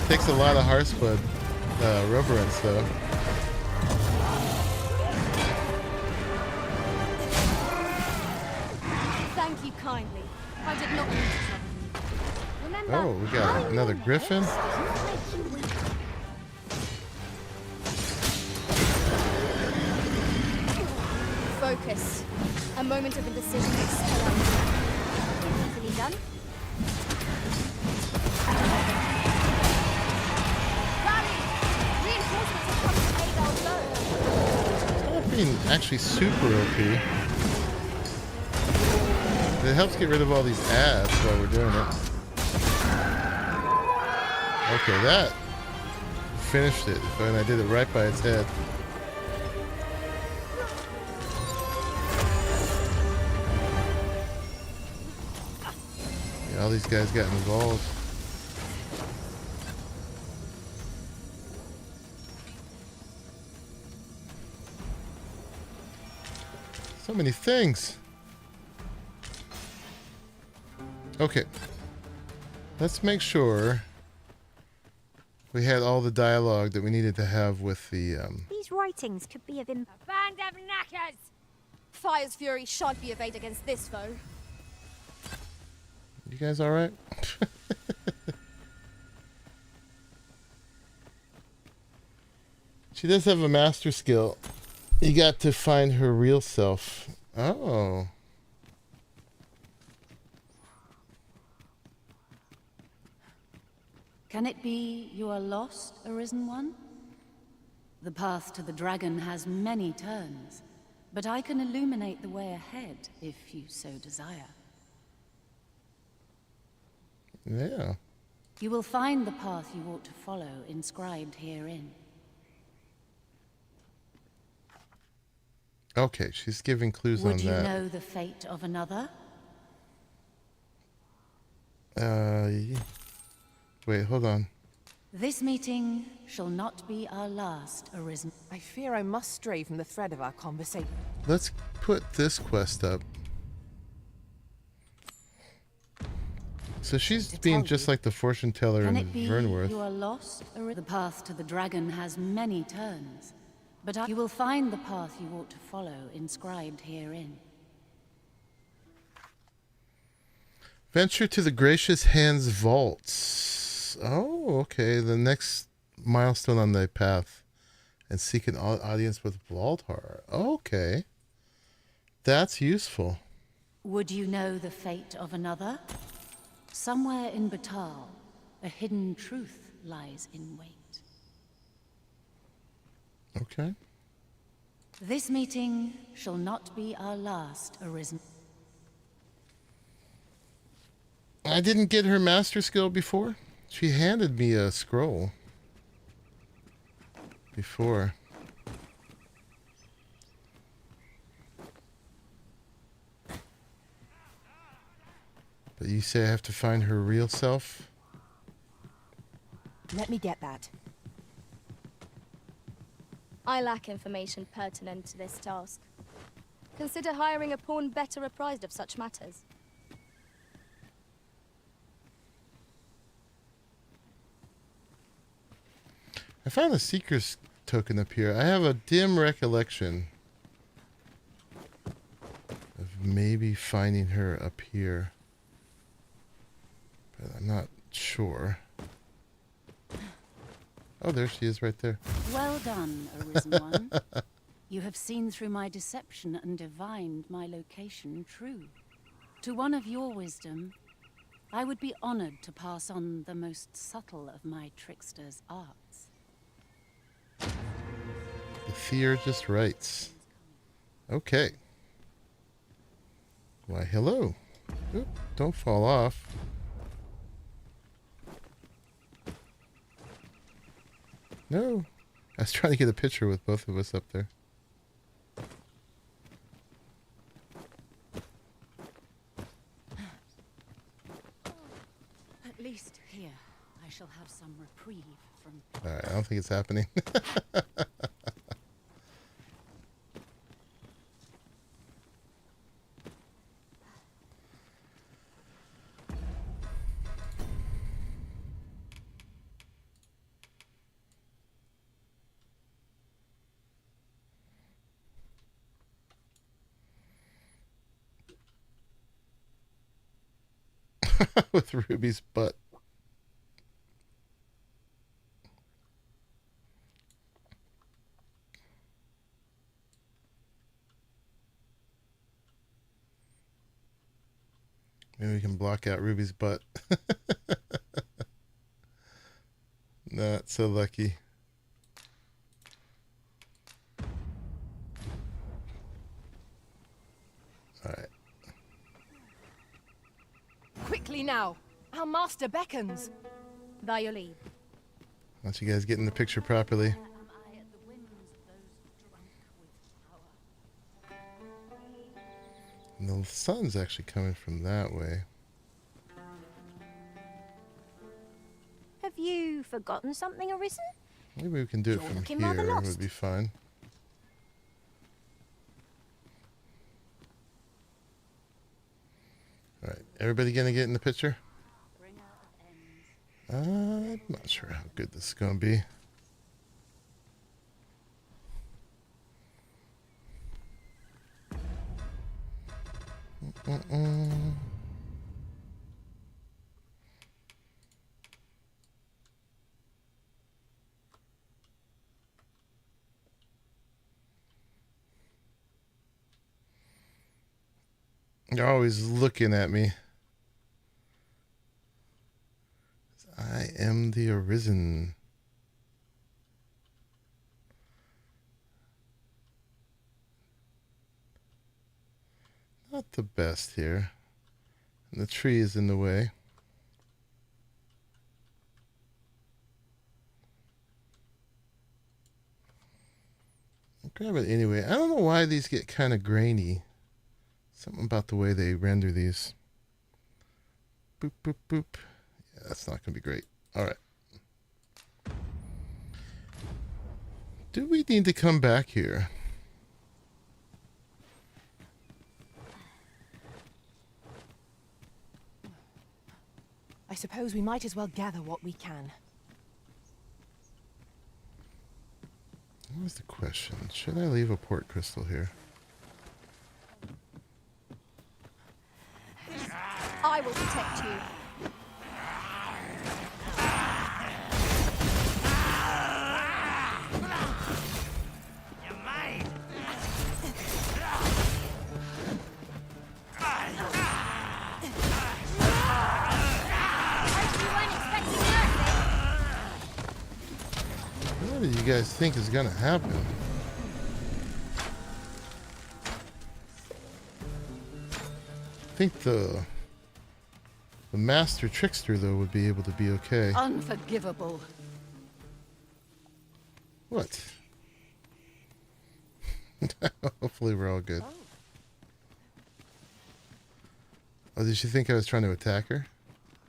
Takes a lot of Hearthblood reverence, though. Thank you kindly. I did not mean to trouble you. Remember, Oh, we got another Griffin. Focus. A moment of indecision is easily done. Not being actually super OP. It helps get rid of all these ads while we're doing it. Okay, that finished it, and I did it right by its head. Yeah, all these guys got involved. So many things. Okay. Let's make sure we had all the dialogue that we needed to have with the These writings could be of a band of knackers. Fire's fury shan't be evaded against this foe. You guys all right? She does have a master skill. You got to find her real self. Oh. Can it be you are lost, Arisen One? The path to the dragon has many turns, but I can illuminate the way ahead if you so desire. Yeah. You will find the path you ought to follow inscribed herein. Okay, she's giving clues on that. Would you know the fate of another? Wait, hold on. This meeting shall not be our last, Arisen. I fear I must stray from the thread of our conversation. Let's put this quest up. So she's being just like the fortune teller Can in it be Vernworth. you are lost? The path to the dragon has many turns, but you will find the path you ought to follow inscribed herein. Venture to the Gracious Hands Vaults. Oh, okay. The next milestone on the path. And seek an audience with Valdhar. Okay. That's useful. Would you know the fate of another? Somewhere in Batal, a hidden truth lies in wait. Okay. This meeting shall not be our last, Arisen. I didn't get her master skill before. She handed me a scroll before. But you say I have to find her real self? Let me get that. I lack information pertinent to this task. Consider hiring a pawn better apprised of such matters. I found a Seeker's token up here. I have a dim recollection of maybe finding her up here. But I'm not sure. Oh, there she is right there. Well done, Arisen One. You have seen through my deception and divined my location true. To one of your wisdom, I would be honored to pass on the most subtle of my trickster's arts. The theurgist writes. Okay. Why, hello. Oop, don't fall off. No. I was trying to get a picture with both of us up there. At least here, I shall have some reprieve from... Alright, I don't think it's happening. With Ruby's butt. Maybe we can block out Ruby's butt. Not so lucky. All right. Quickly now! Our master beckons. By your leave. Why don't you guys get in the picture properly? And the sun's actually coming from that way. Have you forgotten something, Arisen? Maybe we can do it You're from looking rather here. It lost. would be fine. All right, everybody gonna get in the picture? I'm not sure how good this is gonna be. You're always looking at me. I am the Arisen. Not the best here. And the tree is in the way. I'll grab it anyway. I don't know why these get kind of grainy. Something about the way they render these. Boop, boop, boop. Yeah, that's not going to be great. All right. Do we need to come back here? I suppose we might as well gather what we can. What was the question? Should I leave a port crystal here? I will protect you. What do you guys think is going to happen? I think the master trickster, though, would be able to be okay. Unforgivable. What? Hopefully we're all good. Oh, did she think I was trying to attack her?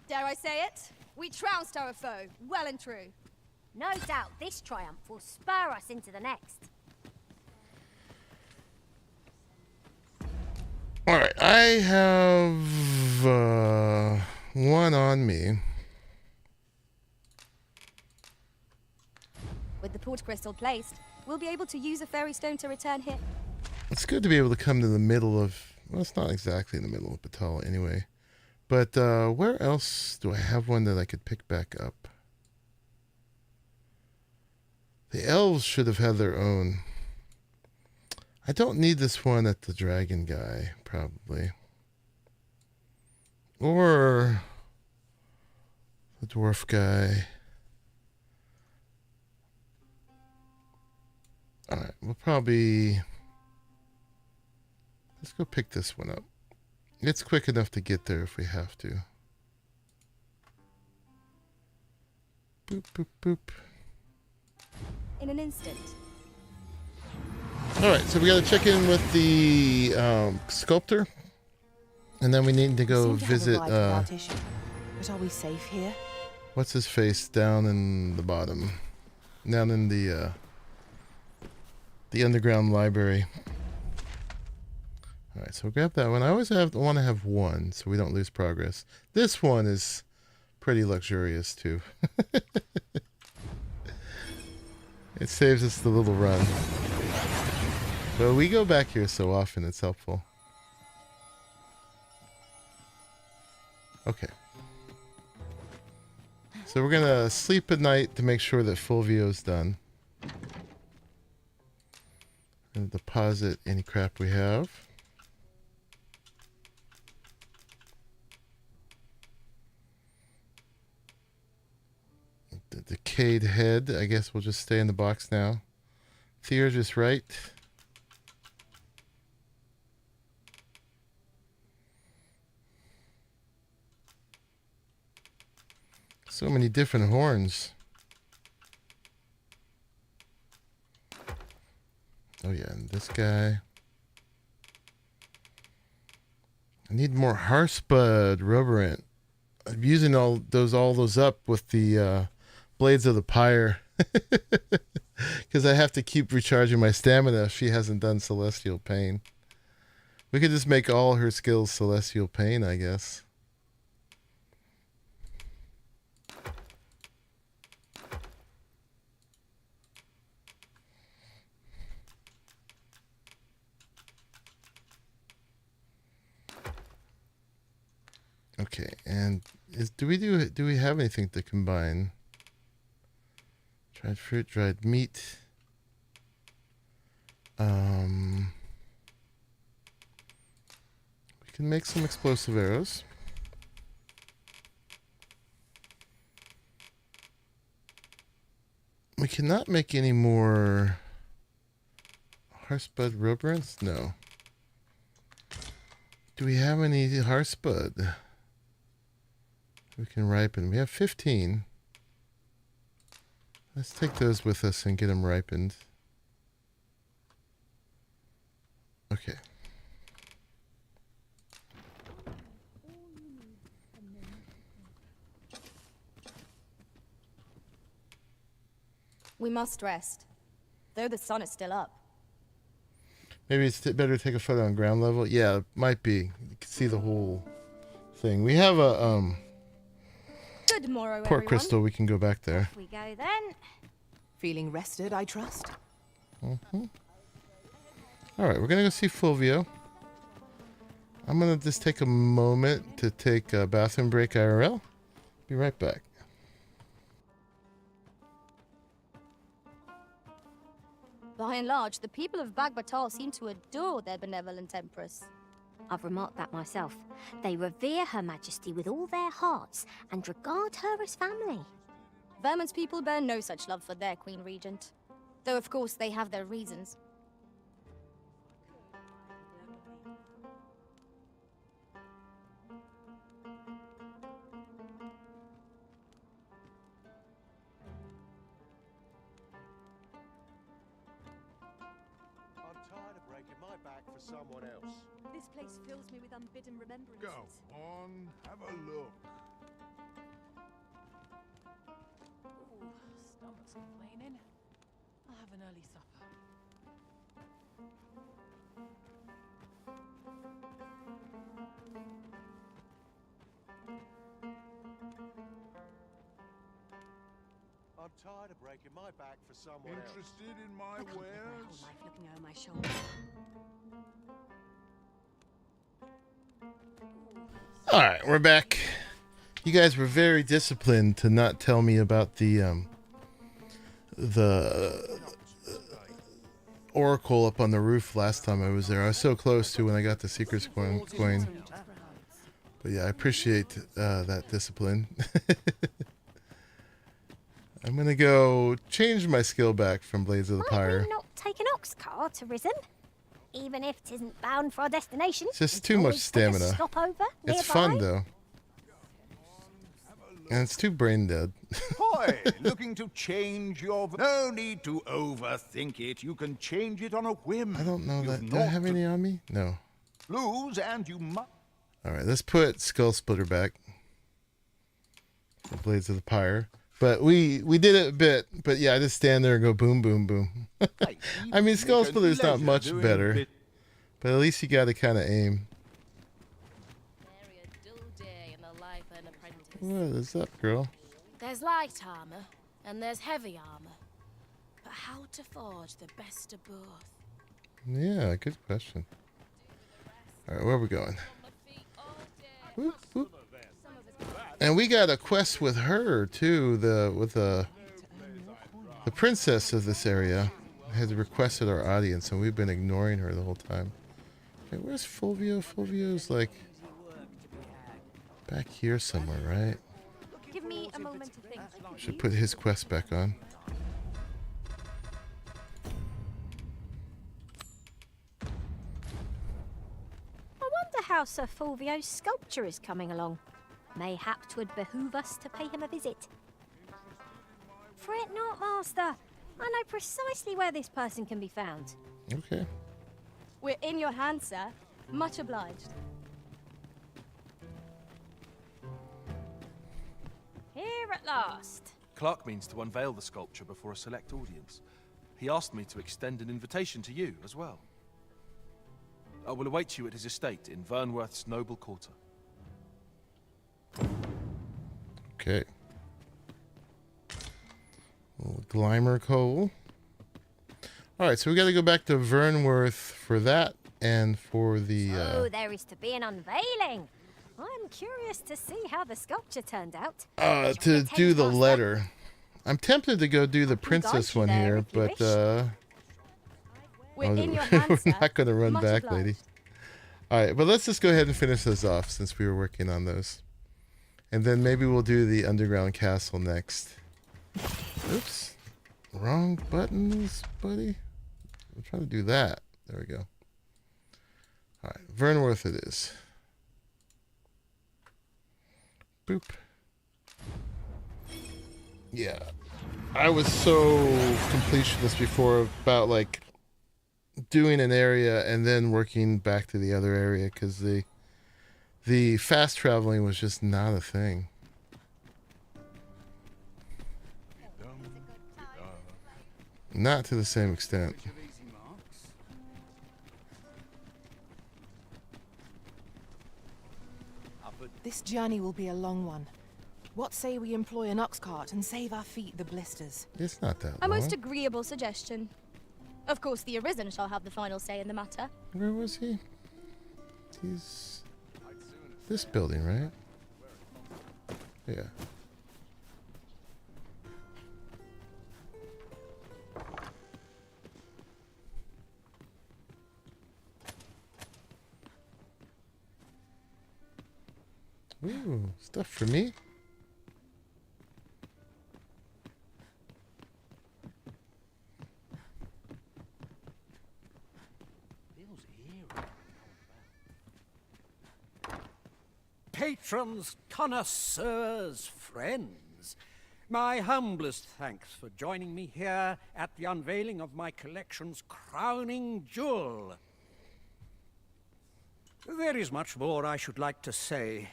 Dare I say it? We trounced our foe, well and true. No doubt this triumph will spur us into the next. Alright, I have one on me. With the port crystal placed, we'll be able to use a fairy stone to return here. It's good to be able to come to the middle of... Well, it's not exactly in the middle of Batal anyway. But where else do I have one that I could pick back up? The elves should have had their own. I don't need this one at the dragon guy, probably. Or the dwarf guy. Alright, we'll probably... Let's go pick this one up. It's quick enough to get there if we have to. Boop, boop, boop. In an instant. Alright, so we gotta check in with the sculptor. And then we need to go visit... but are we safe here? What's his face down in the bottom? Down in the underground library. Alright, so we'll grab that one. I always want to have one so we don't lose progress. This one is pretty luxurious too. It saves us the little run. But we go back here so often, it's helpful. Okay. So we're gonna sleep at night to make sure that Fulvio's done. And deposit any crap we have. The decayed head, I guess we'll just stay in the box now. Thea's just right. So many different horns. Oh yeah, and this guy. I need more Harspud Roborant. I'm using all those up with the Blades of the Pyre. Because I have to keep recharging my stamina if she hasn't done Celestial Pain. We could just make all her skills Celestial Pain, I guess. Okay, and do we have anything to combine? Dried fruit, dried meat. We can make some explosive arrows. We cannot make any more Harspud Roborants? No. Do we have any Harspud? We can ripen. We have 15. Let's take those with us and get them ripened. Okay. We must rest, though the sun is still up. Maybe it's better to take a photo on ground level. Yeah, it might be. You can see the whole thing. We have a Good morrow, port crystal. We can go back there. Off we go then. Feeling rested, I trust. Mm-hmm. All right, we're gonna go see Fulvio. I'm gonna just take a moment to take a bathroom break IRL. Be right back. By and large, the people of Bagbatal seem to adore their benevolent empress. I've remarked that myself. They revere Her Majesty with all their hearts and regard her as family. Vermont's people bear no such love for their Queen Regent. Though, of course, they have their reasons. I'm tired of breaking my back for someone else. This place fills me with unbidden remembrances. Go on, have a look. Ooh, stomach's complaining. I'll have an early supper. I'm tired of breaking my back for someone Interested else. in my wares? Life looking over my shoulder. All right, we're back. You guys were very disciplined to not tell me about the the oracle up on the roof last time I was there. I was so close to when I got the secrets coin. But yeah, I appreciate that discipline. I'm gonna go change my skill back from Blades of the Pyre. Might we not take an ox cart to Arisen? Even if it isn't bound for our destination. It's just too much stamina. Stopover It's fun though. And it's too brain dead. Boy, looking to change your... No need to overthink it. You can change it on a whim. I don't know that. Do I have any on me? No. Lose and you must... Alright, let's put Skull Splitter back. The Blades of the Pyre. But we did it a bit. But yeah, I just stand there and go boom, boom, boom. I mean, Skull Splitter's not much better. But at least you got to kind of aim. What is up, girl? There's light armor and there's heavy armor. But how to forge the best of both? Yeah, good question. Alright, where are we going? Whoop, whoop. And we got a quest with her too, the princess of this area has requested our audience, and we've been ignoring her the whole time. Hey, where's Fulvio? Fulvio's like back here somewhere, right? Give me a moment to think. Should put his quest back on. I wonder how Sir Fulvio's sculpture is coming along. Mayhap 'twould behoove us to pay him a visit. Fret not, Master. I know precisely where this person can be found. Okay. We're in your hands, sir. Much obliged. Here at last. Clark means to unveil the sculpture before a select audience. He asked me to extend an invitation to you as well. I will await you at his estate in Vernworth's noble quarter. Okay. Glimmer coal. Alright, so we got to go back to Vernworth for that and for the... Oh, there is to be an unveiling. I'm curious to see how the sculpture turned out. To do the letter. I'm tempted to go do the princess one here, but we're in your hands, we're not going to run Much back, obliged. lady. Alright, but let's just go ahead and finish those off since we were working on those. And then maybe we'll do the underground castle next. Oops. Wrong buttons, buddy. I'm trying to do that. There we go. Alright, Vernworth it is. Boop. Yeah. I was so completionist before about like doing an area and then working back to the other area because the fast traveling was just not a thing. Not to the same extent. This journey will be a long one. What say we employ an ox cart and save our feet the blisters? It's not that A long. most agreeable suggestion. Of course, the Arisen shall have the final say in the matter. Where was he? He's this building, right? Yeah. Ooh, stuff for me. Patrons, connoisseurs, friends, my humblest thanks for joining me here at the unveiling of my collection's crowning jewel. There is much more I should like to say,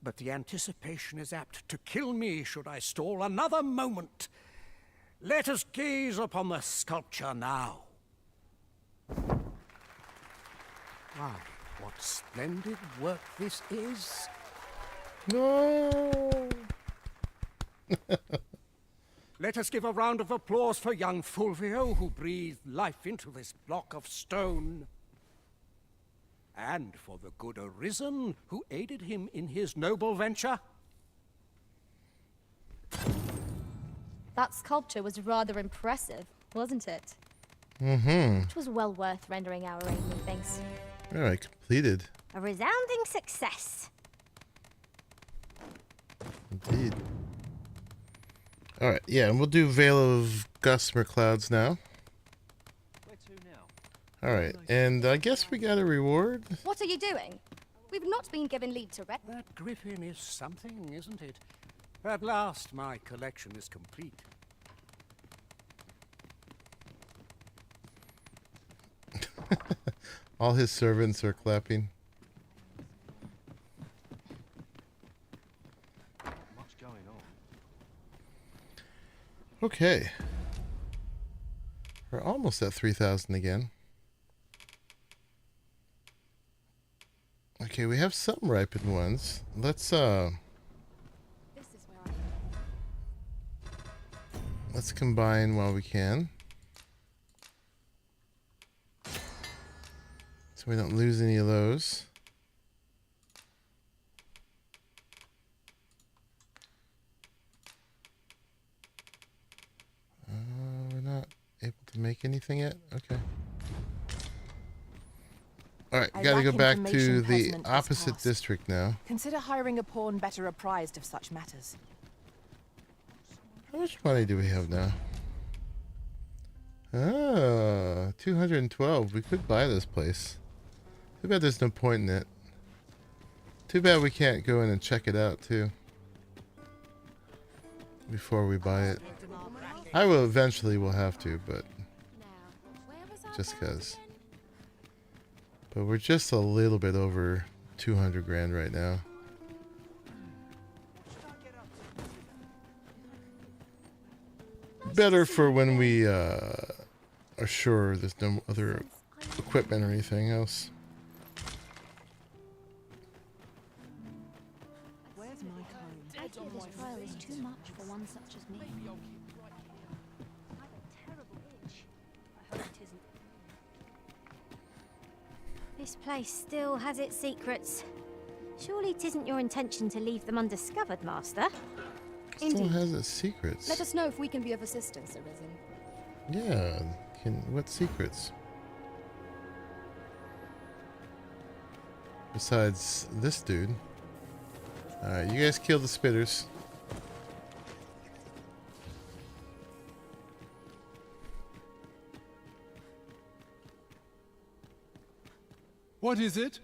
but the anticipation is apt to kill me should I stall another moment. Let us gaze upon the sculpture now. Wow, what splendid work this is. No. Let us give a round of applause for young Fulvio, who breathed life into this block of stone. And for the good Arisen, who aided him in his noble venture. That sculpture was rather impressive, wasn't it? Mm-hmm. It was well worth rendering our aim, methinks. All right, completed. A resounding success. Indeed. All right, yeah, and we'll do Veil of Gossamer Clouds now. All right, and I guess we got a reward. What are you doing? We've not been given leave to rest. That griffin is something, isn't it? At last, my collection is complete. All his servants are clapping. What's going on? Okay. We're almost at 3,000 again. Okay, we have some ripened ones. Let's combine while we can, so we don't lose any of those. We're not able to make anything yet. Okay. All right, gotta go back to the opposite district now. Consider hiring a pawn better apprised of such matters. How much money do we have now? Ah, 212. We could buy this place. Too bad there's no point in it. Too bad we can't go in and check it out too before we buy it. I will eventually. Will have to, but just cause. But we're just a little bit over 200 grand right now. Better for when we are sure there's no other equipment or anything else. Where's my comb? I fear this trial is too much for one such as me. I have a terrible itch. I hope it isn't. This place still has its secrets. Surely it isn't your intention to leave them undiscovered, Master? Still has its secrets. Let us know if we can be of assistance, Arisen. Yeah, what secrets? Besides this dude. Alright, you guys kill the spitters. What is it?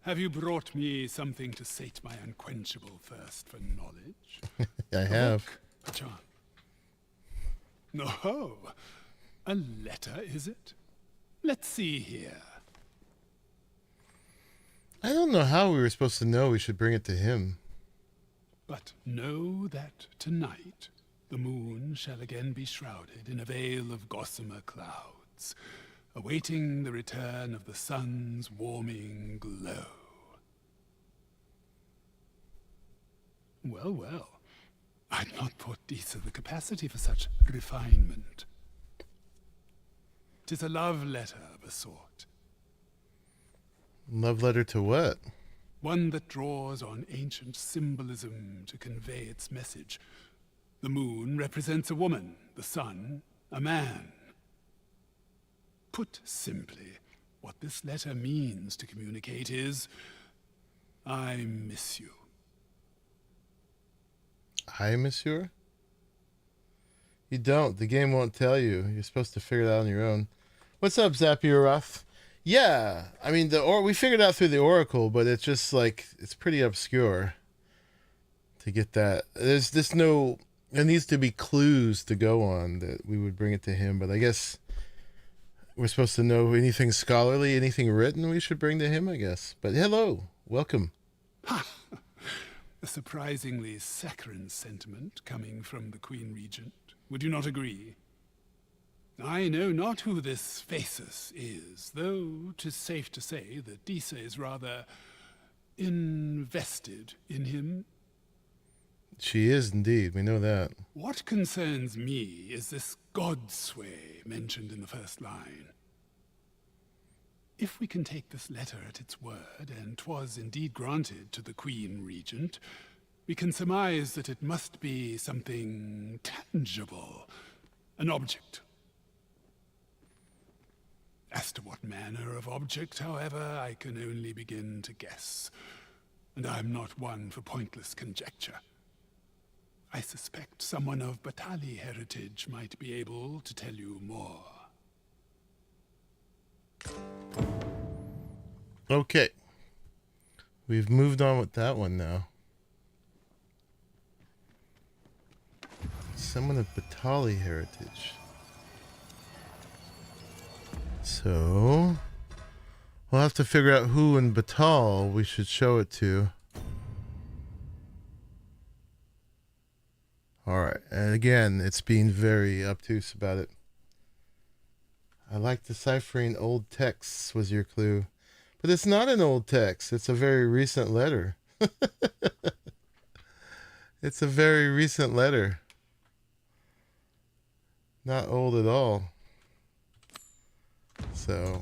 Have you brought me something to sate my unquenchable thirst for knowledge? I have. A charm. No, a letter, is it? Let's see here. I don't know how we were supposed to know we should bring it to him. But know that tonight the moon shall again be shrouded in a veil of gossamer clouds, awaiting the return of the sun's warming glow. Well, well, I'd not thought Disa the capacity for such refinement. 'Tis a love letter of a sort. Love letter to what? One that draws on ancient symbolism to convey its message. The moon represents a woman, the sun, a man. Put simply, what this letter means to communicate is, I miss you. I miss you? You don't. The game won't tell you. You're supposed to figure it out on your own. What's up, Zapiroth? Yeah, I mean, we figured it out through the Oracle, but it's just like, it's pretty obscure to get that. There needs to be clues to go on that we would bring it to him, but I guess we're supposed to know anything scholarly, anything written we should bring to him, I guess. But hello, welcome. A surprisingly saccharine sentiment coming from the Queen Regent. Would you not agree? I know not who this Phasus is, though 'tis safe to say that Disa is rather invested in him. She is indeed, we know that. What concerns me is this godsway mentioned in the first line. If we can take this letter at its word, and 'twas indeed granted to the Queen Regent, We can surmise that it must be something tangible, an object. As to what manner of object, however, I can only begin to guess, and I'm not one for pointless conjecture. I suspect someone of Batali heritage might be able to tell you more. Okay. We've moved on with that one now. Someone of Batali heritage. So we'll have to figure out who in Batal we should show it to. Alright, and again, it's being very obtuse about it. I like deciphering old texts was your clue. But it's not an old text. It's a very recent letter. It's a very recent letter. Not old at all. So,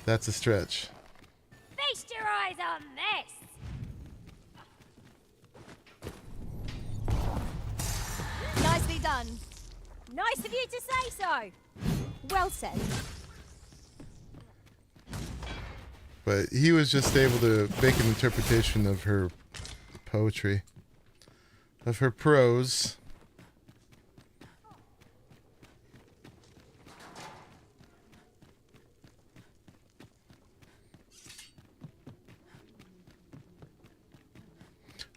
that's a stretch. Feast your eyes on this! Nicely done. Nice of you to say so. Well said. But he was just able to make an interpretation of her poetry. Of her prose.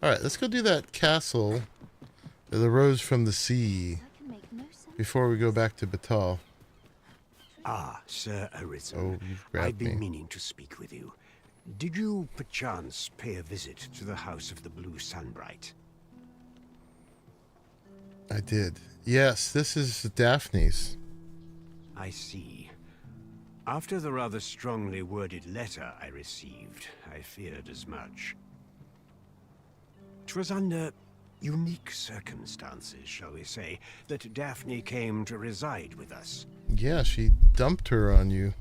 Alright, let's go do that castle that arose from the sea before we go back to Batal. Ah, Sir Arisen. Oh, you've grabbed I've been me. meaning to speak with you. Did you, perchance, pay a visit to the House of the Blue Sunbright? I did. Yes, this is Daphne's. I see. After the rather strongly worded letter I received, I feared as much. 'Twas under unique circumstances, shall we say, that Daphne came to reside with us. Yeah, she dumped her on you.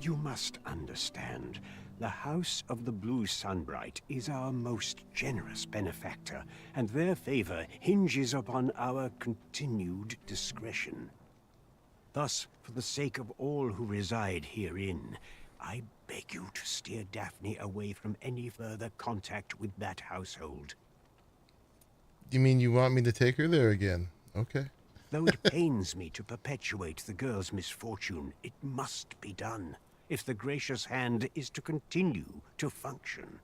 You must understand, the House of the Blue Sunbright is our most generous benefactor, and their favor hinges upon our continued discretion. Thus, for the sake of all who reside herein, I beg you to steer Daphne away from any further contact with that household. You mean you want me to take her there again? Okay. Though it pains me to perpetuate the girl's misfortune, it must be done, if the gracious hand is to continue to function.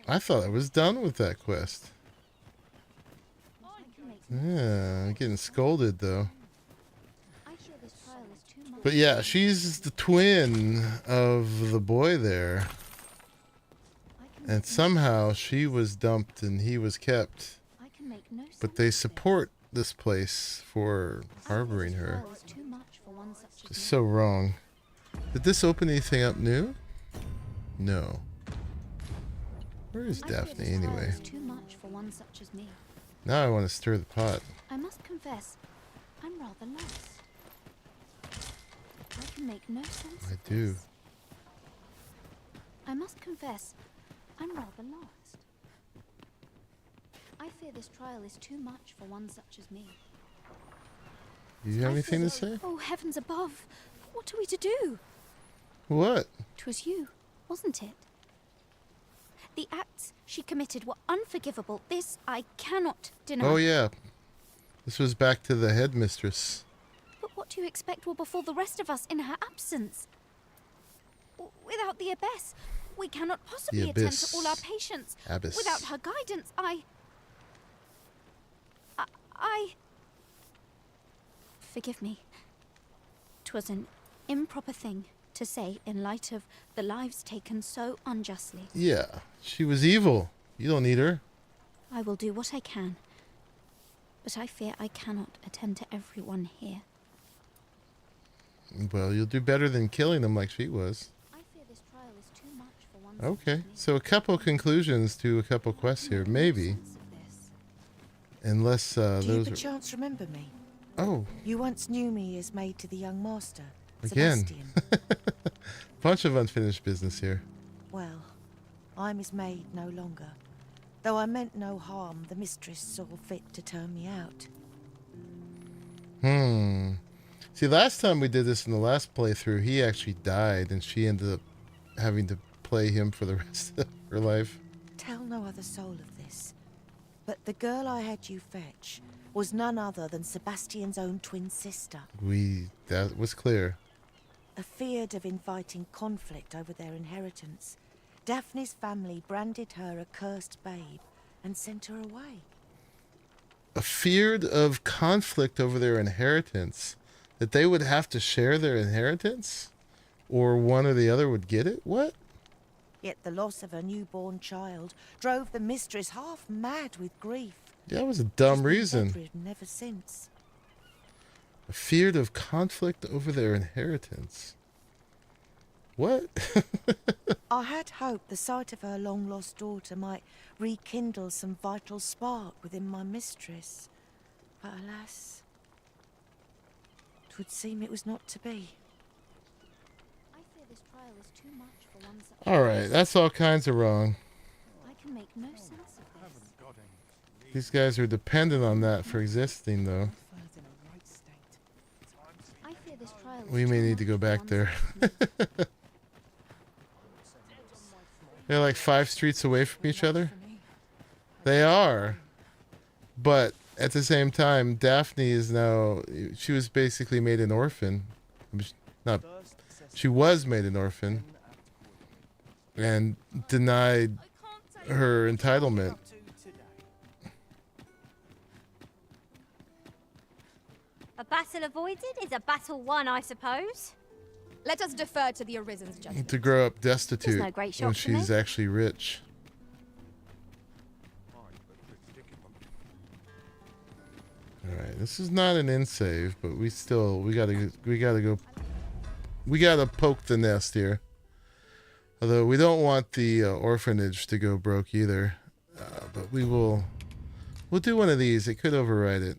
I thought I was done with that quest. Yeah, I'm getting scolded though. But yeah, she's the twin of the boy there. And somehow she was dumped and he was kept. But they support this place for harboring her. It's so wrong. Did this open anything up new? No. Where is Daphne anyway? Too much for one such as me. Now I want to stir the pot. I must confess, I'm rather lost. I can make no sense. I do. I must confess, I'm rather lost. I fear this trial is too much for one such as me. You have anything to say? Oh, heavens above! What are we to do? What? 'Twas you, wasn't it? The acts she committed were unforgivable. This I cannot deny. Oh yeah. This was back to the headmistress. But what do you expect will befall the rest of us in her absence? Without the Abbess, we cannot possibly attend to all our patients. Abbess. Without her guidance, I... Forgive me. 'Twas an improper thing to say in light of the lives taken so unjustly. Yeah, she was evil. You don't need her. I will do what I can, but I fear I cannot attend to everyone here. Well, you'll do better than killing them like she was. I fear this trial is too much for one. Okay, so a couple conclusions to a couple quests here, maybe. Unless Do you those are... perchance remember me? Oh. You once knew me as maid to the young master, Again. Sebastian. Bunch of unfinished business here. I'm his maid no longer. Though I meant no harm, the mistress saw fit to turn me out. See, last time we did this in the last playthrough, he actually died, and she ended up having to play him for the rest of her life. Tell no other soul of this, but the girl I had you fetch was none other than Sebastian's own twin sister. That was clear. Afeared of inviting conflict over their inheritance, Daphne's family branded her a cursed babe and sent her away. Feared of conflict over their inheritance, that they would have to share their inheritance, or one or the other would get it. What? Yet the loss of her newborn child drove the mistress half mad with grief. That was a dumb reason. Bedridden ever since. Feared of conflict over their inheritance. What? I had hoped the sight of her long-lost daughter might rekindle some vital spark within my mistress. But alas, 'twould seem it was not to be. I fear this trial is too much for one such. Alright, that's all kinds of wrong. I can make no sense of this. These guys are dependent on that for existing, though. I fear this trial is We may too need to much go for back one there. such. They're like 5 streets away from each other. They are. But at the same time, Daphne is now... She was basically made an orphan. She was made an orphan. And denied her entitlement. A battle avoided is a battle won, I suppose. Let us defer to the Arisen's judgment. To grow up destitute no great shock when to she's me. actually rich. Alright, this is not an in save, but we gotta poke the nest here. Although we don't want the orphanage to go broke either. But we'll do one of these. It could override it.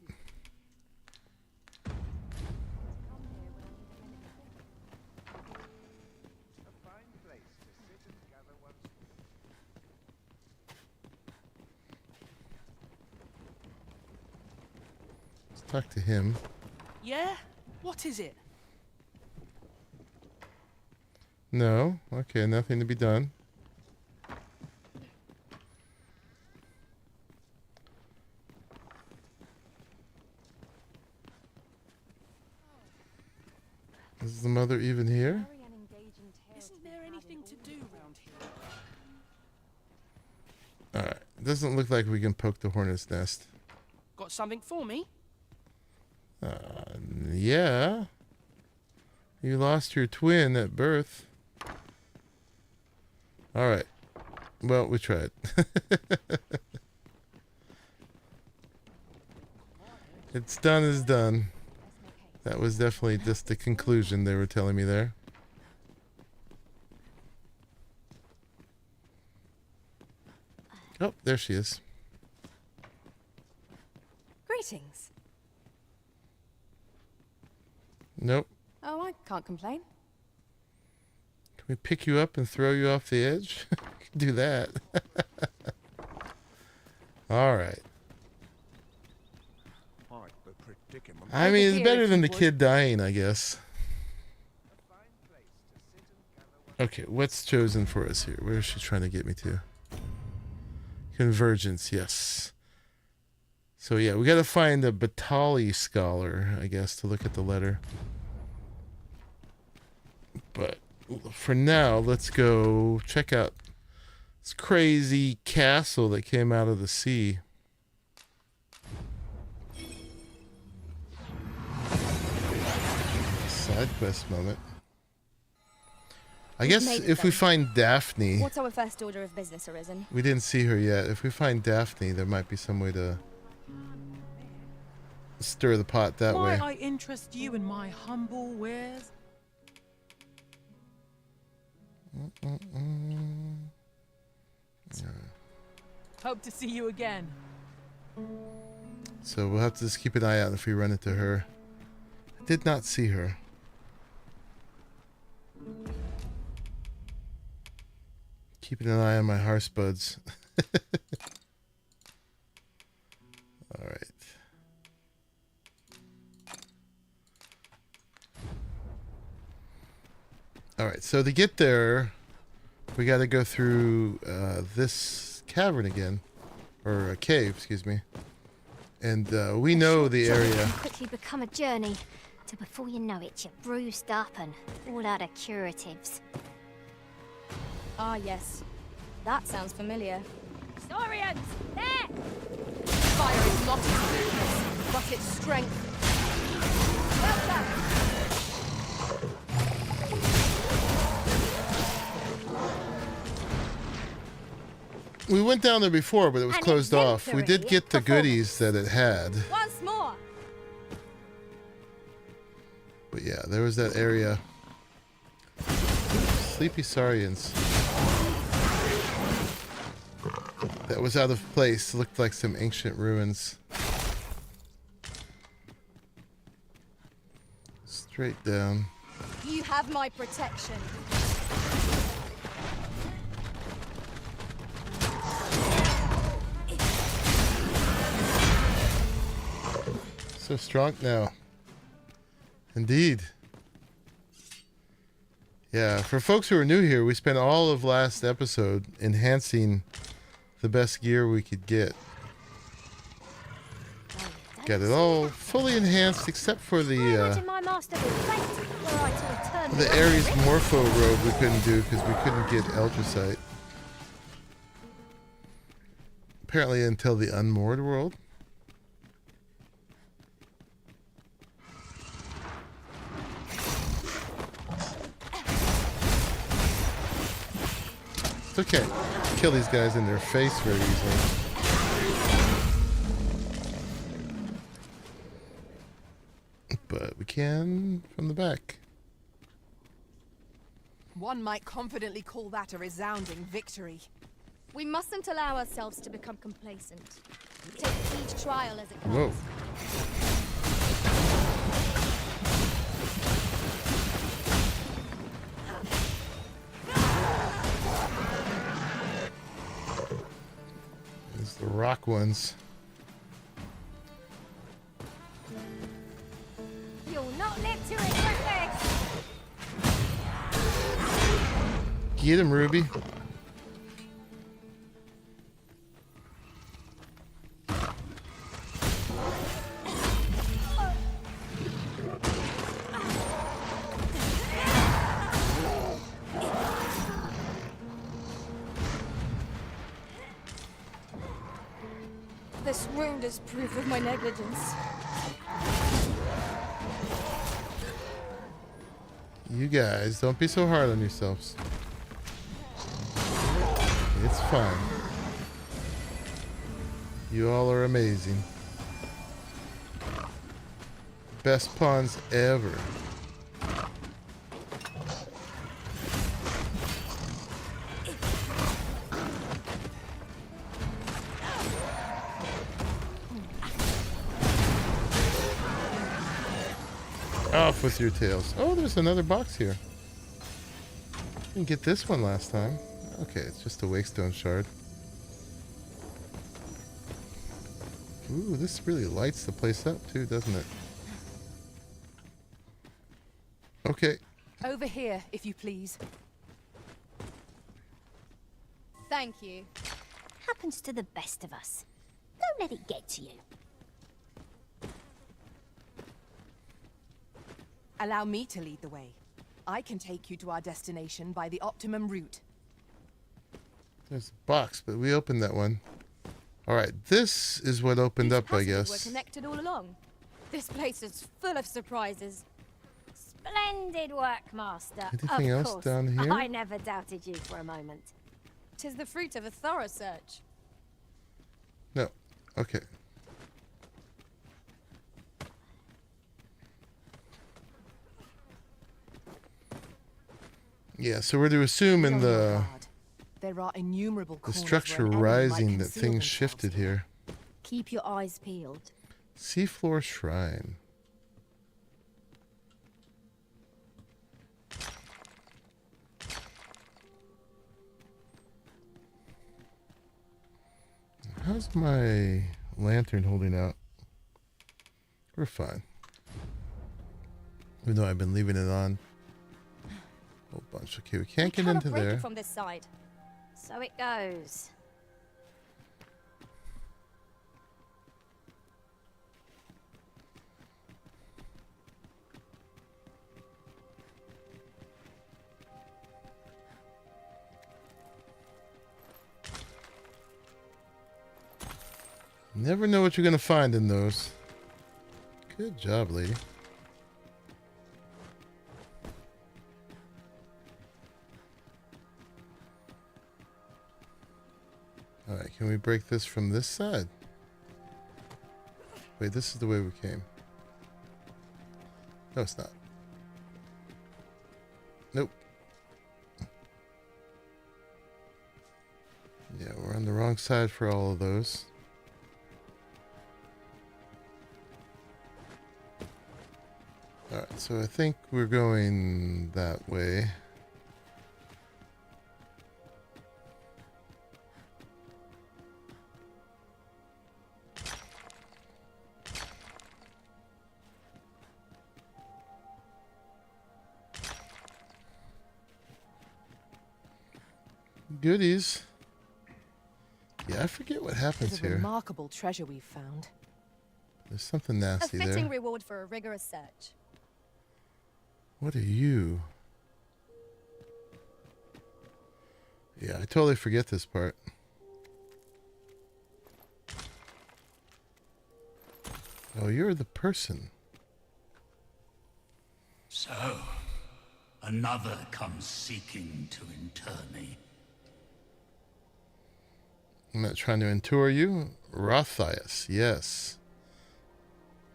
Talk to him. Yeah? What is it? No. Okay, nothing to be done. Is the mother even here? Isn't there anything to do round here? Alright. Doesn't look like we can poke the hornet's nest. Got something for me? Yeah. You lost your twin at birth. Alright. Well, we tried. It's done is done. That was definitely just the conclusion they were telling me there. Oh, there she is. Greetings. Nope. Oh, I can't complain. Can we pick you up and throw you off the edge? Do that. All right. I mean, it's better than the kid dying, I guess. Okay, what's chosen for us here? Where is she trying to get me to? Convergence, yes. So yeah, we got to find a Batali scholar, I guess, to look at the letter. But for now, let's go check out this crazy castle that came out of the sea. Side quest moment. I guess if we find Daphne... What's our first order of business, Arisen? We didn't see her yet. If we find Daphne, there might be some way to stir the pot that way. Might I interest you in my humble wares? Hope to see you again. So we'll have to just keep an eye out if we run into her. I did not see her. Keeping an eye on my horse buds. All right. All right, so to get there, we got to go through this cavern again, or a cave, excuse me. And we know the Journey area. can quickly become a journey, till before you know it, you're bruised up and all out of curatives. Ah, yes. That sounds familiar. Saurians! There! Fire is not its weakness, but its strength. Well done! We went down there before, but it was An closed off. We did get the goodies that it had. Once more! But yeah, there was that area. Sleepy Saurians. That was out of place. Looked like some ancient ruins. Straight down. You have my protection. So strong now. Indeed. Yeah, for folks who are new here, we spent all of last episode enhancing the best gear we could get. Got it all fully enhanced except for the Ares Morpho robe we couldn't do because we couldn't get Eldrasite. Apparently until the Unmoored world. It's okay. Kill these guys in their face very easily. But we can from the back. One might confidently call that a resounding victory. We mustn't allow ourselves to become complacent. Take each trial as it comes. Whoa. There's the rock ones. You'll not live to regret this! Get him, Ruby. This wound is proof of my negligence. You guys, don't be so hard on yourselves. It's fine. You all are amazing. Best pawns ever. Off with your tails. Oh, there's another box here. Didn't get this one last time. Okay, it's just a Wakestone shard. Ooh, this really lights the place up too, doesn't it? Okay. Over here, if you please. Thank you. Happens to the best of us. Don't let it get to you. Allow me to lead the way. I can take you to our destination by the optimum route. There's a box, but we opened that one. Alright, this is what opened up, I guess. We're connected all along. This place is full of surprises. Splendid work, Master. Anything of else course. down here? I never doubted you for a moment. 'Tis the fruit of a thorough search. No. Okay. Yeah, so we're to assume in the There are innumerable corners structure where an enemy might rising that conceal things themselves. shifted here. Keep your eyes peeled. Seafloor Shrine. How's my lantern holding out? We're fine. Even though I've been leaving it on. A whole bunch. Okay, we can't get into there. From this side. So it goes. Never know what you're gonna find in those. Good job, lady. Alright, can we break this from this side? Wait, this is the way we came. No, it's not. Nope. Yeah, we're on the wrong side for all of those. Alright, so I think we're going that way. Goodies. Yeah, I forget what happens It's a here. remarkable treasure we've found. There's something nasty A fitting there. reward for a rigorous search. What are you? Yeah, I totally forget this part. Oh, you're the person. So, another comes seeking to inter me. I'm not trying to entour you. Rothias, yes.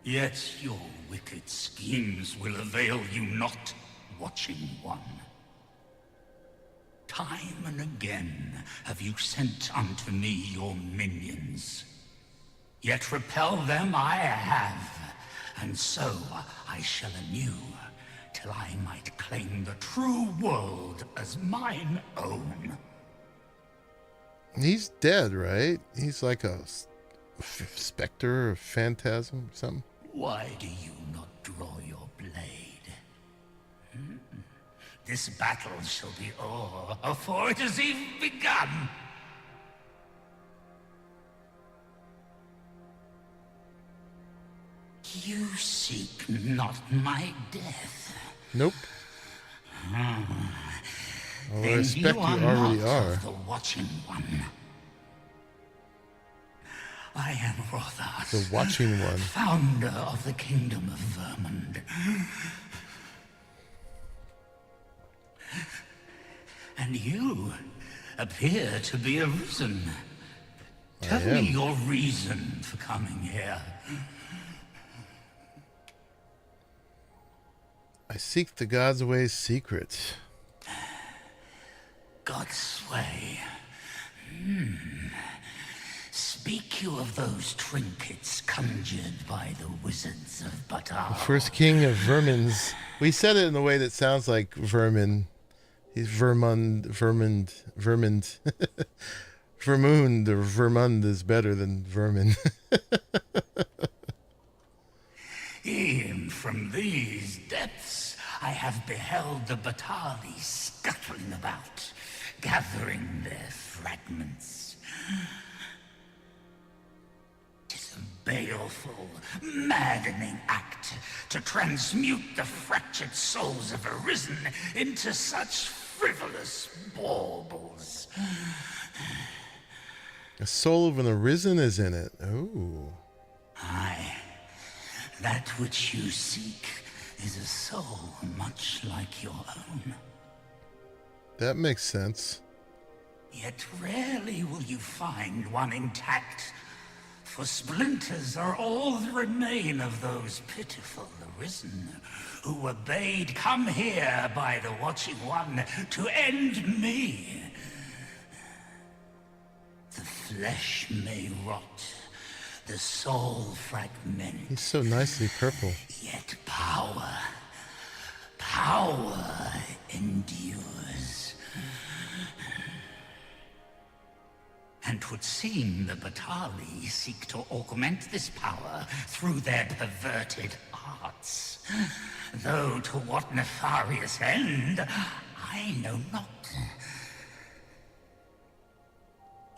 Yet your wicked schemes will avail you not, Watching One. Time and again have you sent unto me your minions. Yet repel them I have, and so I shall anew, till I might claim the true world as mine own. He's dead, right? He's like a specter or phantasm or something. Why do you not draw your blade? This battle shall be o'er afore it has even begun. You seek not my death. Nope. Well, I expect you already are. The Watching One. I am Rothas, The Watching One. founder of the Kingdom of Vermund. And you appear to be Arisen. Tell me your reason for coming here. I seek the God's ways secret. God's way. Speak you of those trinkets conjured by the wizards of Batar? The first king of vermins. We said it in a way that sounds like vermin. He's Vermund. Vermund or Vermund is better than vermin. E'en from these depths I have beheld the Batali scuttling about, gathering their fragments. 'Tis a baleful, maddening act to transmute the fractured souls of Arisen into such frivolous baubles. A soul of an Arisen is in it. Oh. Aye. That which you seek is a soul much like your own. That makes sense. Yet rarely will you find one intact, for splinters are all that remain of those pitiful Arisen who were bade come here by the Watching One to end me. The flesh may rot, the soul fragment. He's so nicely purple. Yet power endures. And it would seem the Batali seek to augment this power through their perverted arts. Though to what nefarious end, I know not.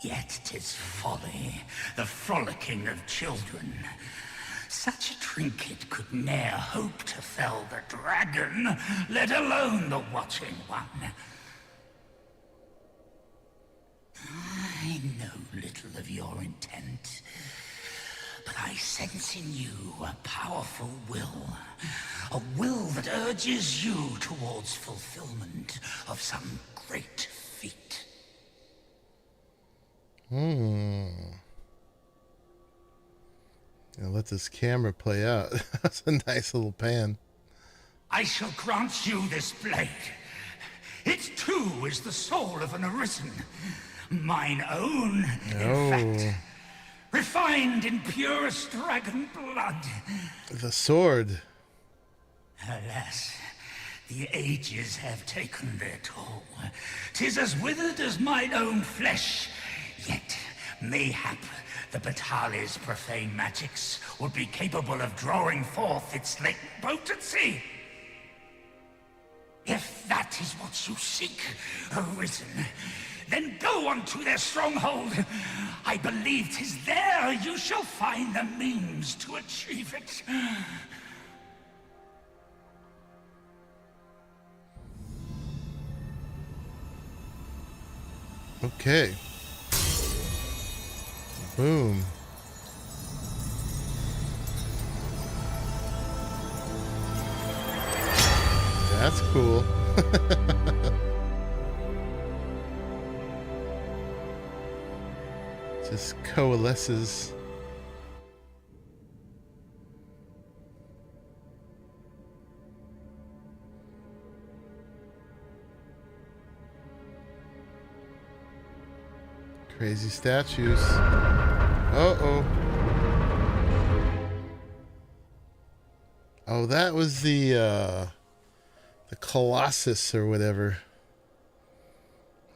Yet 'tis folly, the frolicking of children. Such a trinket could ne'er hope to fell the dragon, let alone the watching one. I know little of your intent, but I sense in you a powerful will. A will that urges you towards fulfillment of some great feat. Now let this camera play out. That's a nice little pan. I shall grant you this blade. It too is the soul of an Arisen. Mine own, in fact. Refined in purest dragon blood. The sword. Alas, the ages have taken their toll. 'Tis as withered as mine own flesh. Yet, mayhap, the Batali's profane magics would be capable of drawing forth its latent potency. If that is what you seek, Arisen, then go unto their stronghold. I believe 'tis there you shall find the means to achieve it. Okay. Boom. That's cool. Just coalesces. Crazy statues. Uh-oh. Oh, that was the Colossus or whatever.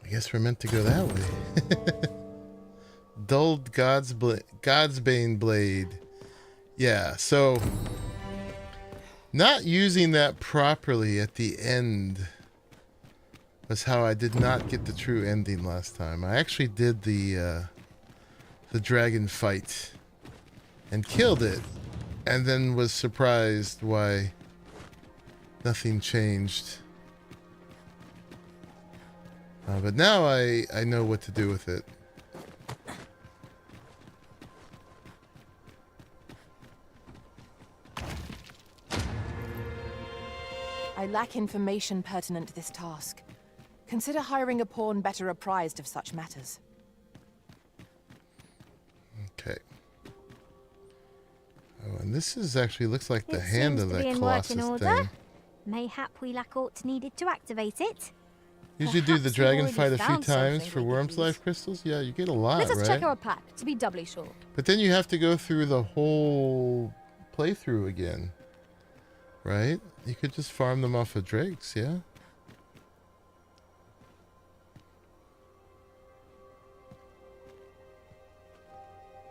I guess we're meant to go that way. Dulled Godsbane blade. Yeah, so not using that properly at the end was how I did not get the true ending last time. I actually did the dragon fight and killed it, and then was surprised why nothing changed. But now I know what to do with it. I lack information pertinent to this task. Consider hiring a pawn better apprised of such matters. Okay. Oh, and this is actually looks like the hand of that Colossus thing. Mayhap we lack aught needed to activate it. Usually do the Perhaps dragon we've fight a already few found times something for we could Worm's use. Life crystals. Yeah, you get a lot, Let us right? check our pack to be doubly sure. But then you have to go through the whole playthrough again, right? You could just farm them off of drakes, yeah?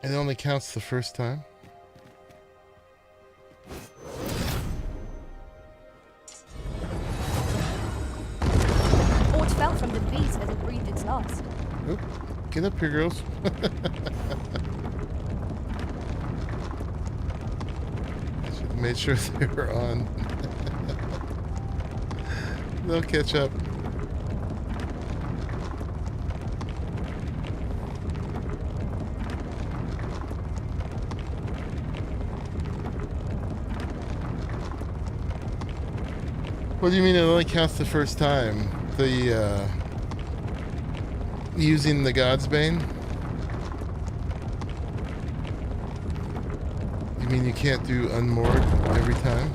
It only counts the first time. Aught fell from the beast as it breathed its last. Oop, get up here, girls. I should have made sure they were on. They'll catch up. What do you mean it only counts the first time? The, using the Godsbane? You mean you can't do unmoored every time?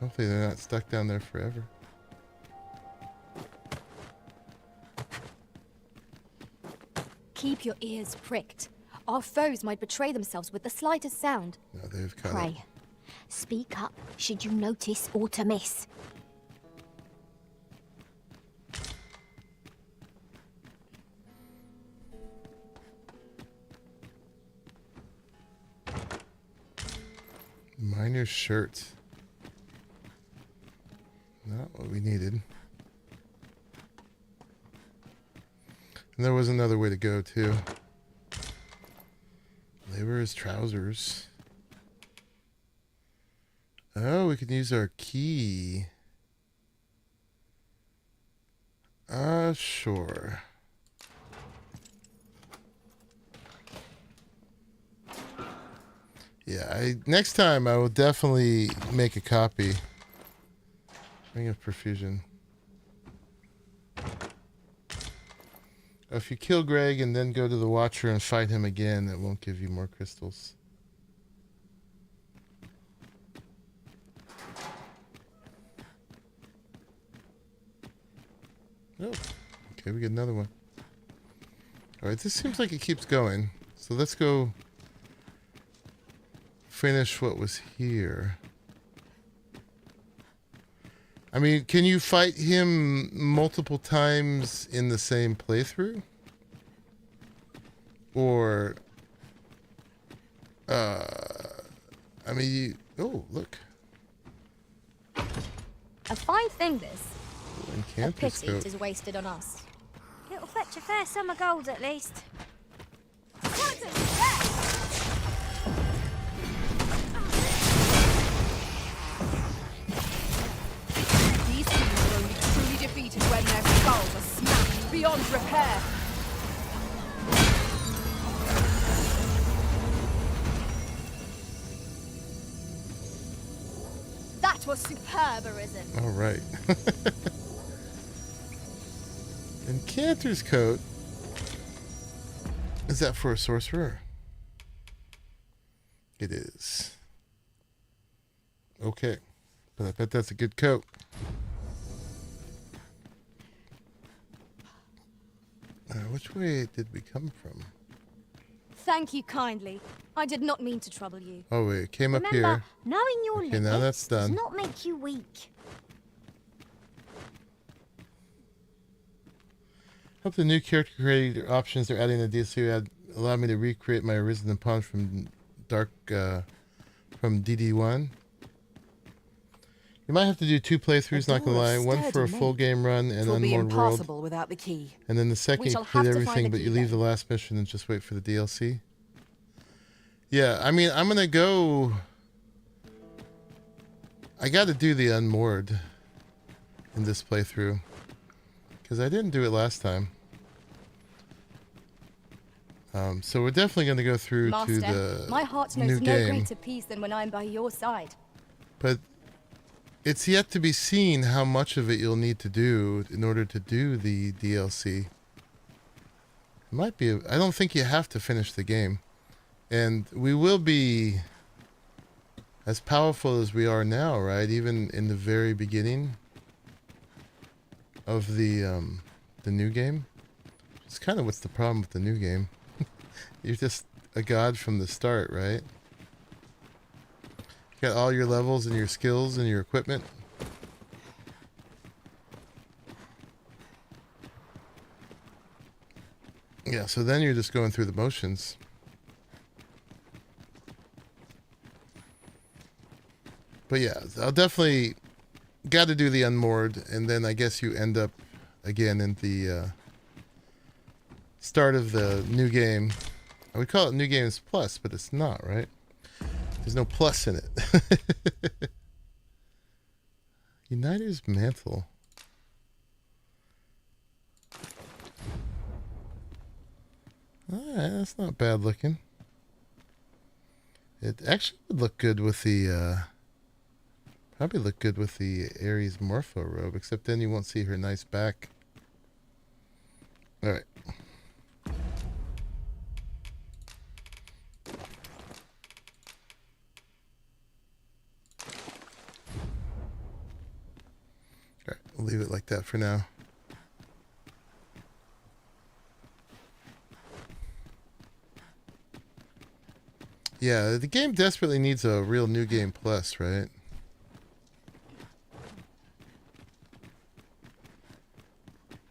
Hopefully they're not stuck down there forever. Keep your ears pricked. Our foes might betray themselves with the slightest sound. No, they've cut Pray, speak up should you notice aught amiss. Find your shirt. Not what we needed. And there was another way to go, too. Laborer's trousers. Oh, we can use our key. Sure. Yeah, next time I will definitely make a copy. Ring of Perfusion. If you kill Greg and then go to the Watcher and fight him again, it won't give you more crystals. Oh, okay, we get another one. Alright, this seems like it keeps going. So let's go finish what was here. I mean, can you fight him multiple times in the same playthrough? Or, I mean, oh, look. A fine thing, this. A pity it is wasted on us. It'll fetch a fair sum of gold at least. These things are only truly defeated when their skulls are smashed beyond repair. That was superb, Arisen. All right. And Cantor's coat. Is that for a sorcerer? It is. Okay. But I bet that's a good coat. Which way did we come from? Thank you kindly. I did not mean to trouble you. Oh, wait. It came up Remember, here. knowing your Okay, limits now that's does done. not make you weak. Hope the new character creator options they're adding in the DLC allow me to recreate my Arisen and Pawns from from DD1. You might have to do 2 playthroughs, not gonna lie. One for a full game run and It will be Unmoored World. impossible without the key. And then the second, you shall complete have to find everything, the but key you leave the last mission and just wait for the DLC. Yeah, I mean, I'm gonna go. I got to do the Unmoored in this playthrough because I didn't do it last time. So we're definitely going to go through Master, to the my heart knows new no game. greater peace than when I'm by your side. But it's yet to be seen how much of it you'll need to do in order to do the DLC. It might be. I don't think you have to finish the game. And we will be as powerful as we are now, right? Even in the very beginning of the new game. It's kind of what's the problem with the new game. You're just a god from the start, right? You got all your levels and your skills and your equipment. Yeah, so then you're just going through the motions. But yeah, I'll definitely got to do the Unmoored, and then I guess you end up again in the start of the new game. I would call it New Games Plus, but it's not, right? There's no plus in it. Uniter's Mantle. Alright, that's not bad looking. It actually would look good with the, probably look good with the Ares Morpho robe, except then you won't see her nice back. Alright. Alright, we'll leave it like that for now. Yeah, the game desperately needs a real New Game Plus, right?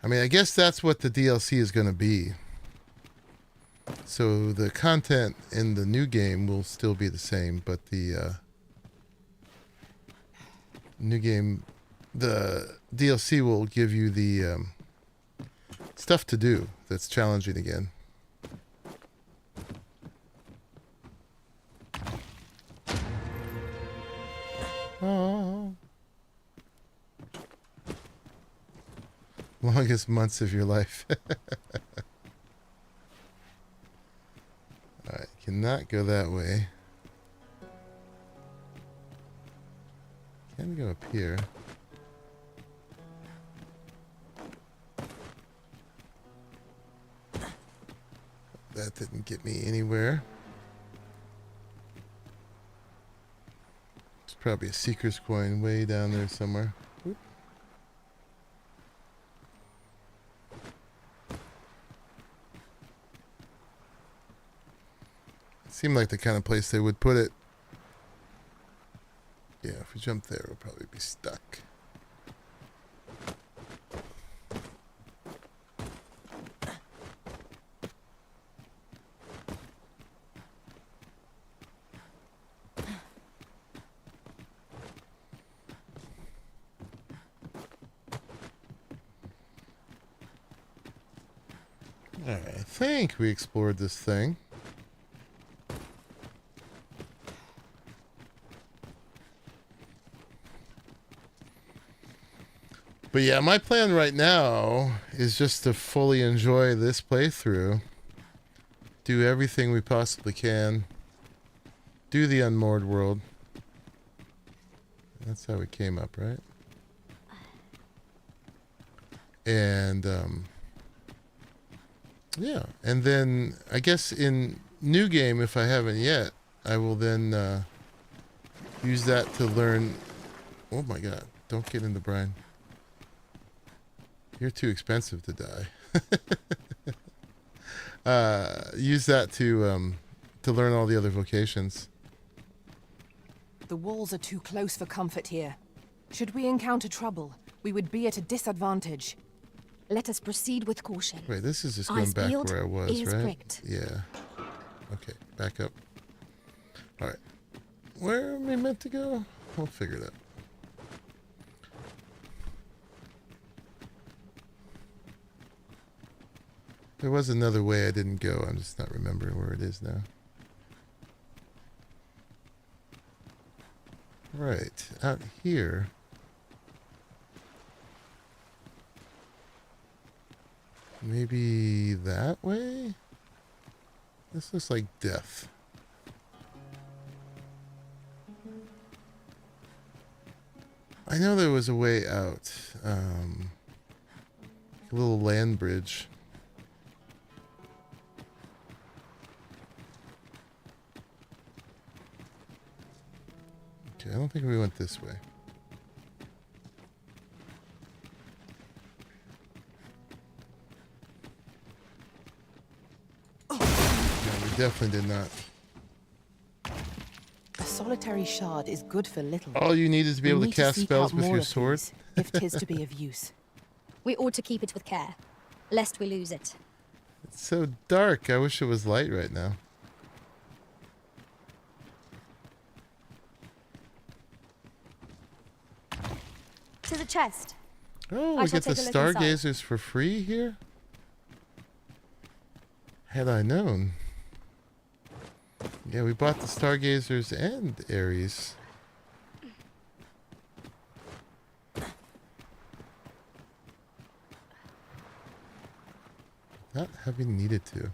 I mean, I guess that's what the DLC is going to be. So the content in the new game will still be the same, but the new game, the DLC will give you the stuff to do that's challenging again. Oh. Longest months of your life. Alright, cannot go that way. Can go up here. That didn't get me anywhere. It's probably a seeker's coin way down there somewhere. Oop. Seemed like the kind of place they would put it. Yeah, if we jump there, we'll probably be stuck. Alright, I think we explored this thing. But yeah, my plan right now is just to fully enjoy this playthrough. Do everything we possibly can. Do the unmoored world. That's how we came up, right? And, yeah. And then, I guess in new game, if I haven't yet, I will then use that to learn... Oh my god, don't get in the brine. You're too expensive to die. Use that to learn all the other vocations. The walls are too close for comfort here. Should we encounter trouble, we would be at a disadvantage. Let us proceed with caution. Wait, this is just going back where I was, right? Pricked. Yeah. Okay, back up. Alright. Where am I meant to go? We'll figure that. There was another way I didn't go. I'm just not remembering where it is now. Right, out here. Maybe that way? This looks like death. I know there was a way out. A little land bridge. Okay, I don't think we went this way. Yeah, we definitely did not. A solitary shard is good for little. All you need is to be able to cast spells with your sword. If 'tis to be of use. We ought to keep it with care, lest we lose it. It's so dark. I wish it was light right now. To the chest. Oh, we get the stargazers for free here? Had I known. Yeah, we bought the stargazers and Ares. Not having needed to.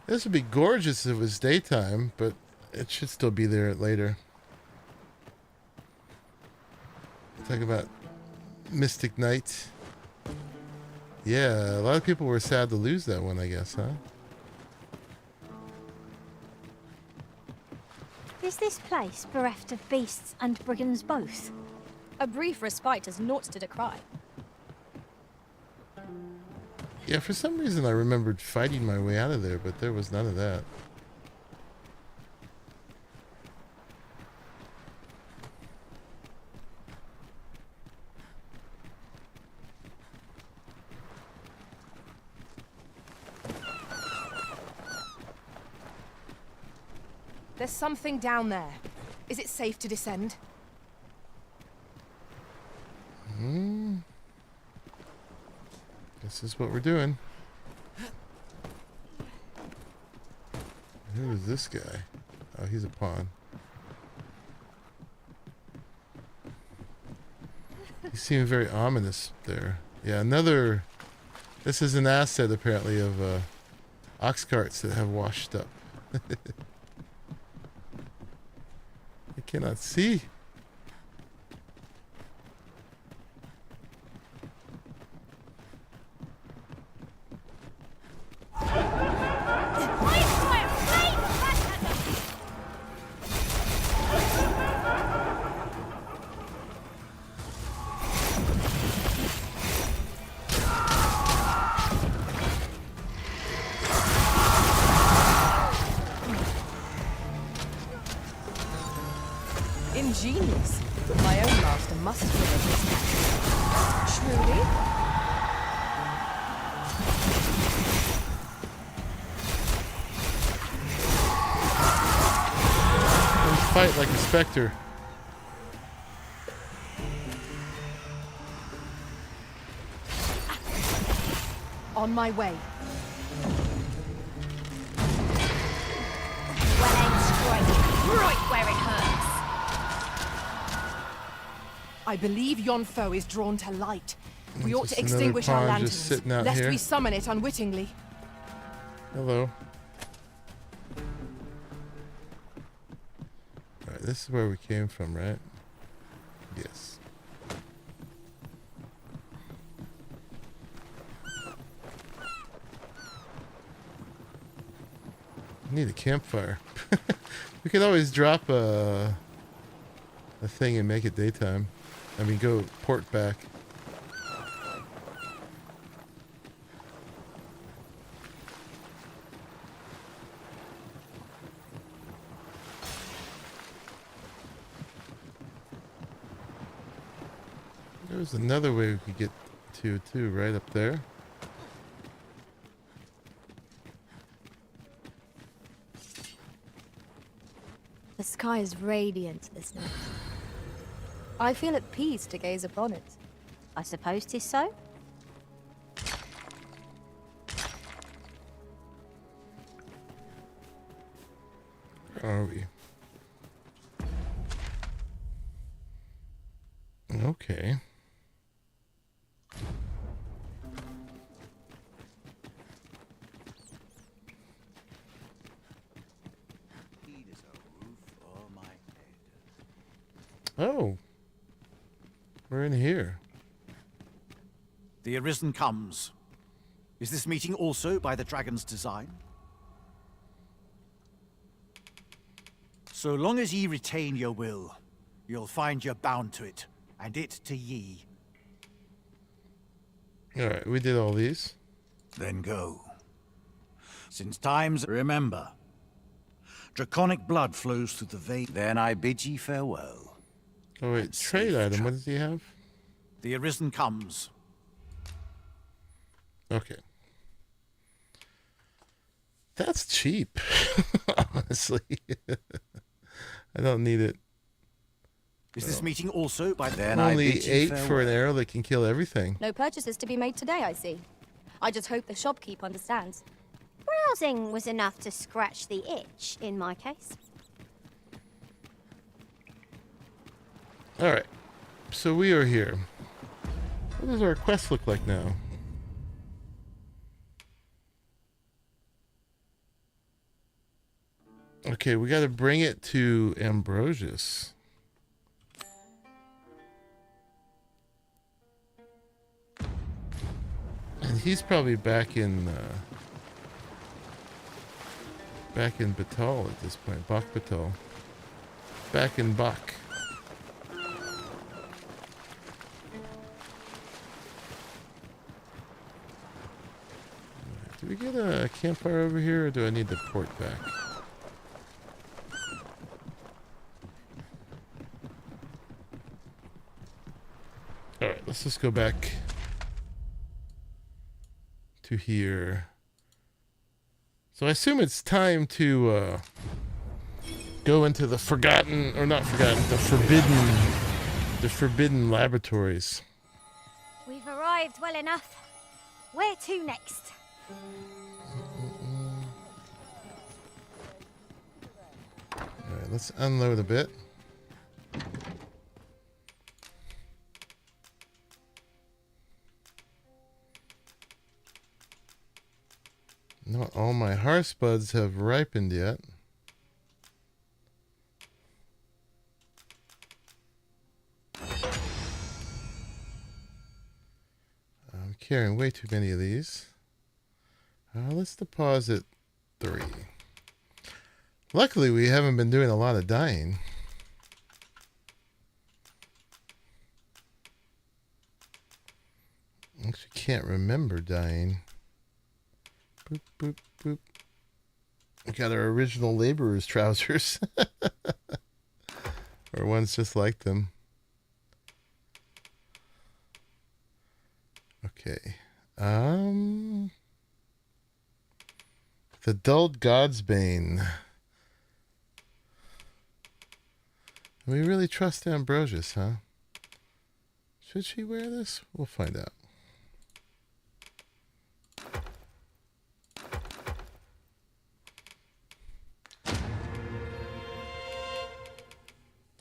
This would be gorgeous if it was daytime, but it should still be there later. Talk about Mystic Knight. Yeah, a lot of people were sad to lose that one, I guess, huh? Is this place bereft of beasts and brigands both? A brief respite is naught to decry. Yeah, for some reason I remembered fighting my way out of there, but there was none of that. There's something down there. Is it safe to descend? This is what we're doing. Who is this guy? Oh, he's a pawn. He seemed very ominous there. Yeah, another... This is an asset, apparently, of ox carts that have washed up. I cannot see. Ingenious. My own master must have delivered this package. Truly? Fight like a specter. On my way. Well aimed strike, right where it hurts. I believe yon foe is drawn to light. We ought Just to another extinguish our pawn just lanterns, sitting out lest here. we summon it unwittingly. Hello. Alright, this is where we came from, right? Yes. I need a campfire. We could always drop a thing and make it daytime. I mean, go port back. There's another way we could get to too, right up there. The sky is radiant this night. I feel at peace to gaze upon it. I suppose 'tis so. Where are we? Okay. Oh. We're in here. The Arisen comes. Is this meeting also by the dragon's design? So long as ye retain your will, you'll find you're bound to it, and it to ye. Alright, we did all these. Then go. Since times remember, draconic blood flows through the vein. Then I bid ye farewell. Oh wait, trade item, what does he have? The Arisen comes. Okay. That's cheap, honestly. I don't need it. Is this meeting also by then? Only I bid ye 8 farewell. for an arrow that can kill everything. No purchases to be made today, I see. I just hope the shopkeep understands. Browsing was enough to scratch the itch, in my case. Alright. So we are here. What does our quest look like now? Okay, we gotta bring it to Ambrosius. And he's probably back in Batal at this point. Bak Batal. Back in Bak. Do we get a campfire over here, or do I need to port back? Alright, let's just go back to here. So I assume it's time to go into the forgotten, or not forgotten, the forbidden laboratories. We've arrived well enough. Where to next? Alright, let's unload a bit. Not all my hearth buds have ripened yet. I'm carrying way too many of these. Let's deposit 3. Luckily, we haven't been doing a lot of dying. Actually, can't remember dying. Boop, boop, boop. We got our original laborer's trousers. Or ones just like them. Okay. The dulled God's Bane. We really trust Ambrosius, huh? Should she wear this? We'll find out.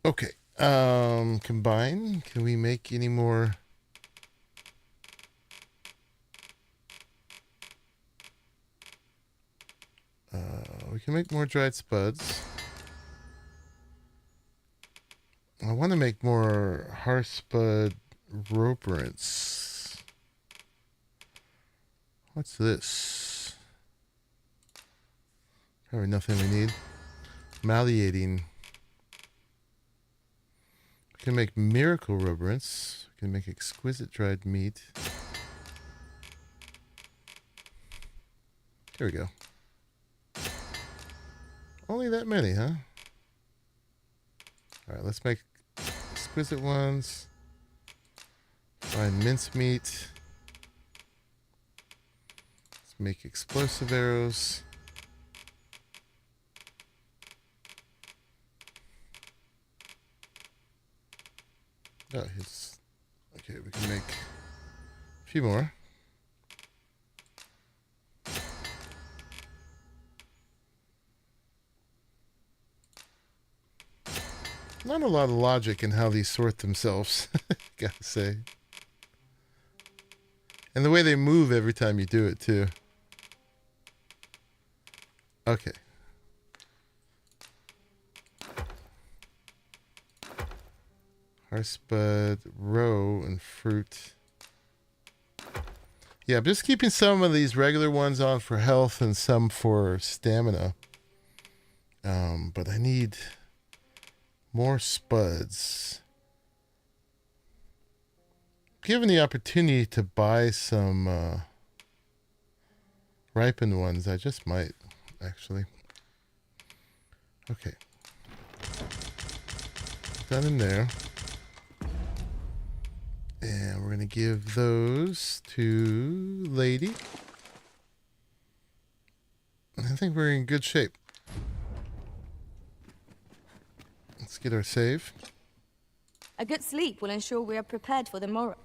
Okay. Combine. Can we make any more? We can make more dried spuds. I want to make more hearth spud roperants. What's this? Probably nothing we need. Malleating. We can make miracle roperants. We can make exquisite dried meat. Here we go. Only that many, huh? Alright, let's make exquisite ones. Find mincemeat. Let's make explosive arrows. Oh, his. Okay, we can make a few more. Not a lot of logic in how these sort themselves, gotta say. And the way they move every time you do it, too. Okay. Hearthspud, roe, and fruit. Yeah, I'm just keeping some of these regular ones on for health and some for stamina. But I need more spuds. Given the opportunity to buy some ripened ones, I just might, actually. Okay. Done in there. And we're going to give those to Lady. I think we're in good shape. Let's get our save. A good sleep will ensure we are prepared for the morrow.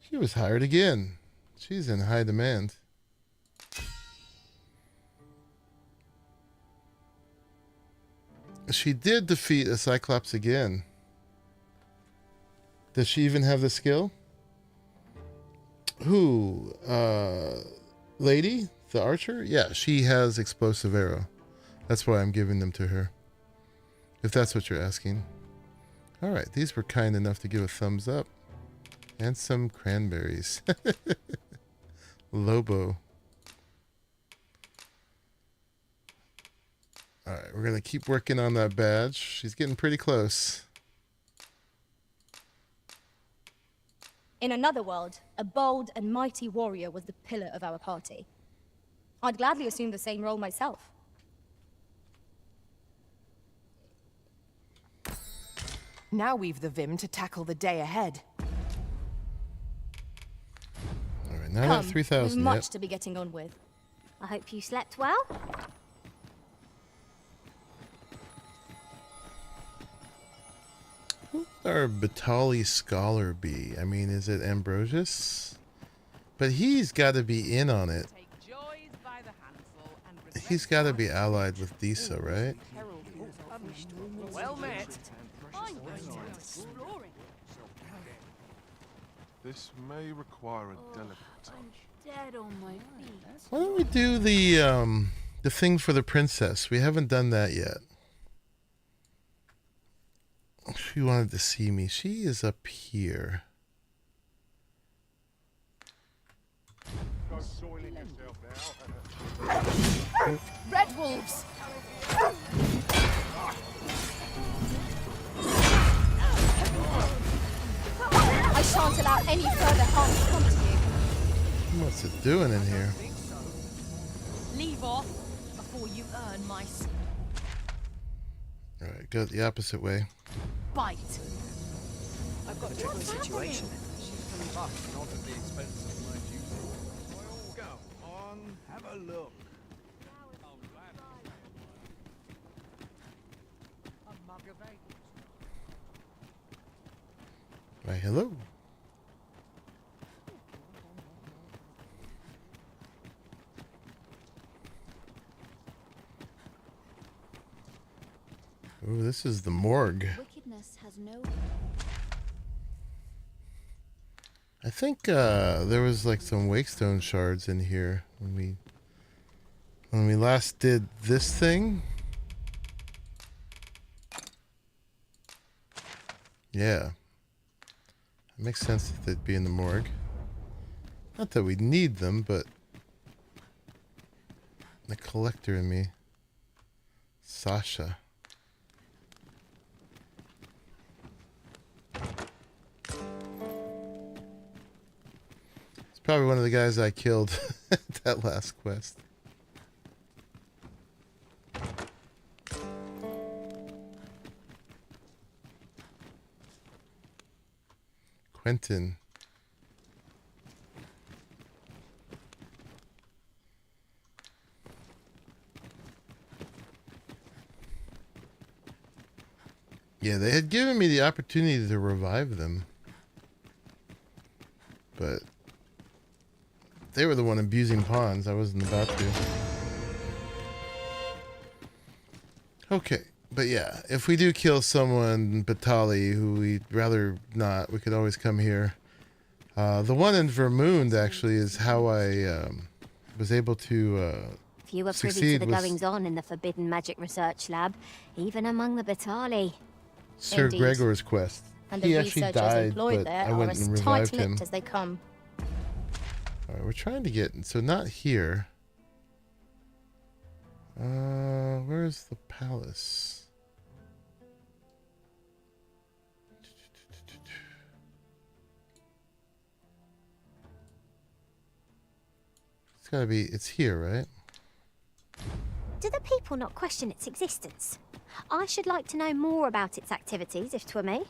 She was hired again. She's in high demand. She did defeat a Cyclops again. Does she even have the skill? Who? Lady? The archer? Yeah, she has explosive arrow. That's why I'm giving them to her. If that's what you're asking. Alright, these were kind enough to give a thumbs up. And some cranberries. Lobo. Alright, we're going to keep working on that badge. She's getting pretty close. In another world, a bold and mighty warrior was the pillar of our party. I'd gladly assume the same role myself. Now we've the vim to tackle the day ahead. Alright, now at 3,000 we've much yet. to be getting on with. I hope you slept well. Who would our Batali scholar be? I mean, is it Ambrosius? But he's got to be in on it. He's got to be allied with Disa, right? Well met. This may require a delicate touch. Dead on my feet. Why don't we do the thing for the princess? We haven't done that yet. She wanted to see me. She is up here. Red wolves! I shan't allow any further harm to come to you. What's it doing in here? Leave off before you earn my Alright, go the opposite way. bite. I've got a tricky situation. Not at the expense of my duty. Well, go on, have a look. Why, hello. Ooh, this is the morgue. Wickedness has no. I think there was like some wakestone shards in here when we last did this thing. Yeah. It makes sense that they'd be in the morgue. Not that we need them, but the collector in me. Sasha. It's probably one of the guys I killed at that last quest. Quentin. Yeah, they had given me the opportunity to revive them. But they were the one abusing pawns. I wasn't about to. Okay. But yeah, if we do kill someone, Batali, who we'd rather not, we could always come here. The one in Vermund, actually, is how I was able to If you were privy to succeed the with goings-on in the Forbidden Magic Research Lab, even among the Batali. Sir Indeed. Gregor's quest. And He the actually researchers died, employed but there I are went as and revived him. tight-lipped as they come. Alright, we're trying to get... So not here. Where's the palace? It's gotta be... It's here, right? Do the people not question its existence? I should like to know more about its activities, if 'twere me.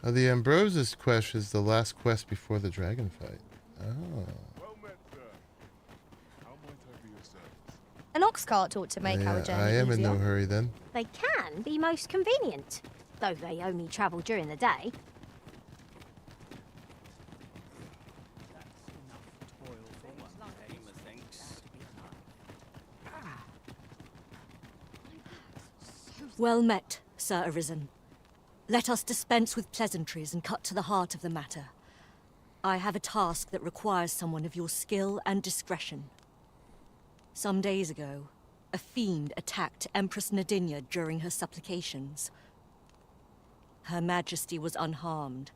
The Ambrosius quest is the last quest before the dragon fight. Oh. An ox cart ought to make our Yeah, journey I am in easier. no hurry then. They can be most convenient, though they only travel during the day. Well met, Sir Arisen. Let us dispense with pleasantries and cut to the heart of the matter. I have a task that requires someone of your skill and discretion. Some days ago, a fiend attacked Empress Nadinia during her supplications. Her Majesty was unharmed,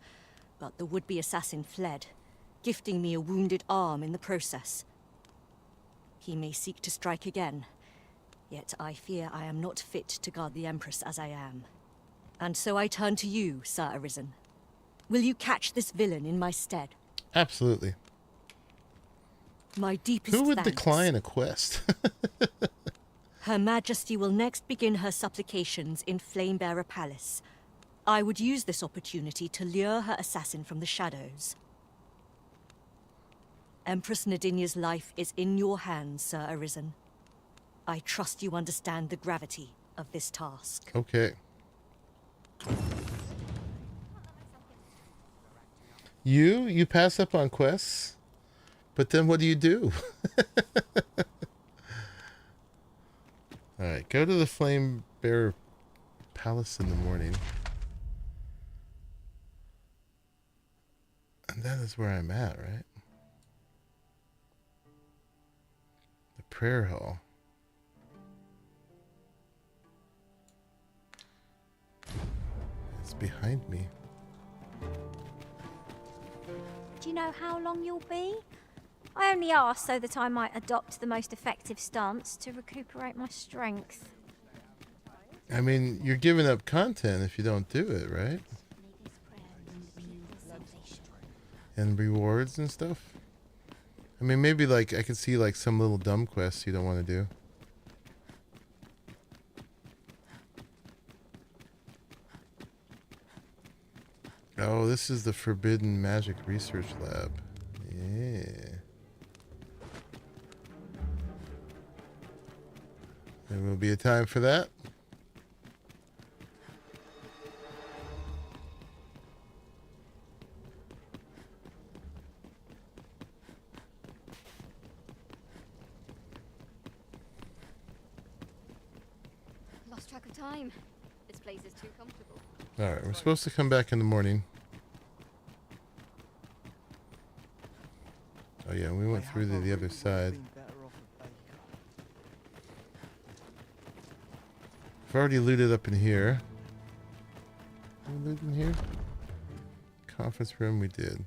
but the would-be assassin fled, gifting me a wounded arm in the process. He may seek to strike again, yet I fear I am not fit to guard the Empress as I am. And so I turn to you, Sir Arisen. Will you catch this villain in my stead? Absolutely. My deepest Who would thanks. decline a quest? Her Majesty will next begin her supplications in Flamebearer Palace. I would use this opportunity to lure her assassin from the shadows. Empress Nadinia's life is in your hands, Sir Arisen. I trust you understand the gravity of this task. Okay. You pass up on quests, but then what do you do? Alright, go to the Flame Bearer Palace in the morning. And that is where I'm at, right? The prayer hall. It's behind me. Do you know how long you'll be? I only asked so that I might adopt the most effective stance to recuperate my strength. I mean, you're giving up content if you don't do it, right? And rewards and stuff. I mean, maybe like I could see like some little dumb quests you don't want to do. Oh, this is the Forbidden Magic Research Lab. Yeah. There will be a time for that. Lost track of time. This place is too comfortable. Alright, we're supposed to come back in the morning. Oh yeah, we went through to the other side. I've already looted up in here. Did we loot in here? Conference room, we did.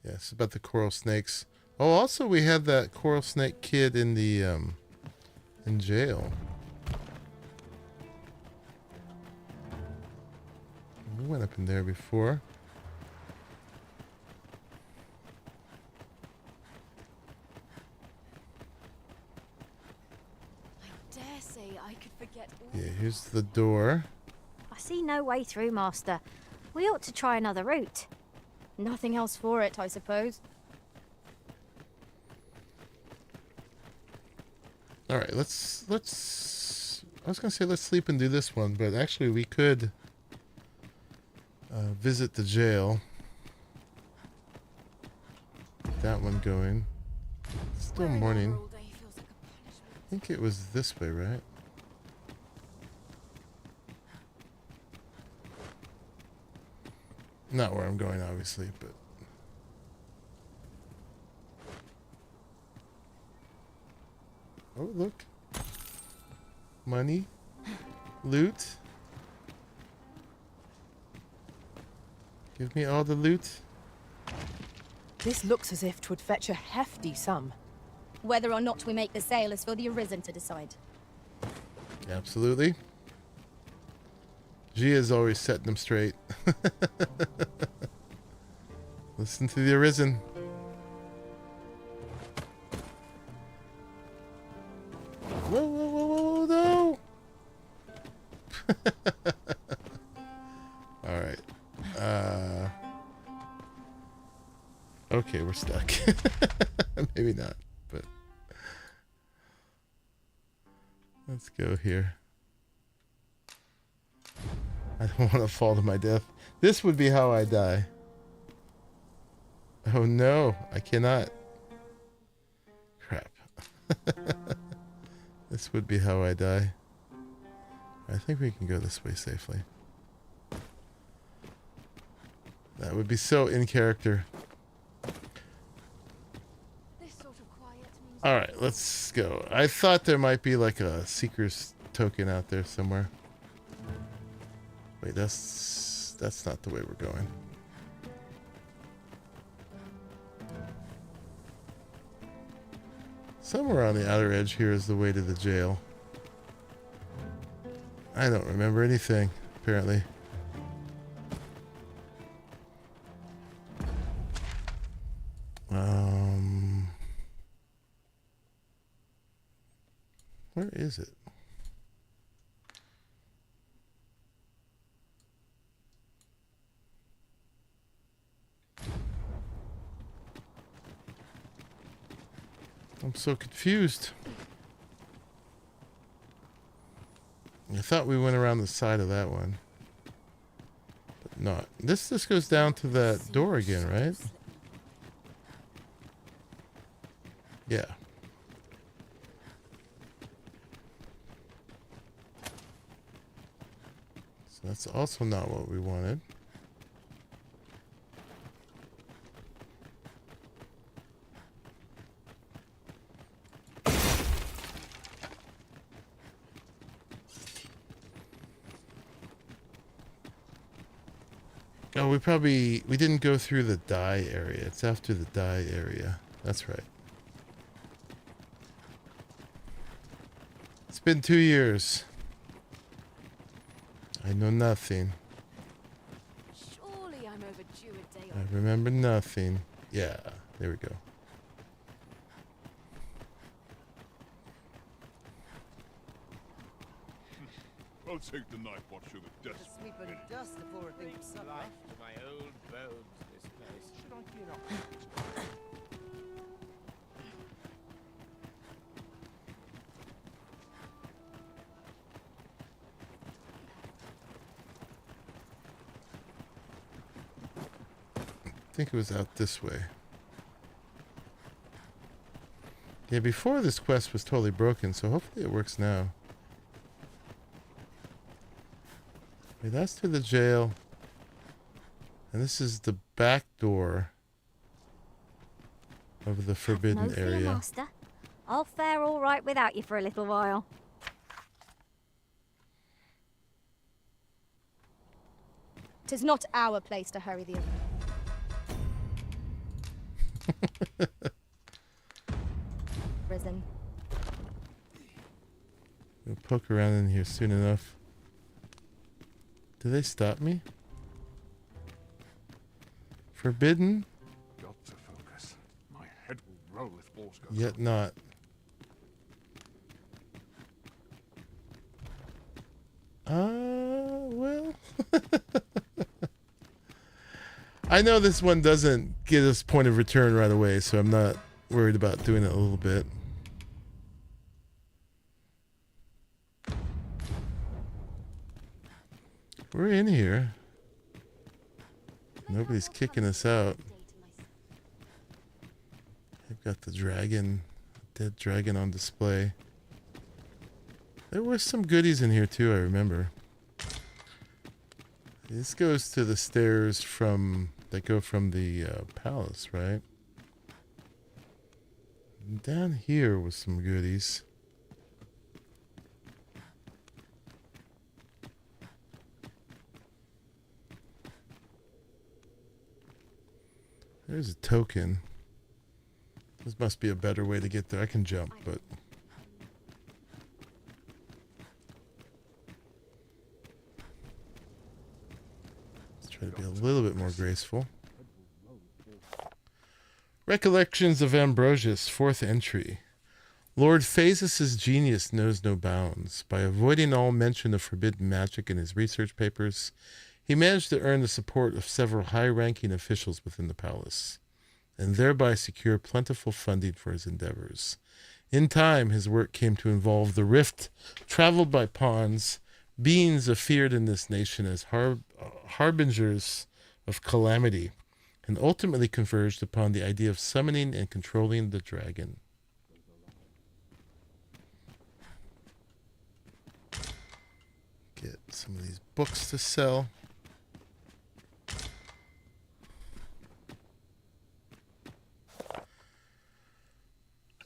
Yeah, it's about the coral snakes. Oh, also we had that coral snake kid in the in jail. We went up in there before. Dare say I could forget all. Yeah, here's the door. I see no way through, Master. We ought to try another route. Nothing else for it, I suppose. All right, let's. I was gonna say let's sleep and do this one, but actually we could visit the jail. Get that one going. It's still morning. I think it was this way, right? Not where I'm going, obviously, but. Oh, look. Money. Loot. Give me all the loot. This looks as if 'twould fetch a hefty sum. Whether or not we make the sale is for the Arisen to decide. Absolutely. Gia's always setting them straight. Listen to the Arisen. Whoa, whoa, whoa, whoa, no! Alright. Okay, we're stuck. Maybe not, but... Let's go here. I don't want to fall to my death. This would be how I die. Oh no, I cannot. Crap. This would be how I die. I think we can go this way safely. That would be so in character. Alright, let's go. I thought there might be like a Seeker's token out there somewhere. Wait, that's not the way we're going. Somewhere on the outer edge here is the way to the jail. I don't remember anything, apparently. Where is it? I'm so confused. I thought we went around the side of that one. But not. This goes down to that door again, right? Yeah. So that's also not what we wanted. Oh, we didn't go through the dye area. It's after the dye area. That's right. It's been 2 years. I know nothing. Surely I'm overdue a day I remember nothing. Yeah, there we go. I'll take the night watch to the desk. Sweep and dust before a big supper. My old bones, this place. Should I get up? I think it was out this way. Yeah, before this quest was totally broken, so hopefully it works now. Okay, that's to the jail. And this is the back door of the forbidden No fear, area. Master. I'll fare all right without you for a little while. Tis not our place to hurry the event. Risen. We'll poke around in here soon enough. Do they stop me? Forbidden? Got to focus. My head will roll if balls go. Yet not. Well. I know this one doesn't get us point of return right away, so I'm not worried about doing it a little bit. We're in here. Nobody's kicking us out. They've got the dragon, dead dragon on display. There were some goodies in here too, I remember. This goes to the stairs that go from the palace, right? And down here was some goodies. There's a token. This must be a better way to get there. I can jump, but... let's try to be a little bit more graceful. Recollections of Ambrosius, 4th entry. Lord Phasis' genius knows no bounds. By avoiding all mention of forbidden magic in his research papers, he managed to earn the support of several high-ranking officials within the palace, and thereby secure plentiful funding for his endeavors. In time, his work came to involve the rift traveled by pawns, beings afeared in this nation as harbingers of calamity, and ultimately converged upon the idea of summoning and controlling the dragon. Get some of these books to sell.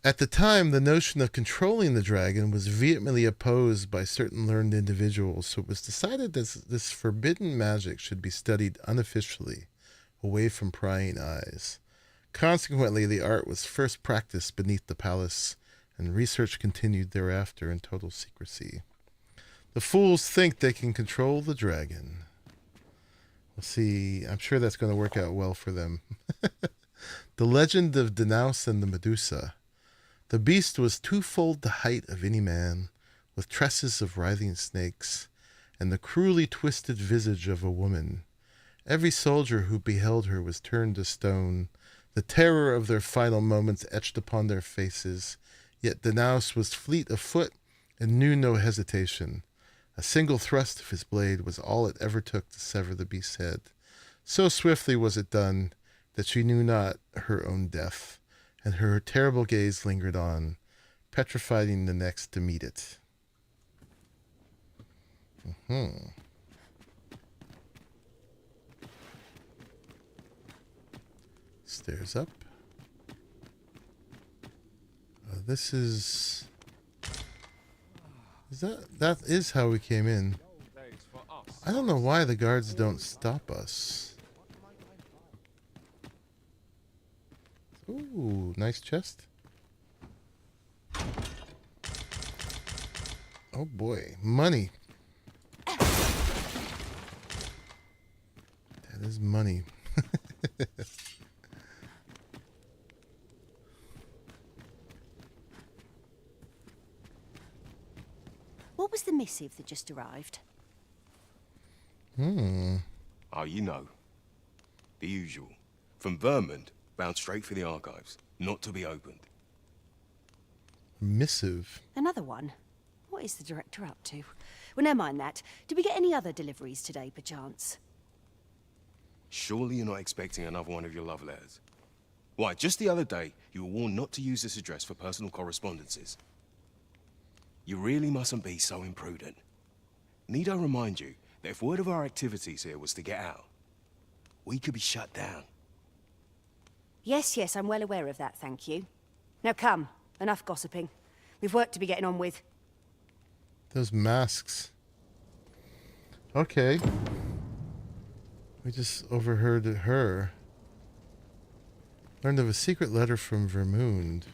At the time, the notion of controlling the dragon was vehemently opposed by certain learned individuals, so it was decided that this forbidden magic should be studied unofficially, away from prying eyes. Consequently, the art was first practiced beneath the palace, and research continued thereafter in total secrecy. The fools think they can control the dragon. We'll see. I'm sure that's going to work out well for them. The legend of Danaus and the Medusa. The beast was twofold the height of any man, with tresses of writhing snakes, and the cruelly twisted visage of a woman. Every soldier who beheld her was turned to stone, the terror of their final moments etched upon their faces. Yet Danaus was fleet of foot and knew no hesitation. A single thrust of his blade was all it ever took to sever the beast's head. So swiftly was it done that she knew not her own death, and her terrible gaze lingered on, petrifying the next to meet it. Stairs up. This is that is how we came in. I don't know why the guards don't stop us. Ooh, nice chest. Oh boy, money. That is money. What was the missive that just arrived? Oh, you know. The usual. From Vermont, bound straight for the archives. Not to be opened. Missive? Another one? What is the director up to? Well, never mind that. Did we get any other deliveries today, perchance? Surely you're not expecting another one of your love letters. Why, just the other day, you were warned not to use this address for personal correspondences. You really mustn't be so imprudent. Need I remind you that if word of our activities here was to get out, we could be shut down. Yes, yes, I'm well aware of that, thank you. Now come, enough gossiping. We've work to be getting on with. Those masks. Okay. We just overheard her. Learned of a secret letter from Vermund.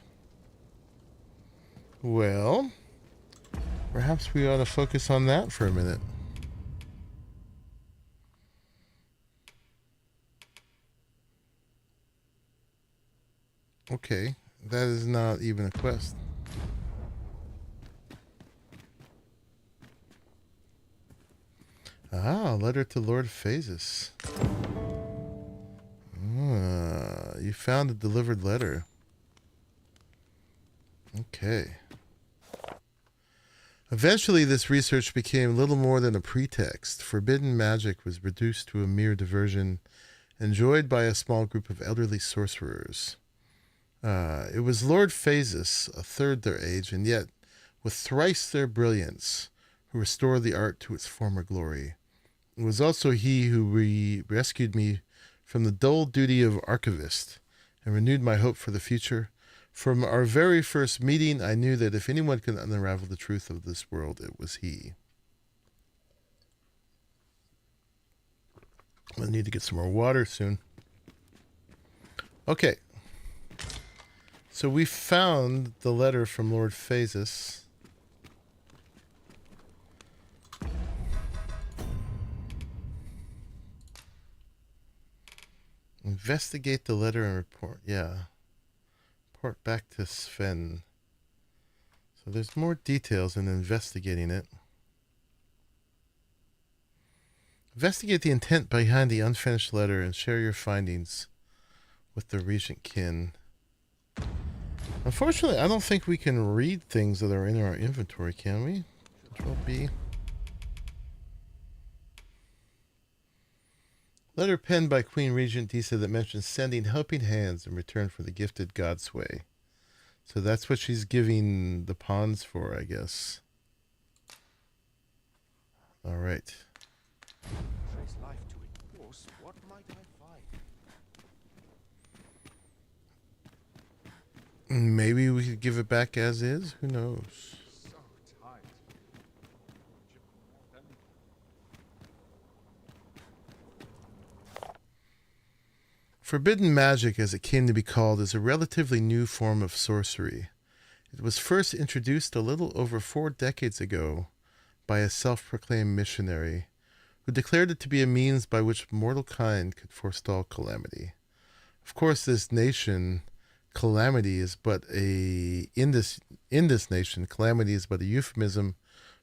Well, perhaps we ought to focus on that for a minute. Okay, that is not even a quest. Ah, letter to Lord Phasis. Ah, you found a delivered letter. Okay. Eventually, this research became little more than a pretext. Forbidden magic was reduced to a mere diversion, enjoyed by a small group of elderly sorcerers. It was Lord Phasis, a third their age, and yet with thrice their brilliance, who restored the art to its former glory. It was also he who rescued me from the dull duty of archivist and renewed my hope for the future. From our very first meeting, I knew that if anyone could unravel the truth of this world, it was he. I need to get some more water soon. Okay. So we found the letter from Lord Phasis. Investigate the letter and report. Yeah. Report back to Sven. So there's more details in investigating it. Investigate the intent behind the unfinished letter and share your findings with the regent kin. Unfortunately, I don't think we can read things that are in our inventory, can we? Control B. Letter penned by Queen Regent Disa that mentions sending helping hands in return for the gifted Godsway. So that's what she's giving the pawns for, I guess. All right. Trace life to it. Course, what might I find? Maybe we could give it back as is. Who knows? Forbidden magic, as it came to be called, is a relatively new form of sorcery. It was first introduced a little over 4 decades ago by a self-proclaimed missionary who declared it to be a means by which mortal kind could forestall calamity. Of course, this nation, calamity is but a in this nation, calamity is but a euphemism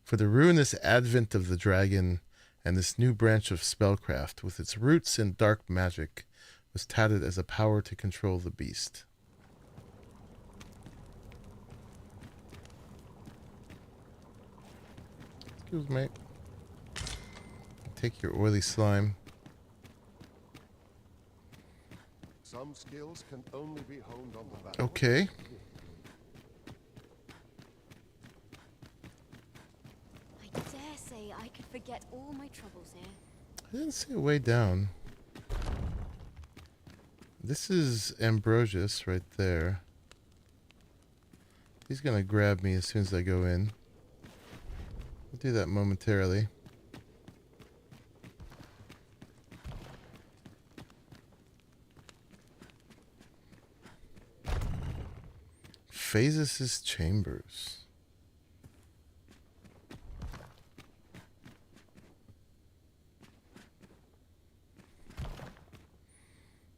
for the ruinous advent of the dragon, and this new branch of spellcraft, with its roots in dark magic, was touted as a power to control the beast. Excuse me. Take your oily slime. Some skills can only be honed on the back. Okay. I dare say I could forget all my troubles here. I didn't see a way down. This is Ambrosius right there. He's gonna grab me as soon as I go in. I'll do that momentarily. Phasis' chambers.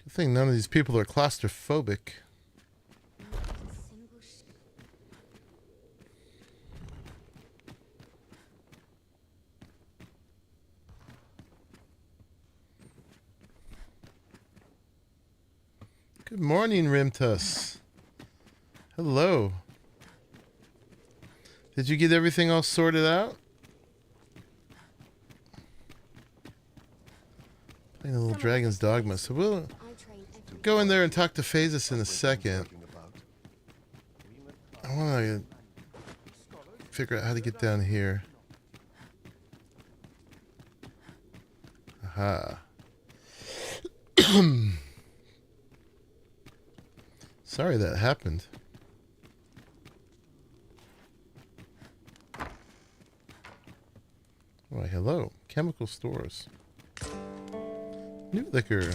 Good thing none of these people are claustrophobic. Good morning, Rimtus. Hello. Did you get everything all sorted out? Playing a little Dragon's Dogma. So we'll go in there and talk to Phasis in a second. I want to figure out how to get down here. Aha. Sorry that happened. Why, hello. Chemical stores. New liquor.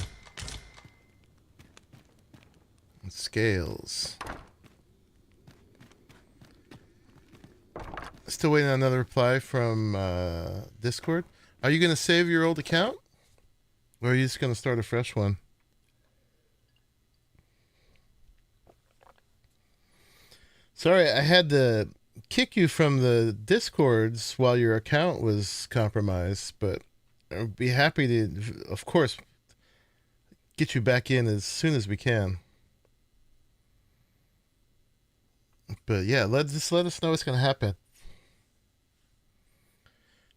And scales. Still waiting on another reply from Discord. Are you going to save your old account? Or are you just going to start a fresh one? Sorry, I had to kick you from the Discords while your account was compromised, but I'd be happy to, of course, get you back in as soon as we can. But yeah, just let us know what's going to happen.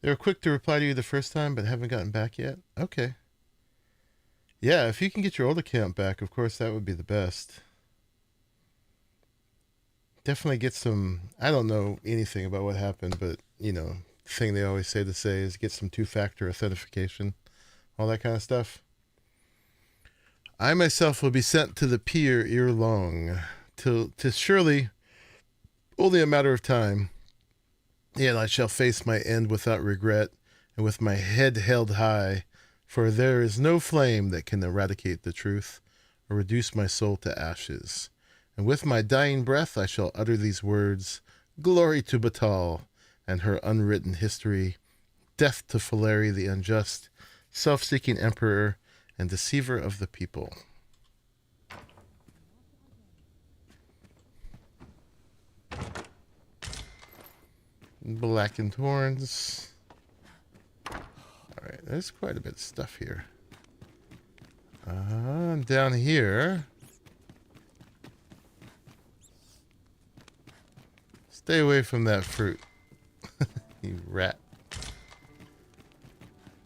They were quick to reply to you the first time, but haven't gotten back yet? Okay. Yeah, if you can get your old account back, of course, that would be the best. Definitely get some, I don't know anything about what happened, but, you know, the thing they always say is get some two-factor authentication, all that kind of stuff. I myself will be sent to the pier ere long, till 'tis surely only a matter of time. Yet I shall face my end without regret, and with my head held high, for there is no flame that can eradicate the truth, or reduce my soul to ashes. And with my dying breath I shall utter these words, glory to Batal and her unwritten history, death to Philarii the unjust, self-seeking emperor, and deceiver of the people. Blackened horns. Alright, there's quite a bit of stuff here. Down here. Stay away from that fruit. You rat.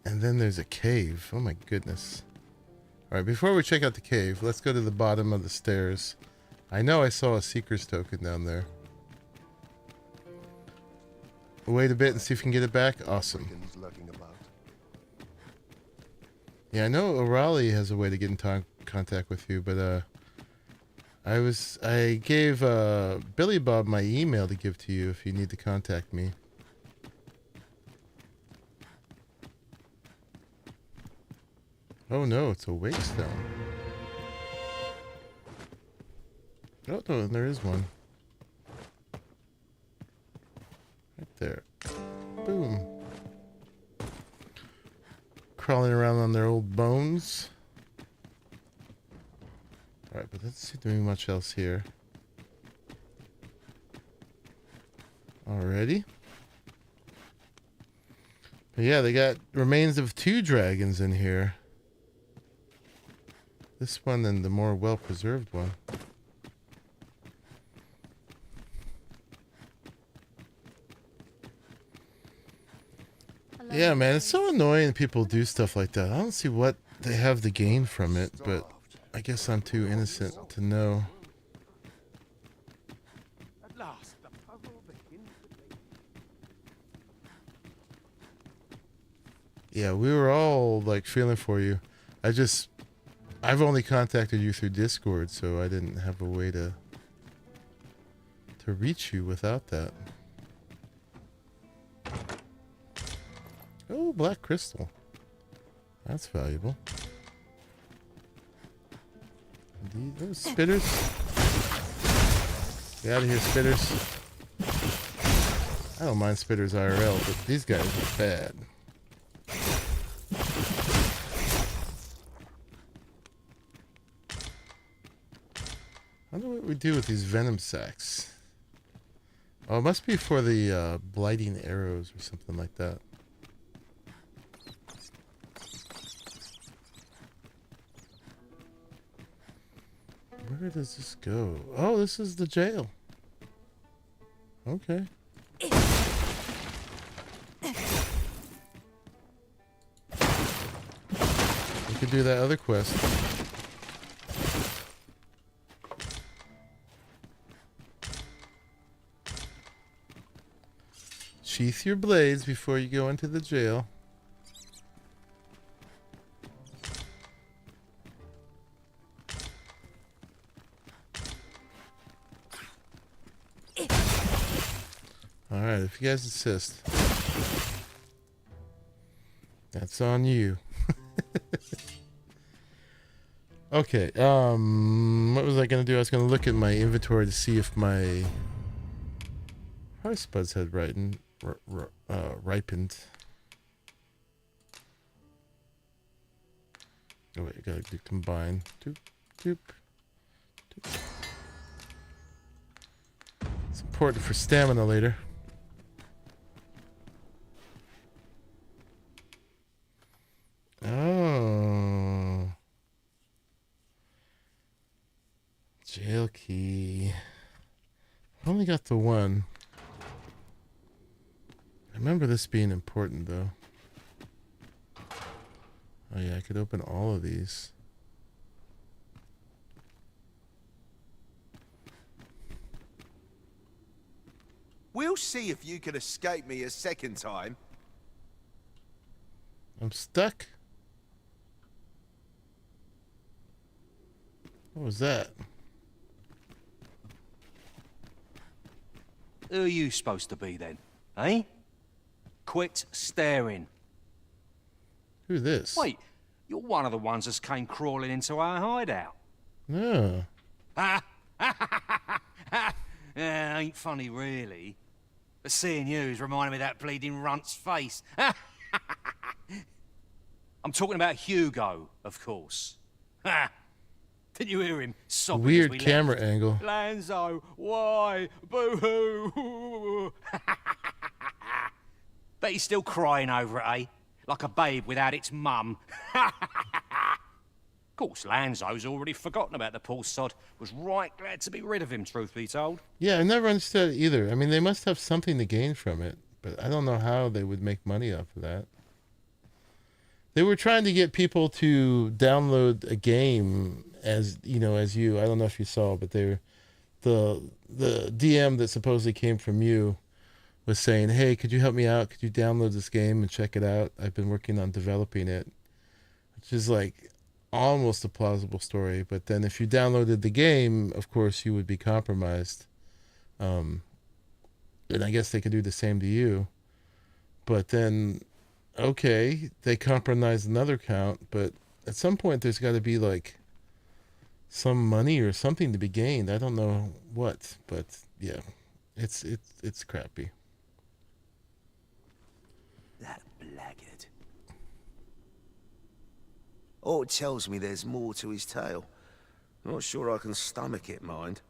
And then there's a cave. Oh my goodness. Alright, before we check out the cave, let's go to the bottom of the stairs. I know I saw a Seeker's token down there. Wait a bit and see if we can get it back. Awesome. Yeah, I know O'Reilly has a way to get in contact with you, but I gave Billy Bob my email to give to you if you need to contact me. Oh no, it's a wake stone. Oh no, there is one. Right there. Boom. Crawling around on their old bones. Alright, but let's see doing much else here. Alrighty. But yeah, they got remains of 2 dragons in here. This one and the more well-preserved one. Yeah, man, it's so annoying people do stuff like that. I don't see what they have to gain from it, but I guess I'm too innocent to know. At last, the puzzle begins to be. Yeah, we were all like feeling for you. I've only contacted you through Discord, so I didn't have a way to reach you without that. Oh, black crystal. That's valuable. Indeed. Those spitters. Get out of here, spitters. I don't mind spitters IRL, but these guys are bad. I wonder what we do with these venom sacks. Oh, it must be for the blighting arrows or something like that. Where does this go? Oh, this is the jail. Okay. We could do that other quest. Sheath your blades before you go into the jail. Alright, if you guys insist. That's on you. Okay, what was I gonna do? I was gonna look at my inventory to see if my heart spuds had ripened. Oh wait, I gotta do combine. Doop, doop, doop. It's important for stamina later. Oh. Jail key. I only got the one. I remember this being important though. Oh yeah, I could open all of these. We'll see if you can escape me a second time. I'm stuck. What was that? Who are you supposed to be then, eh? Quit staring. Who's this? Wait, you're one of the ones that came crawling into our hideout. No. Ain't funny really. But seeing you's reminding me of that bleeding runt's face. I'm talking about Hugo, of course. Didn't you hear him sobbing? Weird camera angle. Lanzo, why? Boo-hoo. Bet he's still crying over it, eh? Like a babe without its mum. Of course, Lanzo's already forgotten about the poor sod. Was right glad to be rid of him, truth be told. Yeah, I never understood it either. I mean, they must have something to gain from it, but I don't know how they would make money off of that. They were trying to get people to download a game as I don't know if you saw, but the DM that supposedly came from you was saying, hey, could you help me out? Could you download this game and check it out? I've been working on developing it, which is like almost a plausible story. But then if you downloaded the game, of course, you would be compromised. And I guess they could do the same to you. But then, okay, they compromised another account, but at some point there's got to be like some money or something to be gained. I don't know what, but yeah, it's crappy. That blackguard. Oh, it tells me there's more to his tale. Not sure I can stomach it, mind.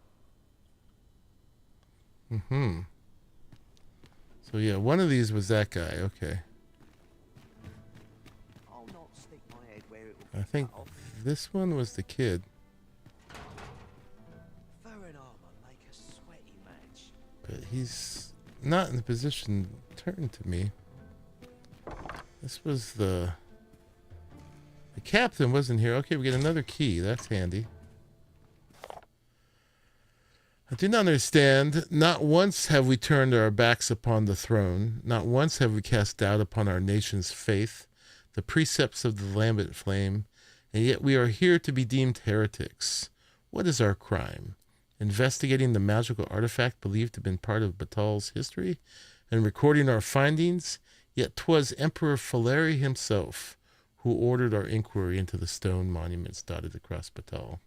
So yeah, one of these was that guy. Okay. I'll not stick my head where it will I think this one was the kid. Fur and armor make a sweaty match. But he's not in the position to turn to me. This was the captain wasn't here. Okay, we get another key. That's handy. I do not understand. Not once have we turned our backs upon the throne. Not once have we cast doubt upon our nation's faith, the precepts of the lambent flame, and yet we are here to be deemed heretics. What is our crime? Investigating the magical artifact believed to have been part of Batal's history, and recording our findings? Yet 'twas Emperor Faleri himself who ordered our inquiry into the stone monuments dotted across Batal.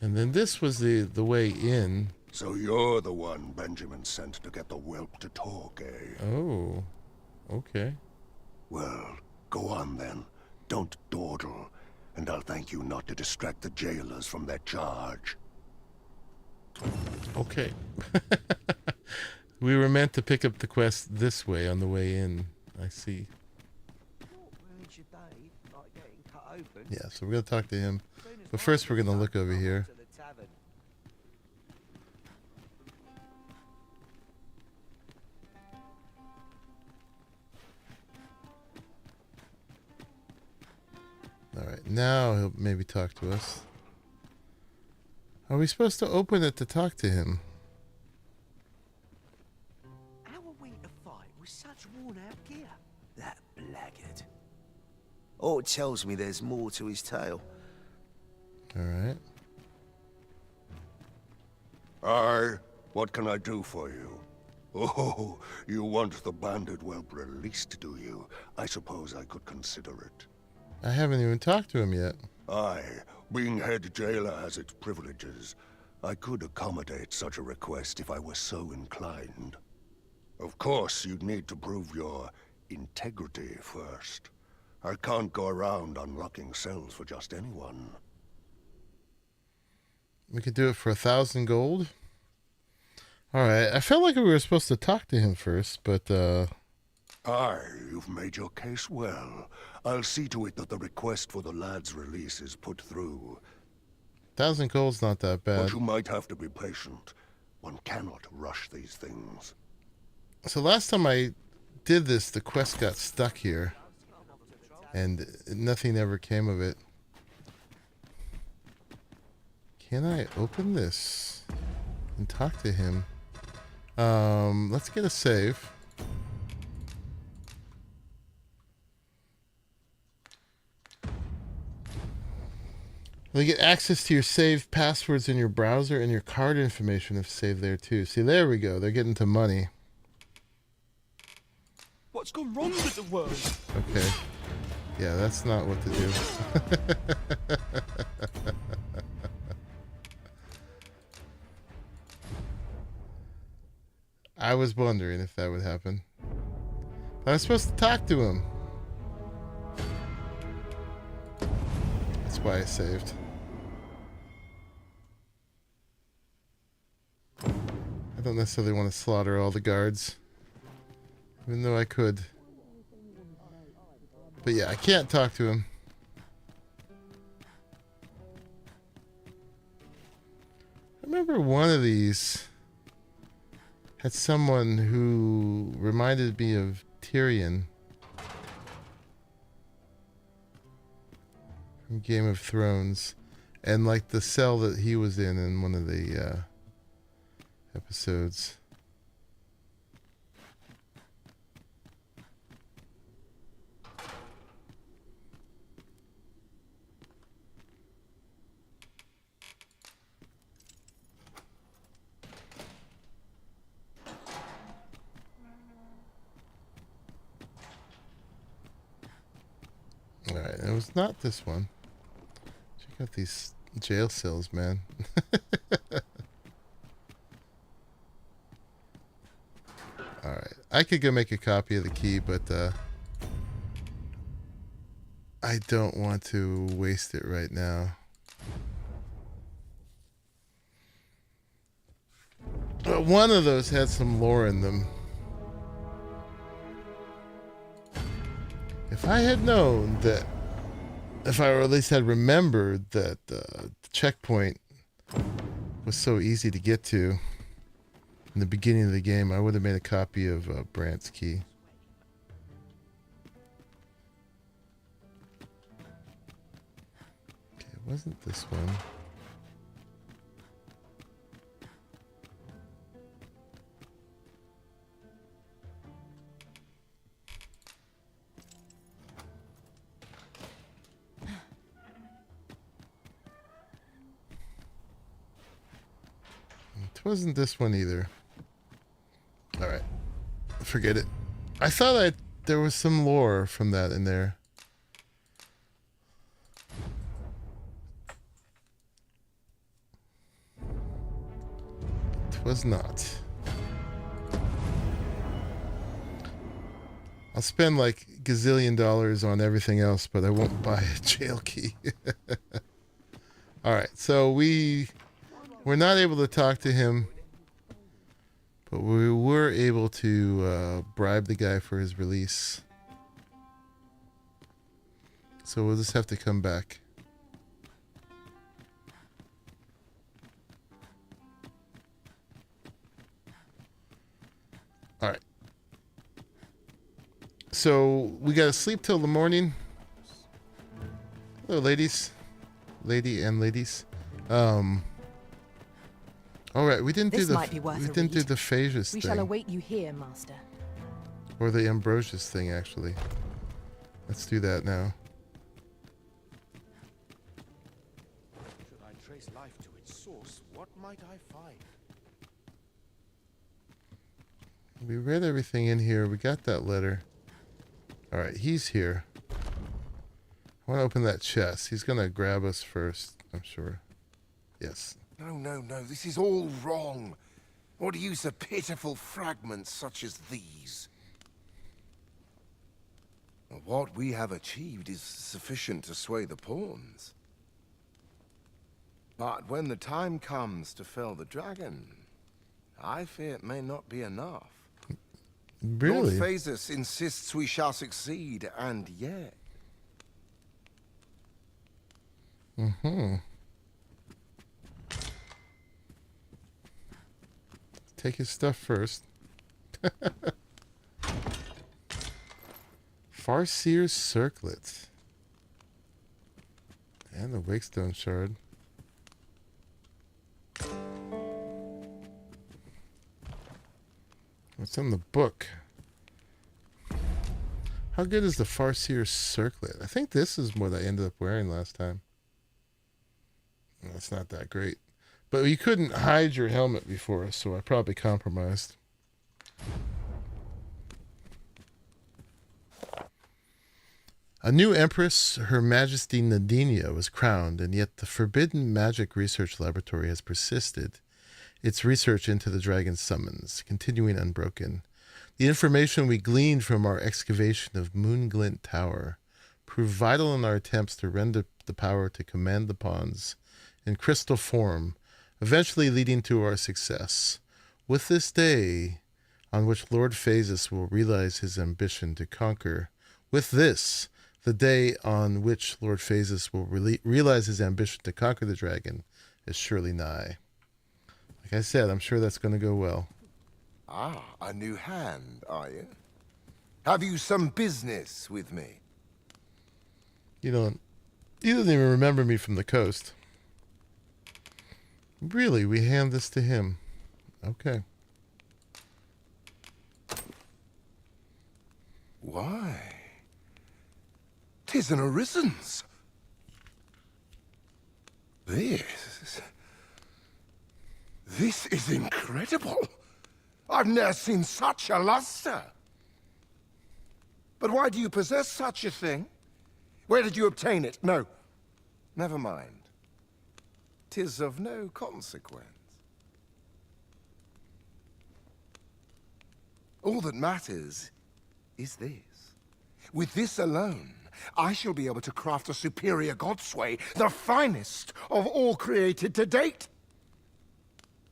And then this was the way in. So you're the one Benjamin sent to get the whelp to talk, eh? Oh, okay. Well, go on then. Don't dawdle, and I'll thank you not to distract the jailers from their charge. Okay. We were meant to pick up the quest this way on the way in. I see. Yeah, so we're going to talk to him. But first we're going to look over here. Alright, now he'll maybe talk to us. Are we supposed to open it to talk to him? How are we to fight with such worn-out gear? That blackguard. Oh, it tells me there's more to his tale. Alright. Aye, what can I do for you? Oh, you want the bandit whelp released, do you? I suppose I could consider it. I haven't even talked to him yet. Aye, being head jailer has its privileges. I could accommodate such a request if I were so inclined. Of course, you'd need to prove your integrity first. I can't go around unlocking cells for just anyone. We could do it for 1,000 gold. Alright, I felt like we were supposed to talk to him first, but Aye, you've made your case well. I'll see to it that the request for the lad's release is put through. 1,000 gold's not that bad. But you might have to be patient. One cannot rush these things. So last time I did this, the quest got stuck here. And nothing ever came of it. Can I open this and talk to him? Let's get a save. They get access to your saved passwords in your browser and your card information if saved there too. See, there we go. They're getting to money. What's gone wrong with the world? Okay. Yeah, that's not what to do. I was wondering if that would happen. I was supposed to talk to him. That's why I saved. I don't necessarily want to slaughter all the guards, even though I could. But yeah, I can't talk to him. I remember one of these had someone who reminded me of Tyrion from Game of Thrones, and like the cell that he was in one of the episodes. Alright, it was not this one. Check out these jail cells, man. Alright, I could go make a copy of the key, but I don't want to waste it right now. But one of those had some lore in them. If I had known that, if I or at least had remembered that the checkpoint was so easy to get to in the beginning of the game, I would have made a copy of Brant's Key. Okay, it wasn't this one. It wasn't this one either. All right, forget it. I thought there was some lore from that in there. It was not. I'll spend like gazillion dollars on everything else, but I won't buy a jail key. All right, so we're not able to talk to him, but we were able to bribe the guy for his release. So we'll just have to come back. All right. So we gotta sleep till the morning. Hello, ladies. Lady and ladies. All right, we didn't do the Phasius thing. We shall await you here, Master. Or the Ambrosius thing, actually. Let's do that now. Should I trace life to its source, what might I find? We read everything in here. We got that letter. All right, he's here. I want to open that chest. He's going to grab us first, I'm sure. Yes. No, no, no, this is all wrong. What use of pitiful fragments such as these? What we have achieved is sufficient to sway the pawns. But when the time comes to fell the dragon, I fear it may not be enough. Really? Lord Phasius insists we shall succeed, and yet... Mm-hmm. Take his stuff first. Farseer's Circlet. And the Wakestone Shard. What's in the book? How good is the Farseer's Circlet? I think this is what I ended up wearing last time. Well, it's not that great. But you couldn't hide your helmet before, so I probably compromised. A new empress, Her Majesty Nadinia, was crowned, and yet the Forbidden Magic Research Laboratory has persisted its research into the dragon's summons, continuing unbroken. The information we gleaned from our excavation of Moonglint Tower proved vital in our attempts to render the power to command the pawns in crystal form, eventually leading to our success. With this day on which Lord Phasius will realize his ambition to conquer, with this, the day on which Lord Phasius will realize his ambition to conquer the dragon is surely nigh. Like I said, I'm sure that's going to go well. Ah, a new hand, are you? Have you some business with me? You don't even remember me from the coast. Really, we hand this to him. Okay. Why? 'Tis an Arisen's. This is incredible. I've never seen such a luster. But why do you possess such a thing? Where did you obtain it? No, never mind. 'Tis of no consequence. All that matters is this. With this alone, I shall be able to craft a superior godsway, the finest of all created to date.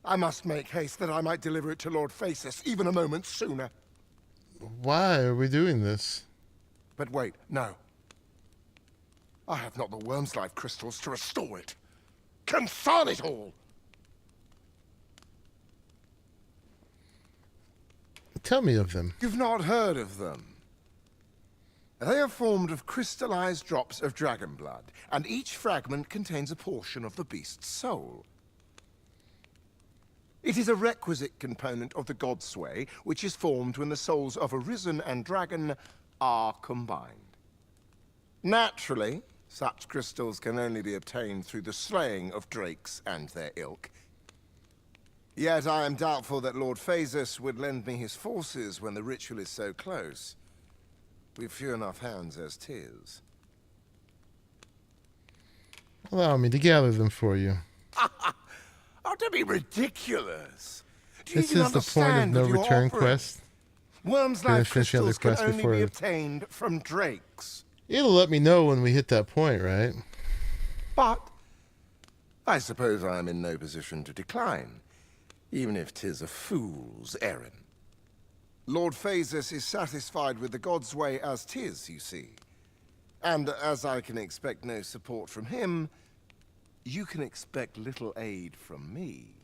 I must make haste that I might deliver it to Lord Phasius even a moment sooner. Why are we doing this? But wait, no. I have not the Worm's Life crystals to restore it. Confound it all! Tell me of them. You've not heard of them. They are formed of crystallized drops of dragon blood, and each fragment contains a portion of the beast's soul. It is a requisite component of the Godsway, which is formed when the souls of Arisen and Dragon are combined. Naturally, such crystals can only be obtained through the slaying of drakes and their ilk. Yet I am doubtful that Lord Phasus would lend me his forces when the ritual is so close. We've few enough hands as 'tis. Allow me to gather them for you. Oh, don't be ridiculous. Do This you is the point of no return quest. Worm's Gonna life finish the other crystals can quest only before be I- obtained from drakes. It'll let me know when we hit that point, right? But I suppose I am in no position to decline, even if 'tis a fool's errand. Lord Phasus is satisfied with the God's way as 'tis, you see. And as I can expect no support from him, you can expect little aid from me.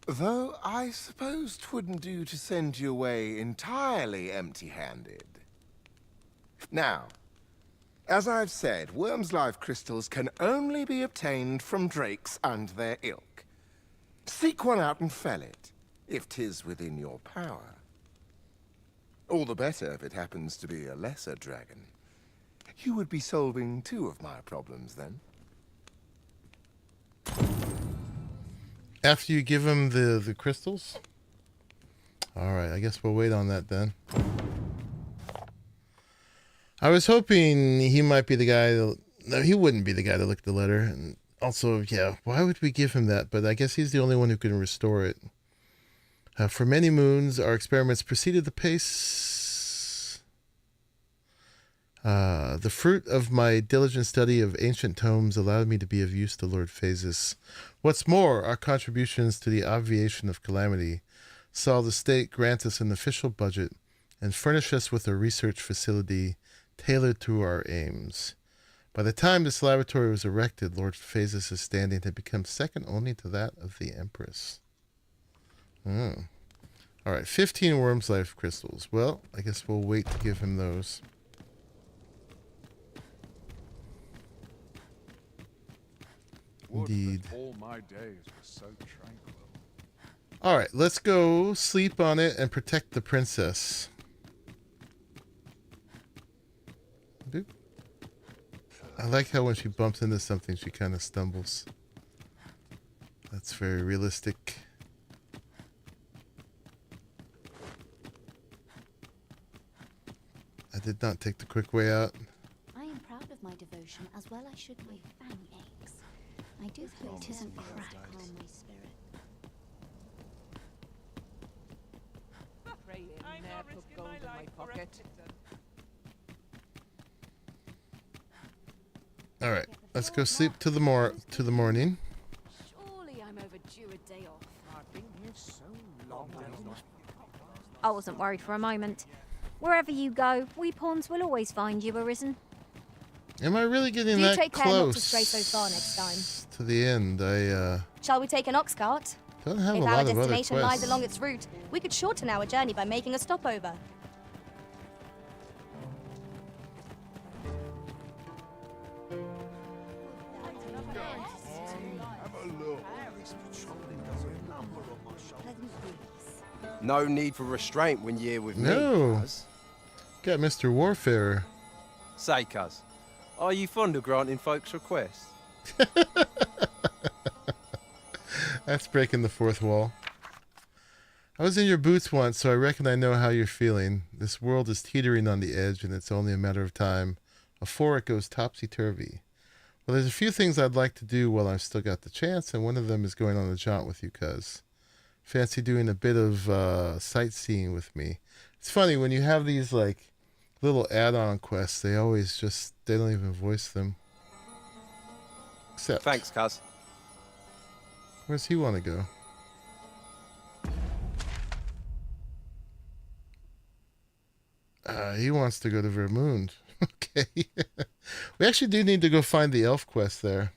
Though I suppose 'twouldn't do to send you away entirely empty-handed. Now, as I've said, Worm's life crystals can only be obtained from drakes and their ilk. Seek one out and fell it, if 'tis within your power. All the better if it happens to be a lesser dragon. You would be solving two of my problems then. After you give him the crystals? Alright, I guess we'll wait on that then. I was hoping he might be the guy that... No, he wouldn't be the guy to look at the letter. And also, yeah, why would we give him that? But I guess he's the only one who can restore it. For many moons, our experiments proceeded the pace. The fruit of my diligent study of ancient tomes allowed me to be of use to Lord Phasus. What's more, our contributions to the obviation of calamity saw the state grant us an official budget and furnish us with a research facility tailored to our aims. By the time this laboratory was erected, Lord Phasus' standing had become second only to that of the Empress. Alright, 15 Worm's Life crystals. Well, I guess we'll wait to give him those. Indeed. All my days were so tranquil. Alright, let's go sleep on it and protect the princess. Doop. I like how when she bumps into something, she kind of stumbles. That's very realistic. I did not take the quick way out. I am proud of my devotion, as well I should my fang eggs. I do hope it isn't cracked on my spirit. Pray it never put gold in my pocket. All right, let's go sleep to the morning. Surely I'm overdue a day off. I've been here so long. I wasn't worried for a moment. Wherever you go, we pawns will always find you, Arisen. Am I really getting Do that take care not to close stray so far next time. to the end? I Shall we take an ox cart? don't have If a our lot of other destination lies quests. along its route, we could shorten our journey by making a stopover. No need for restraint when you're with me, No. cuz. Got Mr. Warfare. Say, cuz, are you fond of granting folks' requests? That's breaking the fourth wall. I was in your boots once, so I reckon I know how you're feeling. This world is teetering on the edge, and it's only a matter of time before it goes topsy-turvy. Well, there's a few things I'd like to do while I've still got the chance, and one of them is going on a jaunt with you, cuz. Fancy doing a bit of sightseeing with me. It's funny, when you have these, like, little add-on quests, they always just, they don't even voice them. Except... Thanks, cuz. Where's he want to go? He wants to go to Vermund. Okay. We actually do need to go find the elf quest there.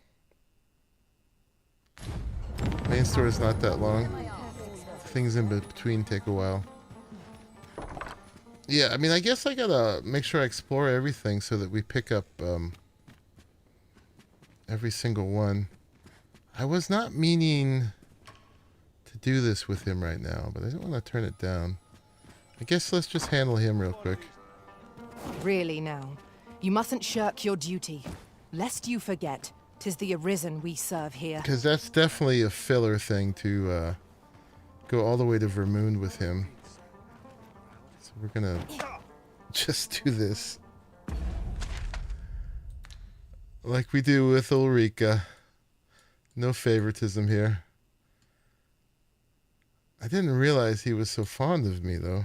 Main story is not that long. Things in between take a while. Yeah, I mean, I guess I gotta make sure I explore everything so that we pick up every single one. I was not meaning to do this with him right now, but I don't want to turn it down. I guess let's just handle him real quick. Really now, you mustn't shirk your duty, lest you forget 'tis the Arisen we serve here. Because that's definitely a filler thing to go all the way to Vermund with him. So we're gonna just do this. Like we do with Ulrika. No favoritism here. I didn't realize he was so fond of me, though.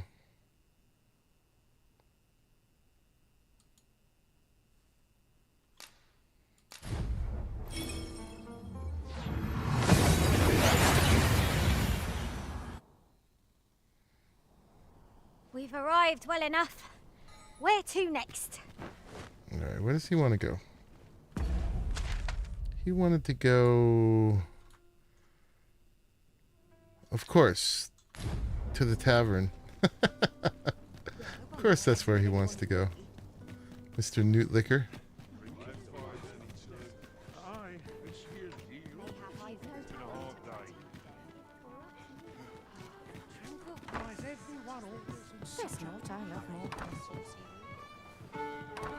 We've arrived well enough. Where to next? Alright, where does he want to go? He wanted to go... Of course, to the tavern. Of course that's where he wants to go. Mr. Newt Liquor.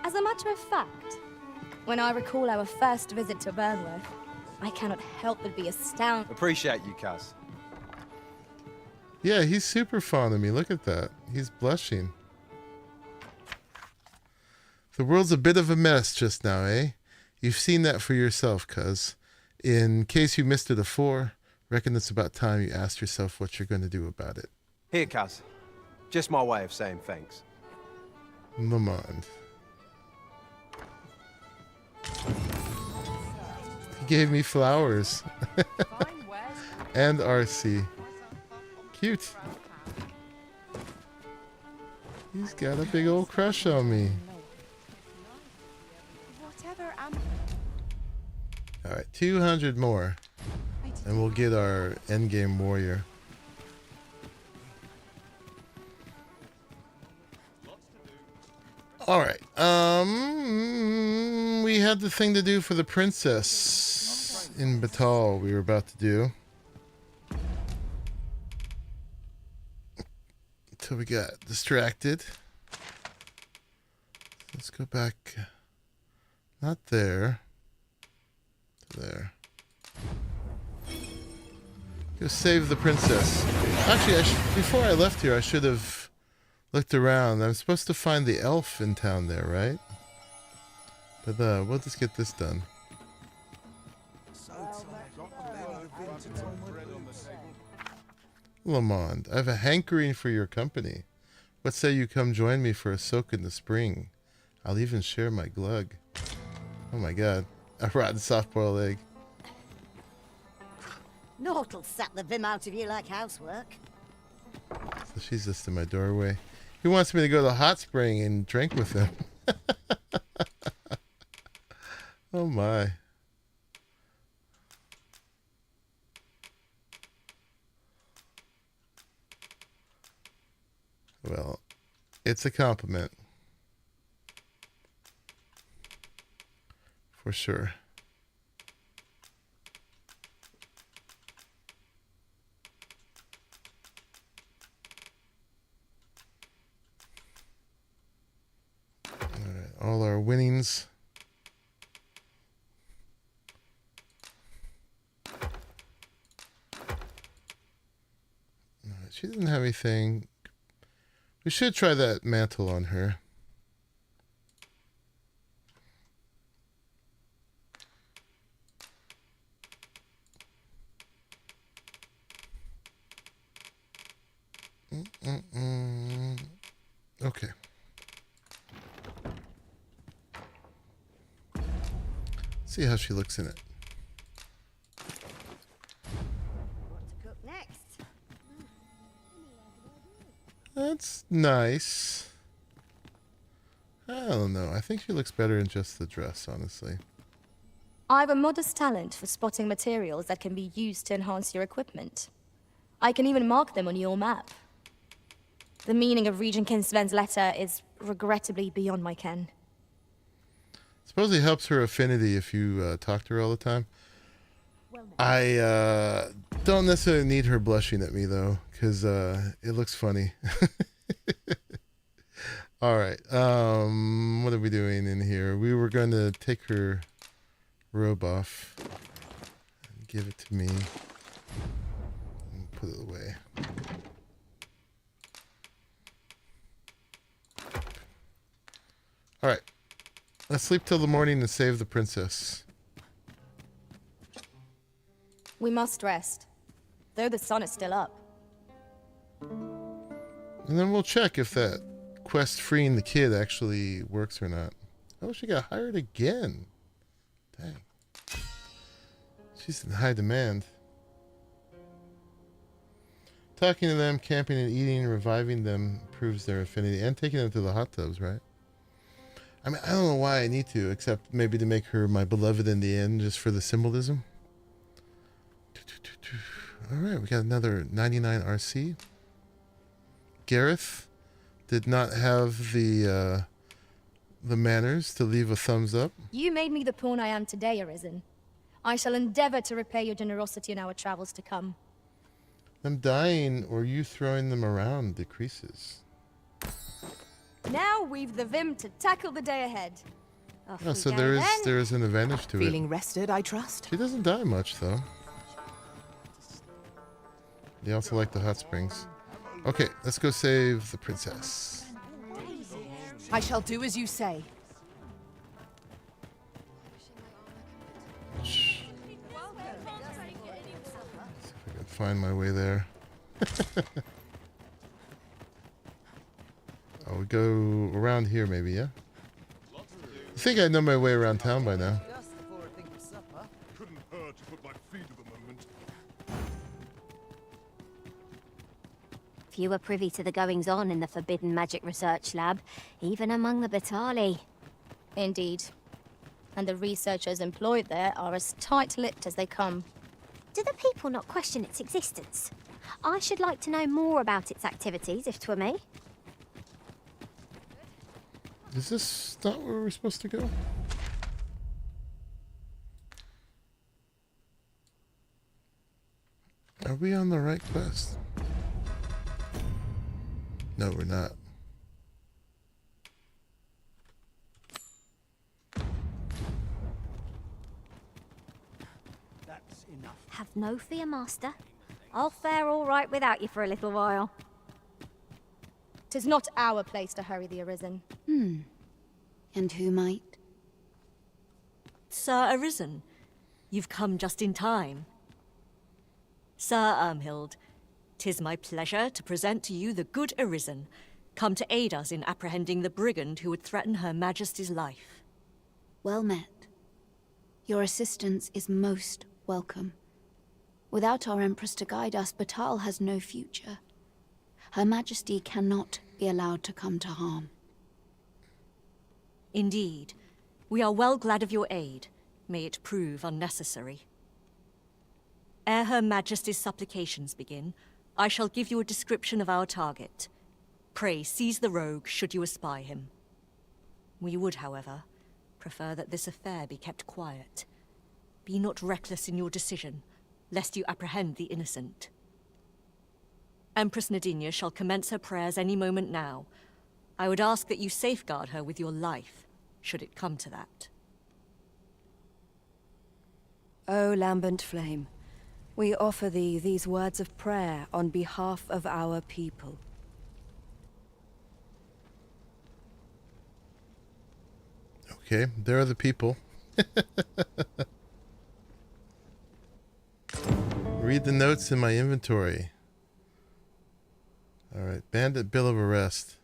As a matter of fact, when I recall our first visit to Burnworth, I cannot help but be astounded. Appreciate you, Cuz. Yeah, he's super fond of me. Look at that. He's blushing. The world's a bit of a mess just now, eh? You've seen that for yourself, cuz. In case you missed it afore, reckon it's about time you asked yourself what you're going to do about it. Here, Cuz. Just my way of saying thanks. Lamond. He gave me flowers. And RC. Cute. He's got a big old crush on me. Alright, 200 more. And we'll get our endgame warrior. Alright, we had the thing to do for the princess in Batal we were about to do. Until we got distracted. Let's go back. Not there. There. Go save the princess. Actually, before I left here, I should have looked around. I'm supposed to find the elf in town there, right? But we'll just get this done. Lamond, I have a hankering for your company. What say you come join me for a soak in the spring? I'll even share my glug. Oh my god. A rotten soft-boiled egg. Naught'll sap the vim out of you like housework. So she's just in my doorway. He wants me to go to the hot spring and drink with him. Oh my. Well, it's a compliment. For sure. Alright, all our winnings. Alright, she doesn't have anything. We should try that mantle on her. Okay. See how she looks in it. What to cook next? That's nice. I don't know. I think she looks better in just the dress, honestly. I have a modest talent for spotting materials that can be used to enhance your equipment. I can even mark them on your map. The meaning of Regent Kinsven's letter is regrettably beyond my ken. Suppose it helps her affinity if you talk to her all the time. I don't necessarily need her blushing at me though, because it looks funny. All right. What are we doing in here? We were going to take her robe off and give it to me and put it away. All right. Let's sleep till the morning and save the princess. We must rest, though the sun is still up. And then we'll check if that quest freeing the kid actually works or not. Oh, she got hired again. Dang. She's in high demand. Talking to them, camping and eating, reviving them proves their affinity. And taking them to the hot tubs, right? I mean, I don't know why I need to, except maybe to make her my beloved in the end, just for the symbolism. Alright, we got another 99 RC. Gareth did not have the manners to leave a thumbs up. You made me the pawn I am today, Arisen. I shall endeavor to repay your generosity in our travels to come. Them dying or you throwing them around decreases. Now we've the vim to tackle the day ahead. Oh, so there is an advantage to it. Feeling rested, I trust? She doesn't die much, though. They also like the hot springs. Okay, let's go save the princess. I shall do as you say. See if I can find my way there. Oh, we go around here maybe, yeah? I think I know my way around town by now. Couldn't hurt to put my feet at the moment. Few are privy to the goings-on in the Forbidden Magic Research Lab, even among the Batali. Indeed. And the researchers employed there are as tight-lipped as they come. Do the people not question its existence? I should like to know more about its activities, if 'twere me. Is this not where we're supposed to go? Are we on the right quest? No, we're not. That's enough. Have no fear, Master. I'll fare all right without you for a little while. 'Tis not our place to hurry the Arisen. And who might? Sir Arisen, you've come just in time. Sir Ermhild, 'tis my pleasure to present to you the good Arisen, come to aid us in apprehending the brigand who would threaten Her Majesty's life. Well met. Your assistance is most welcome. Without our Empress to guide us, Batal has no future. Her Majesty cannot be allowed to come to harm. Indeed. We are well glad of your aid. May it prove unnecessary. Ere Her Majesty's supplications begin, I shall give you a description of our target. Pray seize the rogue should you espy him. We would, however, prefer that this affair be kept quiet. Be not reckless in your decision, lest you apprehend the innocent. Empress Nadinia shall commence her prayers any moment now. I would ask that you safeguard her with your life, should it come to that. O lambent flame, we offer thee these words of prayer on behalf of our people. Okay, there are the people. Read the notes in my inventory. Alright, bandit bill of arrest.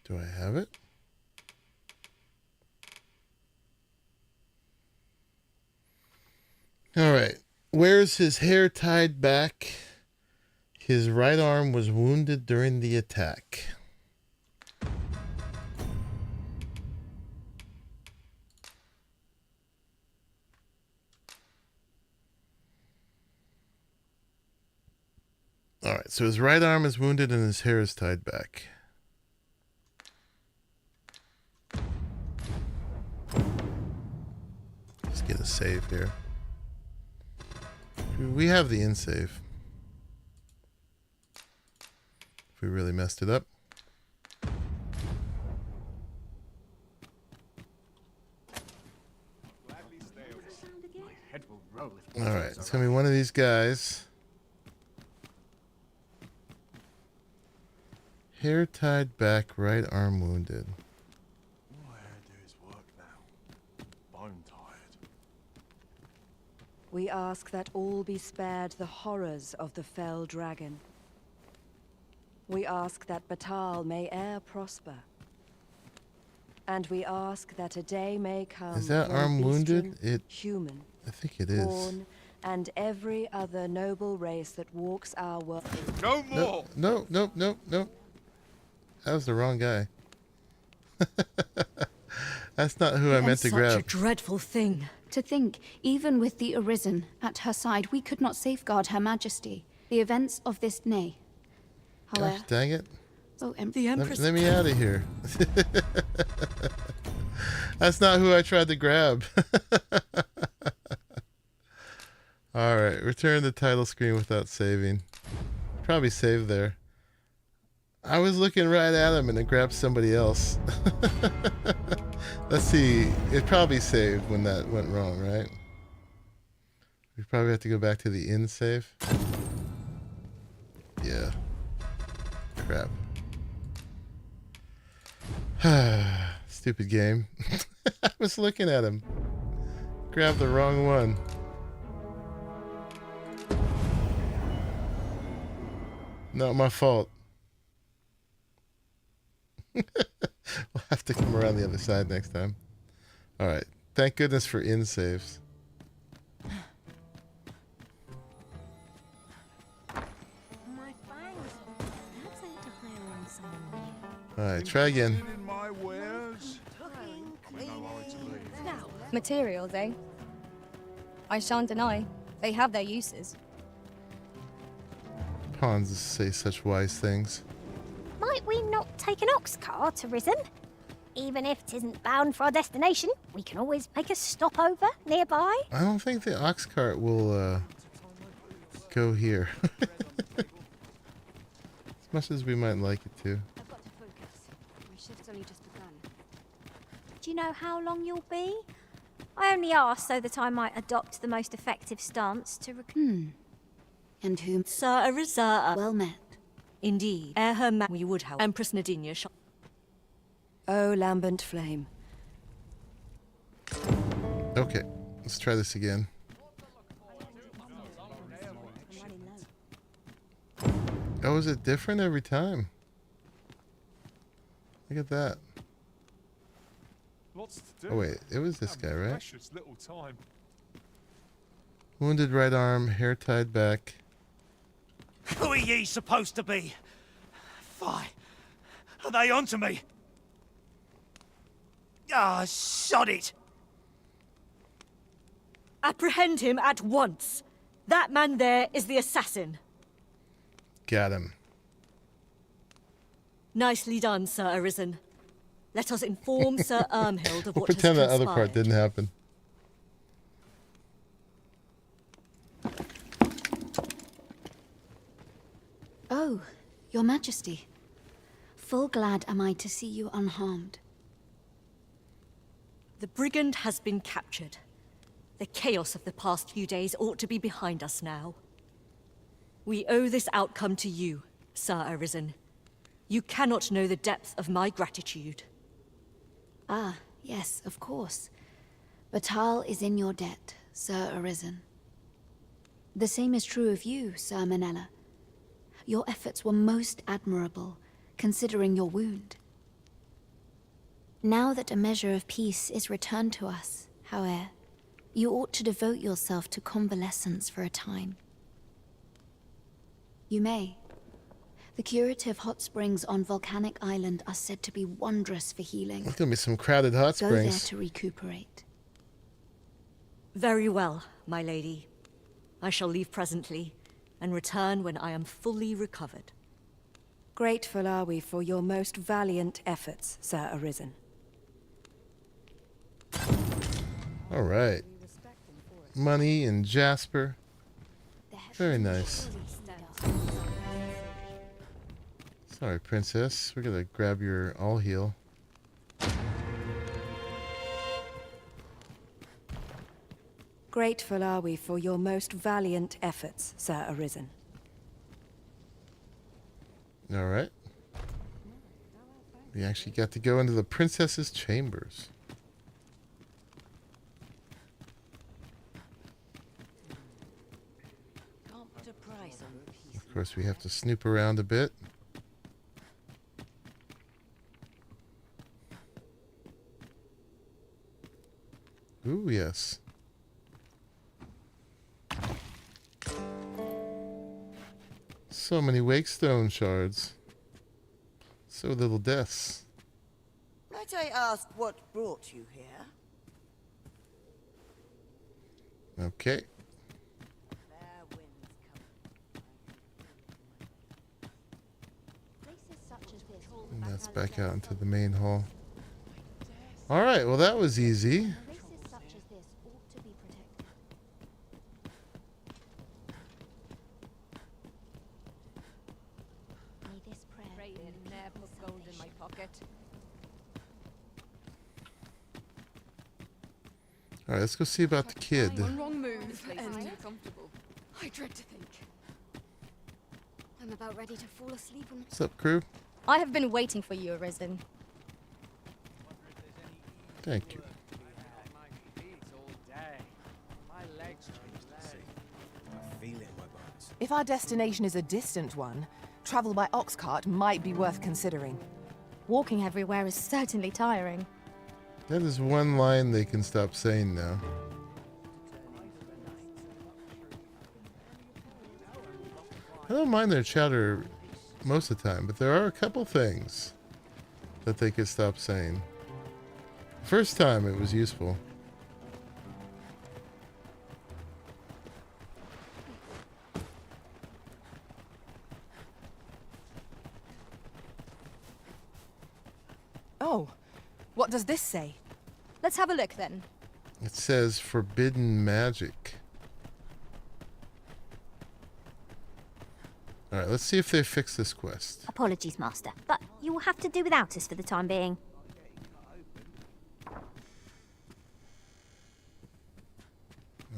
Do I have it? Alright. Wears his hair tied back. His right arm was wounded during the attack. right, so his right arm is wounded and his hair is tied back. Let's get a save here. We have the in save. If we really messed it up. Alright, it's gonna be one of these guys. Hair tied back, right arm wounded. We ask that all be spared the horrors of the fell dragon. We ask that Batal may e'er prosper. And we ask that a day may come. Is that when arm wounded? Beastren, human, I think it is. Fawn, and every other noble race that walks our world. No more! No. That was the wrong guy. That's not who I meant to grab. Such a dreadful thing. To think, even with the Arisen at her side, we could not safeguard Her Majesty. The events of this nay. However, Gosh, dang it. Oh, the Empress. Let me out of here. That's not who I tried to grab. Alright, return the title screen without saving. Probably saved there. I was looking right at him and it grabbed somebody else. Let's see. It probably saved when that went wrong, right? We probably have to go back to the in save. Yeah. Crap. Stupid game. I was looking at him. Grabbed the wrong one. Not my fault. We'll have to come around the other side next time. Alright. Thank goodness for in saves. Alright, try again. Materials, eh? I shan't deny. They have their uses. Pawns say such wise things. Might we not take an ox cart to Risen? Even if 'tisn't bound for our destination, we can always make a stopover nearby. I don't think the ox cart will go here. As much as we might like it to. I've got to focus. My shift's only just begun. Do you know how long you'll be? I only asked so that I might adopt the most effective stance to And whom? Sir Arisa. Well met. Indeed. Ere her we would, however. Empress Nadinia shall... Oh, lambent flame. Okay, let's try this again. Oh, is it different every time? Look at that. Lots to do. Oh wait, it was this guy, right? Precious little time. Wounded right arm, hair tied back. Who are ye supposed to be? Fie. Are they onto me? Ah, sod it! Apprehend him at once. That man there is the assassin. Got him. Nicely done, Sir Arisen. Let us inform Sir Ermhild of We'll what has pretend that other part transpired. didn't happen. Oh, Your Majesty. Full glad am I to see you unharmed. The brigand has been captured. The chaos of the past few days ought to be behind us now. We owe this outcome to you, Sir Arisen. You cannot know the depth of my gratitude. Ah, yes, of course. Batal is in your debt, Sir Arisen. The same is true of you, Sir Manella. Your efforts were most admirable, considering your wound. Now that a measure of peace is returned to us, however, you ought to devote yourself to convalescence for a time. You may. The curative hot springs on Volcanic Island are said to be wondrous for healing. There's gonna be some crowded hot Go there springs. to recuperate. Very well, my lady. I shall leave presently. and return when I am fully recovered. Grateful are we for your most valiant efforts, Sir Arisen. All right. Money and Jasper. Very nice. Sorry, princess. We're gonna grab your all heal. Grateful are we for your most valiant efforts, Sir Arisen. All right. We actually got to go into the princess's chambers. Of course, we have to snoop around a bit. Ooh, yes. So many wakestone shards. So little deaths. Might I ask what brought you here? Okay. And that's back out into the main hall. Alright, well that was easy. Alright, let's go see about the kid. Wrong move and comfortable. I dread to think. I'm about ready to fall asleep on... What's up, crew? I have been waiting for you, Arisen. Thank you. If our destination is a distant one, travel by ox cart might be worth considering. Walking everywhere is certainly tiring. That is one line they can stop saying now. I don't mind their chatter most of the time, but there are a couple things that they could stop saying. First time it was useful. Oh, what does this say? Let's have a look then. It says forbidden magic. Alright, let's see if they fix this quest. Apologies, Master, but you will have to do without us for the time being.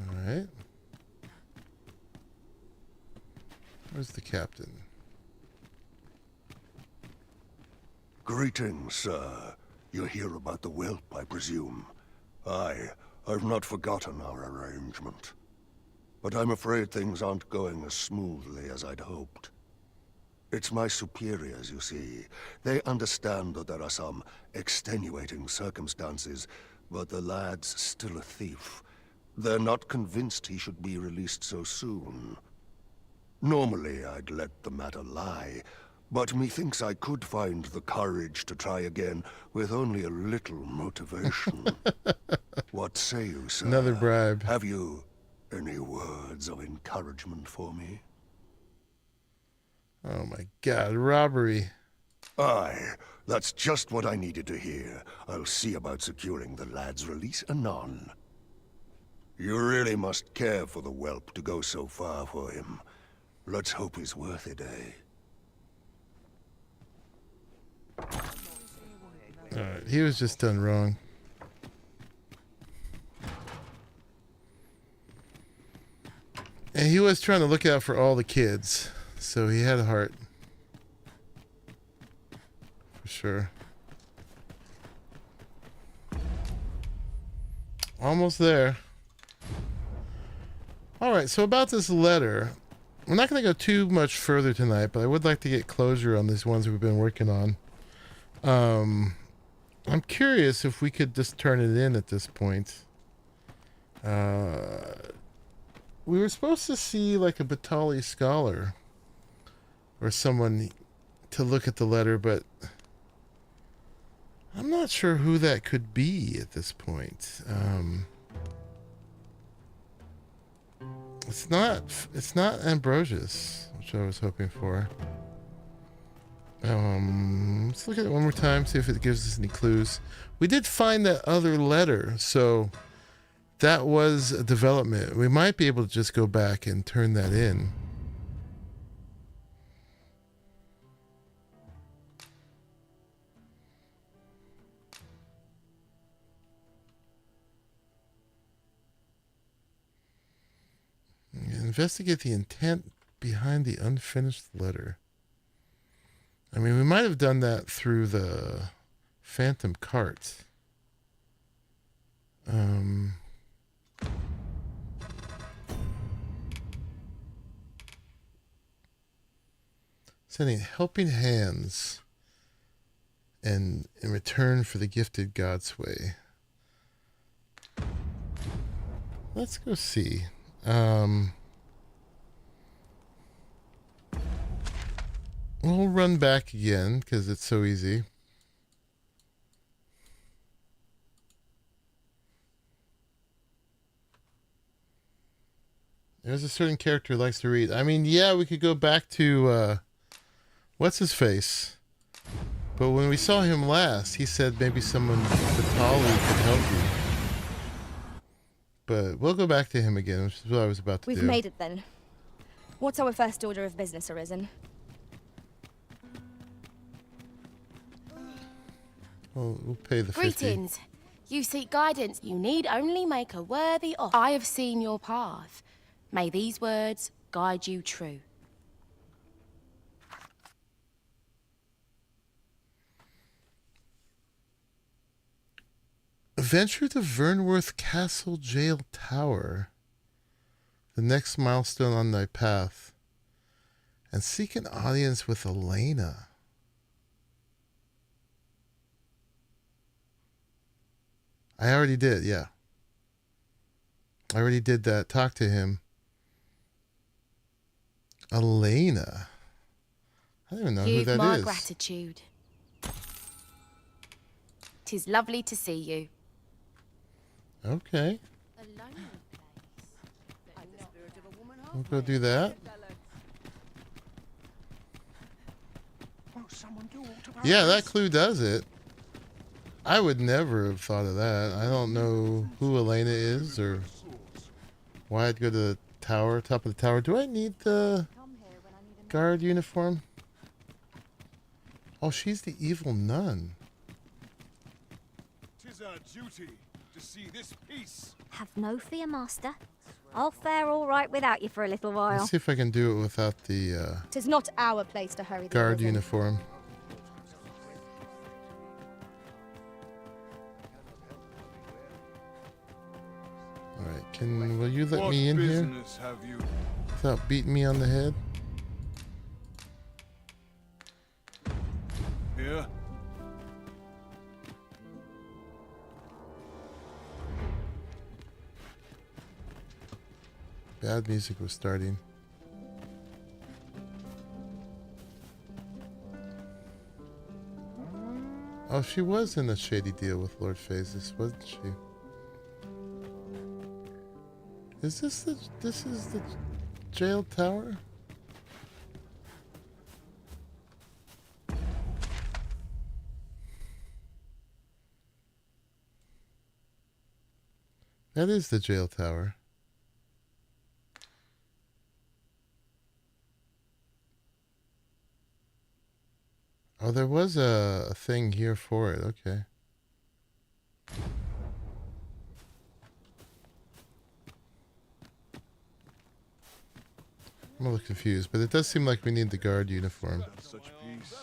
Alright. Where's the captain? Greetings, sir. You're here about the whelp, I presume. I've not forgotten our arrangement. But I'm afraid things aren't going as smoothly as I'd hoped. It's my superiors, you see. They understand that there are some extenuating circumstances, but the lad's still a thief. They're not convinced he should be released so soon. Normally, I'd let the matter lie, but methinks I could find the courage to try again with only a little motivation. What say you, sir? Another bribe. Have you any words of encouragement for me? Oh my god, robbery. Aye, that's just what I needed to hear. I'll see about securing the lad's release anon. You really must care for the whelp to go so far for him. Let's hope he's worth it, eh? Alright, he was just done wrong. And he was trying to look out for all the kids, so he had a heart. For sure. Almost there. Alright, so about this letter. We're not going to go too much further tonight, but I would like to get closure on these ones we've been working on. I'm curious if we could just turn it in at this point. We were supposed to see like a Batali scholar or someone to look at the letter, but I'm not sure who that could be at this point. It's not Ambrosius, which I was hoping for. Let's look at it one more time, see if it gives us any clues. We did find that other letter, so that was a development. We might be able to just go back and turn that in. Investigate the intent behind the unfinished letter. I mean, we might have done that through the Phantom Cart. Sending helping hands and in return for the gifted Godsway. Let's go see. We'll run back again because it's so easy. There's a certain character who likes to read. I mean, yeah, we could go back to what's his face? But when we saw him last, he said maybe someone Vitaly could help you. But we'll go back to him again, which is what I was about to do. We've made it then. What's our first order of business, Arisen? We'll pay the 50. Greetings. You seek guidance. You need only make a worthy offer. I have seen your path. May these words guide you true. Venture to Vernworth Castle Jail Tower, the next milestone on thy path, and seek an audience with Elena. I already did, yeah. I already did that. Talk to him. Elena. I don't even know who that is. You've my gratitude. 'Tis lovely to see you. Okay. We'll go do that. Yeah, that clue does it. I would never have thought of that. I don't know who Elena is or why I'd go to the tower, top of the tower. Do I need the guard uniform? Oh, she's the evil nun. 'Tis our duty to see this peace. Have no fear, Master. I'll fare all right without you for a little while. Let's see if I can do it without the 'Tis not our place to hurry the guard Arisen. uniform. Alright, will you let me in here without beating me on the head? Here. Bad music was starting. Oh, she was in a shady deal with Lord Phases, wasn't she? Is this the jail tower? That is the jail tower. Oh, there was a thing here for it. Okay. I'm a little confused, but it does seem like we need the guard uniform. Such peace.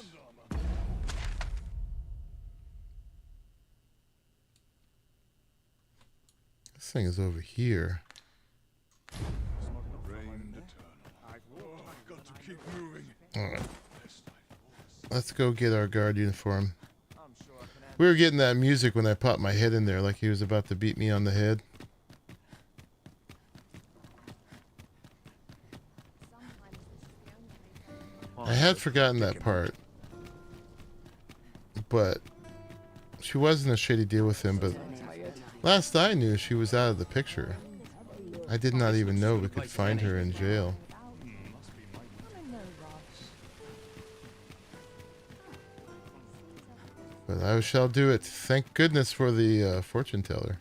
This thing is over here. I've got to keep moving. Alright. Let's go get our guard uniform. We were getting that music when I popped my head in there like he was about to beat me on the head. I had forgotten that part. But she was in a shady deal with him, but last I knew she was out of the picture. I did not even know we could find her in jail. But I shall do it. Thank goodness for the fortune teller.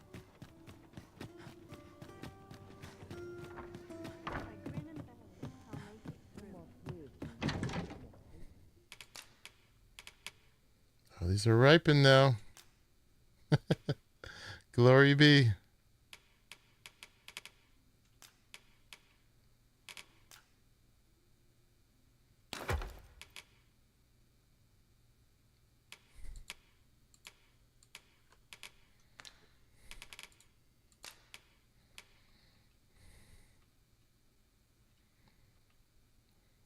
Oh, these are ripened now. Glory be.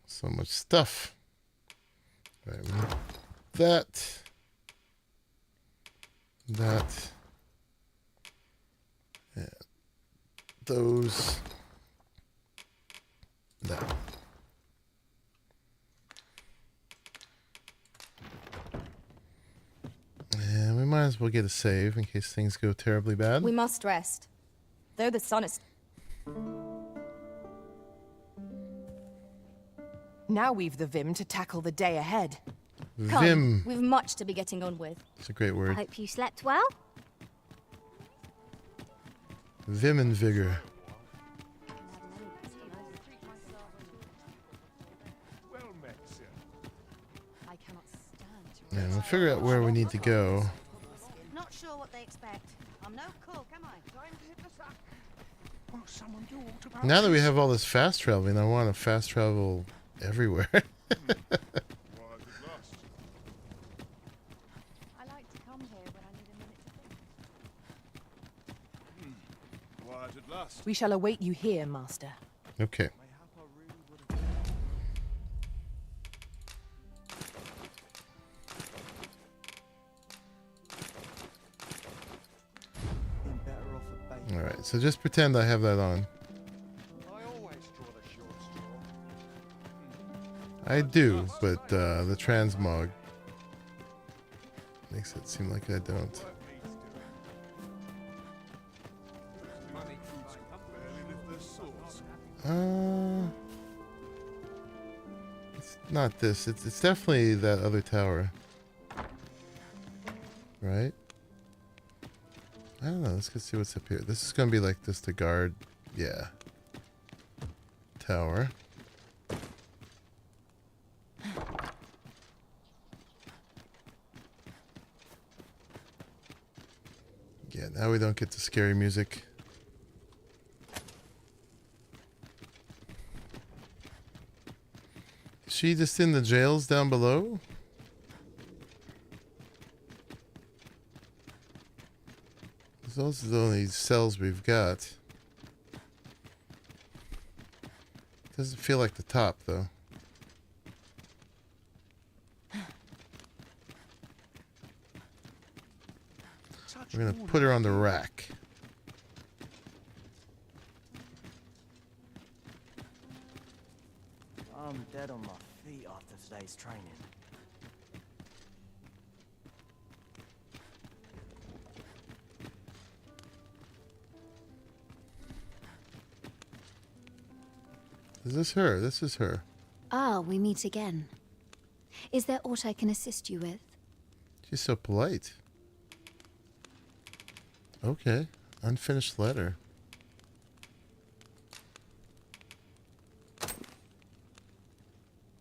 So much stuff. Right, we need that. That. Yeah. Those. That. And we might as well get a save in case things go terribly bad. We must rest. Though the sun is... Now we've the vim to tackle the day ahead. Come, Vim. we've much to be getting on with. It's a great word. I hope you slept well. Vim and vigor. Yeah, we'll figure out where we need to go. Not sure what they expect. I'm no cook, am I? Time to hit the sack. Won't someone do auto Now that we have all this fast traveling, I want to fast travel everywhere. I like to come here when I need a minute to think. Quiet at last. We shall await you here, Master. Okay. Alright, so just pretend I have that on. I do, but the transmog makes it seem like I don't. It's not this. It's definitely that other tower. Right? I don't know. Let's go see what's up here. This is gonna be like just the guard, yeah. Tower. Yeah, now we don't get the scary music. Is she just in the jails down below? Those are the only cells we've got. Doesn't feel like the top, though. We're gonna put her on the rack. I'm dead on my feet after today's training. Is this her? This is her. Ah, we meet again. Is there aught I can assist you with? She's so polite. Okay. Unfinished letter.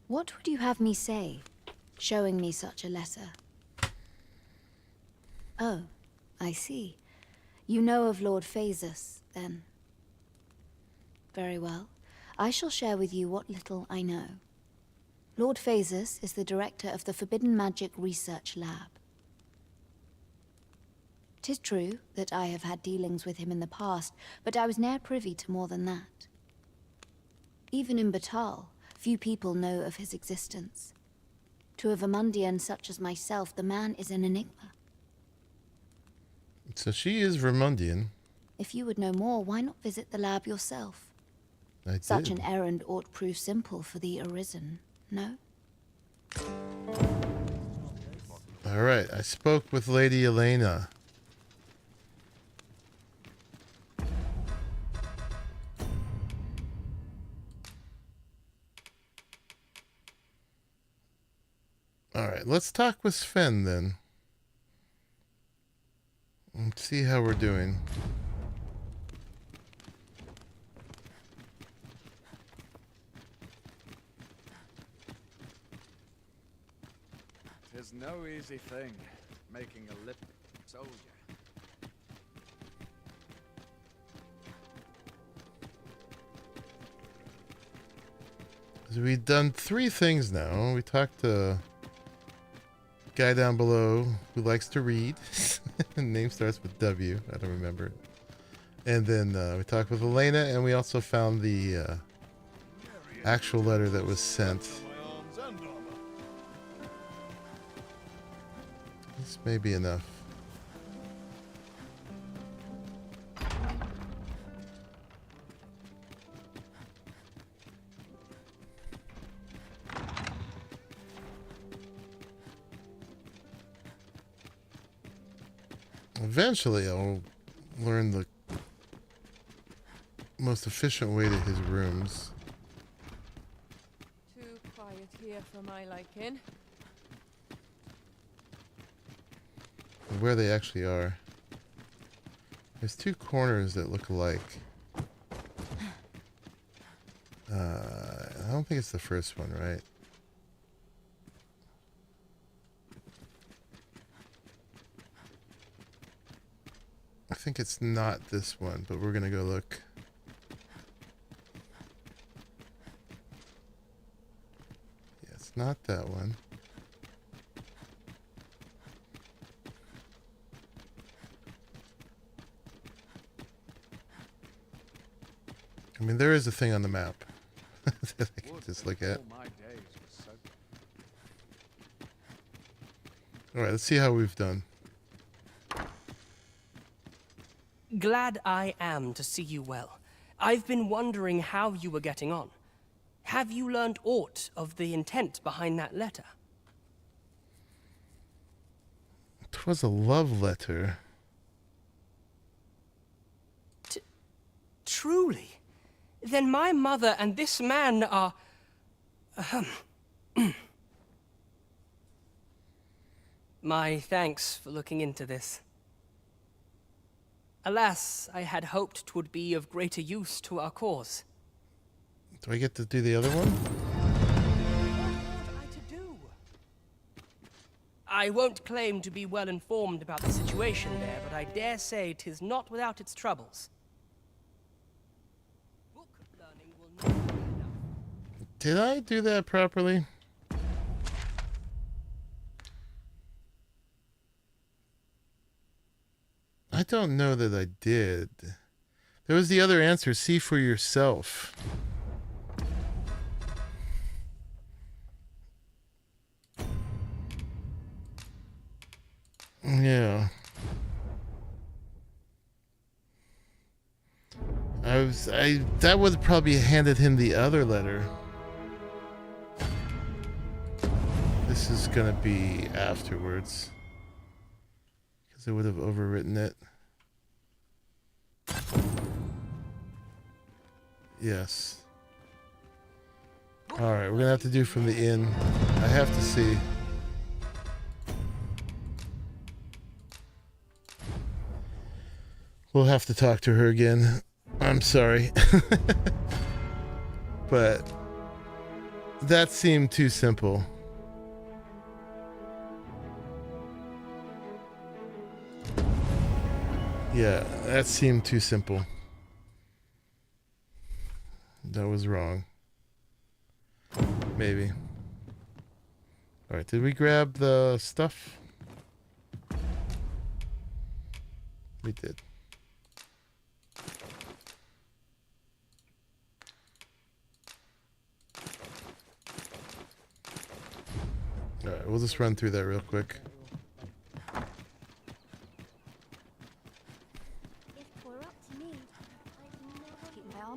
What would you have me say, showing me such a letter? Oh, I see. You know of Lord Phasus, then. Very well. I shall share with you what little I know. Lord Phasus is the director of the Forbidden Magic Research Lab. 'Tis true that I have had dealings with him in the past, but I was ne'er privy to more than that. Even in Batal, few people know of his existence. To a Vermundian such as myself, the man is an enigma. So she is Vermundian. If you would know more, why not visit the lab yourself? I Such did. an errand ought prove simple for the Arisen, no? Alright, I spoke with Lady Elena. let's talk with Sven then. Let's see how we're doing. Tis no easy thing, making a lip soldier. So we've done 3 things now. We talked to guy down below who likes to read. Name starts with W. I don't remember it. And then we talked with Elena, and we also found the actual letter that was sent. This may be enough. Eventually, I'll learn the most efficient way to his rooms. Too quiet here for my liking. Where they actually are. There's 2 corners that look alike. I don't think it's the first one, right? I think it's not this one, but we're gonna go look. Yeah, it's not that one. I mean, there is a thing on the map that I can just look at. Alright, let's see how we've done. Glad I am to see you well. I've been wondering how you were getting on. Have you learned aught of the intent behind that letter? 'Twas a love letter. Truly? Then my mother and this man are... My thanks for looking into this. Alas, I had hoped 'twould be of greater use to our cause. Do I get to do the other one? I won't claim to be well informed about the situation there, but I dare say 'tis not without its troubles. Book learning will never be enough. Did I do that properly? I don't know that I did. There was the other answer, see for yourself. Yeah. That would probably handed him the other letter. This is gonna be afterwards. Because I would have overwritten it. Yes. Alright, we're gonna have to do from the inn. I have to see. We'll have to talk to her again. I'm sorry. But that seemed too simple. Yeah, that seemed too simple. That was wrong. Maybe. Alright, did we grab the stuff? We did. Alright, we'll just run through that real quick.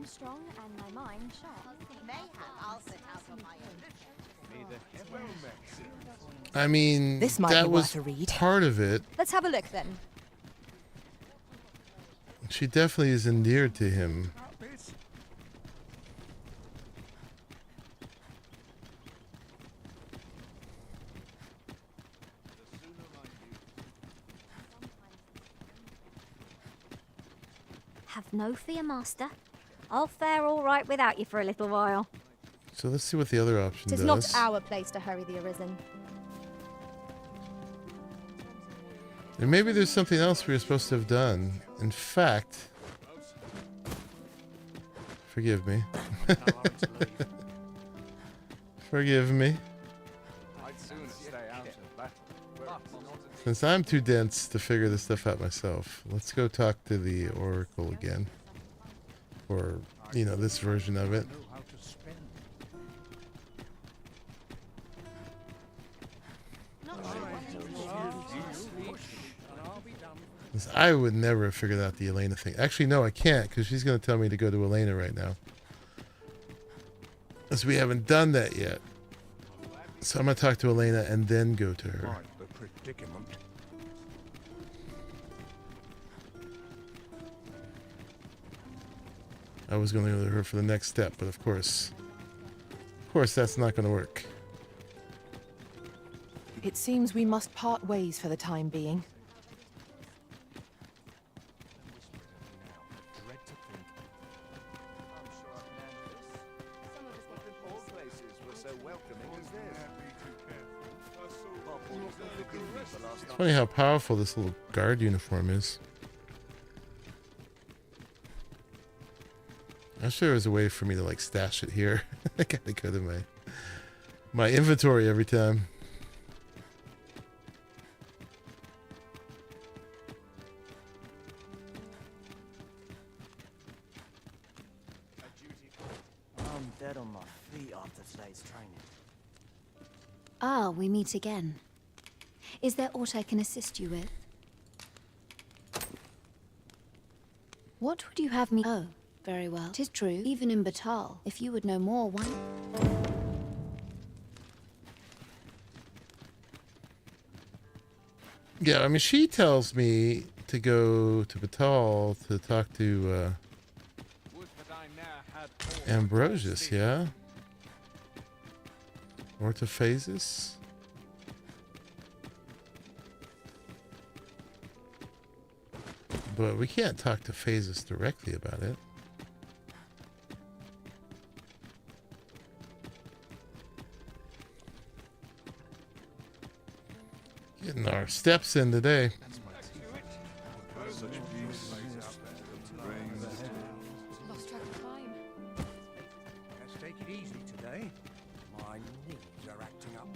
Strong and my mind sharp. Mayhap I'll set out on my own. I mean, This might that be was worth a read. part of it. Let's have a look then. She definitely is endeared to him. Have no fear, Master. I'll fare all right without you for a little while. So let's see what the other option Tis does. not our place to hurry the Arisen. And maybe there's something else we were supposed to have done. In fact, forgive me. Forgive me. I'd sooner stay out of battle. Since I'm too dense to figure this stuff out myself, let's go talk to the Oracle again. Or, you know, this version of it. 'Cause I would never have figured out the Elena thing. Actually, no, I can't, because she's going to tell me to go to Elena right now. Because we haven't done that yet. So I'm going to talk to Elena and then go to her. Quite the predicament. I was going to go to her for the next step, but of course that's not going to work. It seems we must part ways for the time being. It's funny how powerful this little guard uniform is. I'm sure there's a way for me to like stash it here. I gotta go to my inventory every time. I'm dead on my feet after today's training. Ah, we meet again. Is there aught I can assist you with? What would you have me— Oh, very well. 'Tis true, even in Batal. If you would know more, why— Yeah, I mean, she tells me to go to Batal to talk to Ambrosius, yeah? Or to Phasis? But we can't talk to Phasis directly about it. Getting our steps in today. Lost track of time. Let's take it easy today. My knees are acting up.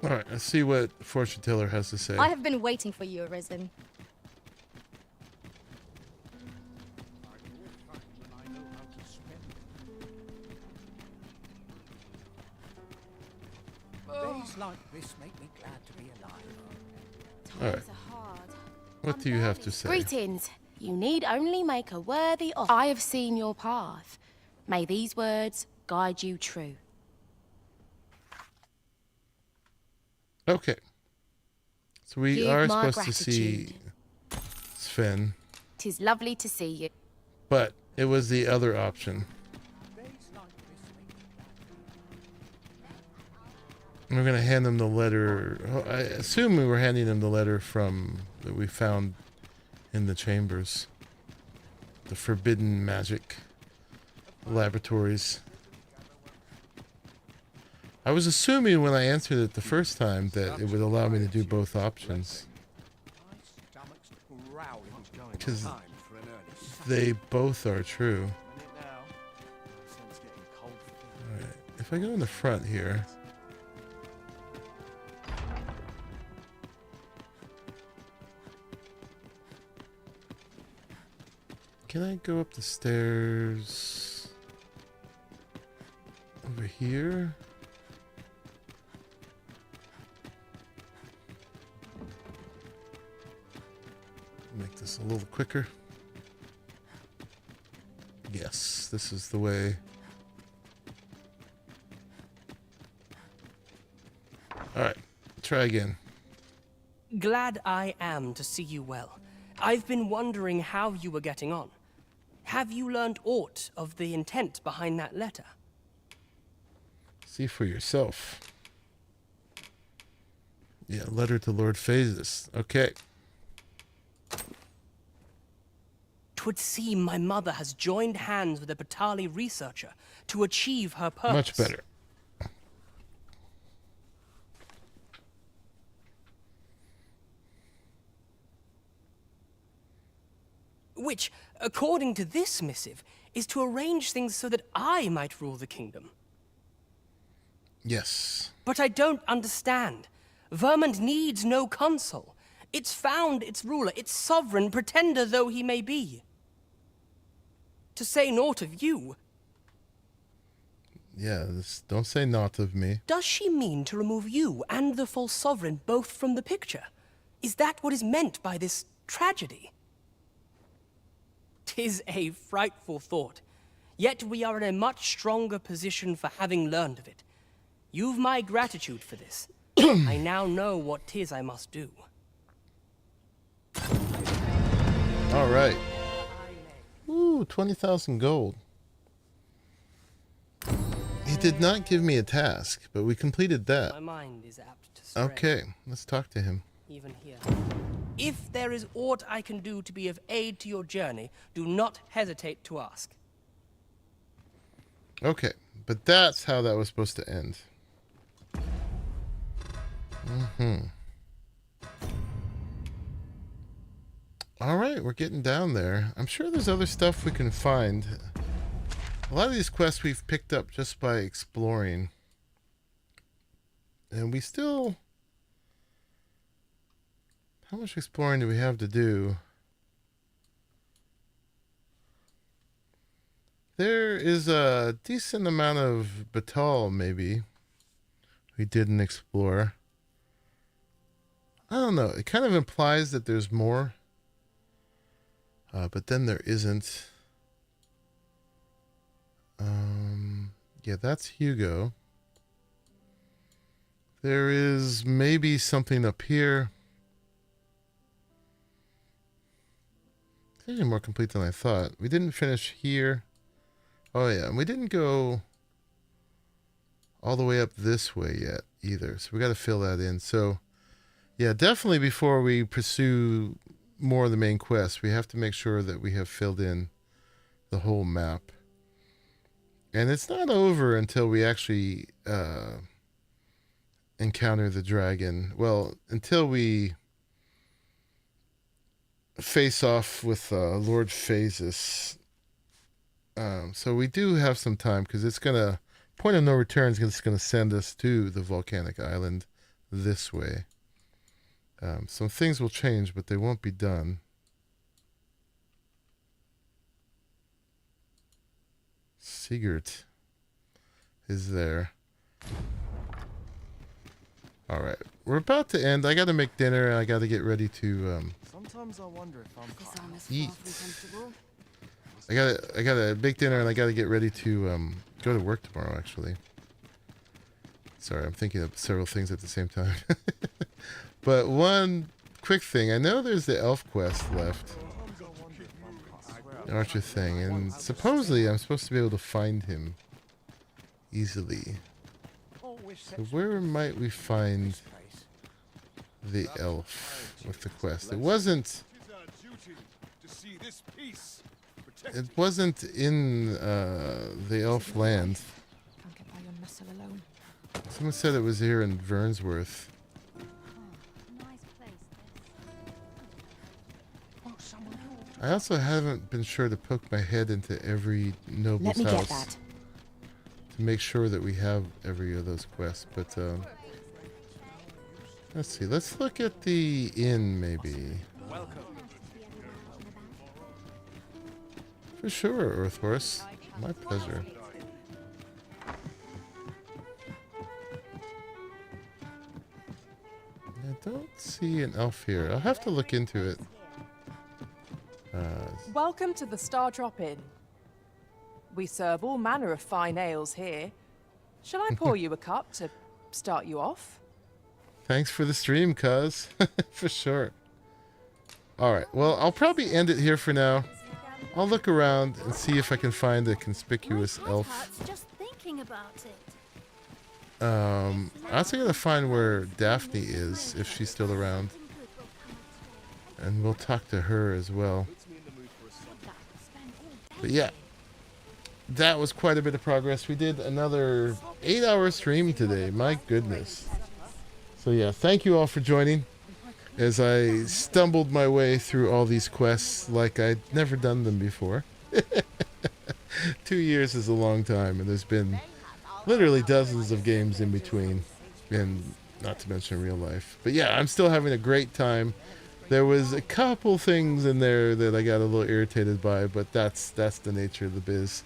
Alright, let's see what Fortune Teller has to say. I have been waiting for you, Arisen. Days like this make me glad to be alive. Alright. What do you have to say? Greetings. You need only make a worthy offer. I have seen your path. May these words guide you true. Okay. So we Give are my supposed to see Sven, 'Tis lovely to see you. but it was the other option. And we're going to hand them the letter. Oh, I assume we were handing them the letter from that we found in the chambers. The Forbidden Magic Laboratories. I was assuming when I answered it the first time that it would allow me to do both options. Because they both are true. Alright, if I go in the front here. Can I go up the stairs over here? Make this a little quicker. Yes, this is the way. Alright, try again. Glad I am to see you well. I've been wondering how you were getting on. Have you learned aught of the intent behind that letter? See for yourself. Yeah, letter to Lord Phasis. Okay. it would seem my mother has joined hands with a Batali researcher to achieve her purpose. Much better. Which, according to this missive, is to arrange things so that I might rule the kingdom. Yes. But I don't understand. Vermont needs no consul. It's found its ruler, its sovereign, pretender though he may be. To say naught of you. Yeah, don't say naught of me. Does she mean to remove you and the false sovereign both from the picture? Is that what is meant by this tragedy? 'Tis a frightful thought. Yet we are in a much stronger position for having learned of it. You've my gratitude for this. I now know what 'tis I must do. All right. Ooh, 20,000 gold. He did not give me a task, but we completed that. My mind is apt to stray. Okay, let's talk to him. Even here. If there is aught I can do to be of aid to your journey, do not hesitate to ask. Okay, but that's how that was supposed to end. All right, we're getting down there. I'm sure there's other stuff we can find. A lot of these quests we've picked up just by exploring. And we still... How much exploring do we have to do? There is a decent amount of Batal, maybe, we didn't explore. I don't know. It kind of implies that there's more. But then there isn't. Yeah, that's Hugo. There is maybe something up here. It's actually more complete than I thought. We didn't finish here. Oh yeah, and we didn't go all the way up this way yet either. So we got to fill that in. So yeah, definitely before we pursue more of the main quest, we have to make sure that we have filled in the whole map. And it's not over until we actually encounter the dragon. Well, until we face off with Lord Phasis. So we do have some time, because it's going to... Point of no return is just going to send us to the volcanic island this way. Some things will change, but they won't be done. Sigurd is there. All right, we're about to end. I got to make dinner, and I got to get ready to Sometimes I wonder if I'm eat. I gotta make dinner, and I gotta get ready to go to work tomorrow. Actually, sorry, I'm thinking of several things at the same time. But one quick thing, I know there's the elf quest left, Archer thing, and supposedly I'm supposed to be able to find him easily. So where might we find the elf with the quest? It wasn't in the elf land. Someone said it was here in Vernsworth. I also haven't been sure to poke my head into every noble's house. Let me get that. To make sure that we have every of those quests, but let's see. Let's look at the inn, maybe. For sure, Earthhorse. My pleasure. I don't see an elf here. I'll have to look into it. Welcome to the Star Drop Inn. We serve all manner of fine ales here. Shall I pour you a cup to start you off? Thanks for the stream, cuz. For sure. Alright, well, I'll probably end it here for now. I'll look around and see if I can find a conspicuous elf. Just thinking about it. I also gotta find where Daphne is, if she's still around. And we'll talk to her as well. But yeah, that was quite a bit of progress. We did another 8-hour stream today. My goodness. So yeah, thank you all for joining as I stumbled my way through all these quests like I'd never done them before. 2 years is a long time, and there's been literally dozens of games in between, and not to mention real life. But yeah, I'm still having a great time. There was a couple things in there that I got a little irritated by, but that's the nature of the biz.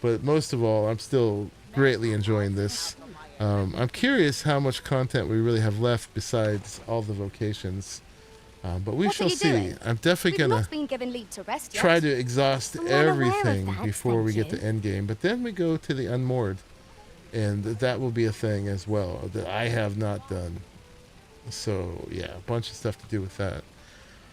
But most of all, I'm still greatly enjoying this. I'm curious how much content we really have left besides all the vocations. But we shall see. I'm definitely going to try to exhaust everything before we get to endgame. But then we go to the unmoored. And that will be a thing as well that I have not done. So, yeah, a bunch of stuff to do with that.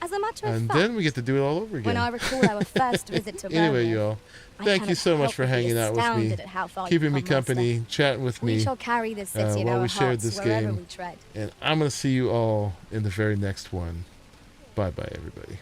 As a matter of and fact, then we get to do it all over again. when I recall our first visit to Anyway, Burnley, y'all, I thank you cannot so much help for but be hanging out with me, astounded at how far keeping you've me come, company, Master. chatting with We me shall carry this city in while our we shared hearts this wherever game. we tread. And I'm going to see you all in the very next one. Bye-bye, everybody.